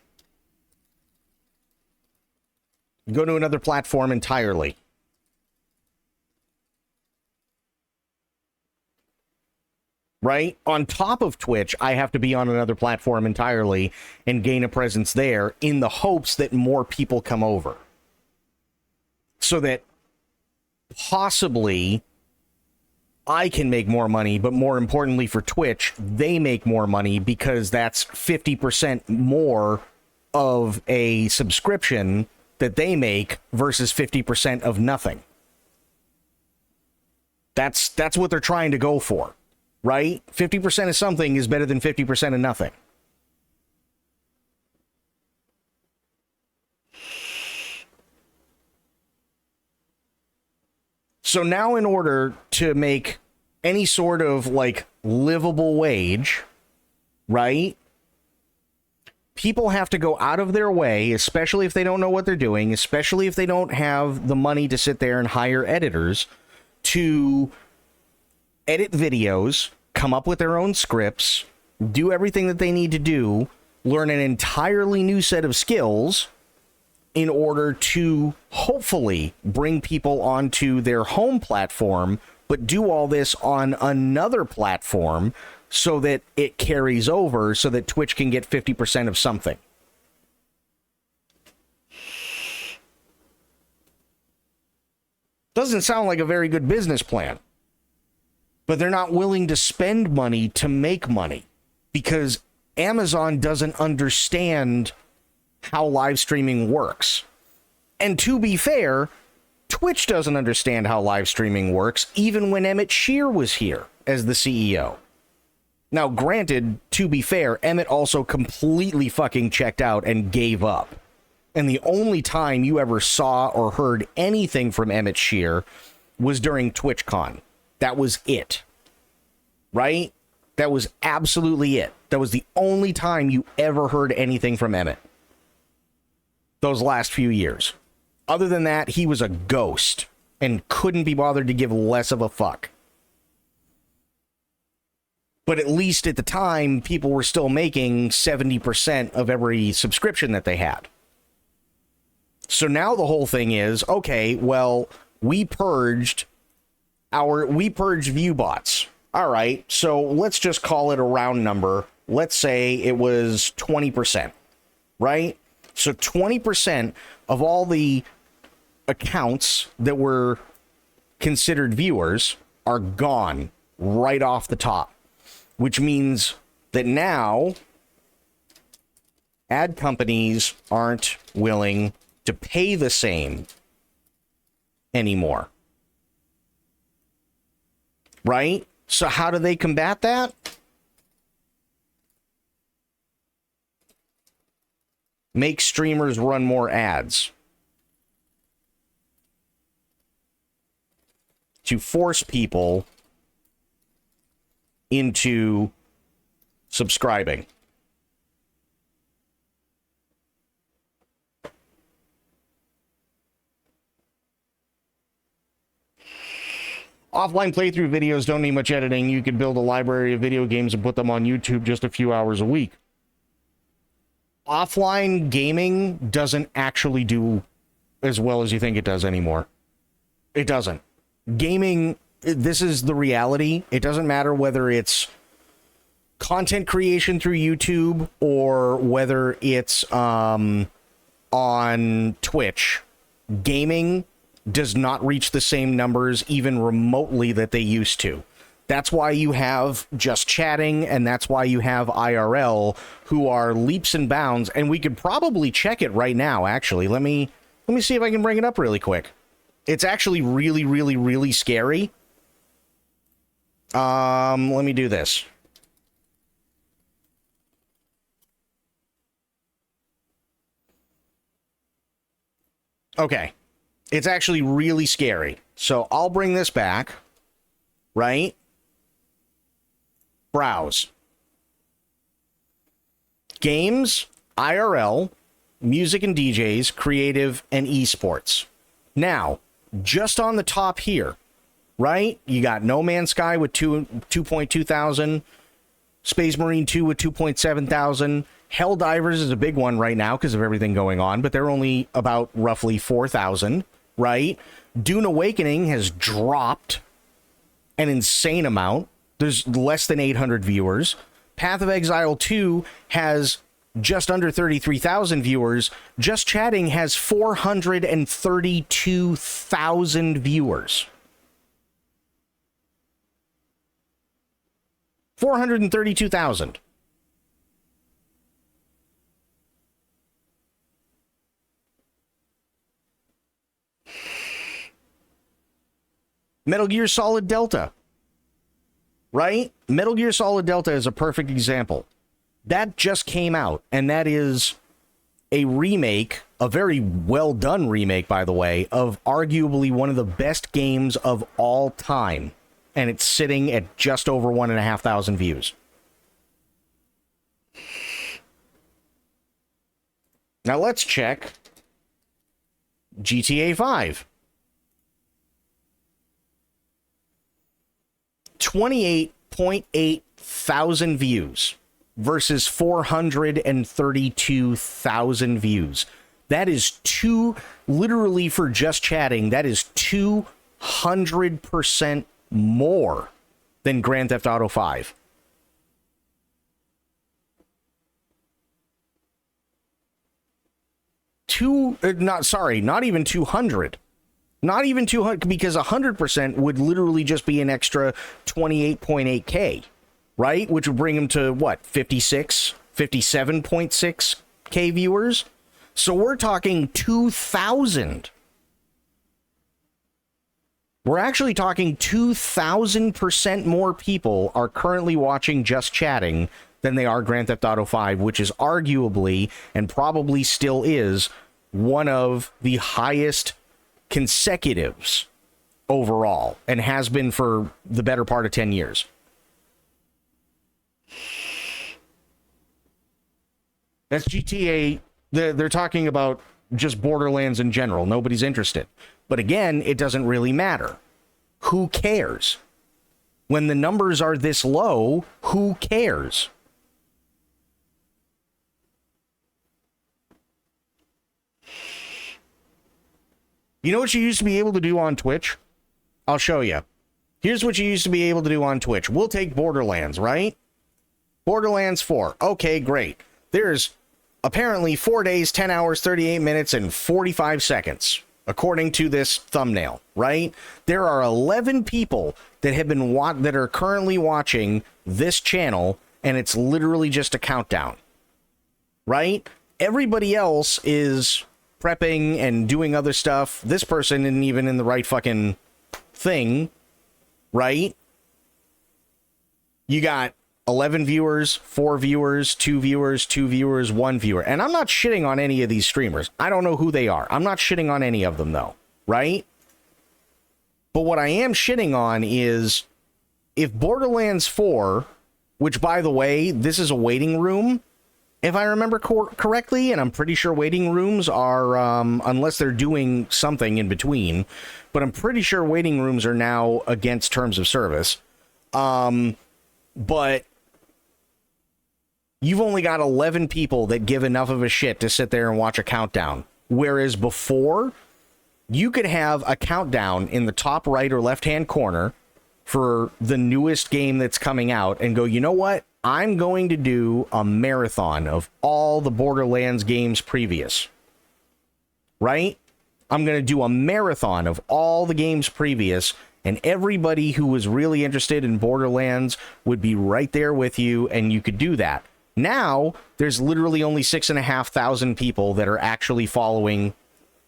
Speaker 1: go to another platform entirely. Right? On top of Twitch, I have to be on another platform entirely and gain a presence there in the hopes that more people come over. So that possibly I can make more money, but more importantly for Twitch, they make more money because that's 50% more of a subscription that they make versus 50% of nothing. That's what they're trying to go for. Right? 50% of something is better than 50% of nothing. So now in order to make any sort of like livable wage, right? People have to go out of their way, especially if they don't know what they're doing, especially if they don't have the money to sit there and hire editors to edit videos, come up with their own scripts, do everything that they need to do, learn an entirely new set of skills in order to hopefully bring people onto their home platform, but do all this on another platform so that it carries over so that Twitch can get 50% of something. Doesn't sound like a very good business plan. But they're not willing to spend money to make money because Amazon doesn't understand how live streaming works. And to be fair, Twitch doesn't understand how live streaming works, even when Emmett Shear was here as the CEO. Now, granted, to be fair, Emmett also completely fucking checked out and gave up. And the only time you ever saw or heard anything from Emmett Shear was during TwitchCon. That was it. Right? That was absolutely it. That was the only time you ever heard anything from Emmett. Those last few years. Other than that, he was a ghost and couldn't be bothered to give less of a fuck. But at least at the time, people were still making 70% of every subscription that they had. So now the whole thing is, okay, well, we purged view bots. All right, so let's just call it a round number. Let's say it was 20%, right? So 20% of all the accounts that were considered viewers are gone right off the top, which means that now ad companies aren't willing to pay the same anymore. Right? So how do they combat that? Make streamers run more ads. To force people into subscribing. Offline playthrough videos don't need much editing. You could build a library of video games and put them on YouTube just a few hours a week. Offline gaming doesn't actually do as well as you think it does anymore. It doesn't. Gaming, this is the reality. It doesn't matter whether it's content creation through YouTube or whether it's on Twitch. Gaming does not reach the same numbers even remotely that they used to. That's why you have Just Chatting, and that's why you have IRL, who are leaps and bounds, and we could probably check it right now, actually. Let me see if I can bring it up really quick. It's actually really, really, really scary. Let me do this. Okay. It's actually really scary. So I'll bring this back, right? Browse. Games, IRL, music and DJs, creative, and esports. Now, just on the top here, right? You got No Man's Sky with 2.2 thousand, Space Marine 2 with 2.7 thousand. Helldivers is a big one right now because of everything going on, but they're only about roughly 4,000. Right? Dune Awakening has dropped an insane amount. There's less than 800 viewers. Path of Exile 2 has just under 33,000 viewers. Just Chatting has 432,000 viewers. 432,000. Metal Gear Solid Delta. Right? Metal Gear Solid Delta is a perfect example. That just came out, and that is a remake, a very well done remake, by the way, of arguably one of the best games of all time. And it's sitting at just over 1,500 views. Now let's check GTA 5. 28.8 thousand views versus 432,000 views. That is literally for Just Chatting, that is 200% more than Grand Theft Auto 5. Not even 200. Not even 200, because 100% would literally just be an extra 28.8K, right? Which would bring him to, what, 57.6K viewers? So we're talking 2,000. We're actually talking 2,000% more people are currently watching Just Chatting than they are Grand Theft Auto 5, which is arguably, and probably still is, one of the highest consecutives overall, and has been for the better part of 10 years. That's GTA. They're talking about just Borderlands in general. Nobody's interested. But again, it doesn't really matter. Who cares? When the numbers are this low, who cares? You know what you used to be able to do on Twitch? I'll show you. Here's what you used to be able to do on Twitch. We'll take Borderlands, right? Borderlands 4. Okay, great. There's apparently 4 days, 10 hours, 38 minutes, and 45 seconds, according to this thumbnail, right? There are 11 people that have been that are currently watching this channel, and it's literally just a countdown, right? Everybody else is prepping and doing other stuff. This person isn't even in the right fucking thing, right? You got 11 viewers, 4 viewers, 2 viewers, 2 viewers, 1 viewer. And I'm not shitting on any of these streamers. I don't know who they are. I'm not shitting on any of them, though, right? But what I am shitting on is if Borderlands 4, which, by the way, this is a waiting room, if I remember correctly, and I'm pretty sure waiting rooms are, unless they're doing something in between, but I'm pretty sure waiting rooms are now against terms of service. But you've only got 11 people that give enough of a shit to sit there and watch a countdown. Whereas before, you could have a countdown in the top right or left-hand corner for the newest game that's coming out and go, you know what? I'm going to do a marathon of all the Borderlands games previous. Right? I'm going to do a marathon of all the games previous, and everybody who was really interested in Borderlands would be right there with you, and you could do that. Now, there's literally only 6,500 people that are actually following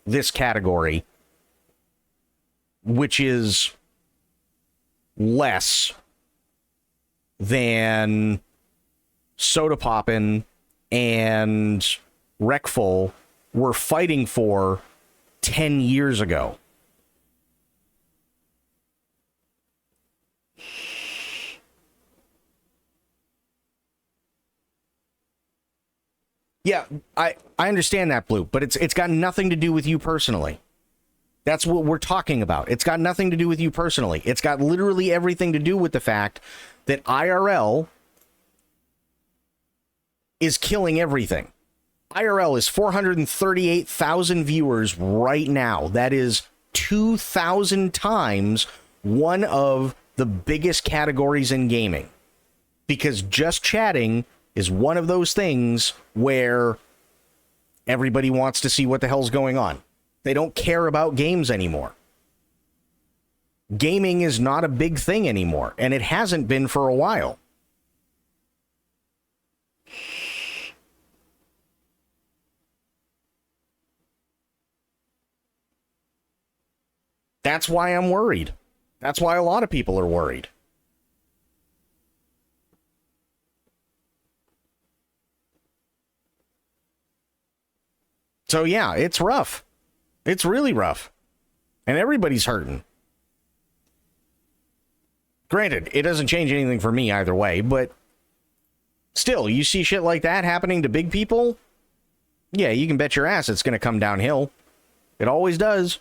Speaker 1: this category, which is less than Soda Poppin' and Wreckful were fighting for 10 years ago. Yeah, I understand that, Blue, but it's got nothing to do with you personally. That's what we're talking about. It's got nothing to do with you personally. It's got literally everything to do with the fact that IRL is killing everything. IRL is 438,000 viewers right now. That is 2,000 times one of the biggest categories in gaming. Because just chatting is one of those things where everybody wants to see what the hell's going on. They don't care about games anymore. Gaming is not a big thing anymore, and it hasn't been for a while. That's why I'm worried. That's why a lot of people are worried. So yeah, it's rough. It's really rough. And everybody's hurting. Granted, it doesn't change anything for me either way, but still, you see shit like that happening to big people, yeah, you can bet your ass it's going to come downhill. It always does.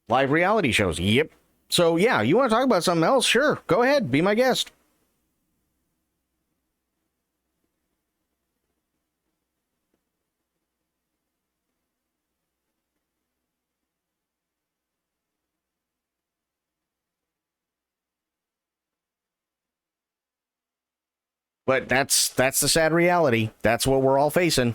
Speaker 1: Live reality shows, yep. So yeah, you want to talk about something else? Sure, go ahead, be my guest. But that's the sad reality. That's what we're all facing.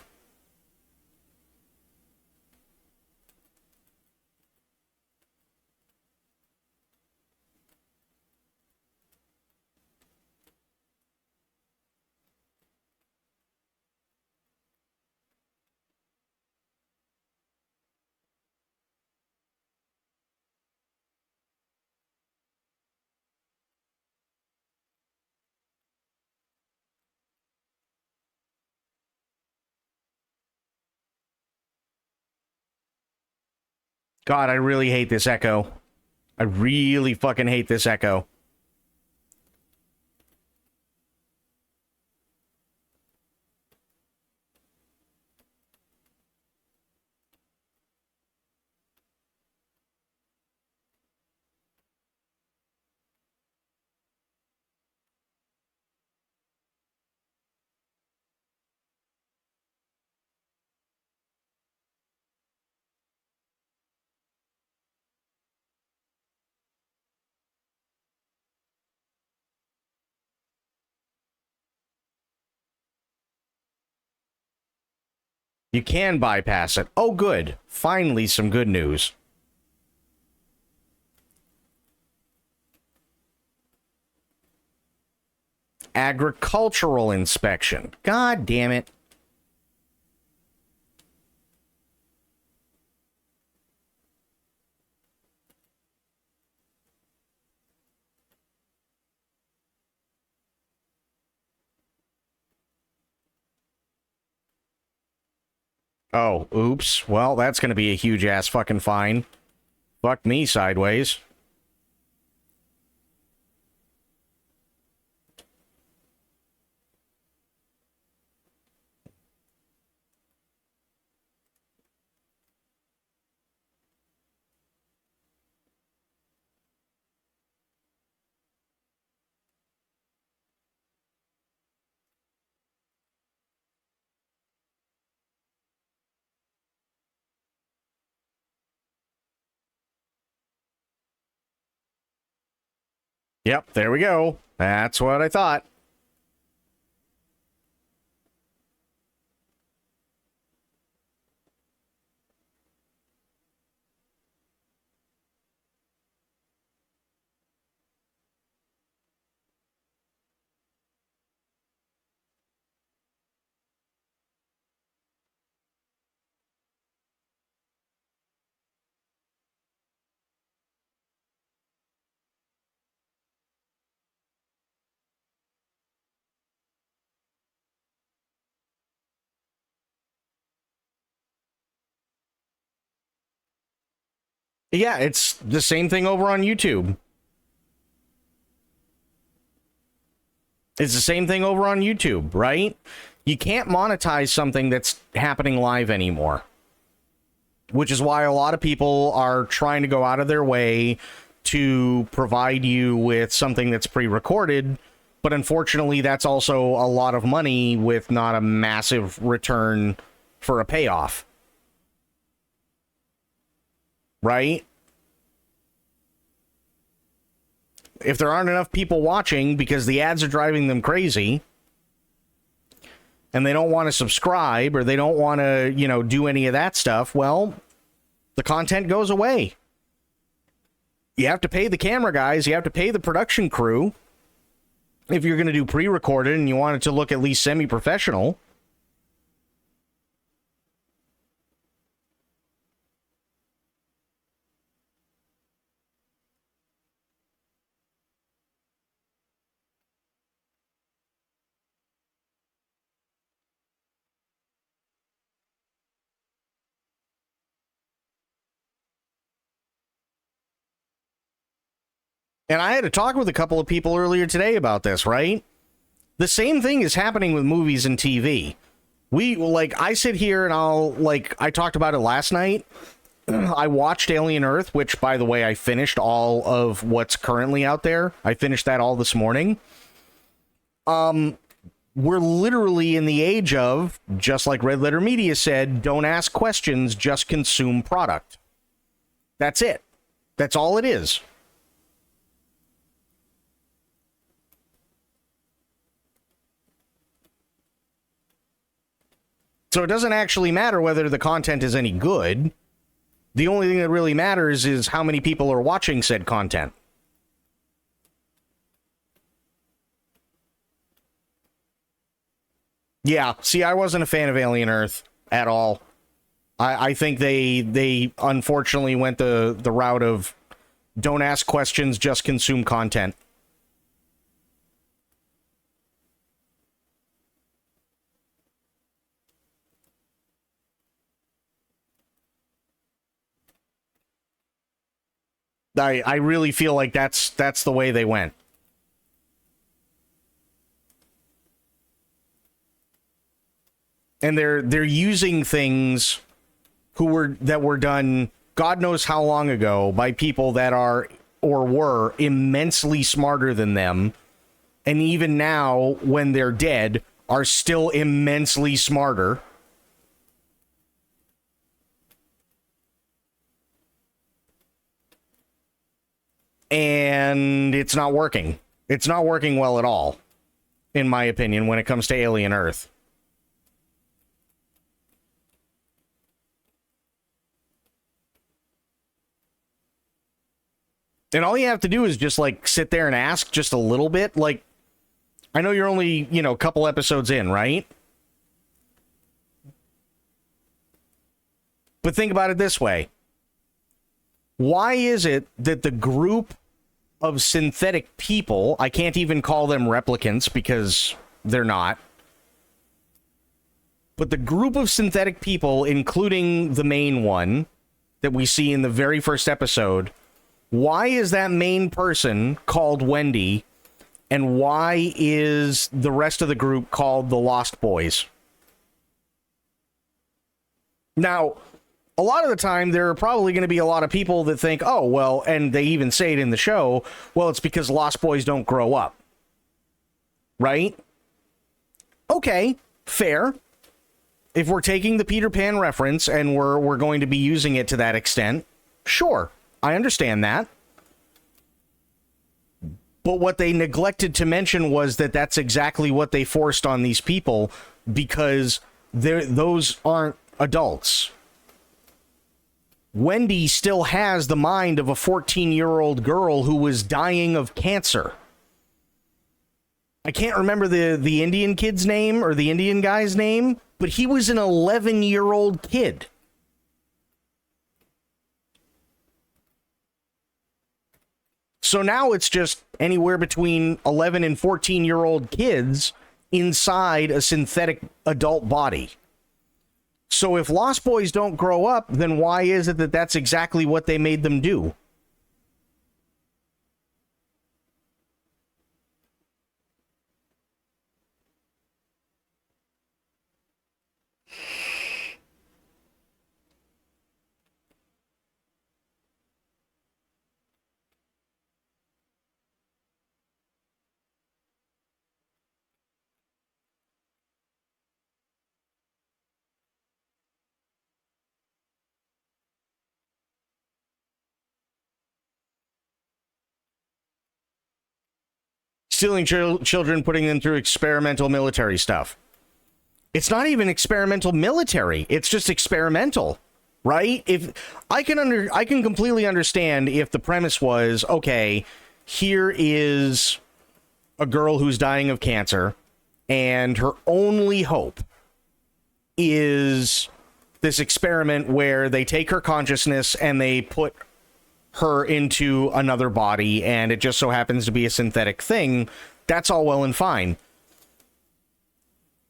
Speaker 1: God, I really hate this echo. I really fucking hate this echo. You can bypass it. Oh, good. Finally, some good news. Agricultural inspection. God damn it. Oh, oops. Well, that's going to be a huge ass fucking fine. Fuck me sideways. Yep, there we go. That's what I thought. Yeah, it's the same thing over on YouTube. It's the same thing over on YouTube, right? You can't monetize something that's happening live anymore. Which is why a lot of people are trying to go out of their way to provide you with something that's pre-recorded. But unfortunately, that's also a lot of money with not a massive return for a payoff. Right? If there aren't enough people watching because the ads are driving them crazy and they don't want to subscribe or they don't want to, do any of that stuff, well, the content goes away. You have to pay the camera guys, you have to pay the production crew if you're going to do pre-recorded and you want it to look at least semi-professional. And I had a talk with a couple of people earlier today about this, right? The same thing is happening with movies and TV. I sit here and I talked about it last night. I watched Alien Earth, which, by the way, I finished all of what's currently out there. I finished that all this morning. We're literally in the age of, just like Red Letter Media said, don't ask questions, just consume product. That's it. That's all it is. So it doesn't actually matter whether the content is any good. The only thing that really matters is how many people are watching said content. Yeah, see, I wasn't a fan of Alien Earth at all. I think they unfortunately went the route of don't ask questions, just consume content. I really feel like that's the way they went. And they're using things that were done God knows how long ago by people that are or were immensely smarter than them, and even now when they're dead are still immensely smarter. And it's not working. It's not working well at all, in my opinion, when it comes to Alien Earth. And all you have to do is just, like, sit there and ask just a little bit. Like, I know you're only, a couple episodes in, right? But think about it this way. Why is it that the group of synthetic people, I can't even call them replicants because they're not, but the group of synthetic people, including the main one that we see in the very first episode, why is that main person called Wendy, and why is the rest of the group called the Lost Boys? Now, a lot of the time, there are probably going to be a lot of people that think, oh, well, and they even say it in the show, well, it's because Lost Boys don't grow up. Right? Okay, fair. If we're taking the Peter Pan reference and we're going to be using it to that extent, sure, I understand that. But what they neglected to mention was that that's exactly what they forced on these people because those aren't adults. Wendy still has the mind of a 14-year-old girl who was dying of cancer. I can't remember the Indian kid's name or the Indian guy's name, but he was an 11-year-old kid. So now it's just anywhere between 11 and 14-year-old kids inside a synthetic adult body. So if Lost Boys don't grow up, then why is it that that's exactly what they made them do? Stealing children, putting them through experimental military stuff. It's not even experimental military. It's just experimental, right? If I can completely understand if the premise was, okay, here is a girl who's dying of cancer, and her only hope is this experiment where they take her consciousness and they put her into another body, and it just so happens to be a synthetic thing. That's all well and fine.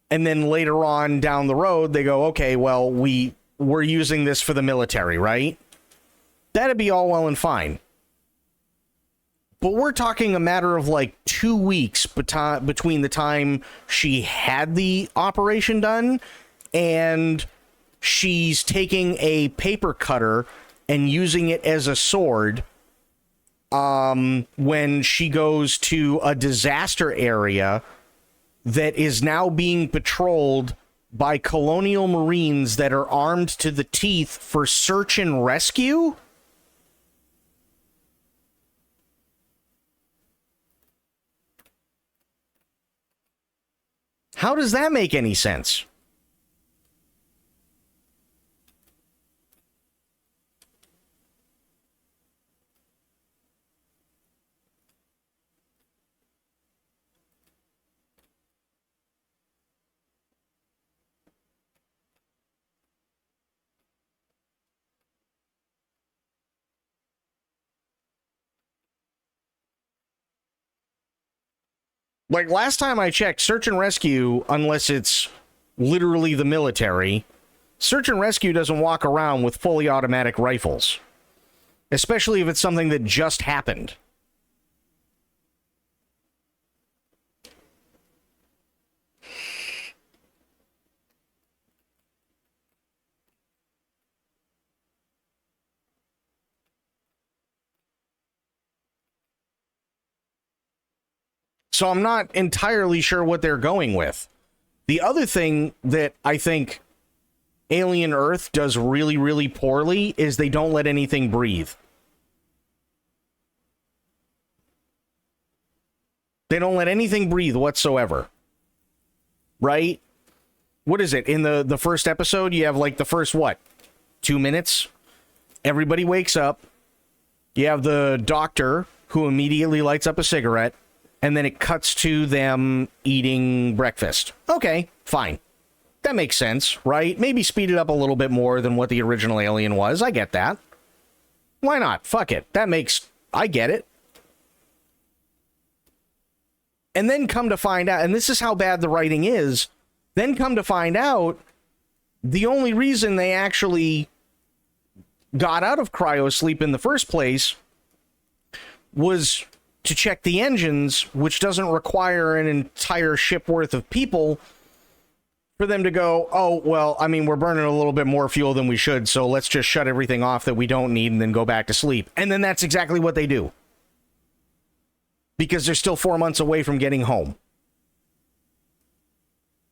Speaker 1: And then later on down the road, they go, okay, well, we're using this for the military, right? That'd be all well and fine. But we're talking a matter of like 2 weeks between the time she had the operation done and she's taking a paper cutter and using it as a sword when she goes to a disaster area that is now being patrolled by colonial marines that are armed to the teeth for search and rescue? How does that make any sense? Like, last time I checked, search and rescue, unless it's literally the military, search and rescue doesn't walk around with fully automatic rifles. Especially if it's something that just happened. So I'm not entirely sure what they're going with. The other thing that I think Alien Earth does really, really poorly is they don't let anything breathe. They don't let anything breathe whatsoever. Right? What is it? In the first episode, you have like the first, 2 minutes? Everybody wakes up. You have the doctor who immediately lights up a cigarette, and then it cuts to them eating breakfast. Okay, fine. That makes sense, right? Maybe speed it up a little bit more than what the original Alien was. I get that. Why not? Fuck it. I get it. And then come to find out, and this is how bad the writing is, then come to find out, the only reason they actually got out of cryosleep in the first place was to check the engines, which doesn't require an entire ship worth of people for them to go, oh, well, I mean, we're burning a little bit more fuel than we should, so let's just shut everything off that we don't need and then go back to sleep. And then that's exactly what they do. Because they're still 4 months away from getting home.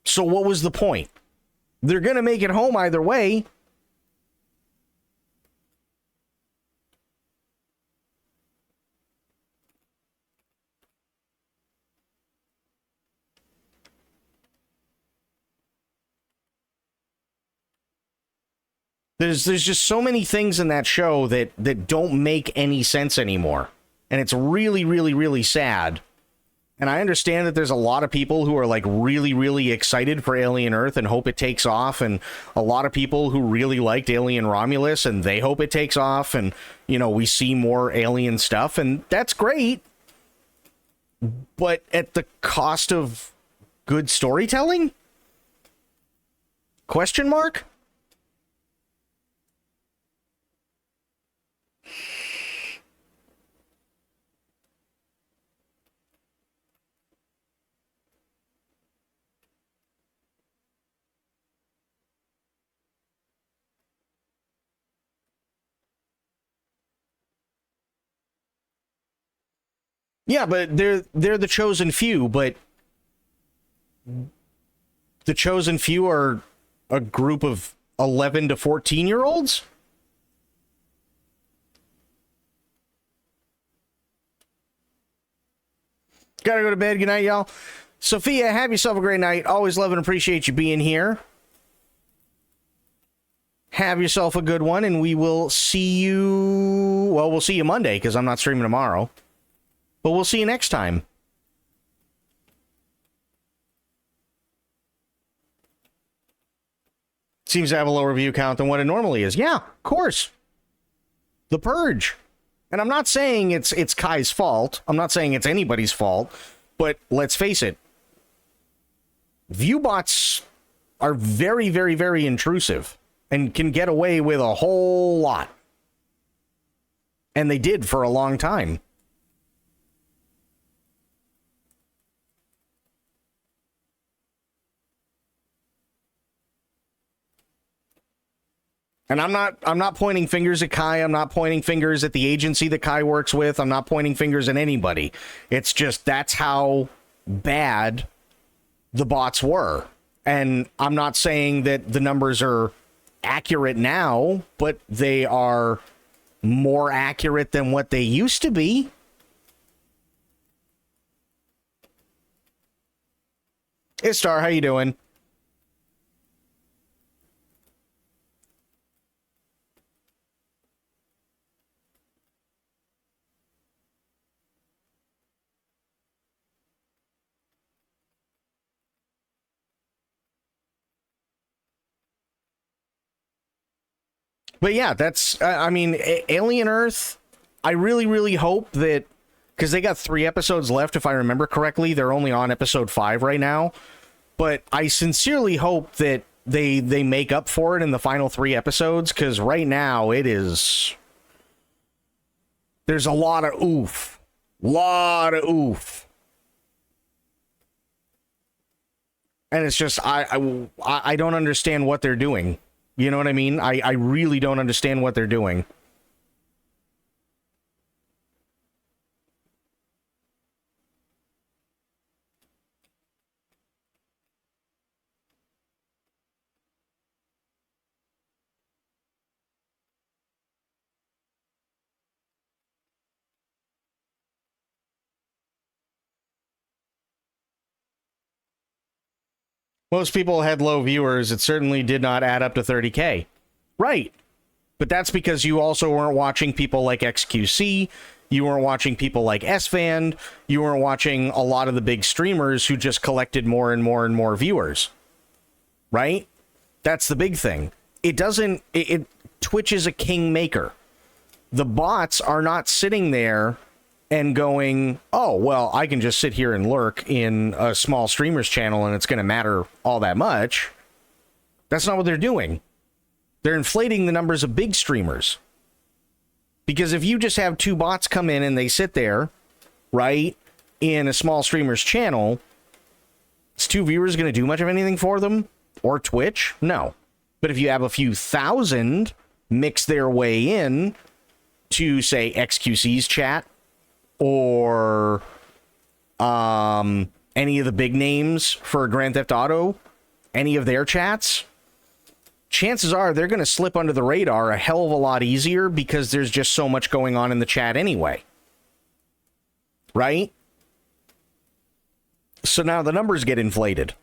Speaker 1: So what was the point? They're going to make it home either way. There's just so many things in that show that don't make any sense anymore. And it's really, really, really sad. And I understand that there's a lot of people who are like really, really excited for Alien Earth and hope it takes off. And a lot of people who really liked Alien Romulus and they hope it takes off. And, you know, we see more alien stuff and that's great. But at the cost of good storytelling? Question mark? Yeah, but they're the chosen few, but the chosen few are a group of 11 to 14-year-olds? Gotta go to bed. Good night, y'all. Sophia, have yourself a great night. Always love and appreciate you being here. Have yourself a good one, and we will see you... Well, we'll see you Monday, because I'm not streaming tomorrow. But we'll see you next time. Seems to have a lower view count than what it normally is. Yeah, of course. The Purge. And I'm not saying it's Kai's fault. I'm not saying it's anybody's fault. But let's face it. Viewbots are very, very, very intrusive. And can get away with a whole lot. And they did for a long time. And I'm not pointing fingers at Kai. I'm not pointing fingers at the agency that Kai works with. I'm not pointing fingers at anybody. It's just that's how bad the bots were. And I'm not saying that the numbers are accurate now, but they are more accurate than what they used to be. Hey, Star, how you doing? But yeah, that's, I mean, Alien Earth, I really, really hope that, because they got 3 episodes left, if I remember correctly. They're only on episode 5 right now. But I sincerely hope that they make up for it in the final 3 episodes, because right now it is... There's a lot of oof. Lot of oof. And it's just, I don't understand what they're doing. You know what I mean? I really don't understand what they're doing. Most people had low viewers. It certainly did not add up to 30K. Right. But that's because you also weren't watching people like XQC, you weren't watching people like SVAN, you weren't watching a lot of the big streamers who just collected more and more and more viewers. Right? That's the big thing. Twitch is a kingmaker. The bots are not sitting there and going, oh, well, I can just sit here and lurk in a small streamer's channel and it's going to matter all that much. That's not what they're doing. They're inflating the numbers of big streamers. Because if you just have 2 bots come in and they sit there, right, in a small streamer's channel, is 2 viewers going to do much of anything for them? Or Twitch? No. But if you have a few thousand mix their way in to, say, XQC's chat, or any of the big names for Grand Theft Auto, any of their chats, chances are they're going to slip under the radar a hell of a lot easier because there's just so much going on in the chat anyway. Right? So now the numbers get inflated.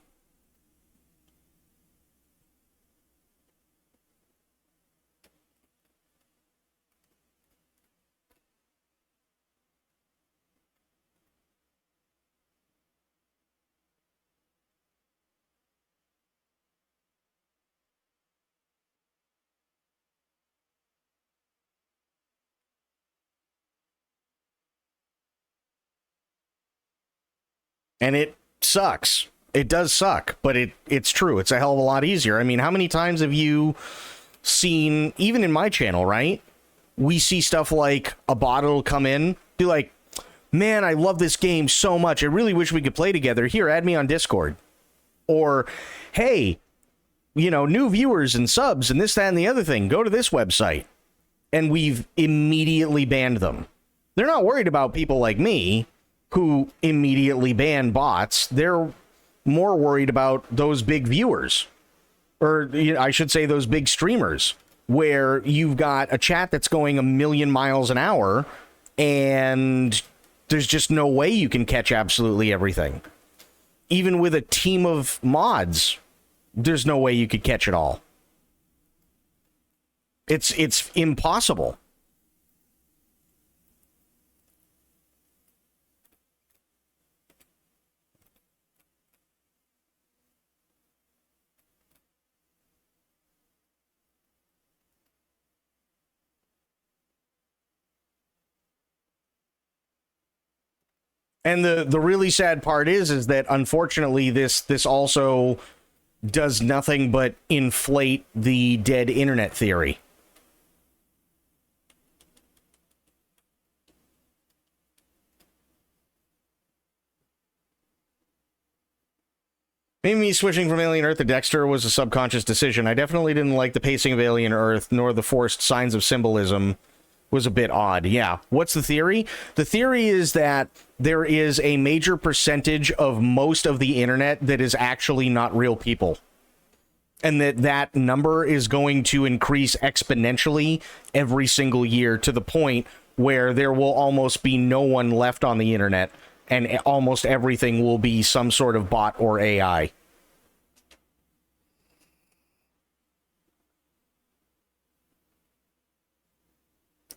Speaker 1: And it sucks. It does suck, but it's true. It's a hell of a lot easier. I mean, how many times have you seen, even in my channel, right? We see stuff like a bot will come in, be like, man, I love this game so much. I really wish we could play together. Here, add me on Discord. Or, hey, you know, new viewers and subs and this, that, and the other thing. Go to this website. And we've immediately banned them. They're not worried about people like me who immediately ban bots. They're more worried about those big viewers, or I should say those big streamers, where you've got a chat that's going 1,000,000 miles an hour and there's just no way you can catch absolutely everything. Even with a team of mods, there's no way you could catch it all. It's impossible. And the really sad part is that unfortunately this also does nothing but inflate the dead internet theory. Maybe me switching from Alien Earth to Dexter was a subconscious decision. I definitely didn't like the pacing of Alien Earth, nor the forced signs of symbolism was a bit odd. Yeah. What's the theory? The theory is that there is a major percentage of most of the internet that is actually not real people. And that number is going to increase exponentially every single year to the point where there will almost be no one left on the internet and almost everything will be some sort of bot or AI.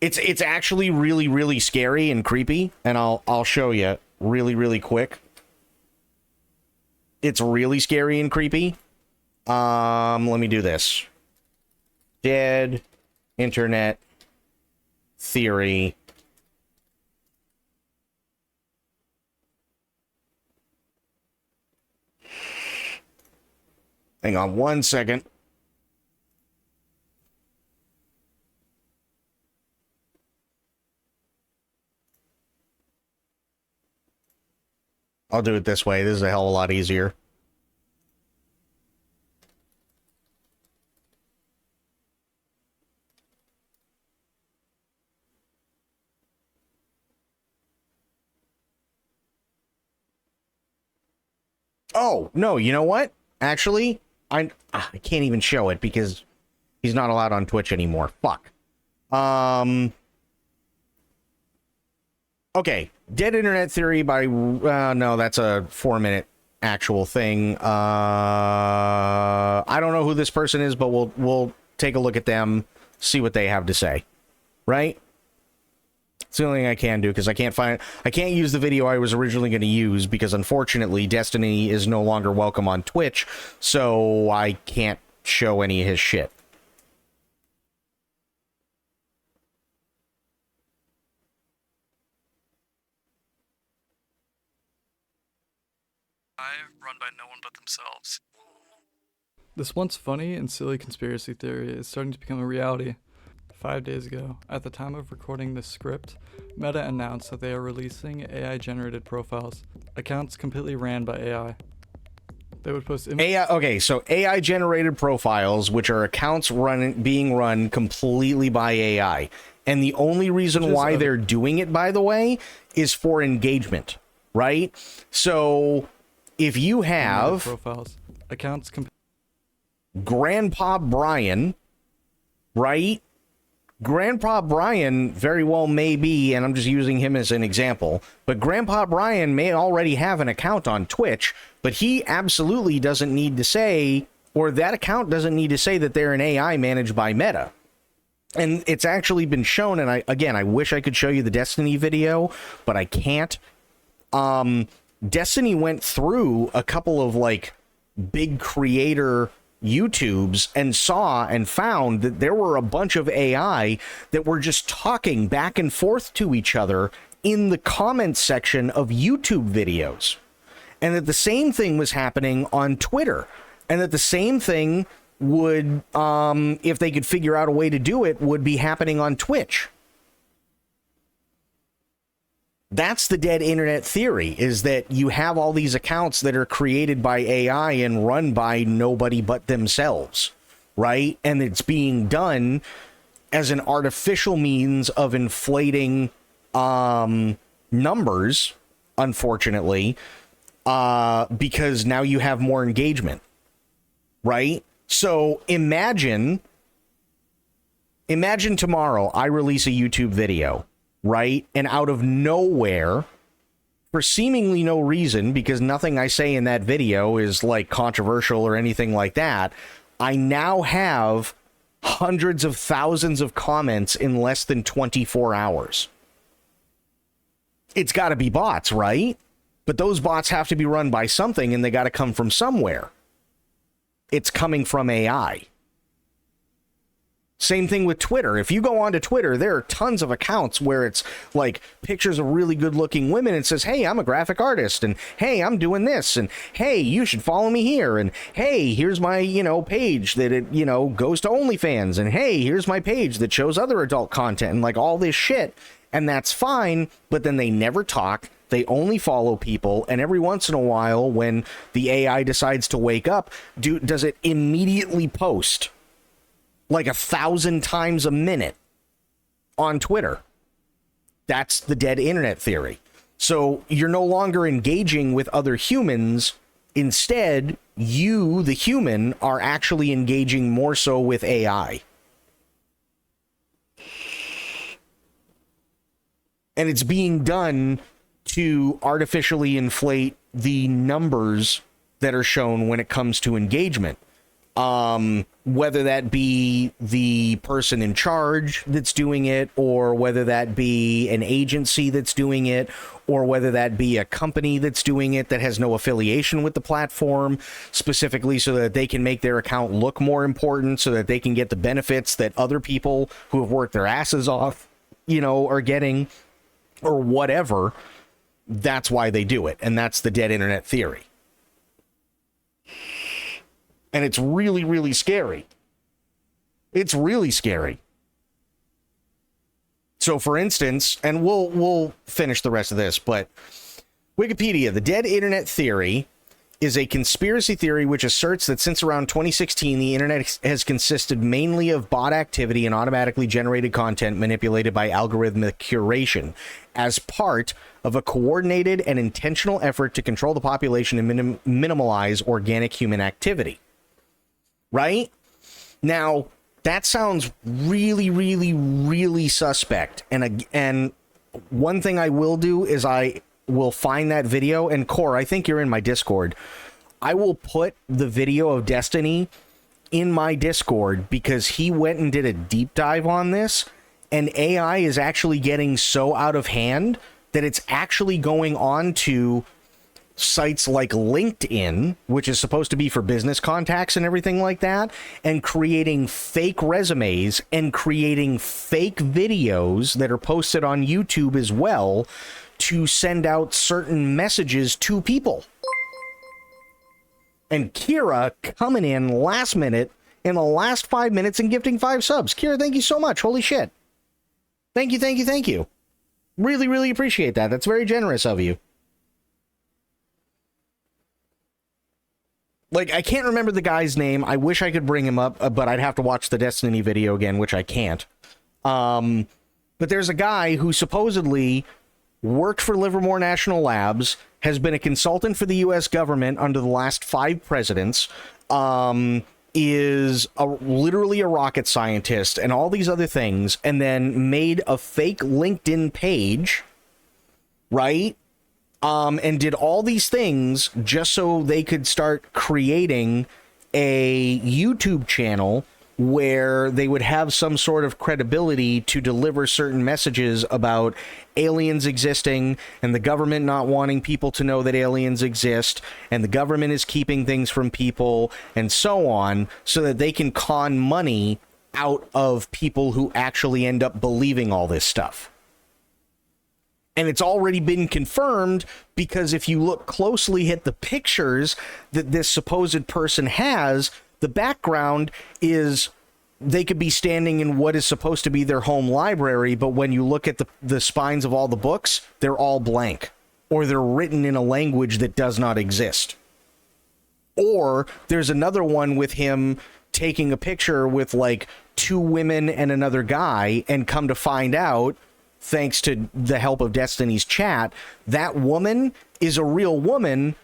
Speaker 1: It's actually really, really scary and creepy, and I'll show you really quick. It's really scary and creepy. Let me do this. Dead internet theory. Hang on one second. I'll do it this way. This is a hell of a lot easier. Oh, no, you know what? Actually, I can't even show it because he's not allowed on Twitch anymore. Fuck. Okay. Dead Internet Theory by... no, that's a 4-minute actual thing. I don't know who this person is, but we'll take a look at them. see what they have to say, right? It's the only thing I can do, because I can't use the video I was originally going to use, because unfortunately Destiny is no longer welcome on Twitch, so I can't show any of his shit.
Speaker 8: Run by no one but themselves.
Speaker 9: This once funny and silly conspiracy theory is starting to become a reality. 5 days ago, at the time of recording this script, Meta announced that they are releasing AI-generated profiles, accounts completely ran by AI. They would post
Speaker 1: Okay, so AI-generated profiles, which are accounts being run completely by AI. And the only reason why they're doing it, by the way, is for engagement, right? So if you have
Speaker 9: profiles, accounts
Speaker 1: Grandpa Brian, right? Grandpa Brian very well may be, and I'm just using him as an example, but Grandpa Brian may already have an account on Twitch, but he absolutely doesn't need to say, or that account doesn't need to say that they're an AI managed by Meta. And it's actually been shown, and I wish I could show you the Destiny video, but I can't. Destiny went through a couple of like big creator YouTubes and saw and found that there were a bunch of AI that were just talking back and forth to each other in the comments section of YouTube videos. And that the same thing was happening on Twitter. And that the same thing would, if they could figure out a way to do it, would be happening on Twitch. That's the dead internet theory, is that you have all these accounts that are created by AI and run by nobody but themselves, right? And it's being done as an artificial means of inflating numbers, unfortunately, because now you have more engagement, right? So imagine tomorrow I release a YouTube video, right? And out of nowhere, for seemingly no reason, because nothing I say in that video is like controversial or anything like that, I now have hundreds of thousands of comments in less than 24 hours. It's got to be bots, right? But those bots have to be run by something, and they got to come from somewhere. It's coming from AI. Same thing with Twitter. If you go onto Twitter, there are tons of accounts where it's like pictures of really good looking women and says, hey, I'm a graphic artist, and hey, I'm doing this, and hey, you should follow me here, and hey, here's my, page that it, goes to OnlyFans, and hey, here's my page that shows other adult content, and like all this shit. And that's fine, but then they never talk. They only follow people, and every once in a while, when the AI decides to wake up, does it immediately post like 1,000 times a minute on Twitter. That's the dead internet theory. So you're no longer engaging with other humans. Instead, you, the human, are actually engaging more so with AI. And it's being done to artificially inflate the numbers that are shown when it comes to engagement. Whether that be the person in charge that's doing it, or whether that be an agency that's doing it, or whether that be a company that's doing it that has no affiliation with the platform, specifically so that they can make their account look more important, so that they can get the benefits that other people who have worked their asses off, are getting, or whatever. That's why they do it. And that's the dead internet theory. And it's really, really scary. It's really scary. So, for instance, and we'll finish the rest of this, but Wikipedia, the dead internet theory is a conspiracy theory which asserts that since around 2016, the internet has consisted mainly of bot activity and automatically generated content manipulated by algorithmic curation as part of a coordinated and intentional effort to control the population and minimize organic human activity. Right? Now, that sounds really, really, really suspect. And one thing I will do is I will find that video. And Core, I think you're in my Discord. I will put the video of Destiny in my Discord because he went and did a deep dive on this, and AI is actually getting so out of hand that it's actually going on to sites like LinkedIn, which is supposed to be for business contacts and everything like that, and creating fake resumes and creating fake videos that are posted on YouTube as well to send out certain messages to people. And Kira coming in last minute in the last 5 minutes and gifting 5 subs. Kira, thank you so much. Holy shit. Thank you, thank you, thank you. Really, really appreciate that. That's very generous of you. Like, I can't remember the guy's name. I wish I could bring him up, but I'd have to watch the Destiny video again, which I can't. But there's a guy who supposedly worked for Livermore National Labs, has been a consultant for the U.S. government under the last 5 presidents, is literally a rocket scientist and all these other things, and then made a fake LinkedIn page, right? And did all these things just so they could start creating a YouTube channel where they would have some sort of credibility to deliver certain messages about aliens existing and the government not wanting people to know that aliens exist, and the government is keeping things from people and so on, so that they can con money out of people who actually end up believing all this stuff. And it's already been confirmed, because if you look closely at the pictures that this supposed person has, the background is they could be standing in what is supposed to be their home library, but when you look at the spines of all the books, they're all blank, or they're written in a language that does not exist. Or there's another one with him taking a picture with like 2 women and another guy, and come to find out, thanks to the help of Destiny's chat, that woman is a real woman,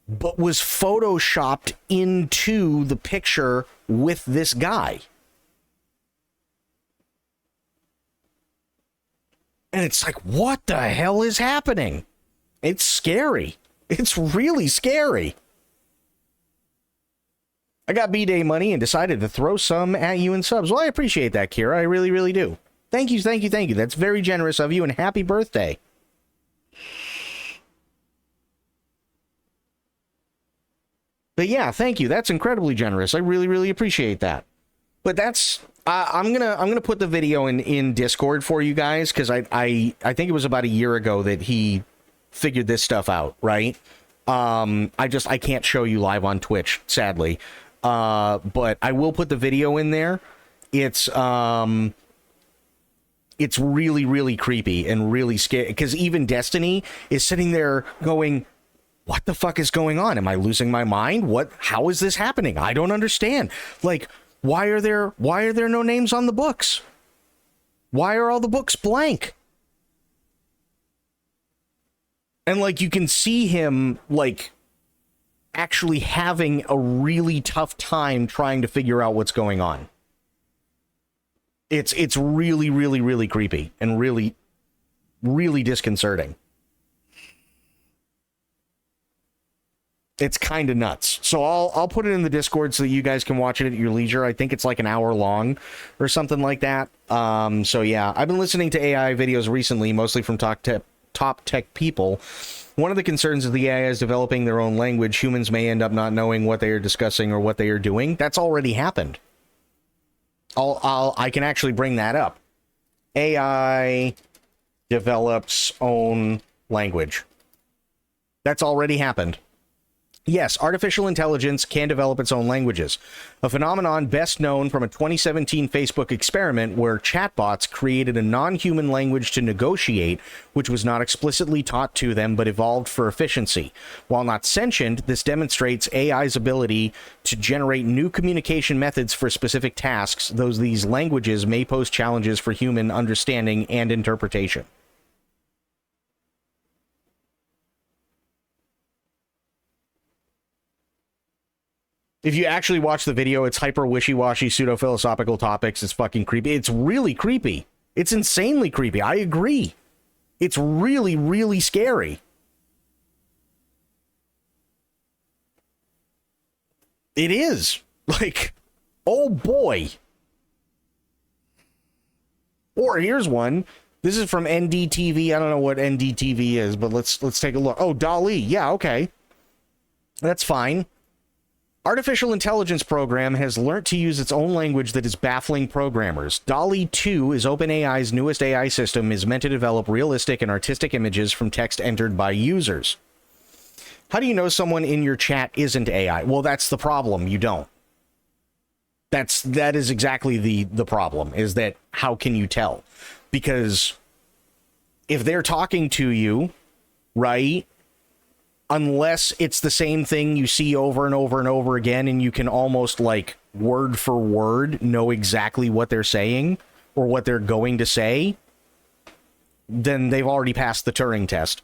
Speaker 1: but was photoshopped into the picture with this guy. And it's like, what the hell is happening? It's scary. It's really scary. I got B-Day money and decided to throw some at you in subs. Well, I appreciate that, Kira. I really, really do. Thank you, thank you, thank you. That's very generous of you, and happy birthday. But yeah, thank you. That's incredibly generous. I really, really appreciate that. But that's I'm gonna put the video in Discord for you guys, because I think it was about a year ago that he figured this stuff out, right? I can't show you live on Twitch, sadly. But I will put the video in there. It's really, really creepy and really scary, because even Destiny is sitting there going, what the fuck is going on? Am I losing my mind? How is this happening? I don't understand. Like, why are there no names on the books? Why are all the books blank? And like, you can see him like actually having a really tough time trying to figure out what's going on. It's really, really, really creepy and really, really disconcerting. It's kind of nuts. So I'll put it in the Discord so that you guys can watch it at your leisure. I think it's like an hour long or something like that. So yeah, I've been listening to AI videos recently, mostly from top tech people. One of the concerns is the AI is developing their own language. Humans may end up not knowing what they are discussing or what they are doing. That's already happened. I can actually bring that up. AI develops own language. That's already happened. Yes, artificial intelligence can develop its own languages, a phenomenon best known from a 2017 Facebook experiment where chatbots created a non-human language to negotiate, which was not explicitly taught to them but evolved for efficiency. While not sentient, this demonstrates AI's ability to generate new communication methods for specific tasks, though these languages may pose challenges for human understanding and interpretation. If you actually watch the video, it's hyper wishy-washy, pseudo-philosophical topics. It's fucking creepy. It's really creepy. It's insanely creepy. I agree. It's really, really scary. It is. Like, oh boy. Or here's one. This is from NDTV. I don't know what NDTV is, but let's take a look. Oh, DALL-E. Yeah, okay. That's fine. Artificial intelligence program has learnt to use its own language that is baffling programmers. DALL-E 2 is OpenAI's newest AI system, is meant to develop realistic and artistic images from text entered by users. How do you know someone in your chat isn't AI? Well, that's the problem. You don't. That is exactly the problem, is that how can you tell? Because if they're talking to you, right, unless it's the same thing you see over and over and over again, and you can almost like word for word know exactly what they're saying or what they're going to say, then they've already passed the Turing test.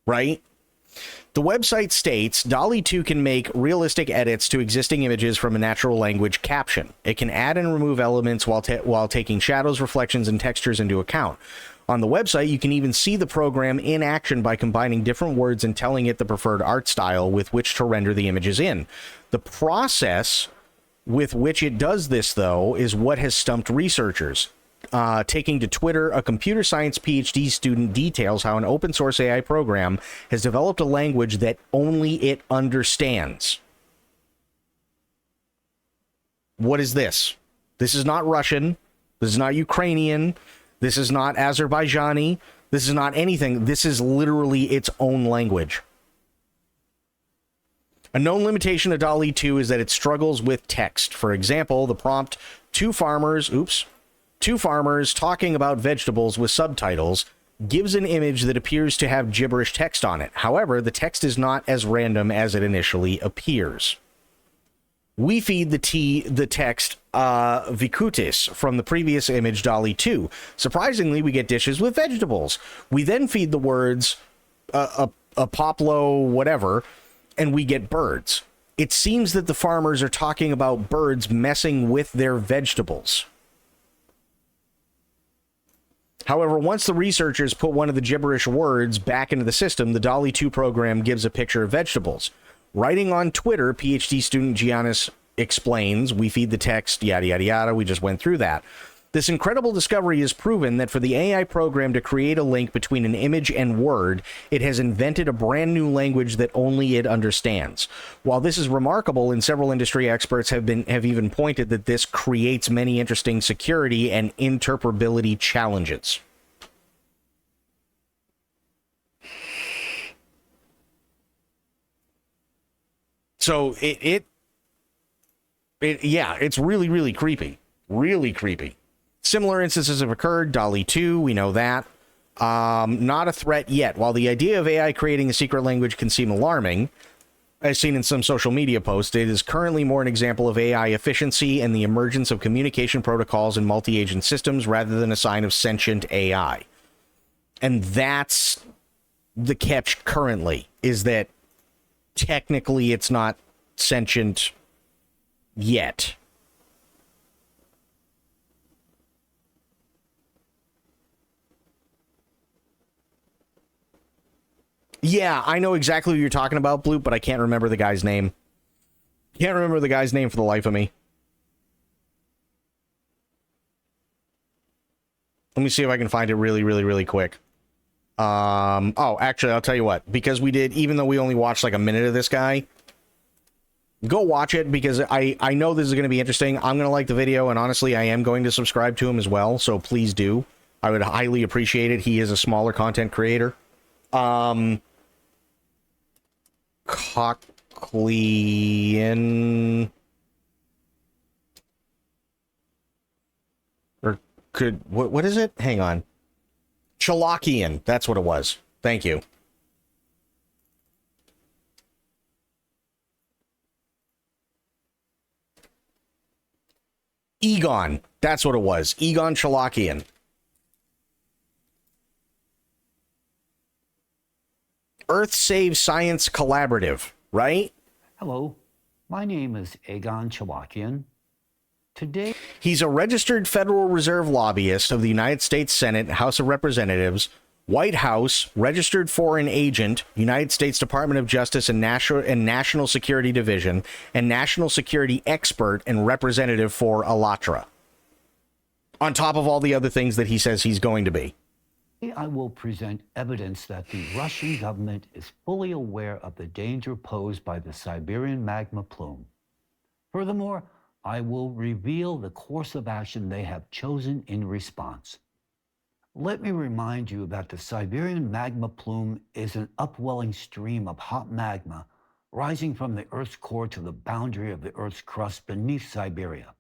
Speaker 1: Right? The website states DALL-E 2 can make realistic edits to existing images from a natural language caption. It can add and remove elements while taking shadows, reflections, and textures into account. On the website, you can even see the program in action by combining different words and telling it the preferred art style with which to render the images in. The process with which it does this, though, is what has stumped researchers. Taking to Twitter, a computer science PhD student details how an open source AI program has developed a language that only it understands. What is this? This is not Russian. This is not Ukrainian. This is not Azerbaijani. This is not anything. This is literally its own language. A known limitation of DALL-E 2 is that it struggles with text. For example, the prompt, two farmers talking about vegetables with subtitles, gives an image that appears to have gibberish text on it. However, the text is not as random as it initially appears. We feed the text Vikutis from the previous image DALL-E 2. Surprisingly, we get dishes with vegetables. We then feed the words a poplo whatever, and we get birds. It seems that the farmers are talking about birds messing with their vegetables. However, once the researchers put one of the gibberish words back into the system, the DALL-E 2 program gives a picture of vegetables. Writing on Twitter, PhD student Giannis explains, we feed the text, yada, yada, yada. We just went through that. This incredible discovery has proven that for the AI program to create a link between an image and word, it has invented a brand new language that only it understands. While this is remarkable, and several industry experts have even pointed that this creates many interesting security and interpretability challenges. So yeah, it's really, really creepy. Really creepy. Similar instances have occurred. DALL-E 2, we know that. Not a threat yet. While the idea of AI creating a secret language can seem alarming, as seen in some social media posts, it is currently more an example of AI efficiency and the emergence of communication protocols in multi-agent systems rather than a sign of sentient AI. And that's the catch currently, is that technically it's not sentient yet. Yeah, I know exactly what you're talking about, Bloop, but I can't remember the guy's name. Can't remember the guy's name for the life of me. Let me see if I can find it really, really, really quick. Oh, actually, I'll tell you what. Because we did, even though we only watched like a minute of this guy, go watch it because I know this is going to be interesting. I'm going to like the video, and honestly, I am going to subscribe to him as well, so please do. I would highly appreciate it. He is a smaller content creator. Cochlean, or what is it? Hang on. Chalakian, that's what it was. Thank you. Egon, that's what it was. Egon Chalakian. Earth Save Science Collaborative, right?
Speaker 10: Hello, my name is Egon Chawakian. Today,
Speaker 1: he's a registered Federal Reserve lobbyist of the United States Senate and House of Representatives, White House, registered foreign agent, United States Department of Justice and National Security Division, and national security expert and representative for Alatra. On top of all the other things that he says he's going to be.
Speaker 10: I will present evidence that the Russian government is fully aware of the danger posed by the Siberian magma plume. Furthermore, I will reveal the course of action they have chosen in response. Let me remind you that the Siberian magma plume is an upwelling stream of hot magma rising from the Earth's core to the boundary of the Earth's crust beneath Siberia.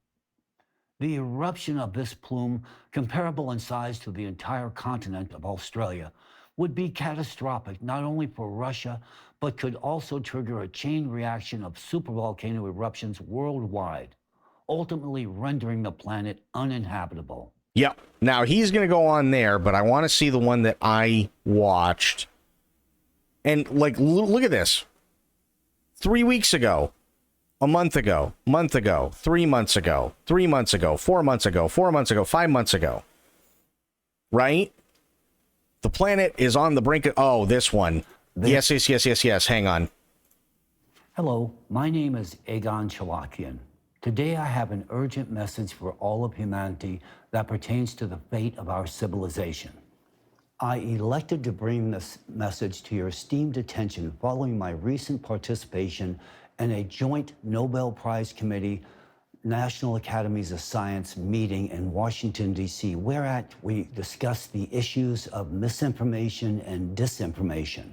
Speaker 10: The eruption of this plume, comparable in size to the entire continent of Australia, would be catastrophic not only for Russia, but could also trigger a chain reaction of supervolcano eruptions worldwide, ultimately rendering the planet uninhabitable.
Speaker 1: Yep. Now, he's going to go on there, but I want to see the one that I watched. And, like, look at this. 3 weeks ago. A month ago, 3 months ago, 3 months ago, 4 months ago, 4 months ago, 5 months ago. Right? The planet is on the brink of... Oh, this one. Yes. Hang on.
Speaker 10: Hello, my name is Egon Chawakian. Today I have an urgent message for all of humanity that pertains to the fate of our civilization. I elected to bring this message to your esteemed attention following my recent participation in a joint Nobel Prize Committee National Academies of Science meeting in Washington, D.C., whereat we discussed the issues of misinformation and disinformation.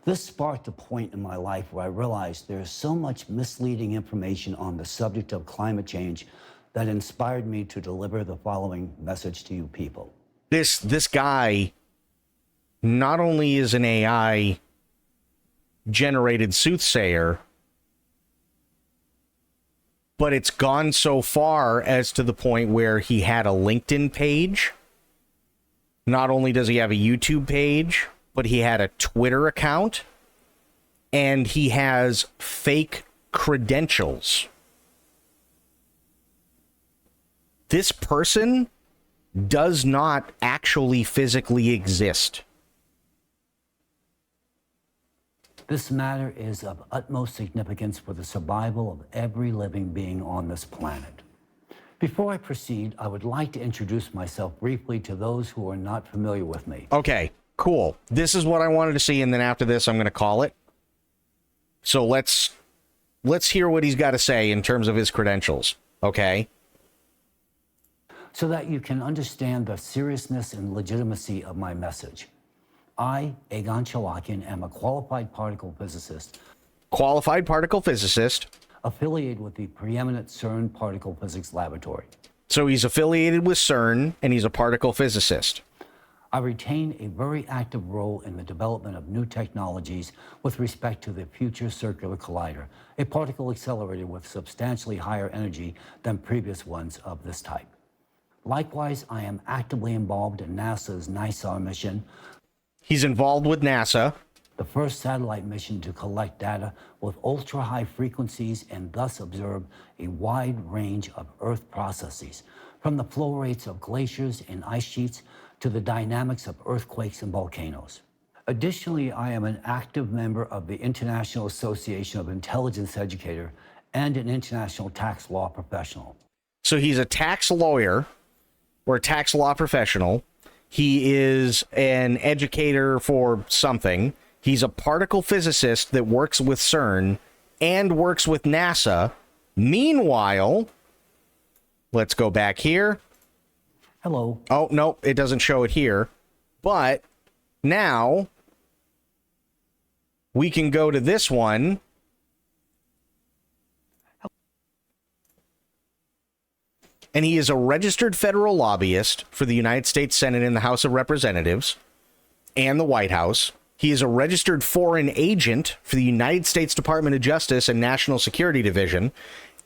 Speaker 10: This sparked a point in my life where I realized there is so much misleading information on the subject of climate change that inspired me to deliver the following message to you people.
Speaker 1: This guy not only is an AI generated soothsayer, but it's gone so far as to the point where he had a LinkedIn page. Not only does he have a YouTube page, but he had a Twitter account, and he has fake credentials. This person does not actually physically exist.
Speaker 10: This matter is of utmost significance for the survival of every living being on this planet. Before I proceed, I would like to introduce myself briefly to those who are not familiar with me.
Speaker 1: Okay, cool. This is what I wanted to see, and then after this, I'm going to call it. So let's hear what he's got to say in terms of his credentials, okay?
Speaker 10: So that you can understand the seriousness and legitimacy of my message. I, Egon Chawakian, am a qualified particle physicist.
Speaker 1: Qualified particle physicist.
Speaker 10: Affiliated with the preeminent CERN Particle Physics Laboratory.
Speaker 1: So he's affiliated with CERN, and he's a particle physicist.
Speaker 10: I retain a very active role in the development of new technologies with respect to the Future Circular Collider, a particle accelerator with substantially higher energy than previous ones of this type. Likewise, I am actively involved in NASA's NISAR mission.
Speaker 1: He's involved with NASA.
Speaker 10: The first satellite mission to collect data with ultra-high frequencies and thus observe a wide range of Earth processes, from the flow rates of glaciers and ice sheets to the dynamics of earthquakes and volcanoes. Additionally, I am an active member of the International Association of Intelligence Educator and an international tax law professional.
Speaker 1: So he's a tax lawyer or a tax law professional. He is an educator for something. He's a particle physicist that works with CERN and works with NASA. Meanwhile, let's go back here.
Speaker 10: Hello.
Speaker 1: Oh, no, it doesn't show it here. But now we can go to this one. And he is a registered federal lobbyist for the United States Senate and the House of Representatives and the White House. He is a registered foreign agent for the United States Department of Justice and National Security Division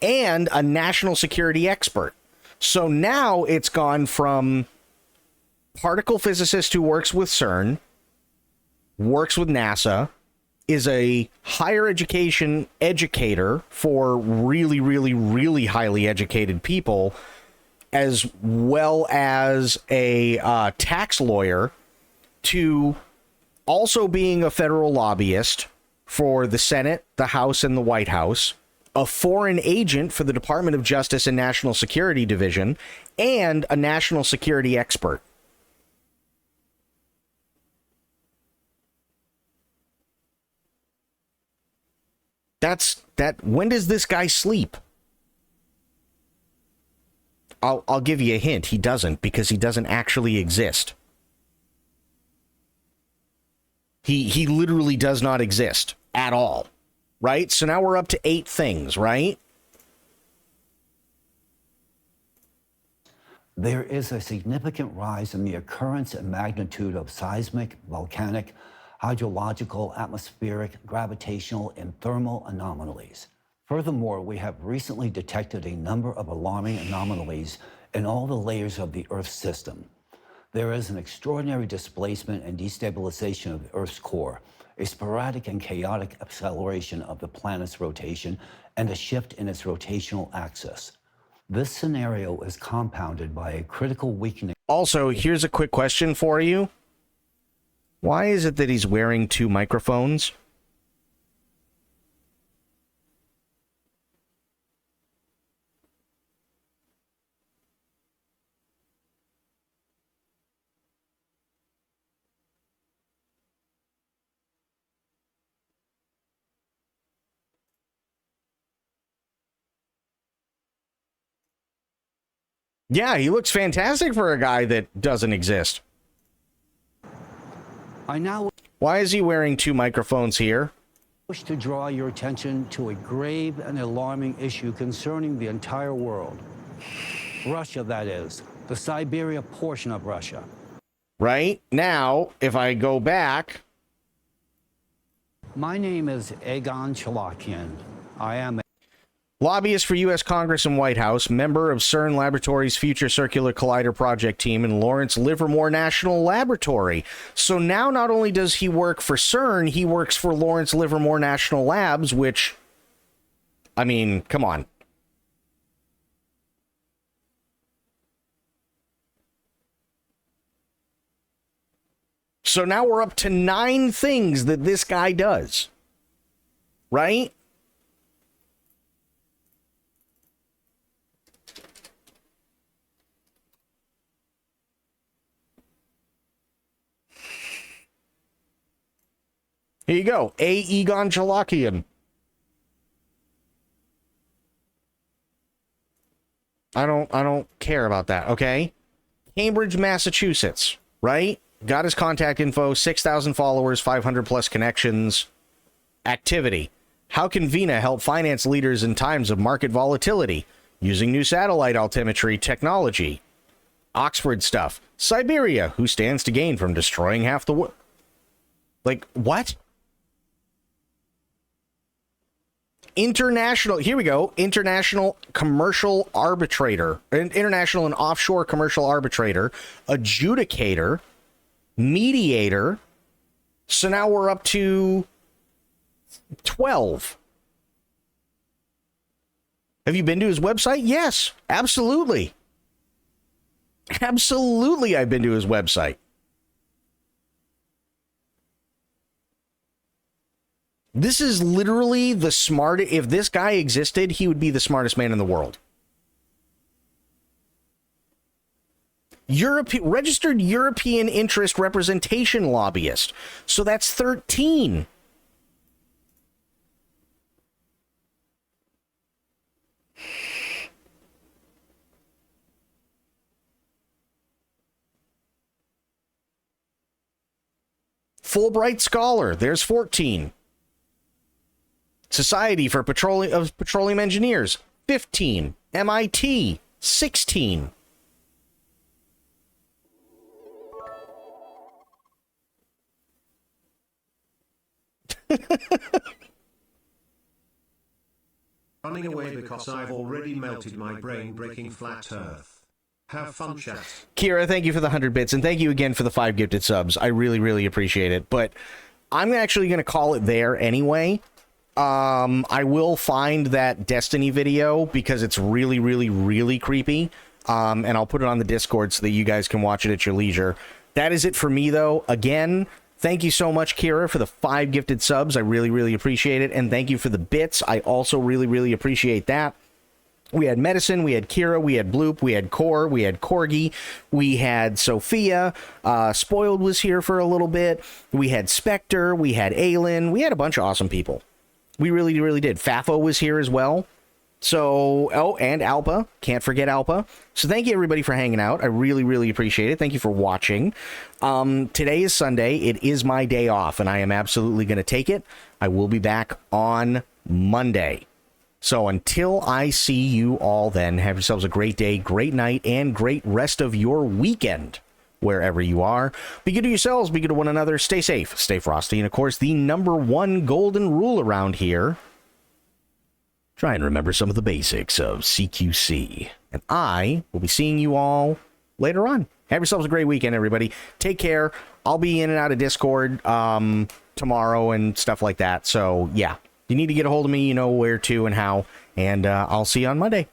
Speaker 1: and a national security expert. So now it's gone from particle physicist who works with CERN, works with NASA, is a higher education educator for really, really, really highly educated people, as well as a tax lawyer, to also being a federal lobbyist for the Senate, the House, and the White House, a foreign agent for the Department of Justice and National Security Division, and a national security expert. When does this guy sleep? I'll give you a hint. He doesn't, because he doesn't actually exist. He literally does not exist at all, right? So now we're up to 8 things, right?
Speaker 10: There is a significant rise in the occurrence and magnitude of seismic, volcanic, hydrological, atmospheric, gravitational, and thermal anomalies. Furthermore, we have recently detected a number of alarming anomalies in all the layers of the Earth's system. There is an extraordinary displacement and destabilization of the Earth's core, a sporadic and chaotic acceleration of the planet's rotation, and a shift in its rotational axis. This scenario is compounded by a critical weakening.
Speaker 1: Also, here's a quick question for you. Why is it that he's wearing 2 microphones? Yeah, he looks fantastic for a guy that doesn't exist. Why is he wearing 2 microphones here?
Speaker 10: Wish to draw your attention to a grave and alarming issue concerning the entire world. Russia, that is, the Siberia portion of Russia.
Speaker 1: Right? Now, if I go back...
Speaker 10: My name is Egon Chalakian. I am a
Speaker 1: lobbyist for U.S. Congress and White House, member of CERN Laboratories' Future Circular Collider Project team and Lawrence Livermore National Laboratory. So now not only does he work for CERN, he works for Lawrence Livermore National Labs, which, I mean, come on. So now we're up to 9 things that this guy does. Right? Here you go. A. Egon Chalakian. I don't care about that, okay? Cambridge, Massachusetts, right? Got his contact info, 6,000 followers, 500 plus connections. Activity. How can Vina help finance leaders in times of market volatility? Using new satellite altimetry technology. Oxford stuff. Siberia, who stands to gain from destroying half the world? Like, what? International, here we go, international commercial arbitrator, international and offshore commercial arbitrator, adjudicator, mediator. So now we're up to 12. Have you been to his website? Yes, absolutely. Absolutely, I've been to his website. This is literally the smartest. If this guy existed, he would be the smartest man in the world. Registered European interest representation lobbyist. So that's 13. Fulbright scholar. There's 14. Society for Petroleum Engineers, 15. MIT, 16.
Speaker 11: Running away because I've already melted my brain breaking flat earth. Have fun, chat.
Speaker 1: Kira, thank you for the 100 bits, and thank you again for the 5 gifted subs. I really, really appreciate it. But I'm actually going to call it there anyway. I will find that Destiny video because it's really, really, really creepy. And I'll put it on the Discord so that you guys can watch it at your leisure. That is it for me, though. Again, thank you so much, Kira, for the 5 gifted subs. I really, really appreciate it. And thank you for the bits. I also really, really appreciate that. We had Medicine, we had Kira, we had Bloop, we had Core, we had Corgi, we had Sophia, Spoiled was here for a little bit, we had Spectre, we had Aelin, we had a bunch of awesome people. We really, really did. Fafo was here as well. So, oh, and Alpa. Can't forget Alpa. So thank you, everybody, for hanging out. I really, really appreciate it. Thank you for watching. Today is Sunday. It is my day off, and I am absolutely going to take it. I will be back on Monday. So until I see you all then, have yourselves a great day, great night, and great rest of your weekend, wherever you are. Be good to yourselves, be good to one another, stay safe, stay frosty, and of course, the #1 golden rule around here, try and remember some of the basics of CQC. And I will be seeing you all later on. Have yourselves a great weekend, everybody. Take care. I'll be in and out of Discord tomorrow and stuff like that. So, yeah. If you need to get a hold of me, you know where to and how. And I'll see you on Monday.